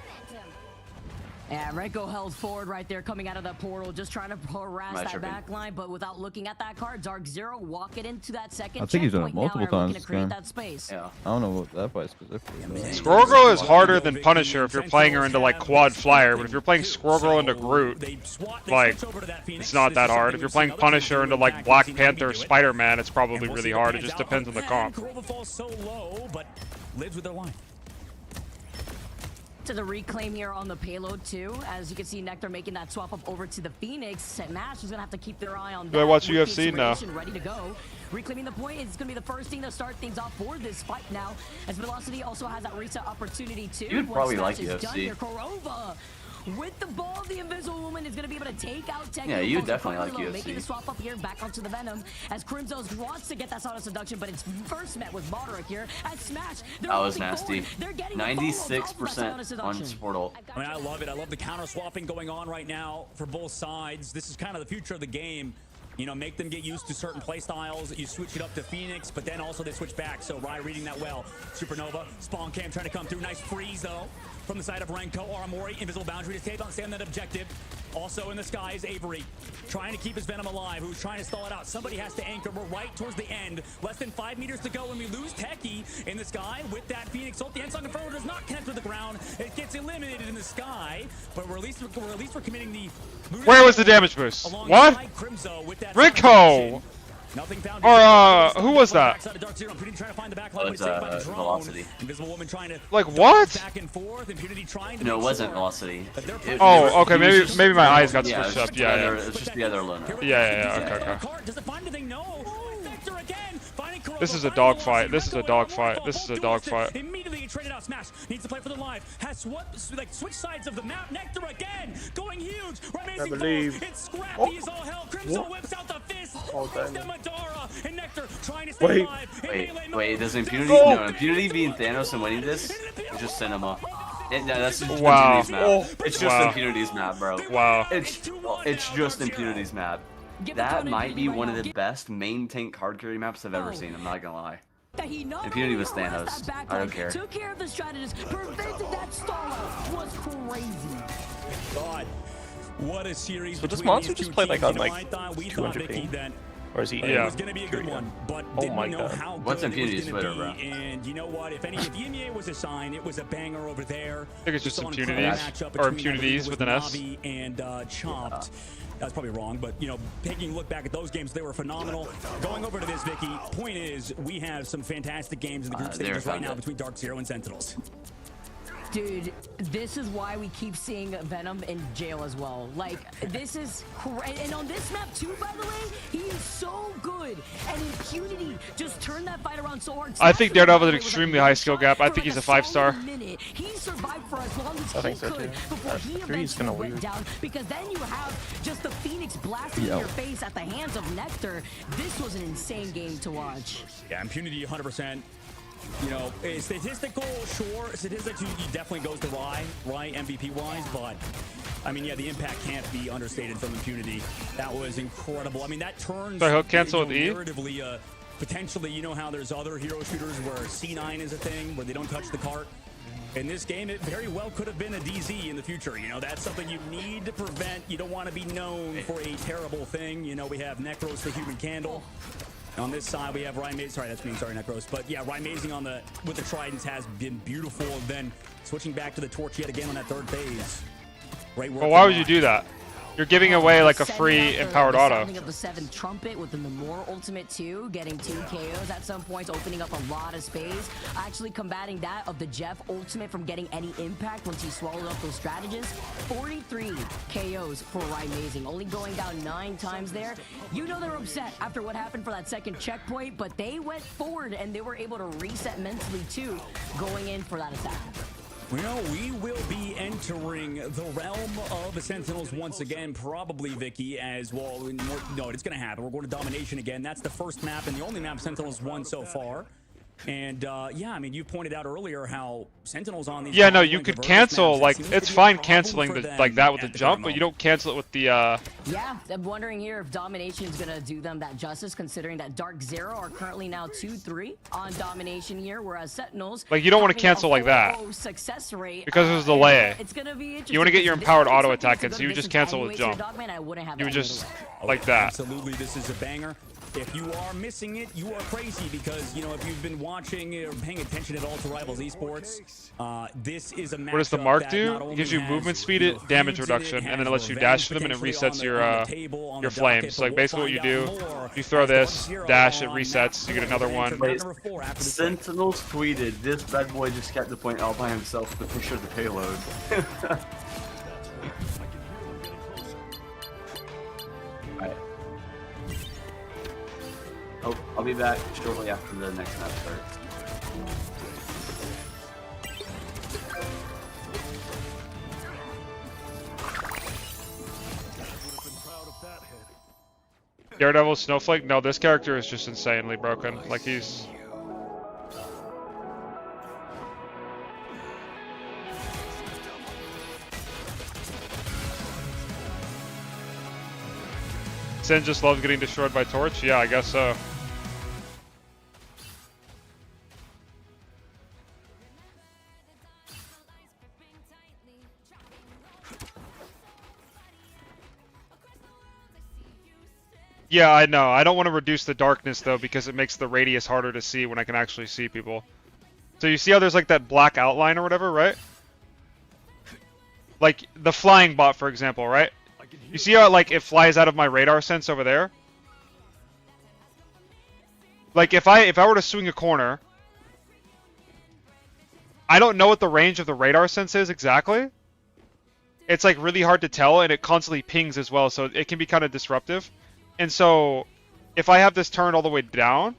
Yeah, Renko held forward right there, coming out of that portal, just trying to harass that back line, but without looking at that card, Dark Zero walking into that second. I think he's done it multiple times. To create that space. Yeah. I don't know what that fight specifically is. Squirrel Girl is harder than Punisher if you're playing her into like Quad Flyer, but if you're playing Squirrel Girl into Groot, like it's not that hard. If you're playing Punisher into like Black Panther or Spider-Man, it's probably really hard. It just depends on the comp. So low, but lives with their line. To the reclaim here on the payload too, as you can see Nectar making that swap up over to the Phoenix. Mash is gonna have to keep their eye on that. Do I watch UFC now? Ready to go. Reclaiming the point is gonna be the first thing to start things off for this fight now, as Velocity also has that reset opportunity too. You'd probably like UFC. With the ball, the Invisible Woman is going to be able to take out Tech. Yeah, you definitely like UFC. Making the swap up here back onto the Venom as Crimzos wants to get that Sonic Seduction, but it's first met with Moderate here at Smash. That was nasty. 96% on Sportal. I mean, I love it. I love the counter swapping going on right now for both sides. This is kind of the future of the game. You know, make them get used to certain play styles. You switch it up to Phoenix, but then also they switch back. So Rye reading that well. Supernova, Spawn Cam trying to come through. Nice freeze though from the side of Renko. Aramori, invisible boundary to stay on that objective. Also in the sky is Avery, trying to keep his Venom alive, who's trying to stall it out. Somebody has to anchor. We're right towards the end. Less than 5 meters to go, and we lose Techie in the sky with that Phoenix ult. The Ensign Controller does not connect with the ground. It gets eliminated in the sky, but we're at least we're committing the. Where was the damage boost? What? Rico! Nothing found. Or who was that? Velocity. Like what? No, it wasn't Velocity. Oh, okay. Maybe my eyes got switched up. Yeah, It's just the other loner. Yeah. Okay. This is a dogfight. This is a dogfight. This is a dogfight. Immediately traded out. Smash needs to play for the live. Has switch sides of the map. Nectar again, going huge. I believe. It's scrappy as all hell. Crimson whips out the fist. Madara and Nectar trying to stay alive. Wait. Does Impunity? No, Impunity being Thanos and winning this is just cinema. That's just Impunity's map. It's just Impunity's map, bro. Wow. It's just Impunity's map. That might be one of the best main tank hard carry maps I've ever seen. I'm not gonna lie. Impunity was Thanos. I don't care. Took care of the strategist, prevented that stall out. Was crazy. God, what a series! So does Monster just play like on like 200 ping? Or is he? Yeah. It was gonna be a good one, but didn't know how good What's it was Impunity's gonna Twitter, be. bro? And you know what? If EMEA was a sign, it was a banger over there. I think it's just Impunities or Impunities with an S. Navi and Chopped. That's probably wrong, but you know, taking a look back at those games, they were phenomenal. Going over to this, Vicky, point is, we have some fantastic games in the group stages right now between Dark Zero and Sentinels. Dude, this is why we keep seeing Venom in jail as well. Like, this is crazy. And on this map too, by the way, he's so good. And Impunity just turned that fight around so hard. I think Daredevil has an extremely high skill gap. I think he's a 5-star. He survived for as long as I think so too. before he eventually went down. Because then you have just the Phoenix blasting in your face at the hands of Nectar. This was an insane game to watch. Yeah, Impunity 100%. You know, statistics, he definitely goes to Rye MVP-wise, but I mean, yeah, the impact can't be understated from Impunity. That was incredible. I mean, that turns narratively, potentially, you know how there's other hero shooters where C9 is a thing, where they don't touch the cart. In this game, it very well could have been a DZ in the future. You know, that's something you need to prevent. You don't want to be known for a terrible thing. You know, we have Necros, the human candle. On this side, we have Ryan Mazing. Sorry, that's me. Sorry, Necros. But yeah, Ryan Mazing with the Tridents has been beautiful. And then switching back to the Torch yet again on that third phase. Well, why would you do that? You're giving away like a free empowered auto. Of the 7th trumpet with the Namor ultimate too, getting 2 KOs at some points, opening up a lot of space. Actually combating that of the Jeff ultimate from getting any impact once he swallowed up those strategists. 43 KOs for Ryan Mazing, only going down 9 times there. You know they're upset after what happened for that second checkpoint, but they went forward and they were able to reset mentally too, going in for that attack. Well, we will be entering the realm of the Sentinels once again, probably, Vicky, as well. No, it's going to happen. We're going to Domination again. That's the first map and the only map Sentinels won so far. And yeah, I mean, you pointed out earlier how Sentinels on these. Yeah, no, you could cancel, like, it's fine canceling like that with the jump, but you don't cancel it with the, Yeah, I'm wondering here if Domination's gonna do them that justice, considering that Dark Zero are currently now 2-3 on Domination here, whereas Sentinels... Like, you don't want to cancel like that. Success rate, because there's delay. It's gonna be interesting. You want to get your empowered auto attack in, so you would just cancel with jump. You would just, like that. Absolutely, this is a banger. If you are missing it, you are crazy because, you know, if you've been watching or paying attention at all to Rivals Esports, this is a matchup. What does the mark do? It gives you movement speed, damage reduction, and then it lets you dash to them, and it resets your flames. So, like, basically what you do, you throw this, dash, it resets, you get another one. Wait, Sentinels tweeted, this bad boy just kept the point all by himself with the picture of the payload. Alright. Oh, I'll be back shortly after the next map starts. Daredevil Snowflake? No, this character is just insanely broken. Like, he's... Sin just loves getting destroyed by Torch? Yeah, I guess so. Yeah, I know. I don't want to reduce the darkness, though, because it makes the radius harder to see when I can actually see people. So you see how there's, like, that black outline or whatever, right? Like, the flying bot, for example, right? You see how, like, it flies out of my radar sense over there? Like, if I were to swing a corner, I don't know what the range of the radar sense is exactly. It's, like, really hard to tell, and it constantly pings as well, so it can be kind of disruptive. And so, if I have this turned all the way down,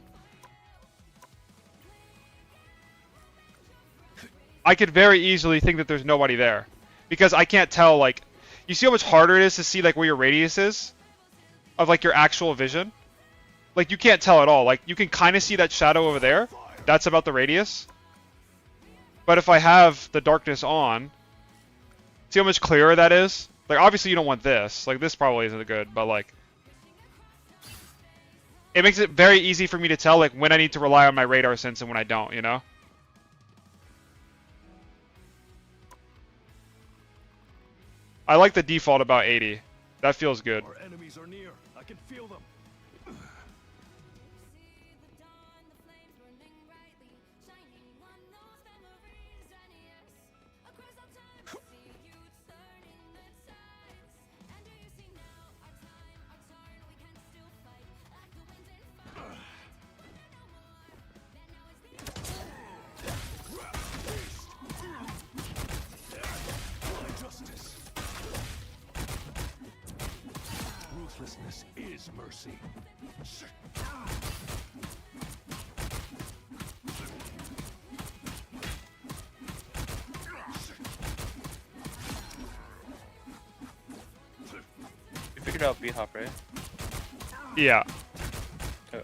I could very easily think that there's nobody there. Because I can't tell, like, you see how much harder it is to see, like, where your radius is? Of, like, your actual vision? Like, you can't tell at all. Like, you can kind of see that shadow over there. That's about the radius. But if I have the darkness on, see how much clearer that is? Like, obviously you don't want this. Like, this probably isn't good, but, like... It makes it very easy for me to tell, like, when I need to rely on my radar sense and when I don't, you know? I like the default about 80. That feels good. Our enemies are near. I can feel them. Ruthlessness is mercy. You figured out B-hop, right? Yeah. Oh.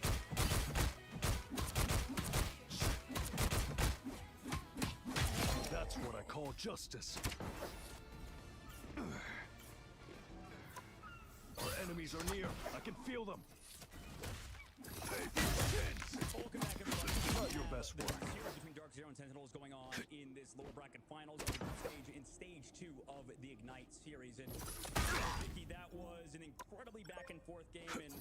That's what I call justice. Our enemies are near. I can feel them. Not your best work. Series between Dark Zero and Sentinels going on in this lower bracket finals in stage 2 of the Ignite series. And Vicky, that was an incredibly back and forth game. And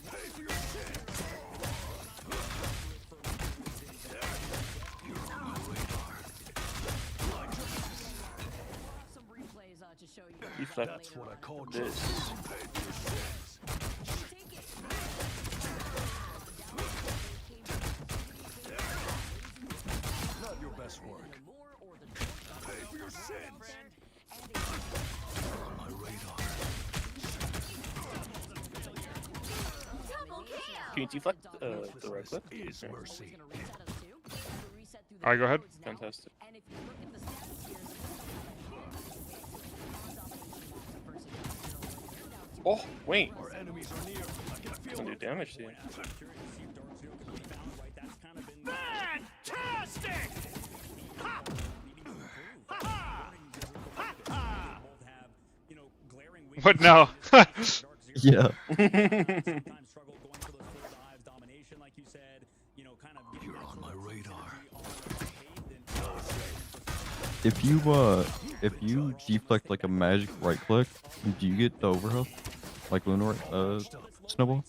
Some replays to show you. That's what I call this. Not your best work. Pay for your sins. On my radar. Can you deflect the right click? Is mercy. Alright, go ahead. Fantastic. Oh, wait. Our enemies are near. I can feel Doesn't do them. damage to you. Fantastic. But no. Yeah. You're on my radar. If you deflect like a magic right click, do you get the overhealth? Like Lunar Snowball?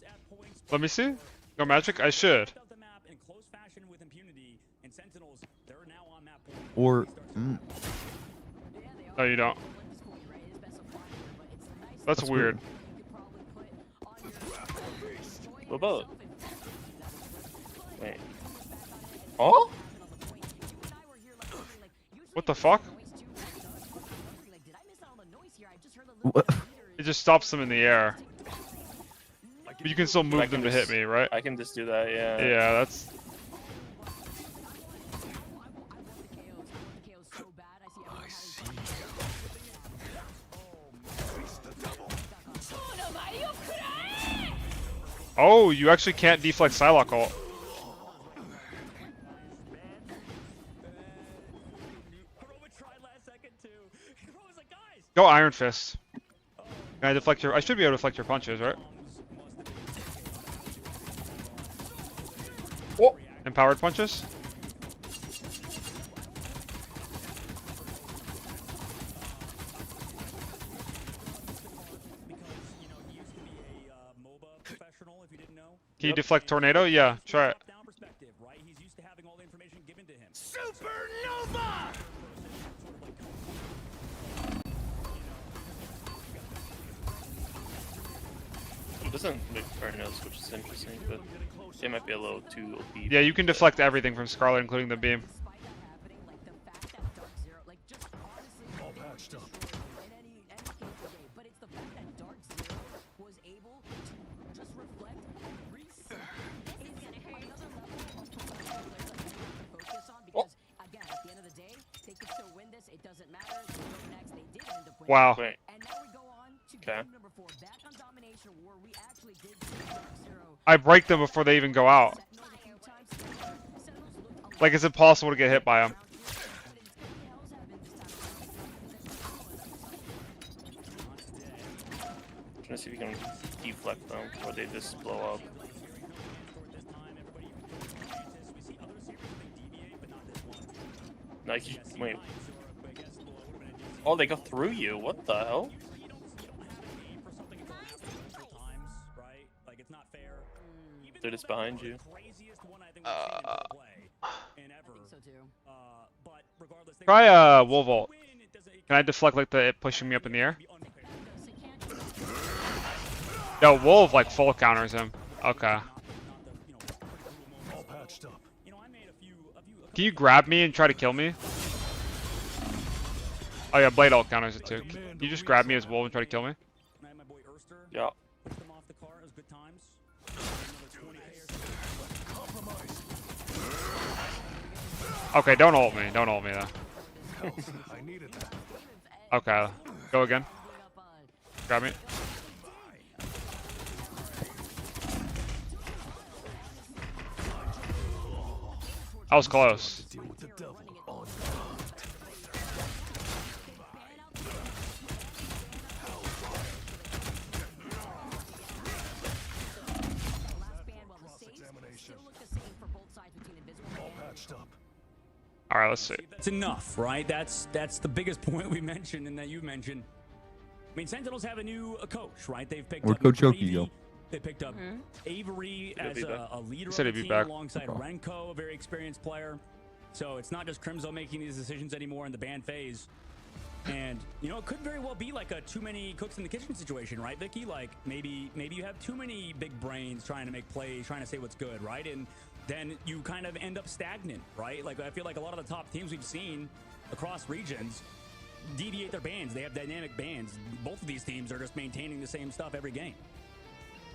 Let me see. Go magic? I should. Or No, you don't. That's weird. What about? Wait. Oh? What the fuck? What? It just stops them in the air. But you can still move them to hit me, right? I can just do that, yeah. Yeah, that's... Oh, you actually can't deflect Psylocke ult. Go Iron Fist. Can I deflect your... I should be able to deflect your punches, right? Oh. Empowered punches? Can you deflect Tornado? Yeah, try it. Supernova! It doesn't make tornadoes, which is interesting, but they might be a little too OP. Yeah, you can deflect everything from Scarlet, including the beam. All patched up. Wow. Wait. Okay. I break them before they even go out. Like, it's impossible to get hit by them. Trying to see if you can deflect them, or they just blow up. Like, wait. Oh, they go through you. What the hell? They're just behind you. Try Wolf Ult. Can I deflect like it pushing me up in the air? No, Wolf like full counters him. Okay. All patched up. Can you grab me and try to kill me? Oh yeah, Blade Ult counters it too. Can you just grab me as Wolf and try to kill me? Yeah. Okay, don't ult me. Don't ult me though. I needed that. Okay, go again. Grab me. I was close. Deal with the devil on all patched up. All right, let's see. That's enough, right? That's the biggest point we mentioned and that you mentioned. I mean, Sentinels have a new coach, right? They've picked Or up Coach McGrady. Yoki, yo. They picked up Avery as a leader of Said the he'd be team back. alongside Renko, a very experienced player. So it's not just Crimzo making these decisions anymore in the ban phase. And, you know, it could very well be like a too many cooks in the kitchen situation, right, Vicky? Like, maybe you have too many big brains trying to make plays, trying to say what's good, right? And then you kind of end up stagnant, right? Like, I feel like a lot of the top teams we've seen across regions deviate their bans. They have dynamic bans. Both of these teams are just maintaining the same stuff every game.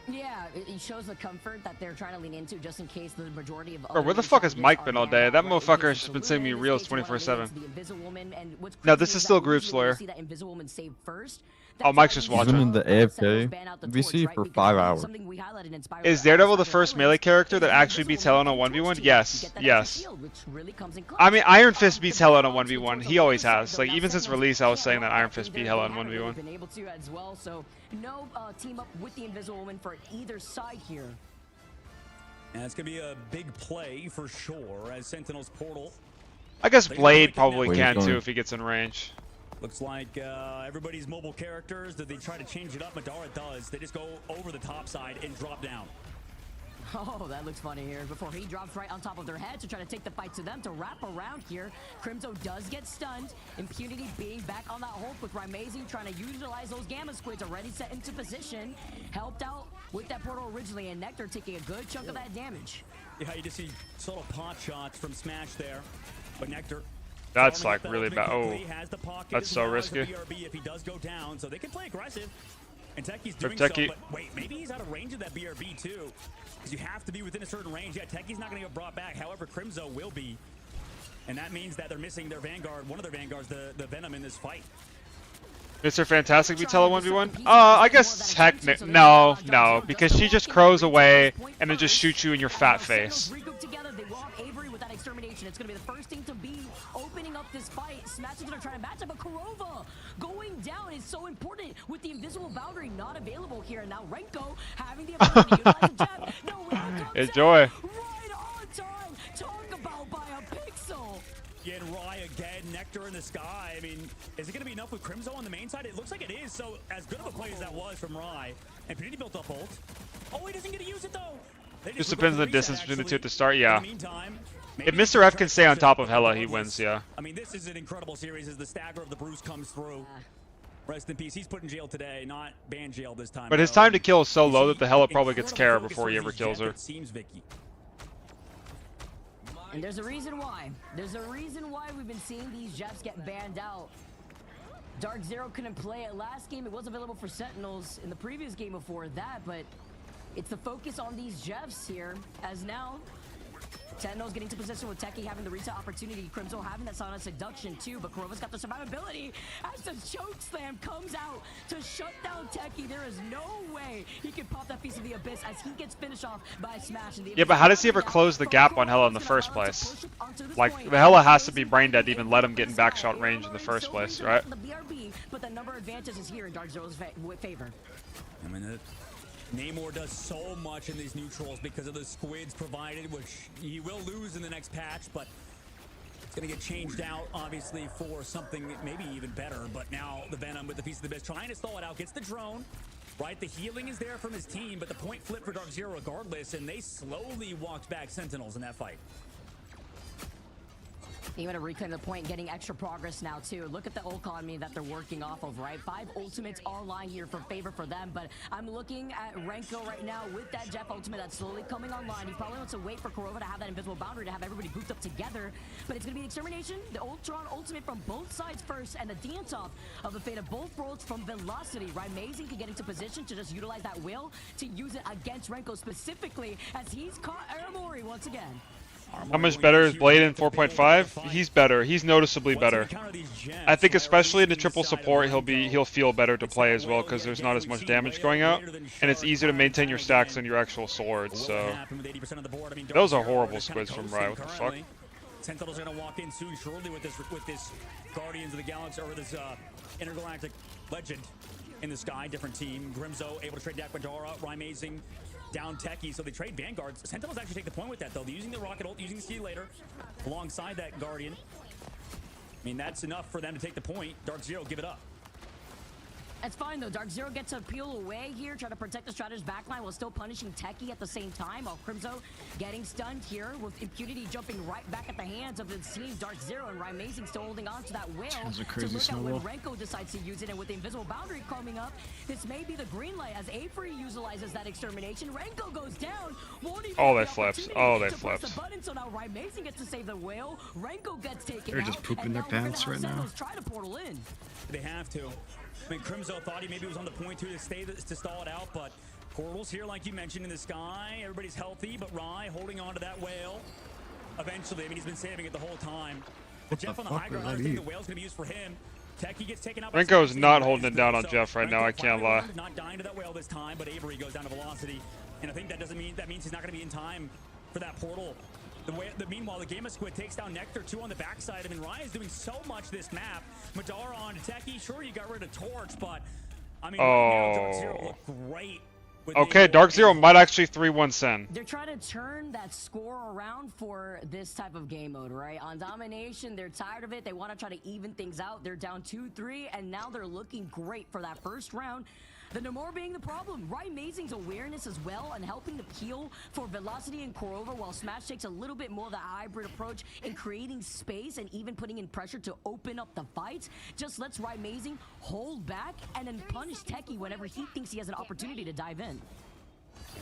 Yeah, it shows the comfort that they're trying to lean into just in case the majority of Bro, where the fuck has Mike been all day? That motherfucker has just been sending me reels 24/7. No, this is still Group Slayer. See that Invisible Woman save first. Oh, Mike's just He's watching. been in the AFK VC for 5 hours. Is Daredevil the first melee character that actually beats Hell on a 1v1? Yes, yes. I mean, Iron Fist beats Hell on a 1v1. He always has. Like, even since release, I was saying that Iron Fist beat Hell on 1v1. Been able to as well, so no team up with the Invisible Woman for either side here. And it's going to be a big play for sure as Sentinel's portal. I guess Blade probably can too if he gets in range. Looks like everybody's mobile characters. Did they try to change it up? Madara does. They just go over the top side and drop down. Oh, that looks funny here. Before he drops right on top of their head to try to take the fight to them to wrap around here. Crimzo does get stunned. Impunity being back on that Hulk with Rymazing trying to utilize those Gamma Squids already set into position. Helped out with that portal originally, and Nectar taking a good chunk of that damage. Yeah, you just see subtle pot shots from Smash there. But Nectar... That's like really bad. Oh, that's so risky. If he does go down, so they can play aggressive. And Techi's doing so, but wait, maybe he's out of range of that BRB too. Because you have to be within a certain range. Yeah, Techi's not going to get brought back. However, Crimzo will be. And that means that they're missing their Vanguard, one of their Vanguards, the Venom in this fight. Mr. Fantastic beats Hella 1v1? I guess no, because she just crows away and then just shoots you in your fat face. It's going to be the first thing to be opening up this fight. Smash is going to try to match up, but Kurova going down is so important with the invisible boundary not available here. And now Renko having the ability to utilize the jab. No, enjoy. Right on time. Talk about by a pixel. Yeah, and Rai again, Nectar in the sky. I mean, is it going to be enough with Crimzo on the main side? It looks like it is. So as good of a play as that was from Rai. And Panini built up ult. Oh, he doesn't get to use it though. Just depends on the distance between the two at the start, yeah. If Mr. F can stay on top of Hella, he wins, yeah. I mean, this is an incredible series as the stagger of the Bruce comes through. Rest in peace. He's put in jail today, not ban jail this time. But his time to kill is so low that the Hella probably gets Kara before he ever kills her. It seems, Vicky. And there's a reason why. There's a reason why we've been seeing these Jets get banned out. Dark Zero couldn't play it last game. It was available for Sentinels in the previous game before that, but it's the focus on these Jeffs here, as now Sentinel's getting to position with Techie having the reset opportunity. Crimzo having that Sonic Seduction too, but Kurova's got the survivability as the choke slam comes out to shut down Techie. There is no way he can pop that piece of the abyss as he gets finished off by Smash. Yeah, but how does he ever close the gap on Hella in the first place? Like, the Hella has to be brain dead to even let him get in backshot range in the first place, right? The BRB, but the number advantage is here in Dark Zero's favor. I mean, Namor does so much in these neutrals because of the squids provided, which he will lose in the next patch, but it's going to get changed out, obviously, for something maybe even better. But now the Venom with the piece of the best trying to stall it out, gets the drone, right? The healing is there from his team, but the point flip for Dark Zero regardless, and they slowly walked back Sentinels in that fight. Even to reclaim the point, getting extra progress now too. Look at the ult economy that they're working off of, right? 5 ultimates are lying here for favor for them, but I'm looking at Renko right now with that Jeff ultimate that's slowly coming online. He probably wants to wait for Kurova to have that invisible boundary to have everybody grouped up together, but it's gonna be the extermination, the Ultron ultimate from both sides first, and the dance off of the fate of both worlds from Velocity. Rymazing can get into position to just utilize that will to use it against Renko specifically as he's caught Aramori once again. How much better is Blade in 4.5? He's better. He's noticeably better. I think especially in the triple support, he'll feel better to play as well because there's not as much damage going out, and it's easier to maintain your stacks on your actual swords. So those are horrible squids from Rai. What the fuck? Sentinel's gonna walk in soon, surely with this Guardians of the Galaxy or this intergalactic legend in the sky. Different team. Grimzo able to trade Madara. Rymazing down Techie, so they trade Vanguards. Sentinels actually take the point with that, though. They're using the rocket ult, using the sea later alongside that Guardian. I mean, that's enough for them to take the point. Dark Zero, give it up. That's fine though. Dark Zero gets to peel away here, try to protect the Stratus backline while still punishing Techie at the same time. While Crimzo getting stunned here with Impunity jumping right back at the hands of the team. Dark Zero and Rymazing still holding on to that whale. To look at when Renko decides to use it, and with the invisible boundary coming up, this may be the green light as Avery utilizes that extermination. Renko goes down. Oh, they flips. Oh, they flips. The button, so now Rymazing gets to save the whale. Renko gets taken They're just pooping their pants right now. Try to portal in. They have to. I mean, Crimzo thought he maybe was on the point to stall it out, but portals here, like you mentioned, in the sky. Everybody's healthy, but Rai holding on to that whale. Eventually, I mean, he's been saving it the whole time. But Jeff on the high ground, I think the whale's going to be used for him. Techie gets taken out by Renko is Smash, not and holding it down on so Jeff right now. Renko I can't finally lie. not dying to that whale this time, but Avery goes down to velocity, and I think that means he's not going to be in time for that portal. Meanwhile, the Game of Squid takes down Nectar 2 on the backside. I mean, Ryan is doing so much this map. Madara on to Techie. Sure, you got rid of Torch, but I mean, right now, Dark Zero looked great. Okay, Dark Zero might actually 3-1 Sen. They're trying to turn that score around for this type of game mode, right? On domination, they're tired of it. They want to try to even things out. They're down 2-3, and now they're looking great for that first round. The Namor being the problem. Right Amazing's awareness as well and helping to peel for Velocity and Korova, while Smash takes a little bit more of the hybrid approach in creating space and even putting in pressure to open up the fights. Just lets Right Amazing hold back and then punish Techie whenever he thinks he has an opportunity to dive in.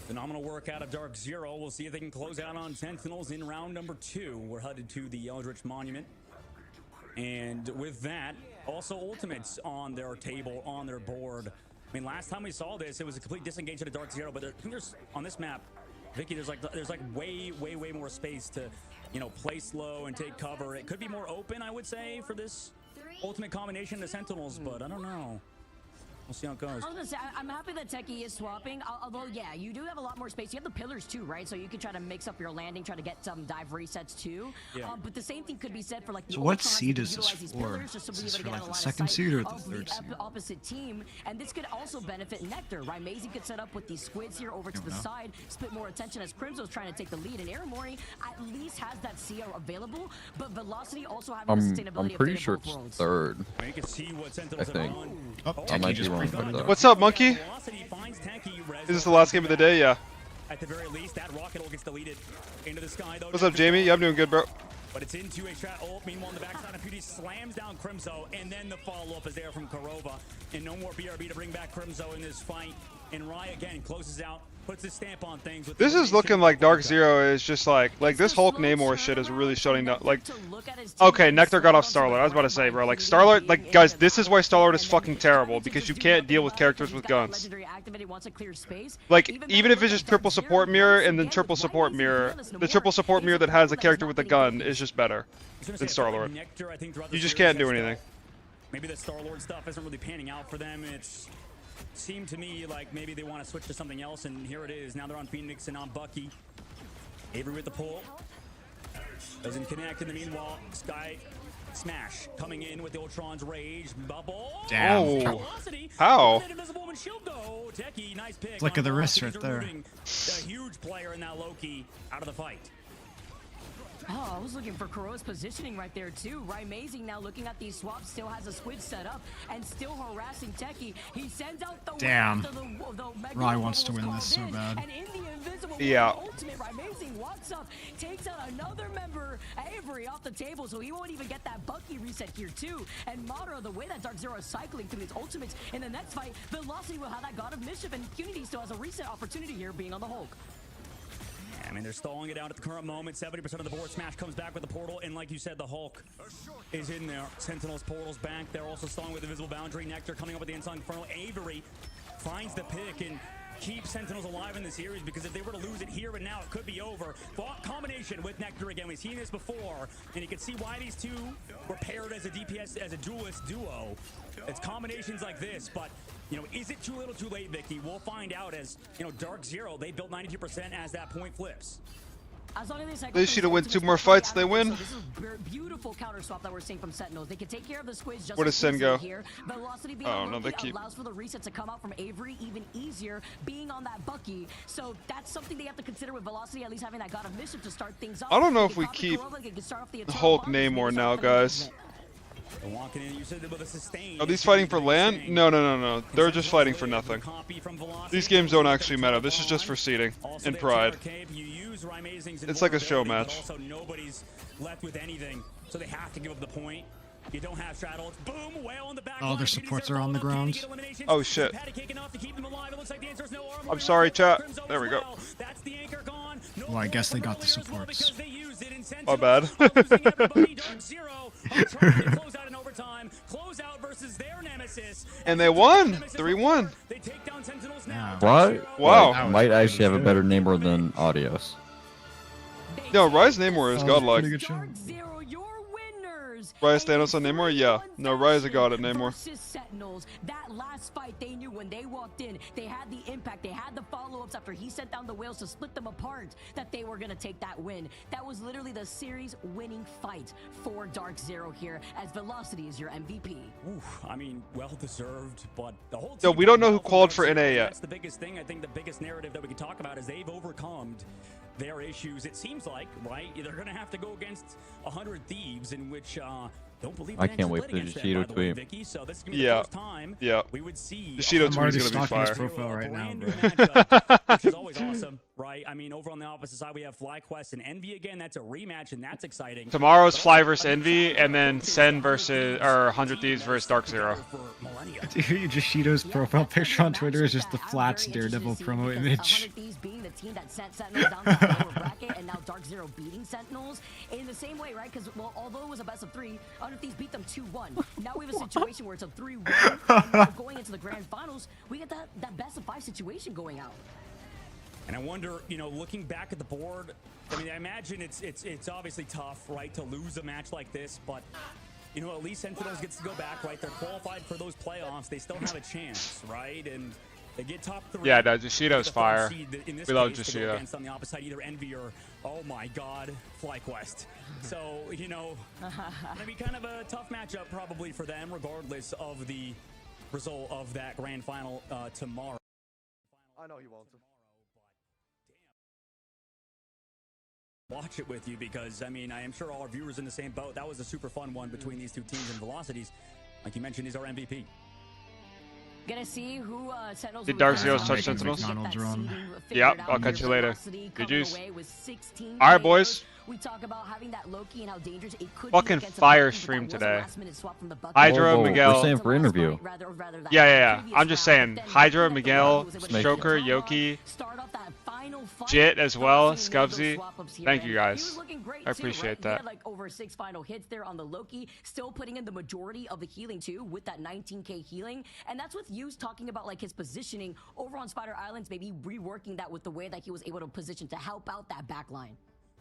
Phenomenal work out of Dark Zero. We'll see if they can close out on Sentinels in round number 2. We're headed to the Eldritch Monument. And with that, also Ultimates on their table, on their board. I mean, last time we saw this, it was a complete disengage to the Dark Zero, but there's on this map, Vicky, there's like way more space to, you know, play slow and take cover. It could be more open, I would say, for this ultimate combination to Sentinels, but I don't know. We'll see how it goes. I was gonna say, I'm happy that Techie is swapping, although, yeah, you do have a lot more space. You have the pillars, too, right? So you can try to mix up your landing, try to get some dive resets, too. Yeah. But the same thing could be said for, like, the So what Ultrons seed who is this utilize these for? pillars just to Is be this able to for, get like, a the lot of second sight seed or the of third seed? opposite team, and this could also benefit Nectar, right? Maisie could set up with these squids here over to the side, split more attention as Crimso's trying to take the lead, and Aramori at least has that CO available, but Velocity also having the sustainability I'm of pretty data sure both it's worlds. third. You can see what I Sentinels think. have done. Oh, I Techie might be just wrong break about that. that. What's up, Monkey? Velocity finds Techie. Is this the last game of the day? Yeah. At the very least, that rocket all gets deleted into the sky, though. What's up, Jamie? Yeah, I'm doing good, bro. But it's into a strat ult. Meanwhile, on the backside, Beauty slams down Crimso, and then the follow-up is there from Korova. And no more BRB to bring back Crimso in this fight. And Rai again closes out, puts his stamp on things. With This is looking like Dark Zero is just like this Hulk Namor shit is really shutting down. Like, okay, Nectar got off Starlord. I was about to say, bro, like Starlord, like guys, this is why Starlord is fucking terrible, because you can't deal with characters with guns. Like, even if it's just triple support mirror and then triple support mirror, the triple support mirror that has a character with a gun is just better than Starlord. You just can't do anything. Maybe the Starlord stuff isn't really panning out for them. It's seemed to me like maybe they want to switch to something else, and here it is. Now they're on Phoenix and on Bucky. Avery with the pull. Doesn't connect. In the meanwhile, Sky Smash coming in with the Ultron's Rage. Bubble. Damn. Oh. How? Techie, nice pick. Flick of the wrist right there. A huge player in that Loki out of the fight. Oh, I was looking for Kuro's positioning right there too. Right, Amazing now looking at these swaps, still has a squid set up and still harassing Techie. He sends out the damn. Rai wants to win this so bad. And in the invisible yeah. ultimate, Right, Amazing walks up, takes out another member, Avery, off the table, so he won't even get that Bucky reset here too. And Madara, the way that Dark Zero is cycling through his ultimates in the next fight, Velocity will have that God of Mischief, and Unity still has a reset opportunity here being on the Hulk. I mean, they're stalling it out at the current moment. 70% of the board. Smash comes back with the portal, and like you said, the Hulk is in there. Sentinel's portal's back. They're also stalling with the visible boundary. Nectar coming up with the inside inferno. Avery finds the pick and keeps Sentinels alive in the series, because if they were to lose it here and now, it could be over. Thought combination with Nectar again. We've seen this before, and you can see why these two were paired as a DPS, as a duelist duo. It's combinations like this, but you know, is it too little too late, Vicky? We'll find out as, you know, Dark Zero, they built 92% as that point flips. As long as they should have win 2 more fights, they win. So this is a beautiful counter swap that we're seeing from Sentinels. They can take care of the squids just where does Sen go? Here. Velocity being oh no, they keep allows for the reset to come out from Avery even easier, being on that Bucky. So that's something they have to consider with Velocity, at least having that God of Mischief to start things off. I don't know if we keep Hulk Namor now, guys. Are these fighting for land? No. They're just fighting for nothing. These games don't actually matter. This is just for seeding and pride. It's like a show match. Also, nobody's left with anything, so they have to give up the point. You don't have straddles. Boom, whale on the back. All their supports are on the ground. Oh shit. I'm sorry, chat. There we go. Well, I guess they got the supports. My bad. And they won 3-1. What? Wow. Might actually have a better Namor than Audios. No, Rise Namor is godlike. Rise Thanos on Namor? Yeah. No, Rise got it, Namor. Versus Sentinels. That last fight, they knew when they walked in, they had the impact, they had the follow-ups after he sent down the whales to split them apart, that they were gonna take that win. That was literally the series-winning fight for Dark Zero here, as Velocity is your MVP. Oof, I mean, well-deserved, but the whole Yo, team we don't know who from called Dark for Zero, NA yet. That's the biggest thing. I think the biggest narrative that we can talk about is they've overcome their issues. It seems like, right? They're going to have to go against 100 Thieves, in which don't believe I can't wait for the Bushido tweet. Vicky, so this is gonna be the first time we would see Bushido tweet is going to be fire. Profile right now, bro. which is always awesome, right? I mean, over on the opposite side, we have FlyQuest and Envy again. That's a rematch, and that's exciting. Tomorrow's Fly versus Envy, and then Sen versus, or 100 Thieves versus Dark Zero. Dude, Yoshido's profile picture on Twitter is just the Flats Daredevil promo image. Being the team that sent Sentinels down to the lower bracket, and now Dark Zero beating Sentinels in the same way, right? Because, well, although it was a best of 3, 100 Thieves beat them 2-1. Now we have a situation where it's a 3-1, and now going into the grand finals, we get that best of 5 situation going out. And I wonder, you know, looking back at the board, I mean, I imagine it's obviously tough, right, to lose a match like this, but you know, at least Sentinels gets to go back, right? They're qualified for those playoffs. They still have a chance, right? And they get top 3. Yeah, no, Jushido's fire. We love Jushido. On the opposite side, either Envy or, oh my God, FlyQuest. So, you know, gonna be kind of a tough matchup probably for them, regardless of the result of that grand final tomorrow. I know he wants to. Watch it with you, because I mean, I am sure all our viewers in the same boat. That was a super fun one between these two teams, and Velocities, like you mentioned, is our MVP. Gonna see who Sentinels. Did Dark Zero's touch Sentinels? Yep, I'll catch you later. GG's. Alright, boys. We talk about having that Loki and how dangerous it could Fucking be fire stream today. Hydra, Miguel. We're saying for interview. Yeah. I'm just saying. Hydra, Miguel, Joker, Yoki, Jit as well, Scubsy. Thank you guys. I appreciate that. He had like over 6 final hits there on the Loki, still putting in the majority of the healing too, with that 19k healing. And that's with Hughes talking about like his positioning over on Spider Islands, maybe reworking that with the way that he was able to position to help out that back line.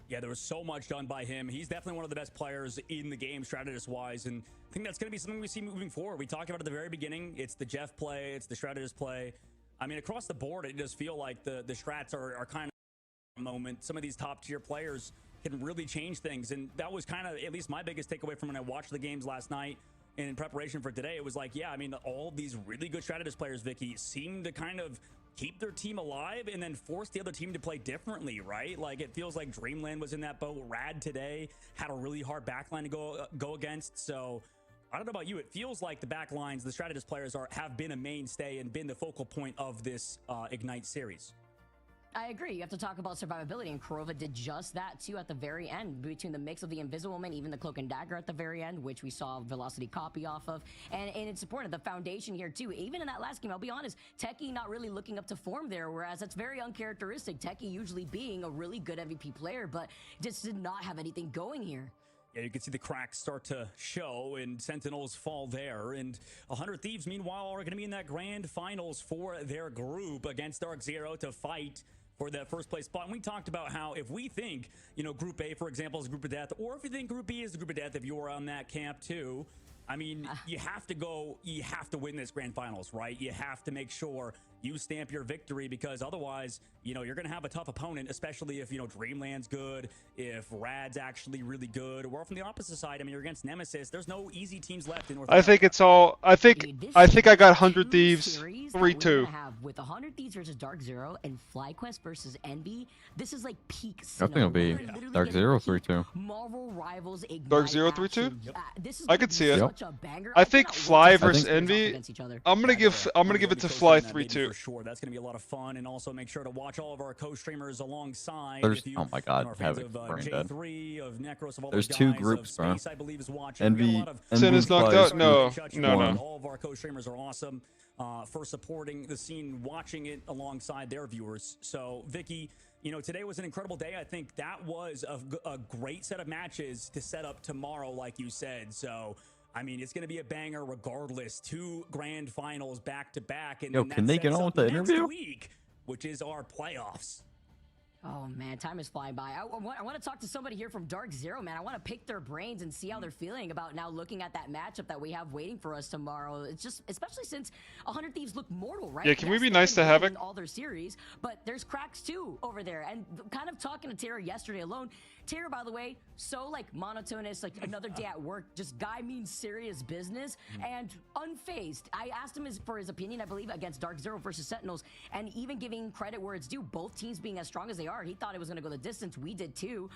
Yeah, there was so much done by him. He's definitely one of the best players in the game, strategist-wise, and I think that's going to be something we see moving forward. We talked about at the very beginning. It's the Jeff play. It's the strategist play. I mean, across the board, it does feel like the strats are kind of a moment. Some of these top-tier players can really change things, and that was kind of at least my biggest takeaway from when I watched the games last night and in preparation for today. It was like, yeah, I mean, all these really good strategist players, Vicky, seem to kind of keep their team alive and then force the other team to play differently, right? Like, it feels like Dreamland was in that boat. Rad today had a really hard backline to go against. So I don't know about you. It feels like the backlines, the strategist players have been a mainstay and been the focal point of this Ignite series. I agree. You have to talk about survivability, and Kurova did just that too at the very end, between the mix of the Invisible Man, even the Cloak and Dagger at the very end, which we saw Velocity copy off of, and it's important, the foundation here too. Even in that last game, I'll be honest, Techie not really looking up to form there, whereas that's very uncharacteristic. Techie usually being a really good MVP player, but just did not have anything going here. Yeah, you can see the cracks start to show, and Sentinels fall there. And 100 Thieves, meanwhile, are going to be in that grand finals for their group against Dark Zero to fight for that first place spot. And we talked about how if we think, you know, Group A, for example, is a group of death, or if you think Group B is a group of death, if you're on that camp too, I mean, you have to win this grand finals, right? You have to make sure you stamp your victory, because otherwise, you know, you're going to have a tough opponent, especially if, you know, Dreamland's good, if Rad's actually really good, or from the opposite side, I mean, you're against Nemesis. There's no easy teams left in North I think it's all, I think I got 100 Thieves 3-2. With 100 Thieves versus Dark Zero and FlyQuest versus Envy, this is like peak I think it'll be Dark Zero 3-2. Marvel Rivals Ignite Dark Zero 3-2? I could see it. Yep. I think Fly versus Envy. I'm gonna give it to Fly 3-2. For sure, that's gonna be a lot of fun, and also make sure to watch all of our co-streamers alongside. Oh my God, fans Havoc, of brain dead. J3, of Necros, of all There's those two guys, groups, bro. Space, I believe, is watching. Envy Sin is knocked out. No. All of our co-streamers are awesome for supporting the scene, watching it alongside their viewers. So, Vicky, you know, today was an incredible day. I think that was a great set of matches to set up tomorrow, like you said. So, I mean, it's going to be a banger regardless. 2 grand finals back to back, and Yo, then can they get on with the interview? week, which is our playoffs. Oh man, time is flying by. I want to talk to somebody here from Dark Zero, man. I want to pick their brains and see how they're feeling about now looking at that matchup that we have waiting for us tomorrow. It's just, especially since 100 Thieves look mortal, right? Yeah, can we Yes, be they've nice been to Havoc? winning all their series, but there's cracks too over there. And kind of talking to Tara yesterday alone. Tara, by the way, so like monotonous, like another day at work. Just guy means serious business and unfazed. I asked him for his opinion, I believe, against Dark Zero versus Sentinels, and even giving credit where it's due. Both teams being as strong as they are, he thought it was going to go the distance. We did too.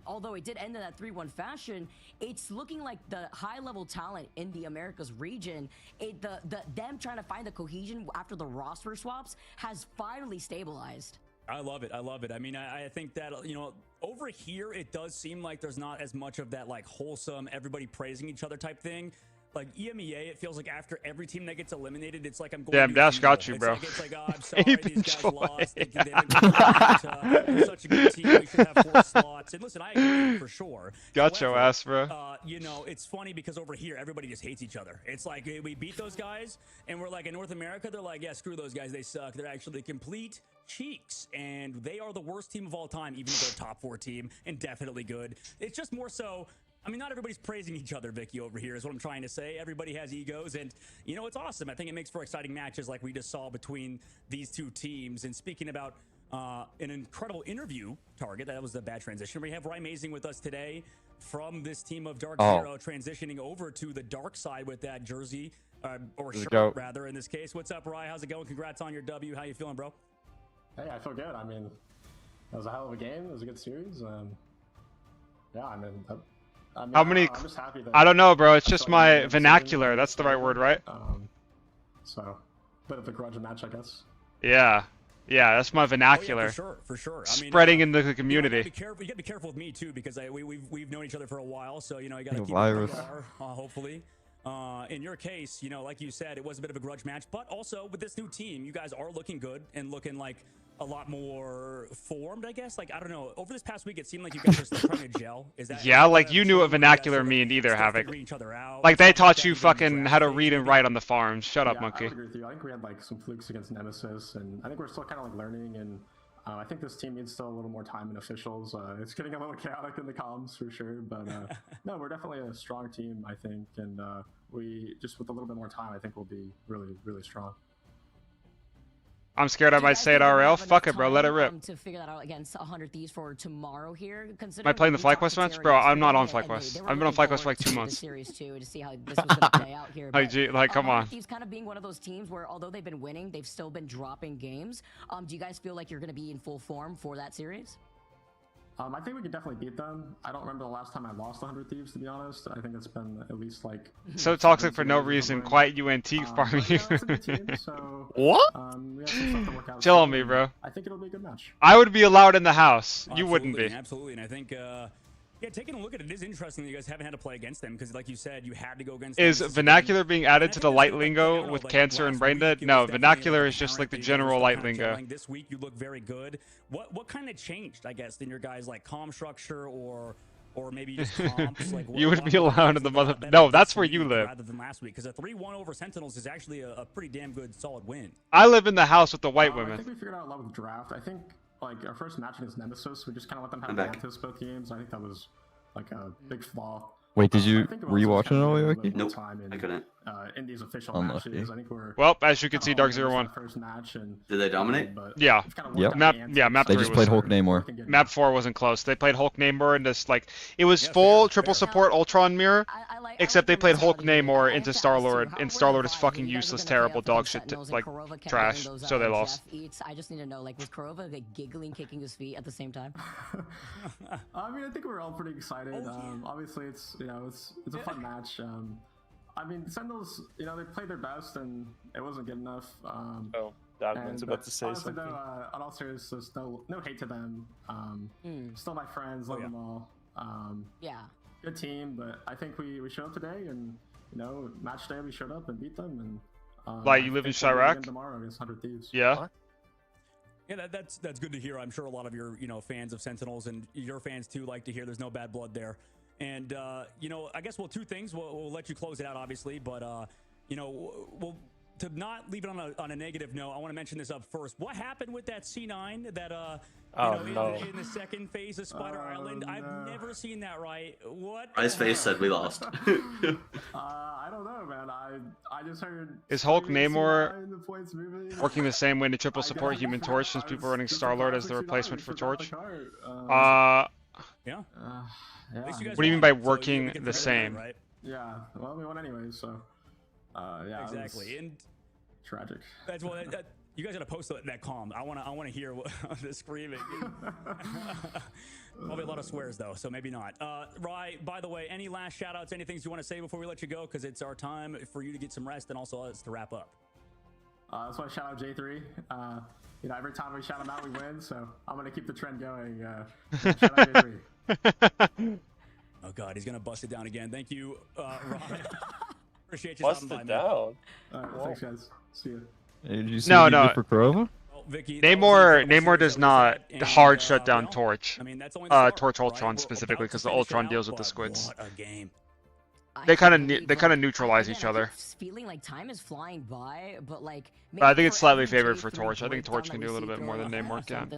Although it did end in that 3-1 fashion, it's looking like the high-level talent in the Americas region, them trying to find the cohesion after the roster swaps has finally stabilized. I love it. I love it. I mean, I think that, you know, over here, it does seem like there's not as much of that, like, wholesome, everybody praising each other type thing. Like, EMEA, it feels like after every team that gets eliminated, it's like I'm going Damn, to Dash got you, bro. It's like, oh, I'm sorry, these guys lost. They didn't they're such a good team. We should have 4 slots. And listen, I agree for sure. Got your ass, bro. You know, it's funny because over here, everybody just hates each other. It's like we beat those guys, and we're like, in North America, they're like, yeah, screw those guys. They suck. They're actually complete cheeks, and they are the worst team of all time, even though they're top 4 team and definitely good. It's just more so, I mean, not everybody's praising each other, Vicky, over here is what I'm trying to say. Everybody has egos, and, you know, it's awesome. I think it makes for exciting matches like we just saw between these two teams. And speaking about an incredible interview target, that was a bad transition. We have Ryan Mazing with us today from this team of Dark Zero, transitioning over to the dark side with that jersey, or shirt, rather, in this case. What's up, Ryan? How's it going? Congrats on your W. How you feeling, bro? Hey, I feel good. I mean, it was a hell of a game. It was a good series. Yeah, I mean, How many? I'm just happy that I don't know, bro. It's just my vernacular. That's the right word, right? So, bit of a grudge match, I guess. Yeah. Yeah, that's my vernacular. Oh, yeah, for sure. I mean, spreading in the community. You gotta be careful with me too, because we've known each other for a while, so you know you gotta keep virus. it hopefully. In your case, you know, like you said, it was a bit of a grudge match, but also with this new team, you guys are looking good and looking like a lot more formed, I guess. Like, I don't know. Over this past week, it seemed like you guys were still trying to gel. Is that? Yeah, like you knew what vernacular mean either, Havoc. Like they taught you fucking how to read and write on the farms. Shut up, monkey. I agree with you. I think we had like some flukes against Nemesis, and I think we're still kind of like learning. And I think this team needs still a little more time in officials. It's getting a little chaotic in the comms for sure, but no, we're definitely a strong team, I think, and we just with a little bit more time, I think we'll be really, really strong. I'm scared I might say it RL. Fuck it, bro. Let it rip. To figure that out against 100 Thieves for tomorrow here. Am I playing the FlyQuest match? Bro, I'm not on FlyQuest. I've been on FlyQuest for like 2 months. Series 2 to see how this was going to play out here. Like, come on. Thieves kind of being one of those teams where, although they've been winning, they've still been dropping games. Do you guys feel like you're going to be in full form for that series? I think we can definitely beat them. I don't remember the last time I lost 100 Thieves, to be honest. I think it's been at least like... So toxic for no reason. Quiet UNT farming you. So, what? We have some stuff to work out. Chill on me, bro. I think it'll be a good match. I would be allowed in the house. You wouldn't be. Absolutely, and I think... yeah, taking a look at it, it is interesting that you guys haven't had to play against them, because like you said, you had to go against them. Is vernacular being added to the light lingo with cancer and brain dead? No, vernacular is just like the general light lingo. This week you look very good. What kind of changed, I guess, in your guys' like comm structure or maybe just comps? Like, you would be allowed in the mother. No, that's where you live. Rather than last week, because a 3-1 over Sentinels is actually a pretty damn good, solid win. I live in the house with the white women. I think we figured out a lot with the draft. I think like our first match against Nemesis, we just kind of let them have advantage both games. I think that was like a big flaw. Wait, were you watching it all, Yoki? Nope, I couldn't. In these official matches, I think we're... Well, as you can see, Dark Zero won. First match and, did they dominate? Yeah. Yep. Map 3 They just played Hulk Namor. Map 4 wasn't close. They played Hulk Namor and just like it was full triple support Ultron mirror, except they played Hulk Namor into Star-Lord, and Star-Lord is fucking useless, terrible dog shit, like trash. So they lost. I just need to know, like, was Korova like giggling, kicking his feet at the same time? I mean, I think we're all pretty excited. Obviously, it's it's a fun match. I mean, Sentinels, they played their best and it wasn't good enough. Dogman's about to say honestly, something. Though, on all seriousness, no hate to them. Still my friends, love them all. Yeah. Good team, but I think we showed up today, and match day we showed up and beat them. And like you live in Chirac? Tomorrow against 100 Thieves. Yeah. Yeah, that's good to hear. I'm sure a lot of your fans of Sentinels and your fans too like to hear there's no bad blood there. And I guess 2 things. We'll let you close it out, obviously, but we'll to not leave it on a negative note, I want to mention this up first. What happened with that C9 that in the second phase of Spider Island? I've never seen that. Right? What? Ice Face said we lost. I don't know, man. I just heard. Is Hulk Namor C9, the points moving. working the same way to triple support Human Torch since people are running Star-Lord as the replacement for Torch? Yeah. What do you mean by working the same? Right? Yeah. Well, we won anyway, so. Yeah. Exactly. And tragic. That's what. You guys gotta post that calm. I wanna hear the screaming. Probably a lot of swears though, so maybe not. Rye, by the way, any last shout outs, any things you want to say before we let you go? Because it's our time for you to get some rest and also us to wrap up. That's why shout out J3. You know, every time we shout him out, we win. So I'm gonna keep the trend going. Shout out J3. Oh God, he's gonna bust it down again. Thank you, Rye. Appreciate you Bust stopping by, it man. down. All right, thanks guys. See ya. Hey, did you see No, what he no. did for Kurova? Vicky, Namor does not hard shut down well, Torch. I mean, that's only the start, Torch right? Ultron We're specifically about to because the finish it Ultron out, deals with the but squids. What a game. They kind of neutralize each other. Feeling like time is flying by, but like. I think it's slightly favored for Torch. I think Torch can do a little bit more than Namor can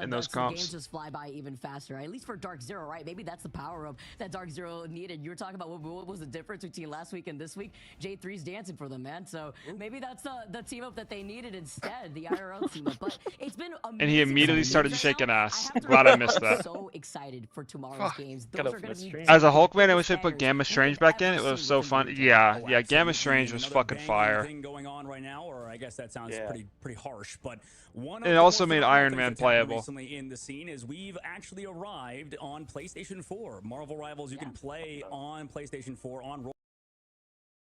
in those comps. Games just fly by even faster, right? At least for Dark Zero, right? Maybe that's the power up that Dark Zero needed. You were talking about what was the difference between last week and this week. J3's dancing for them, man. So maybe that's the team up that they needed instead, the IRL team up. But it's been amazing. And he immediately started shaking ass. Glad I missed that. So excited for tomorrow's games. Those are gonna be As a Hulk man, I wish I put Gamma Strange back in. It was so fun. Yeah, Gamma Strange was fucking fire. Thing going on right now, or I guess that sounds pretty harsh, but one of It the also most made important Iron things Man that's happened playable. Recently in the scene is we've actually arrived on PlayStation 4. Marvel Rivals, you can play on PlayStation 4 on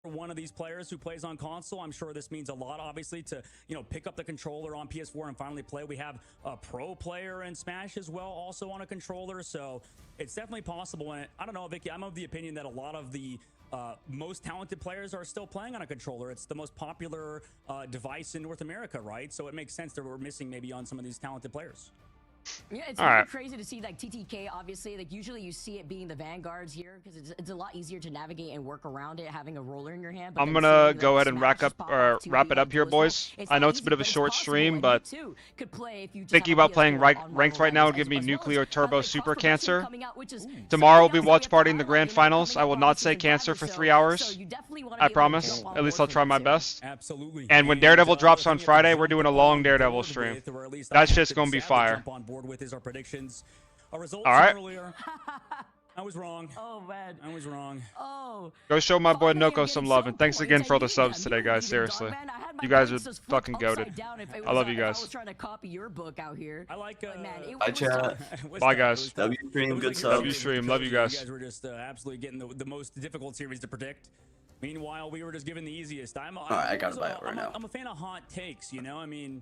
one of these players who plays on console. I'm sure this means a lot, obviously, to pick up the controller on PS4 and finally play. We have a pro player in Smash as well, also on a controller, so it's definitely possible. And I don't know, Vicky, I'm of the opinion that a lot of the most talented players are still playing on a controller. It's the most popular device in North America, right? So it makes sense that we're missing maybe on some of these talented players. Yeah, it's really crazy to see like TTK. Obviously, like usually you see it being the vanguards here because it's a lot easier to navigate and work around it having a roller in your hand. But I'm gonna go ahead and wrap it up here, boys. I know it's a bit of a short stream, but thinking about playing ranked right now would give me nuclear turbo super cancer. Tomorrow we'll be watch partying the grand finals. I will not say cancer for 3 hours. I promise. At least I'll try my best. Absolutely. And when Daredevil drops on Friday, we're doing a long Daredevil stream. That shit's gonna be fire. With is our predictions. Our results all right. Earlier. I was wrong. Oh man. I was wrong. Oh. Go show my boy Noko some love, and thanks again for all the subs today, guys. Seriously, you guys are fucking goated. I love you guys. I was trying to copy your book out here. I like. Bye, chat. Bye, guys. W stream, good subs. W stream, love you guys. You guys were just absolutely getting the most difficult series to predict. Meanwhile, we were just given the easiest. Alright, I gotta buy it right now. I'm a fan of hot takes, I mean,